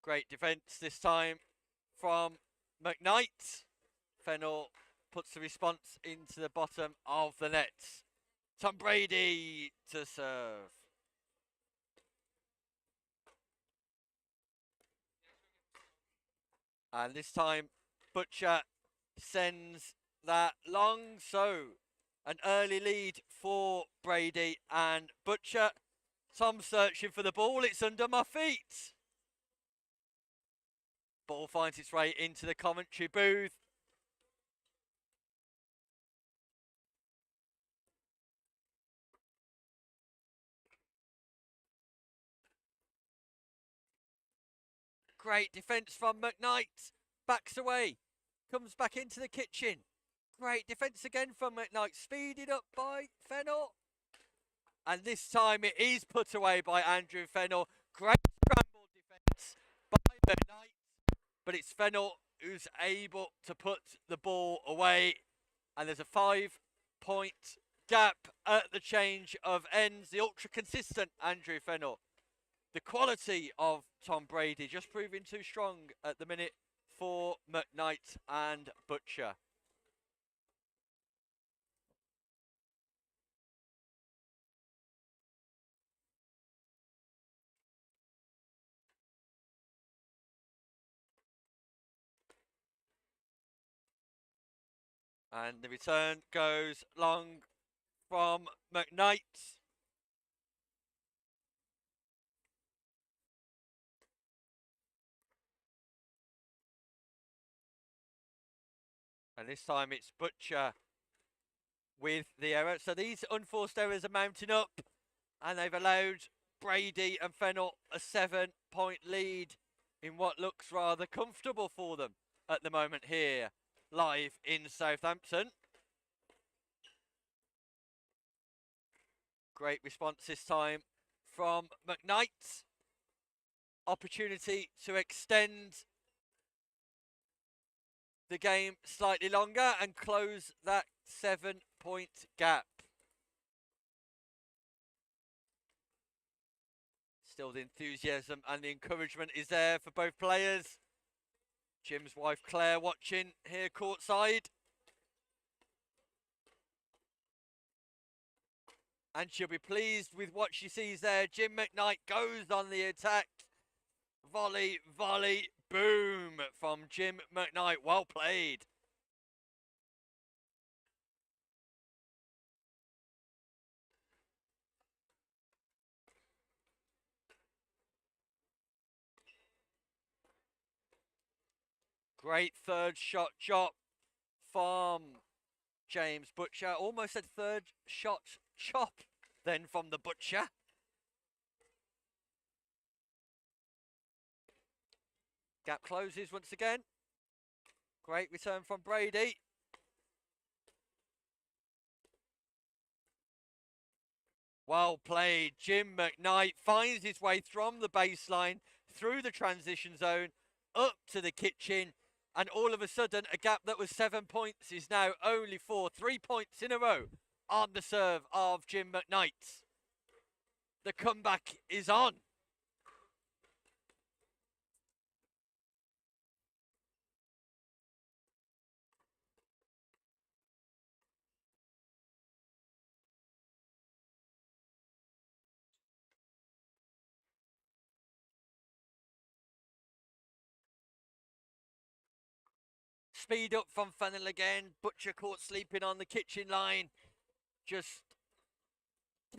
Great defence this time from McKnight. Fennell puts the response into the bottom of the net. Tom Brady to serve. And this time, Butcher sends that long. So, an early lead for Brady and Butcher. Tom searching for the ball. It's under my feet. Ball finds its way into the commentary booth. Great defence from McKnight. Backs away. Comes back into the kitchen. Great defence again from McKnight. Speeded up by Fennell. And this time it is put away by Andrew Fennell. Great scramble defence by McKnight. But it's Fennell who's able to put the ball away. And there's a 5-point gap at the change of ends. The ultra consistent Andrew Fennell. The quality of Tom Brady just proving too strong at the minute for McKnight and Butcher. And the return goes long from McKnight. And this time it's Butcher with the error. So these unforced errors are mounting up. And they've allowed Brady and Fennell a 7-point lead in what looks rather comfortable for them at the moment here, live in Southampton. Great response this time from McKnight. Opportunity to extend the game slightly longer and close that 7-point gap. Still the enthusiasm and the encouragement is there for both players. Jim's wife Claire watching here courtside. And she'll be pleased with what she sees there. Jim McKnight goes on the attack. Volley, volley, boom from Jim McKnight. Well played. Great third shot chop from James Butcher. Almost said third shot chop then from the Butcher. Gap closes once again. Great return from Brady. Well played. Jim McKnight finds his way from the baseline, through the transition zone, up to the kitchen. And all of a sudden, a gap that was 7 points is now only 4. 3 points in a row on the serve of Jim McKnight. The comeback is on. Speed up from Fennell again. Butcher caught sleeping on the kitchen line. Just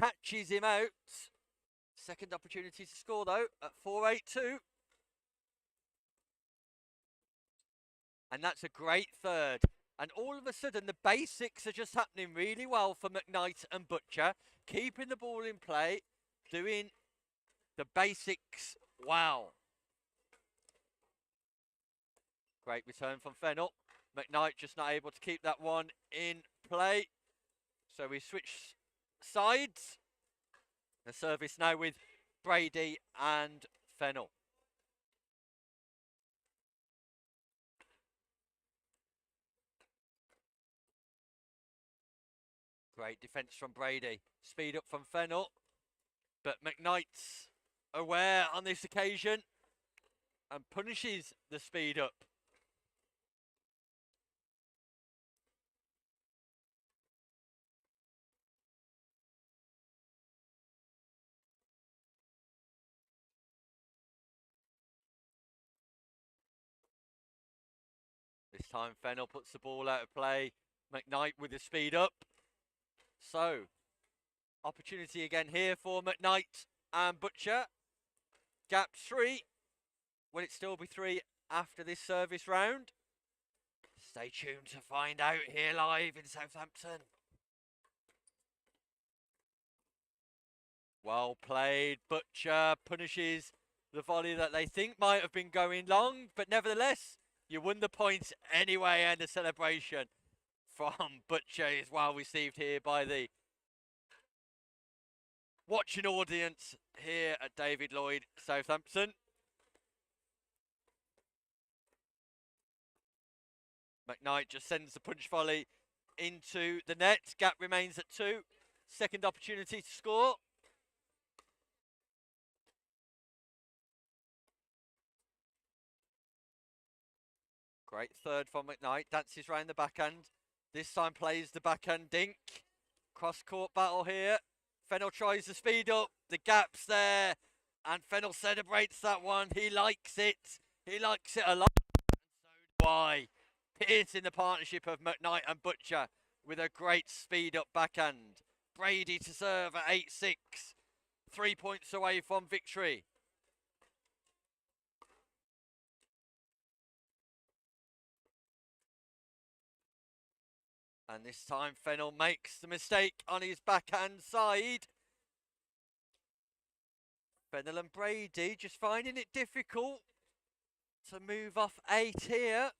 catches him out. Second opportunity to score though at 4-8-2. And that's a great third. And all of a sudden the basics are just happening really well for McKnight and Butcher. Keeping the ball in play. Doing the basics well. Great return from Fennell. McKnight just not able to keep that one in play. So we switch sides. The service now with Brady and Fennell. Great defence from Brady. Speed up from Fennell. But McKnight's aware on this occasion and punishes the speed up. This time Fennell puts the ball out of play. McKnight with the speed up. So, opportunity again here for McKnight and Butcher. Gap 3. Will it still be 3 after this service round? Stay tuned to find out here live in Southampton. Well played. Butcher punishes the volley that they think might have been going long, but nevertheless, you won the point anyway, and the celebration from Butcher is well received here by the watching audience here at David Lloyd, Southampton. McKnight just sends the punch volley into the net. Gap remains at 2. Second opportunity to score. Great third from McKnight. Dances round the backhand. This time plays the backhand dink. Cross-court battle here. Fennell tries to speed up. The gap's there. And Fennell celebrates that one. He likes it. He likes it a lot. And so do I. Piercing the partnership of McKnight and Butcher with a great speed-up backhand. Brady to serve at 8-6. 3 points away from victory. And this time Fennell makes the mistake on his backhand side. Fennell and Brady just finding it difficult to move off 8 here.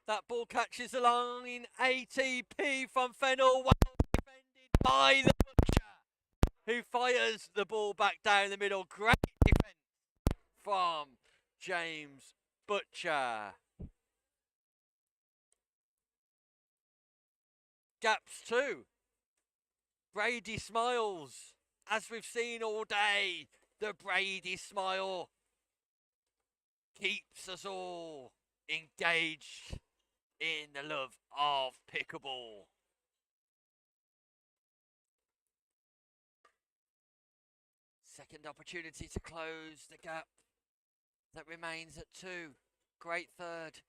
That ball catches the line. ATP from Fennell. Well defended by the Butcher, who fires the ball back down the middle. Great defence from James Butcher. Gaps 2. Brady smiles, as we've seen all day. The Brady smile keeps us all engaged in the love of pickleball. Second opportunity to close the gap that remains at 2. Great third.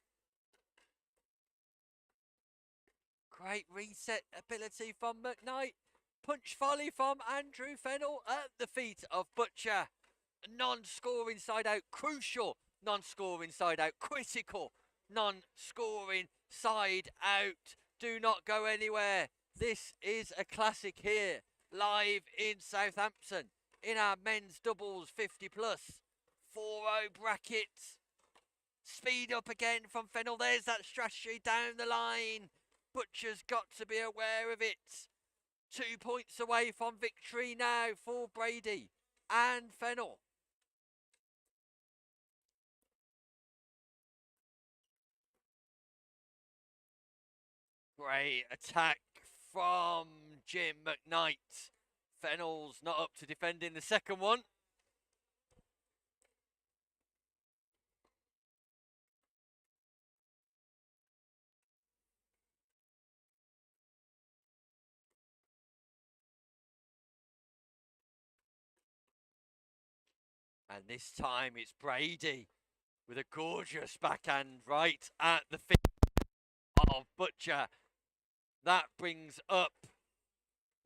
Great reset ability from McKnight. Punch volley from Andrew Fennell at the feet of Butcher. Non-scoring side out. Crucial non-scoring side out. Critical non-scoring side out. Do not go anywhere. This is a classic here. Live in Southampton. In our men's doubles 50 plus. 4-0 brackets. Speed up again from Fennell. There's that strategy down the line. Butcher's got to be aware of it. 2 points away from victory now for Brady and Fennell. Great attack from Jim McKnight. Fennell's not up to defending the second one. And this time it's Brady with a gorgeous backhand right at the feet of Butcher. That brings up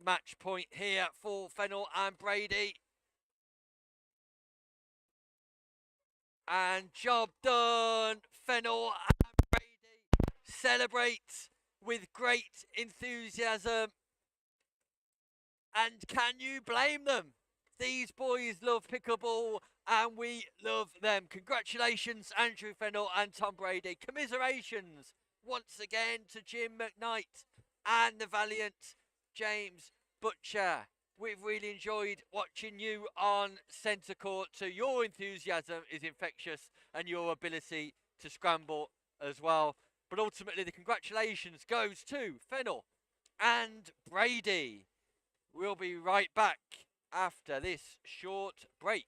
match point here for Fennell and Brady. And job done. Fennell and Brady celebrate with great enthusiasm. And can you blame them? These boys love pickleball and we love them. Congratulations, Andrew Fennell and Tom Brady. Commiserations once again to Jim McKnight and the valiant James Butcher. We've really enjoyed watching you on centre court too. Your enthusiasm is infectious and your ability to scramble as well. But ultimately the congratulations goes to Fennell and Brady. We'll be right back after this short break.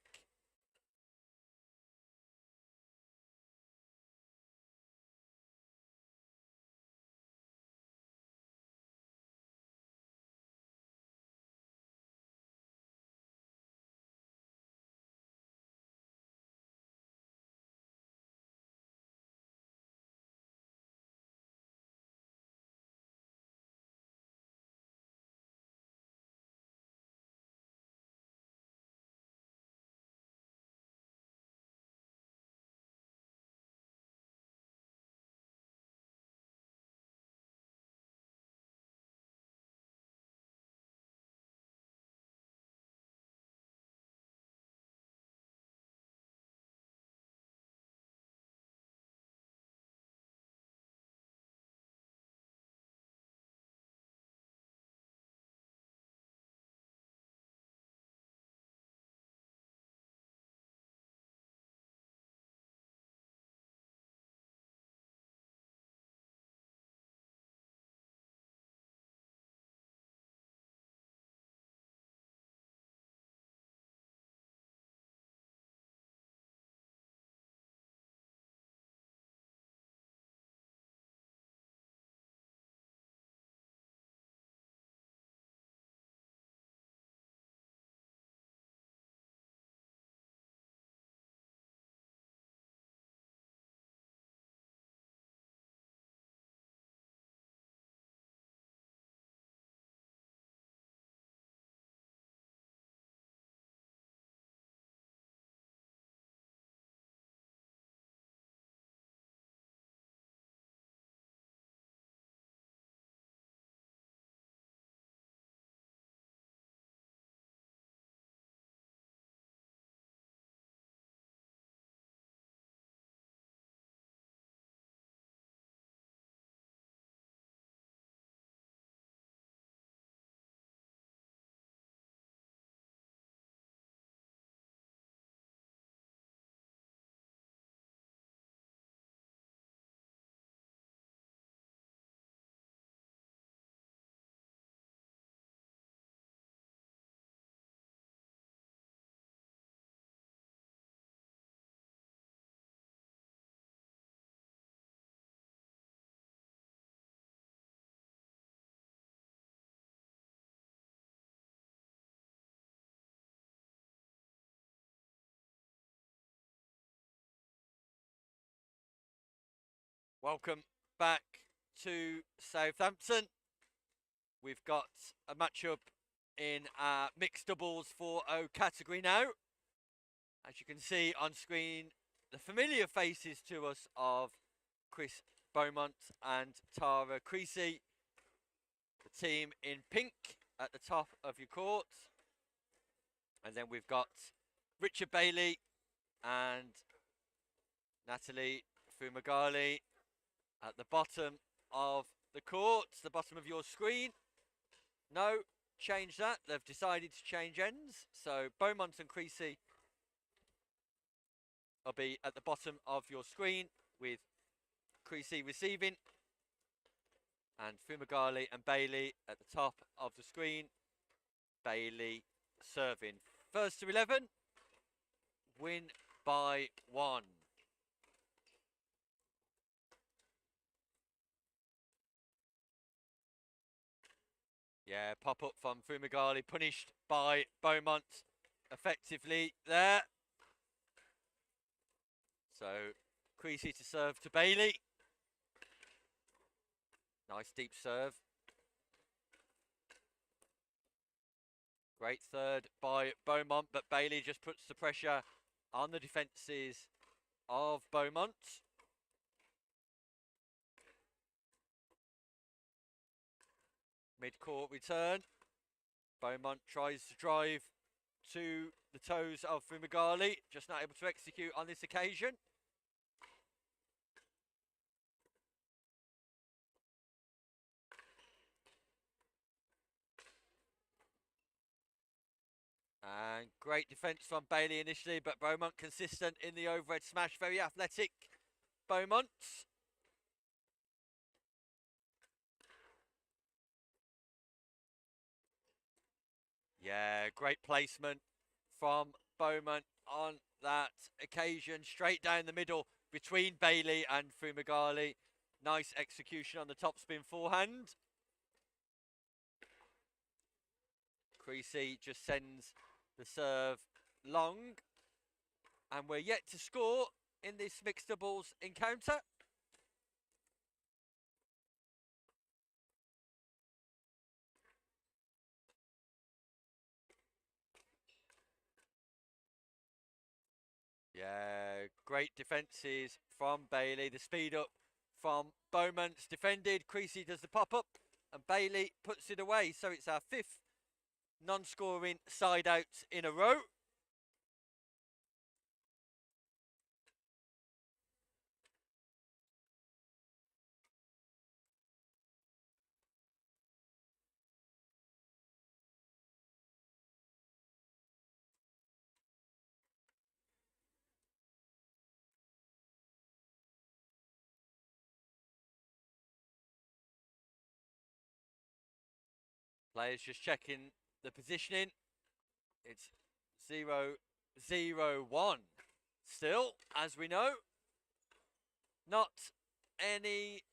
Welcome back to Southampton. We've got a matchup in our mixed doubles 4-0 category now. As you can see on screen, the familiar faces to us of Chris Beaumont and Tara Creasy. The team in pink at the top of your court. And then we've got Richard Bailey and Natalie Fumagali at the bottom of the court, the bottom of your screen. No, change that. They've decided to change ends. So Beaumont and Creasy will be at the bottom of your screen with Creasy receiving and Fumagali and Bailey at the top of the screen. Bailey serving. First to 11, win by 1. Yeah, pop up from Fumagali, punished by Beaumont effectively there. So, Creasy to serve to Bailey. Nice deep serve. Great third by Beaumont, but Bailey just puts the pressure on the defences of Beaumont. Mid-court return. Beaumont tries to drive to the toes of Fumagali, just not able to execute on this occasion. And great defence from Bailey initially, but Beaumont consistent in the overhead smash. Very athletic Beaumont. Yeah, great placement from Beaumont on that occasion. Straight down the middle between Bailey and Fumagali. Nice execution on the topspin forehand. Creasy just sends the serve long. And we're yet to score in this mixed doubles encounter. Yeah, great defences from Bailey. The speed up from Beaumont's defended. Creasy does the pop-up and Bailey puts it away. So it's our 5th non-scoring side out in a row. Players just checking the positioning. It's 0-0-1. Still, as we know, not any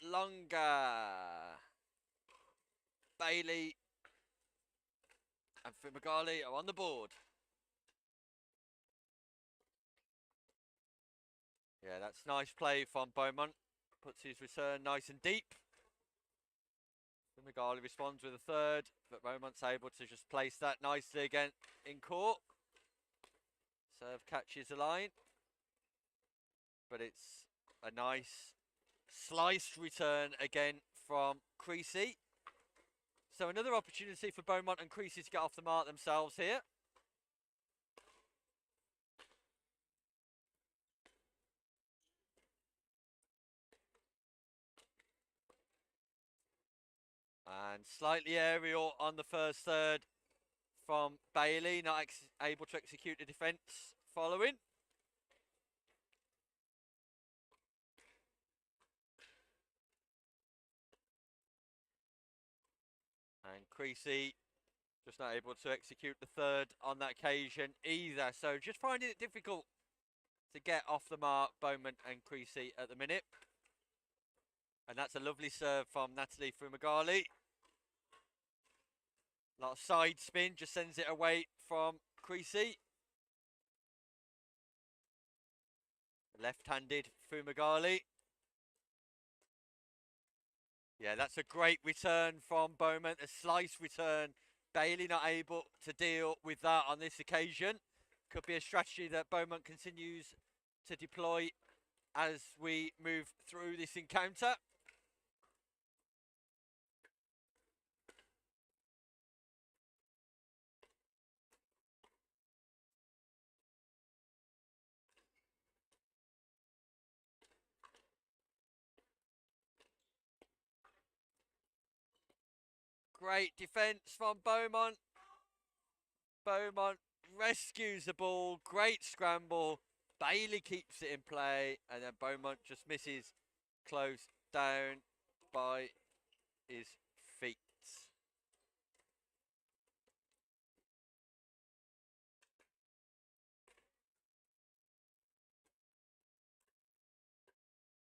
longer. Bailey and Fumagali are on the board. Yeah, that's nice play from Beaumont. Puts his return nice and deep. Fumagali responds with a third, but Beaumont's able to just place that nicely again in court. Serve catches the line. But it's a nice sliced return again from Creasy. So another opportunity for Beaumont and Creasy to get off the mark themselves here. And slightly aerial on the first third from Bailey, not able to execute the defence following. And Creasy just not able to execute the third on that occasion either. So just finding it difficult to get off the mark, Beaumont and Creasy at the minute. And that's a lovely serve from Natalie Fumagali. A lot of side spin, just sends it away from Creasy. Left-handed Fumagali. Yeah, that's a great return from Bowman. A slice return. Bailey not able to deal with that on this occasion. Could be a strategy that Bowman continues to deploy as we move through this encounter. Great defence from Beaumont. Beaumont rescues the ball. Great scramble. Bailey keeps it in play. And then Beaumont just misses close down by his feet.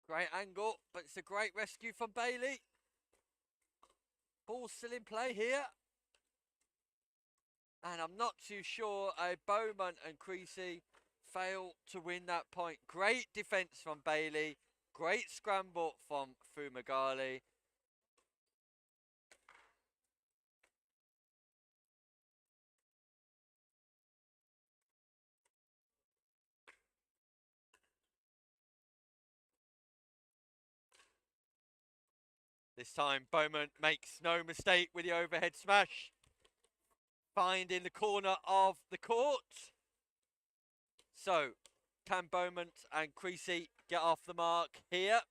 Great angle, but it's a great rescue from Bailey. Ball still in play here. And I'm not too sure Bowman and Creasy fail to win that point. Great defence from Bailey. Great scramble from Fumagalli. This time Bowman makes no mistake with the overhead smash. Finding the corner of the court. So, can Bowman and Creasy get off the mark here?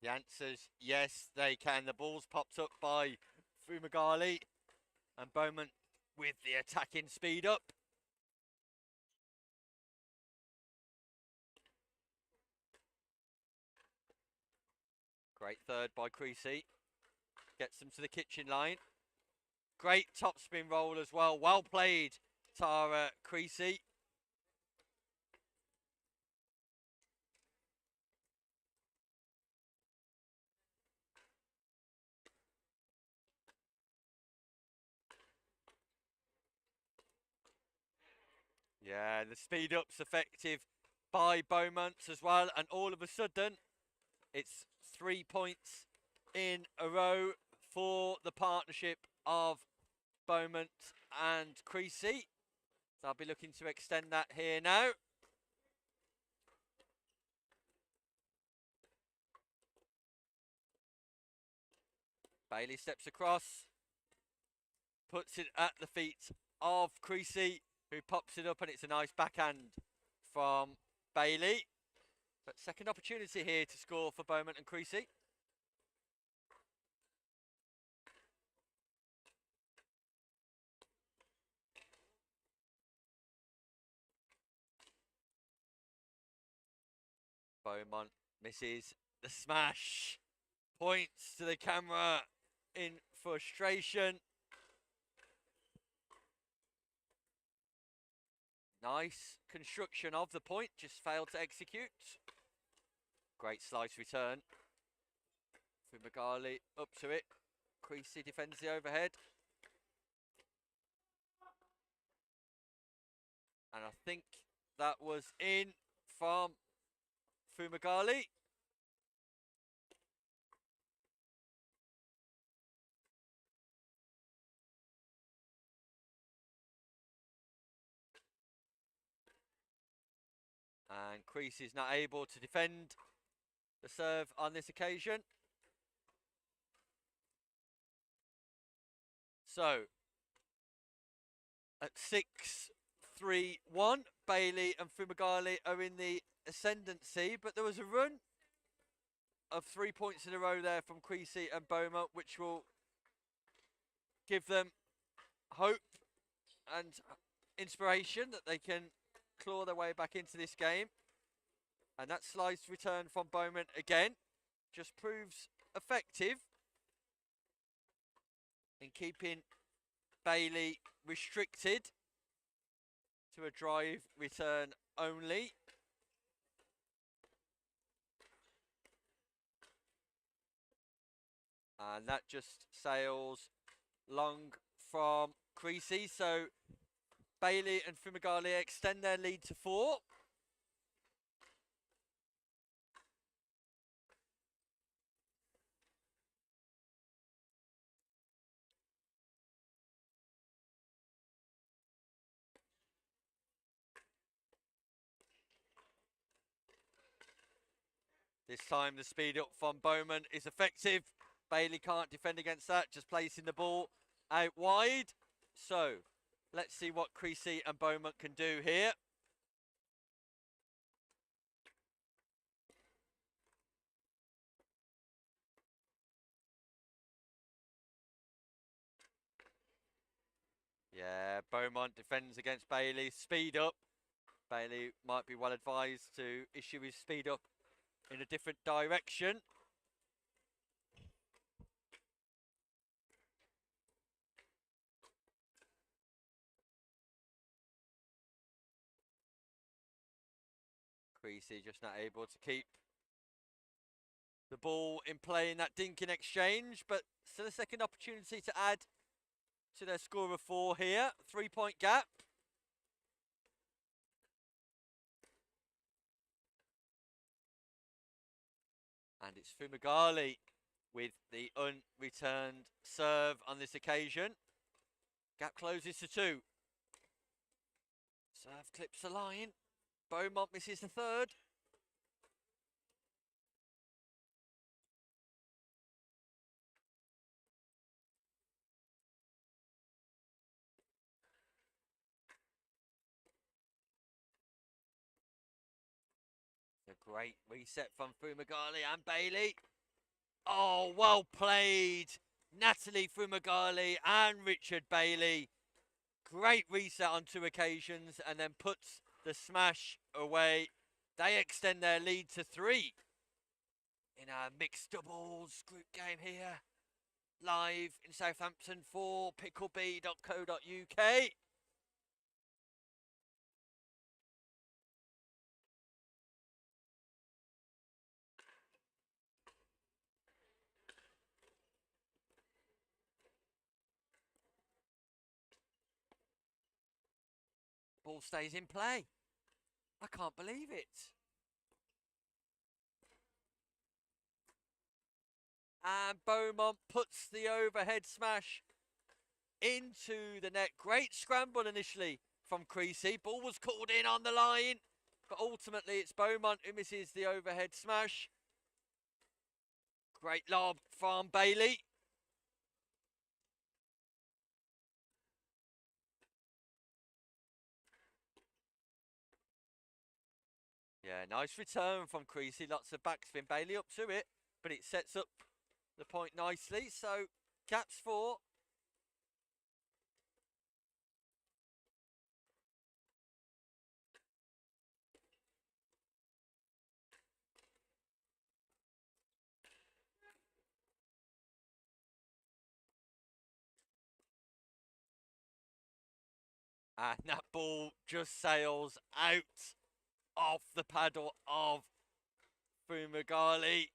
The answer's yes, they can. The ball's popped up by Fumagalli and Bowman with the attacking speed up. Great third by Creasy. Gets them to the kitchen line. Great topspin roll as well. Well played, Tara Creasy. Yeah, the speed up's effective by Beaumont as well. And all of a sudden, it's 3 points in a row for the partnership of Beaumont and Creasy. So I'll be looking to extend that here now. Bailey steps across, puts it at the feet of Creasy, who pops it up, and it's a nice backhand from Bailey. But second opportunity here to score for Beaumont and Creasy. Beaumont misses the smash. Points to the camera in frustration. Nice construction of the point, just failed to execute. Great slice return. Fumagalli up to it. Creasy defends the overhead. And I think that was in from Fumagalli. And Creasy is not able to defend the serve on this occasion. So, at 6-3-1, Bailey and Fumagalli are in the ascendancy, but there was a run of 3 points in a row there from Creasy and Beaumont, which will give them hope and inspiration that they can claw their way back into this game. And that slice return from Beaumont again just proves effective in keeping Bailey restricted to a drive return only. And that just sails long from Creasy. So Bailey and Fumagalli extend their lead to 4. This time the speed up from Bowman is effective. Bailey can't defend against that, just placing the ball out wide. So let's see what Creasy and Bowman can do here. Yeah, Beaumont defends against Bailey. Speed up. Bailey might be well advised to issue his speed up in a different direction. Creasy just not able to keep the ball in play in that dinking exchange, but still a second opportunity to add to their score of 4 here. 3-point gap. And it's Fumagalli with the unreturned serve on this occasion. Gap closes to 2. Serve clips the line. Beaumont misses the 3rd. A great reset from Fumagalli and Bailey. Oh, well played. Natalie Fumagalli and Richard Bailey. Great reset on 2 occasions and then puts the smash away. They extend their lead to 3 in our mixed doubles group game here. Live in Southampton for PickleB.co.uk. Ball stays in play. I can't believe it. And Beaumont puts the overhead smash into the net. Great scramble initially from Creasy. Ball was called in on the line, but ultimately it's Beaumont who misses the overhead smash. Great lob from Bailey. Yeah, nice return from Creasy. Lots of backspin. Bailey up to it, but it sets up the point nicely. So, caps 4. And that ball just sails out off the paddle of Fumagalli.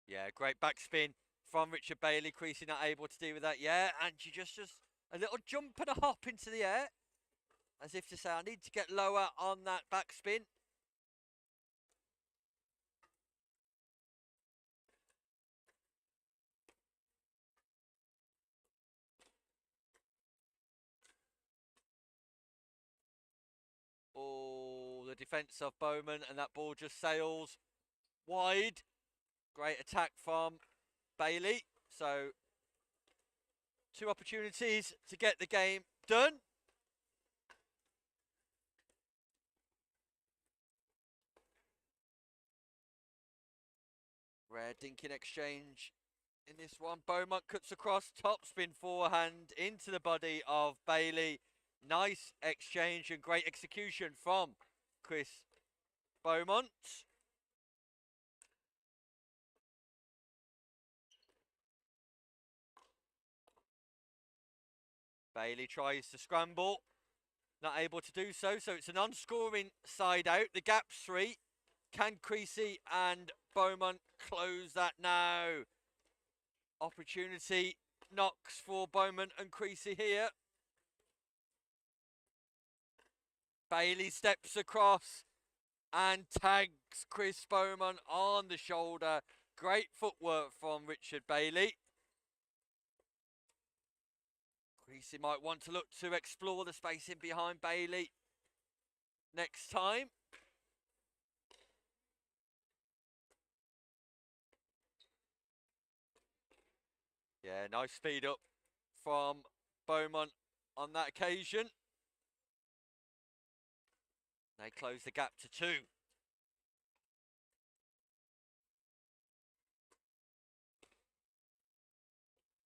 Yeah, great backspin from Richard Bailey. Creasy not able to deal with that. Yeah, and she just a little jump and a hop into the air. As if to say, I need to get lower on that backspin. Oh, the defence of Bowman, and that ball just sails wide. Great attack from Bailey. So, 2 opportunities to get the game done. Rare dinking exchange in this one. Beaumont cuts across, topspin forehand into the body of Bailey. Nice exchange and great execution from Chris Beaumont. Bailey tries to scramble. Not able to do so, so it's an unscoring side out. The gap's 3. Can Creasy and Beaumont close that now? Opportunity knocks for Beaumont and Creasy here. Bailey steps across and tags Chris Beaumont on the shoulder. Great footwork from Richard Bailey. Creasy might want to look to explore the space in behind Bailey next time. Yeah, nice speed up from Beaumont on that occasion. They close the gap to 2.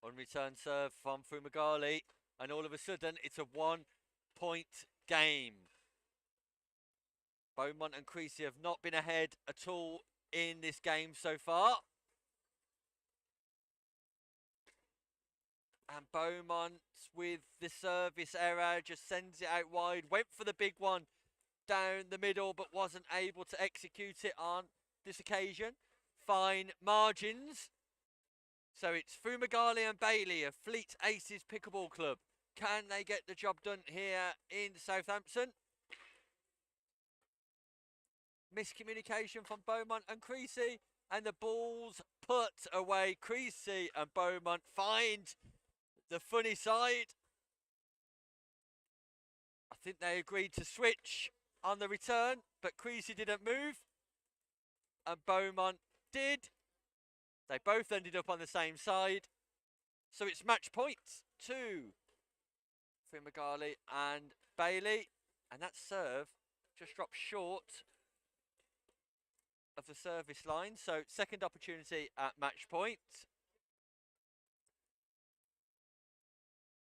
On return serve from Fumagalli, and all of a sudden it's a 1-point game. Beaumont and Creasy have not been ahead at all in this game so far. And Beaumont with the service error just sends it out wide. Went for the big one down the middle, but wasn't able to execute it on this occasion. Fine margins. So it's Fumagalli and Bailey of Fleet Aces Pickleball Club. Can they get the job done here in Southampton? Miscommunication from Beaumont and Creasy, and the ball's put away. Creasy and Beaumont find the funny side. I think they agreed to switch on the return, but Creasy didn't move, and Beaumont did. They both ended up on the same side. So it's match points to Fumagalli and Bailey, and that serve just dropped short of the service line. So second opportunity at match point.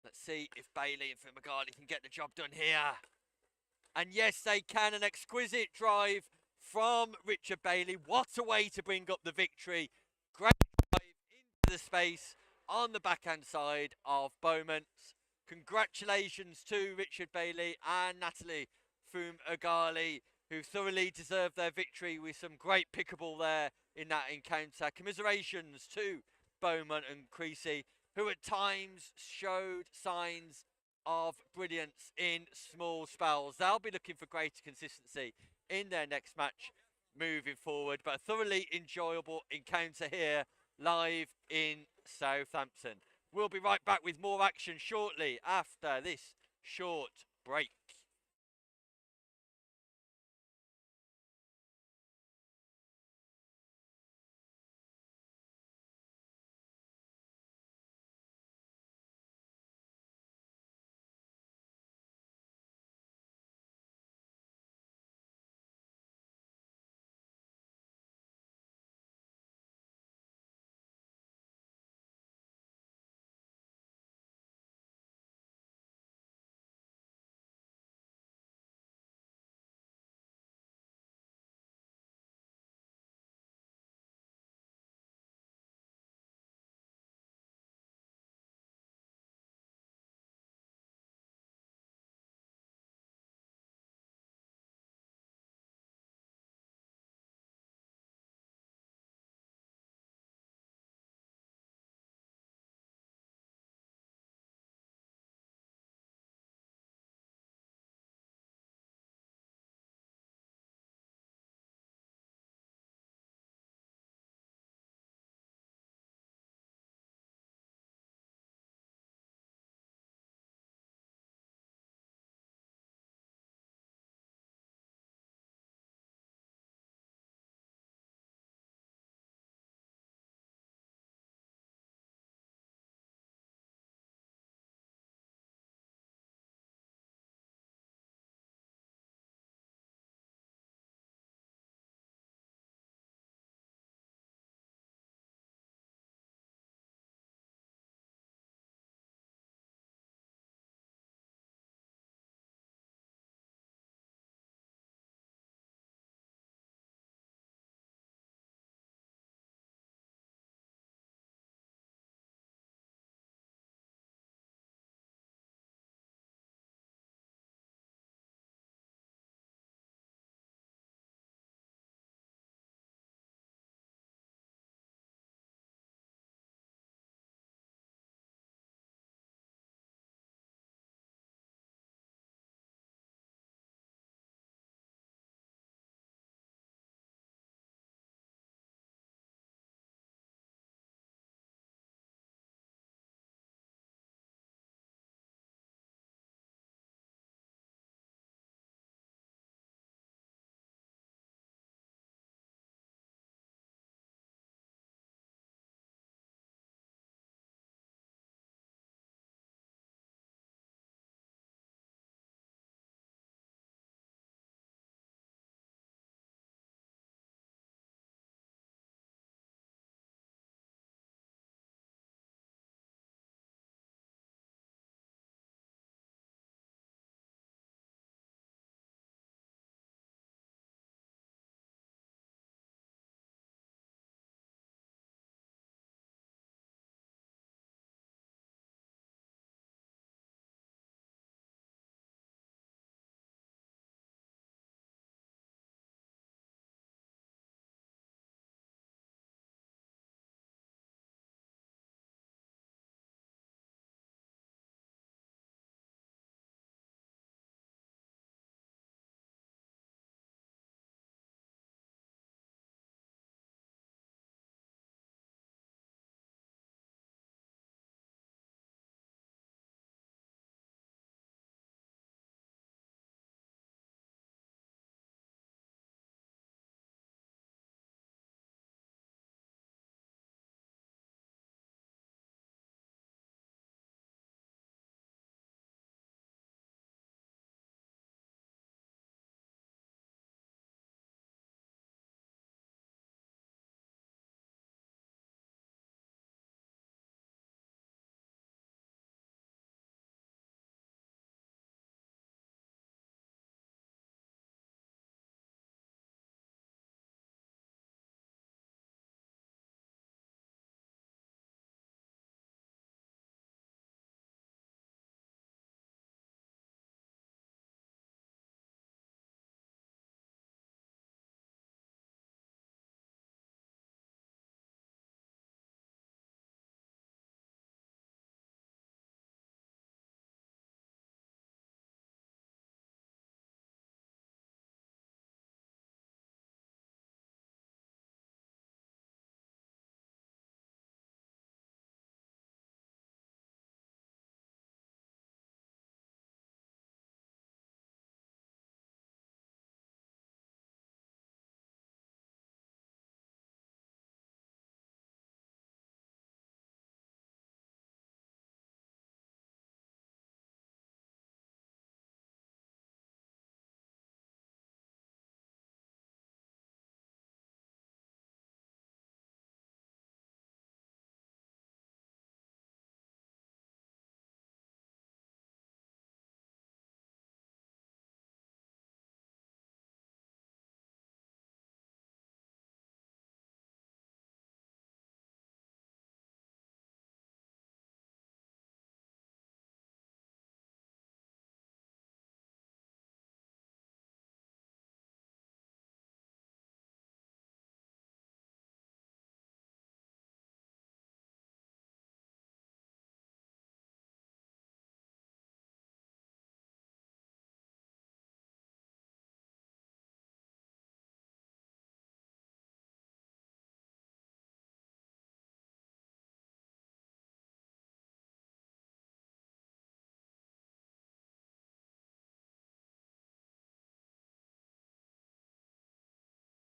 Let's see if Bailey and Fumagalli can get the job done here. And yes, they can. An exquisite drive from Richard Bailey. What a way to bring up the victory. Great drive into the space on the backhand side of Beaumont. Congratulations to Richard Bailey and Natalie Fumagalli, who thoroughly deserved their victory with some great pickleball there in that encounter. Commiserations to Beaumont and Creasy, who at times showed signs of brilliance in small spells. They'll be looking for greater consistency in their next match moving forward, but a thoroughly enjoyable encounter here live in Southampton. We'll be right back with more action shortly after this short break.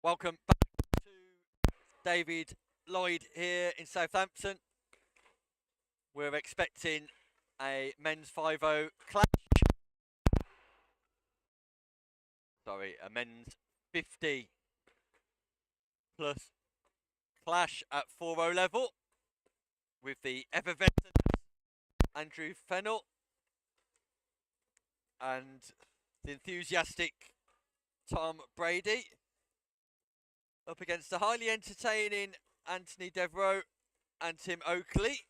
welcome back to David Lloyd here in Southampton. We're expecting a men's 5-0 clash. Sorry, a men's 50 plus clash at 4-0 level with the effervescent Andrew Fennell and the enthusiastic Tom Brady up against the highly entertaining Anthony Devereaux and Tim Oakley,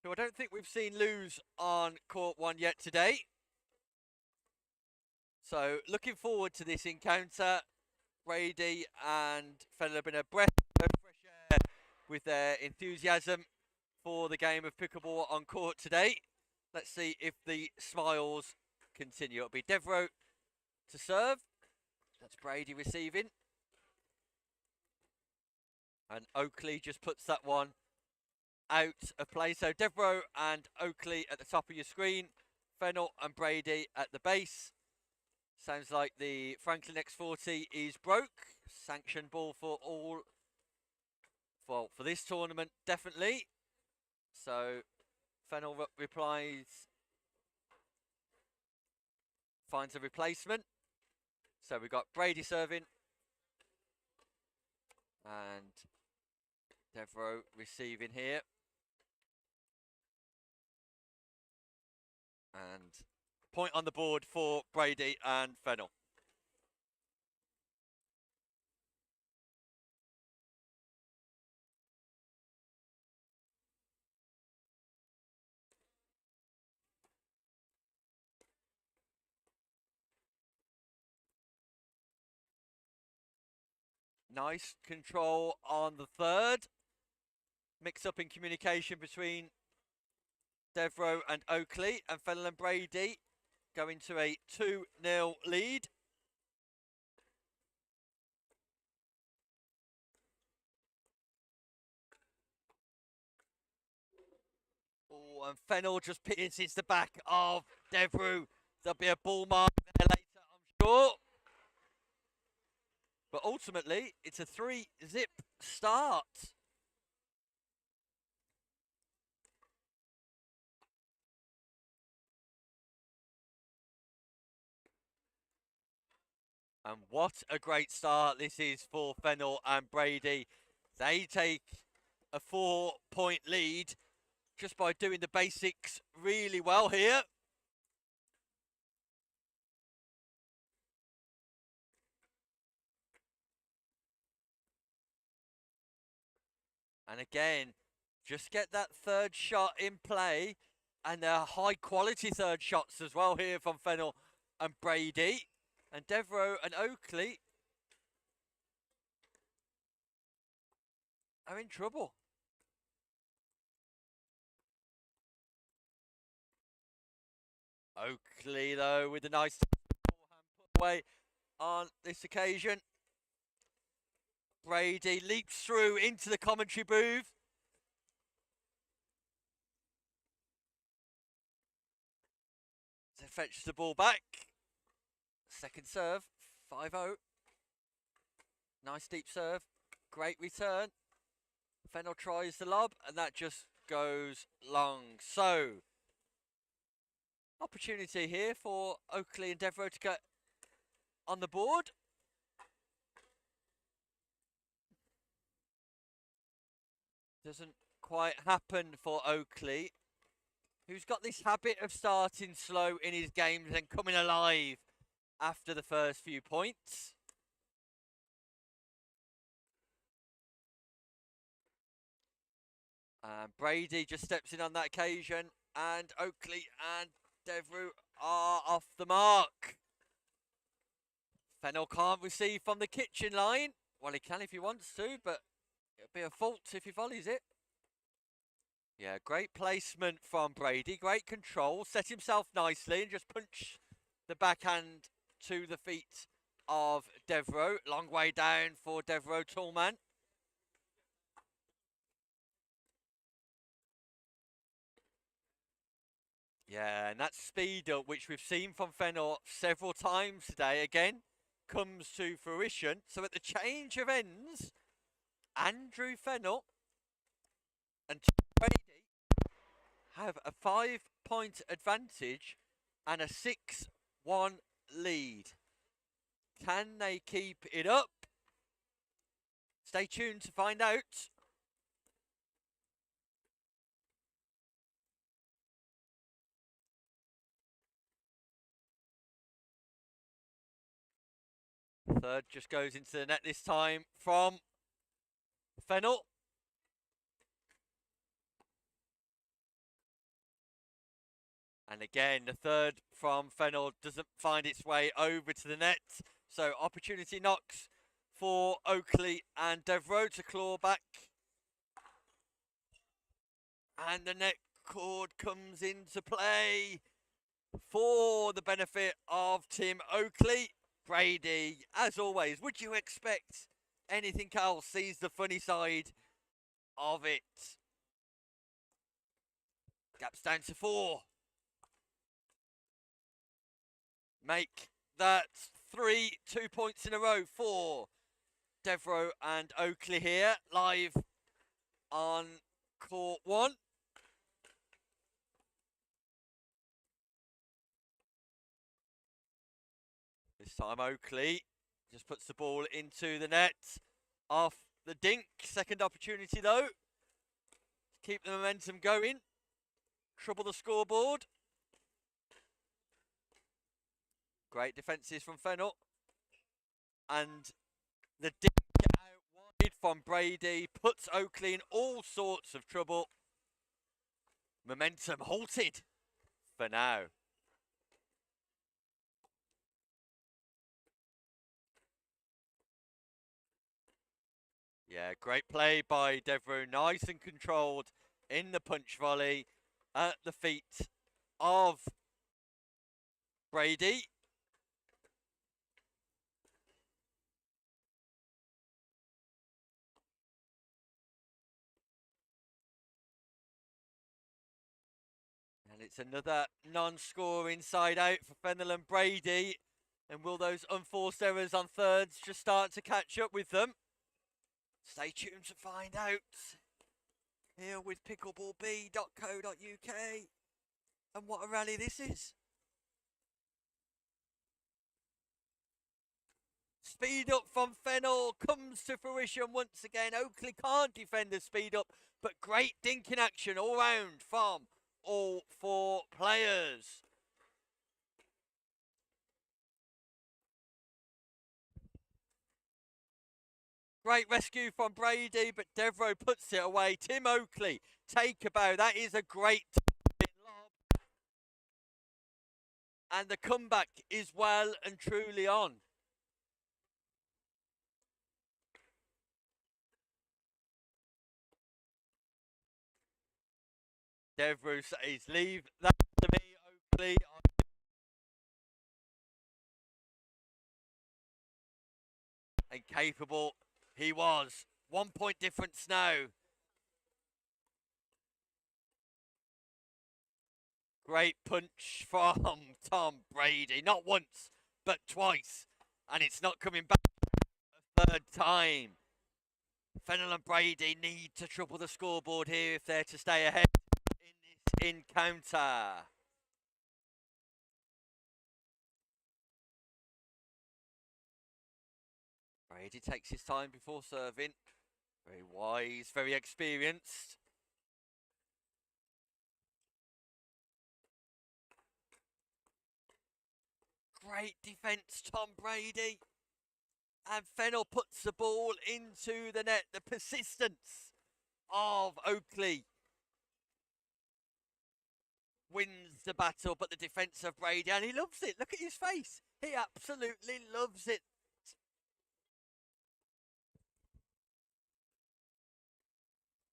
who I don't think we've seen lose on court one yet today. So looking forward to this encounter. Brady and Fennell have been a breath of fresh air with their enthusiasm for the game of pickleball on court today. Let's see if the smiles continue. It'll be Devereaux to serve. That's Brady receiving. And Oakley just puts that one out of play. So Devereaux and Oakley at the top of your screen. Fennell and Brady at the base. Sounds like the Franklin X40 is broke. Sanction ball for all. Well, for this tournament, definitely. So Fennell replies. Finds a replacement. So we've got Brady serving. And Devereaux receiving here. And point on the board for Brady and Fennell. Nice control on the third. Mix up in communication between Devereaux and Oakley, and Fennell and Brady going to a 2-0 lead. Oh, and Fennell just pierces the back of Devereaux. There'll be a ball mark there later, I'm sure. But ultimately, it's a 3-zip start. And what a great start this is for Fennell and Brady. They take a 4-point lead just by doing the basics really well here. And again, just get that third shot in play. And they're high quality third shots as well here from Fennell and Brady. And Devereaux and Oakley are in trouble. Oakley, though, with a nice forehand put away on this occasion. Brady leaps through into the commentary booth. So fetches the ball back. Second serve, 5-0. Nice deep serve. Great return. Fennell tries the lob, and that just goes long. So, opportunity here for Oakley and Devereaux to get on the board. Doesn't quite happen for Oakley, who's got this habit of starting slow in his games and coming alive after the first few points. Brady just steps in on that occasion, and Oakley and Devereaux are off the mark. Fennell can't receive from the kitchen line. Well, he can if he wants to, but it'll be a fault if he volleys it. Yeah, great placement from Brady. Great control. Set himself nicely and just punch the backhand to the feet of Devereaux. Long way down for Devereaux, tall man. Yeah, and that speed up, which we've seen from Fennell several times today, again, comes to fruition. So at the change of ends, Andrew Fennell and Tom Brady have a 5-point advantage and a 6-1 lead. Can they keep it up? Stay tuned to find out. Third just goes into the net this time from Fennell. And again, the third from Fennell doesn't find its way over to the net. So opportunity knocks for Oakley and Devereaux to claw back. And the net cord comes into play for the benefit of Tim Oakley. Brady, as always, would you expect anything else? Sees the funny side of it. Gaps down to 4. Make that 3, 2 points in a row for Devereaux and Oakley here, live on court 1. This time Oakley just puts the ball into the net off the dink. Second opportunity though. Keep the momentum going. Trouble the scoreboard. Great defences from Fennell. And the dink out wide from Brady puts Oakley in all sorts of trouble. Momentum halted for now. Yeah, great play by Devereaux. Nice and controlled in the punch volley at the feet of Brady. And it's another non-score inside out for Fennell and Brady. And will those unforced errors on thirds just start to catch up with them? Stay tuned to find out. Here with PickleBallB.co.uk. And what a rally this is. Speed up from Fennell comes to fruition once again. Oakley can't defend the speed up, but great dinking action all round from all 4 players. Great rescue from Brady, but Devereaux puts it away. Tim Oakley, take a bow. That is a great lob. And the comeback is well and truly on. Devereaux says, leave that to me, Oakley. And capable he was. 1 point difference now. Great punch from Tom Brady. Not once, but twice. And it's not coming back a third time. Fennell and Brady need to triple the scoreboard here if they're to stay ahead in this encounter. Brady takes his time before serving. Very wise, very experienced. Great defence, Tom Brady. And Fennell puts the ball into the net. The persistence of Oakley wins the battle, but the defence of Brady, and he loves it. Look at his face. He absolutely loves it.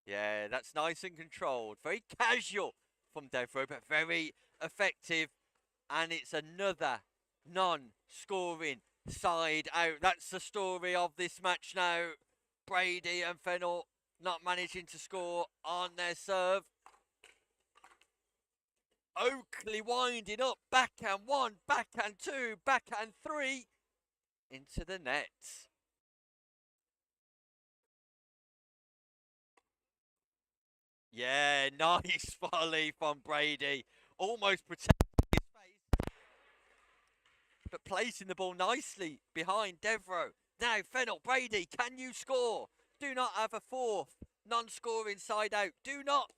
Yeah, that's nice and controlled. Very casual from Devereaux, but very effective. And it's another non-scoring side out. That's the story of this match now. Brady and Fennell not managing to score on their serve. Oakley winding up. Backhand 1, backhand 2, backhand 3. into the net. Yeah, nice volley from Brady. Almost protecting his face, but placing the ball nicely behind Devereaux. Now, Fennell, Brady, can you score? Do not have a fourth non-scoring side out. Do not.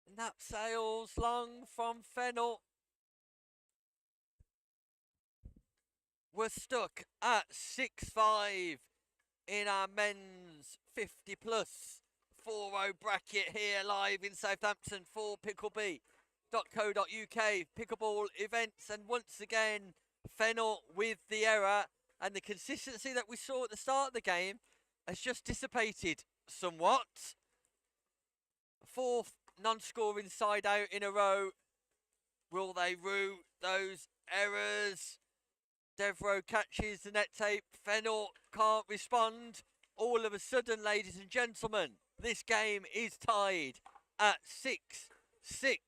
And that sails long from Fennell. We're stuck at 6-5 in our men's 50 plus 4-0 bracket here live in Southampton for PickleB.co.uk pickleball events. And once again, Fennell with the error, and the consistency that we saw at the start of the game has just dissipated somewhat. Fourth non-scoring side out in a row. Will they rue those errors? Devereaux catches the net tape. Fennell can't respond. All of a sudden, ladies and gentlemen, this game is tied at 6-6.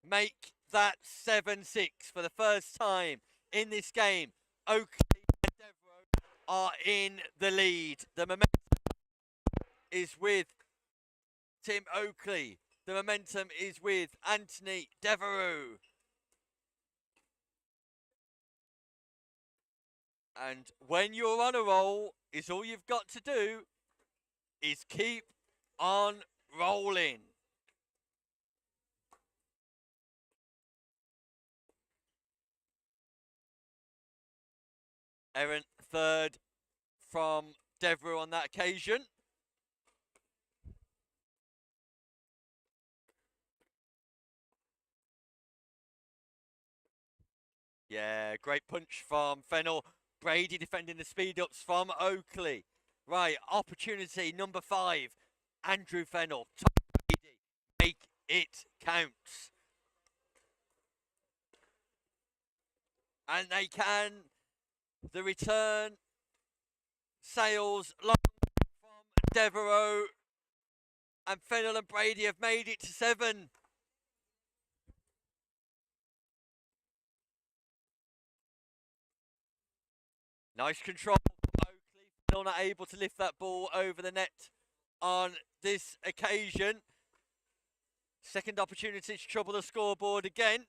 Make that 7-6 for the first time in this game. Oakley and Devereaux are in the lead. The momentum is with Tim Oakley. The momentum is with Anthony Devereaux. And when you're on a roll, is all you've got to do is keep on rolling. Errant third from Devereaux on that occasion. Yeah, great punch from Fennell. Brady defending the speed ups from Oakley. Right, opportunity number 5. Andrew Fennell. Tom Brady. Make it count. And they can. The return sails long from Devereaux. And Fennell and Brady have made it to 7. Nice control from Oakley. Still not able to lift that ball over the net on this occasion. Second opportunity to trouble the scoreboard again.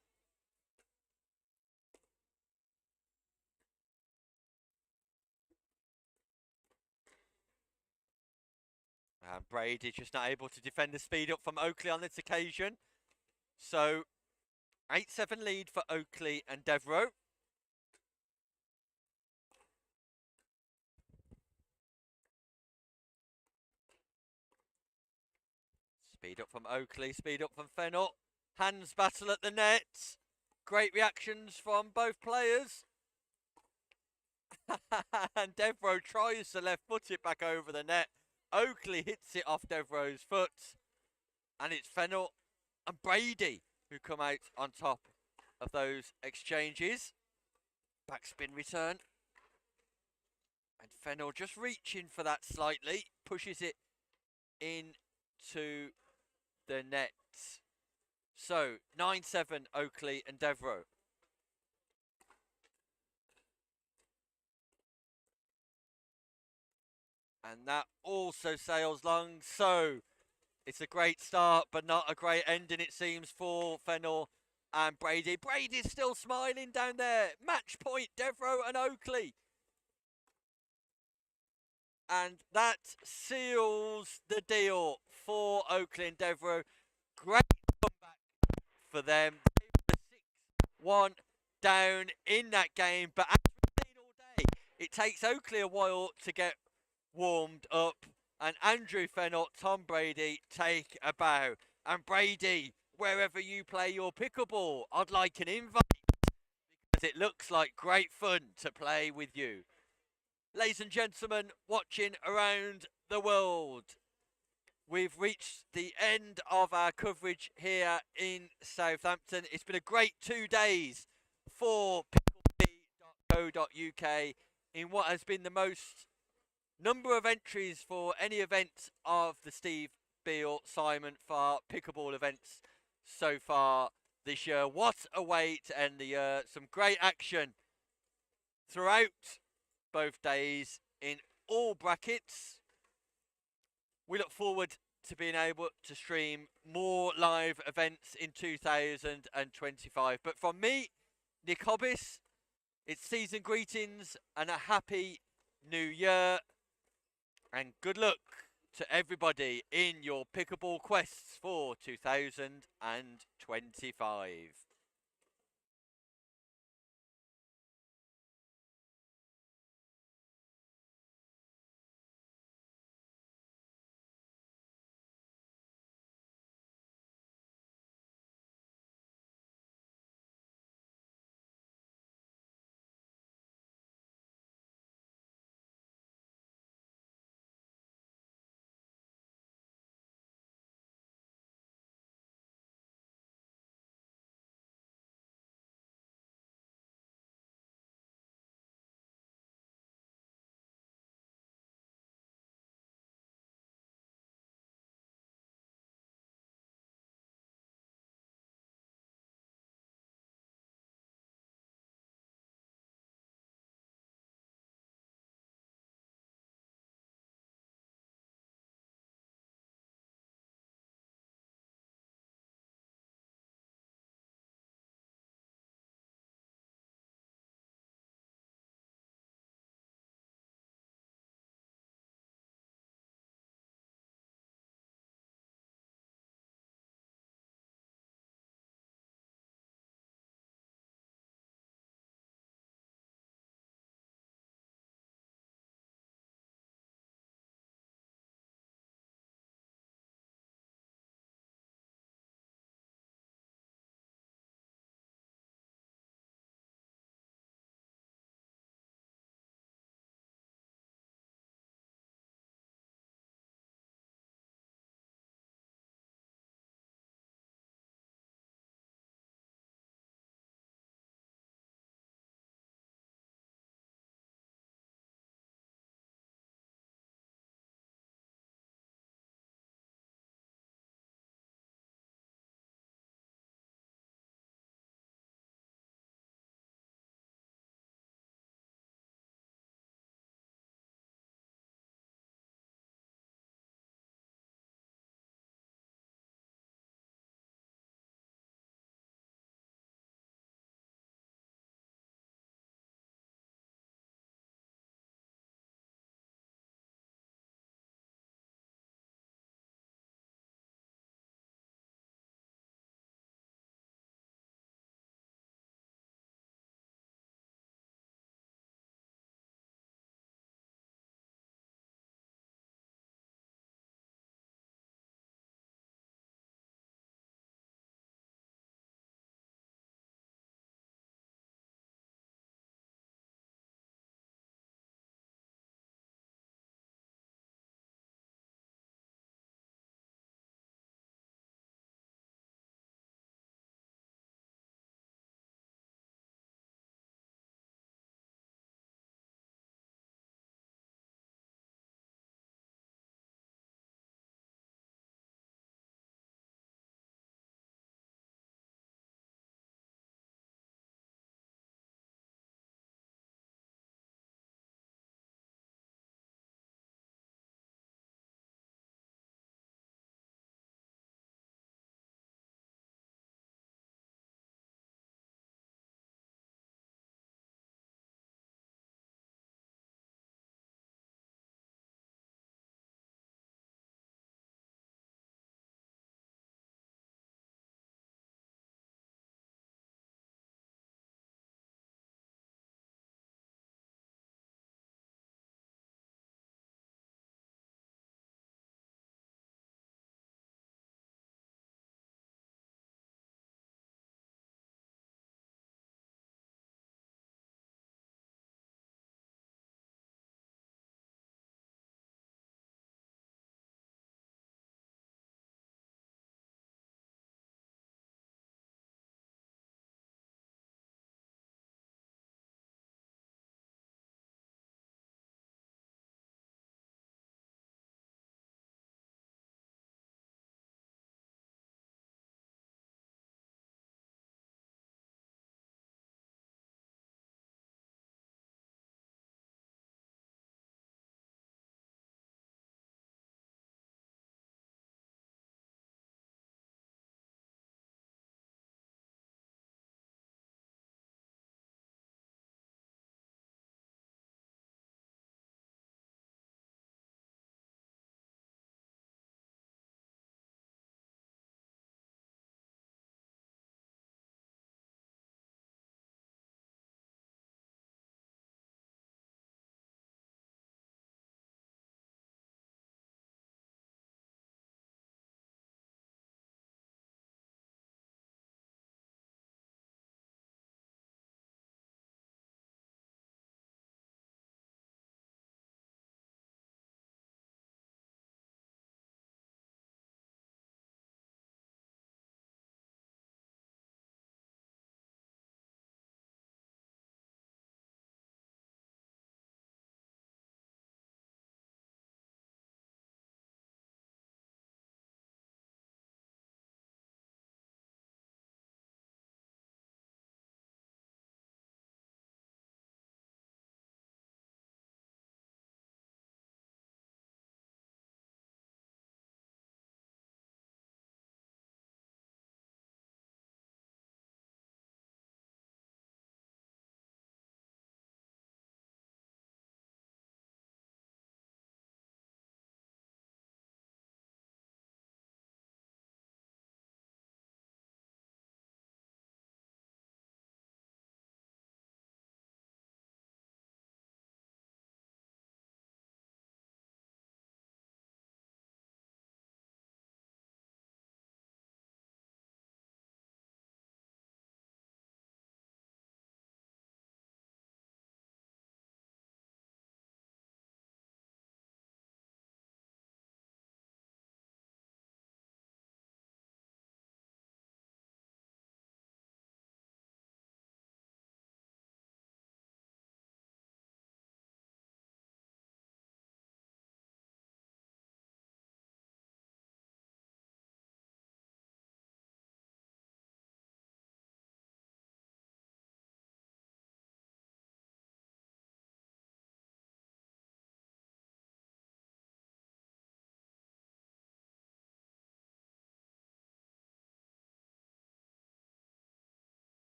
And Brady just not able to defend the speed up from Oakley on this occasion. So 8-7 lead for Oakley and Devereaux. Speed up from Oakley, speed up from Fennell. Hands battle at the net. Great reactions from both players. And Devereaux tries to left foot it back over the net. Oakley hits it off Devereaux's foot. And it's Fennell and Brady who come out on top of those exchanges. Backspin return. And Fennell just reaching for that slightly. Pushes it into the net. So 9-7 Oakley and Devereaux. And that also sails long. So it's a great start, but not a great ending, it seems, for Fennell and Brady. Brady's still smiling down there. Match point, Devereaux and Oakley. And that seals the deal for Oakley and Devereaux. Great comeback for them. They were 6-1 down in that game. But as we've seen all day, it takes Oakley a while to get warmed up. And Andrew Fennell, Tom Brady take a bow. And Brady, wherever you play your pickleball, I'd like an invite, because it looks like great fun to play with you. Ladies and gentlemen, watching around the world, we've reached the end of our coverage here in Southampton. It's been a great 2 days for PickleB.co.uk in what has been the most Number of entries for any event of the Steve Beale Simon Farr Pickleball events so far this year. What a way to end the year. Some great action throughout both days in all brackets. We look forward to being able to stream more live events in 2025. But from me, Nick Hobbis, it's season greetings and a happy new year. And good luck to everybody in your pickleball quests for 2025.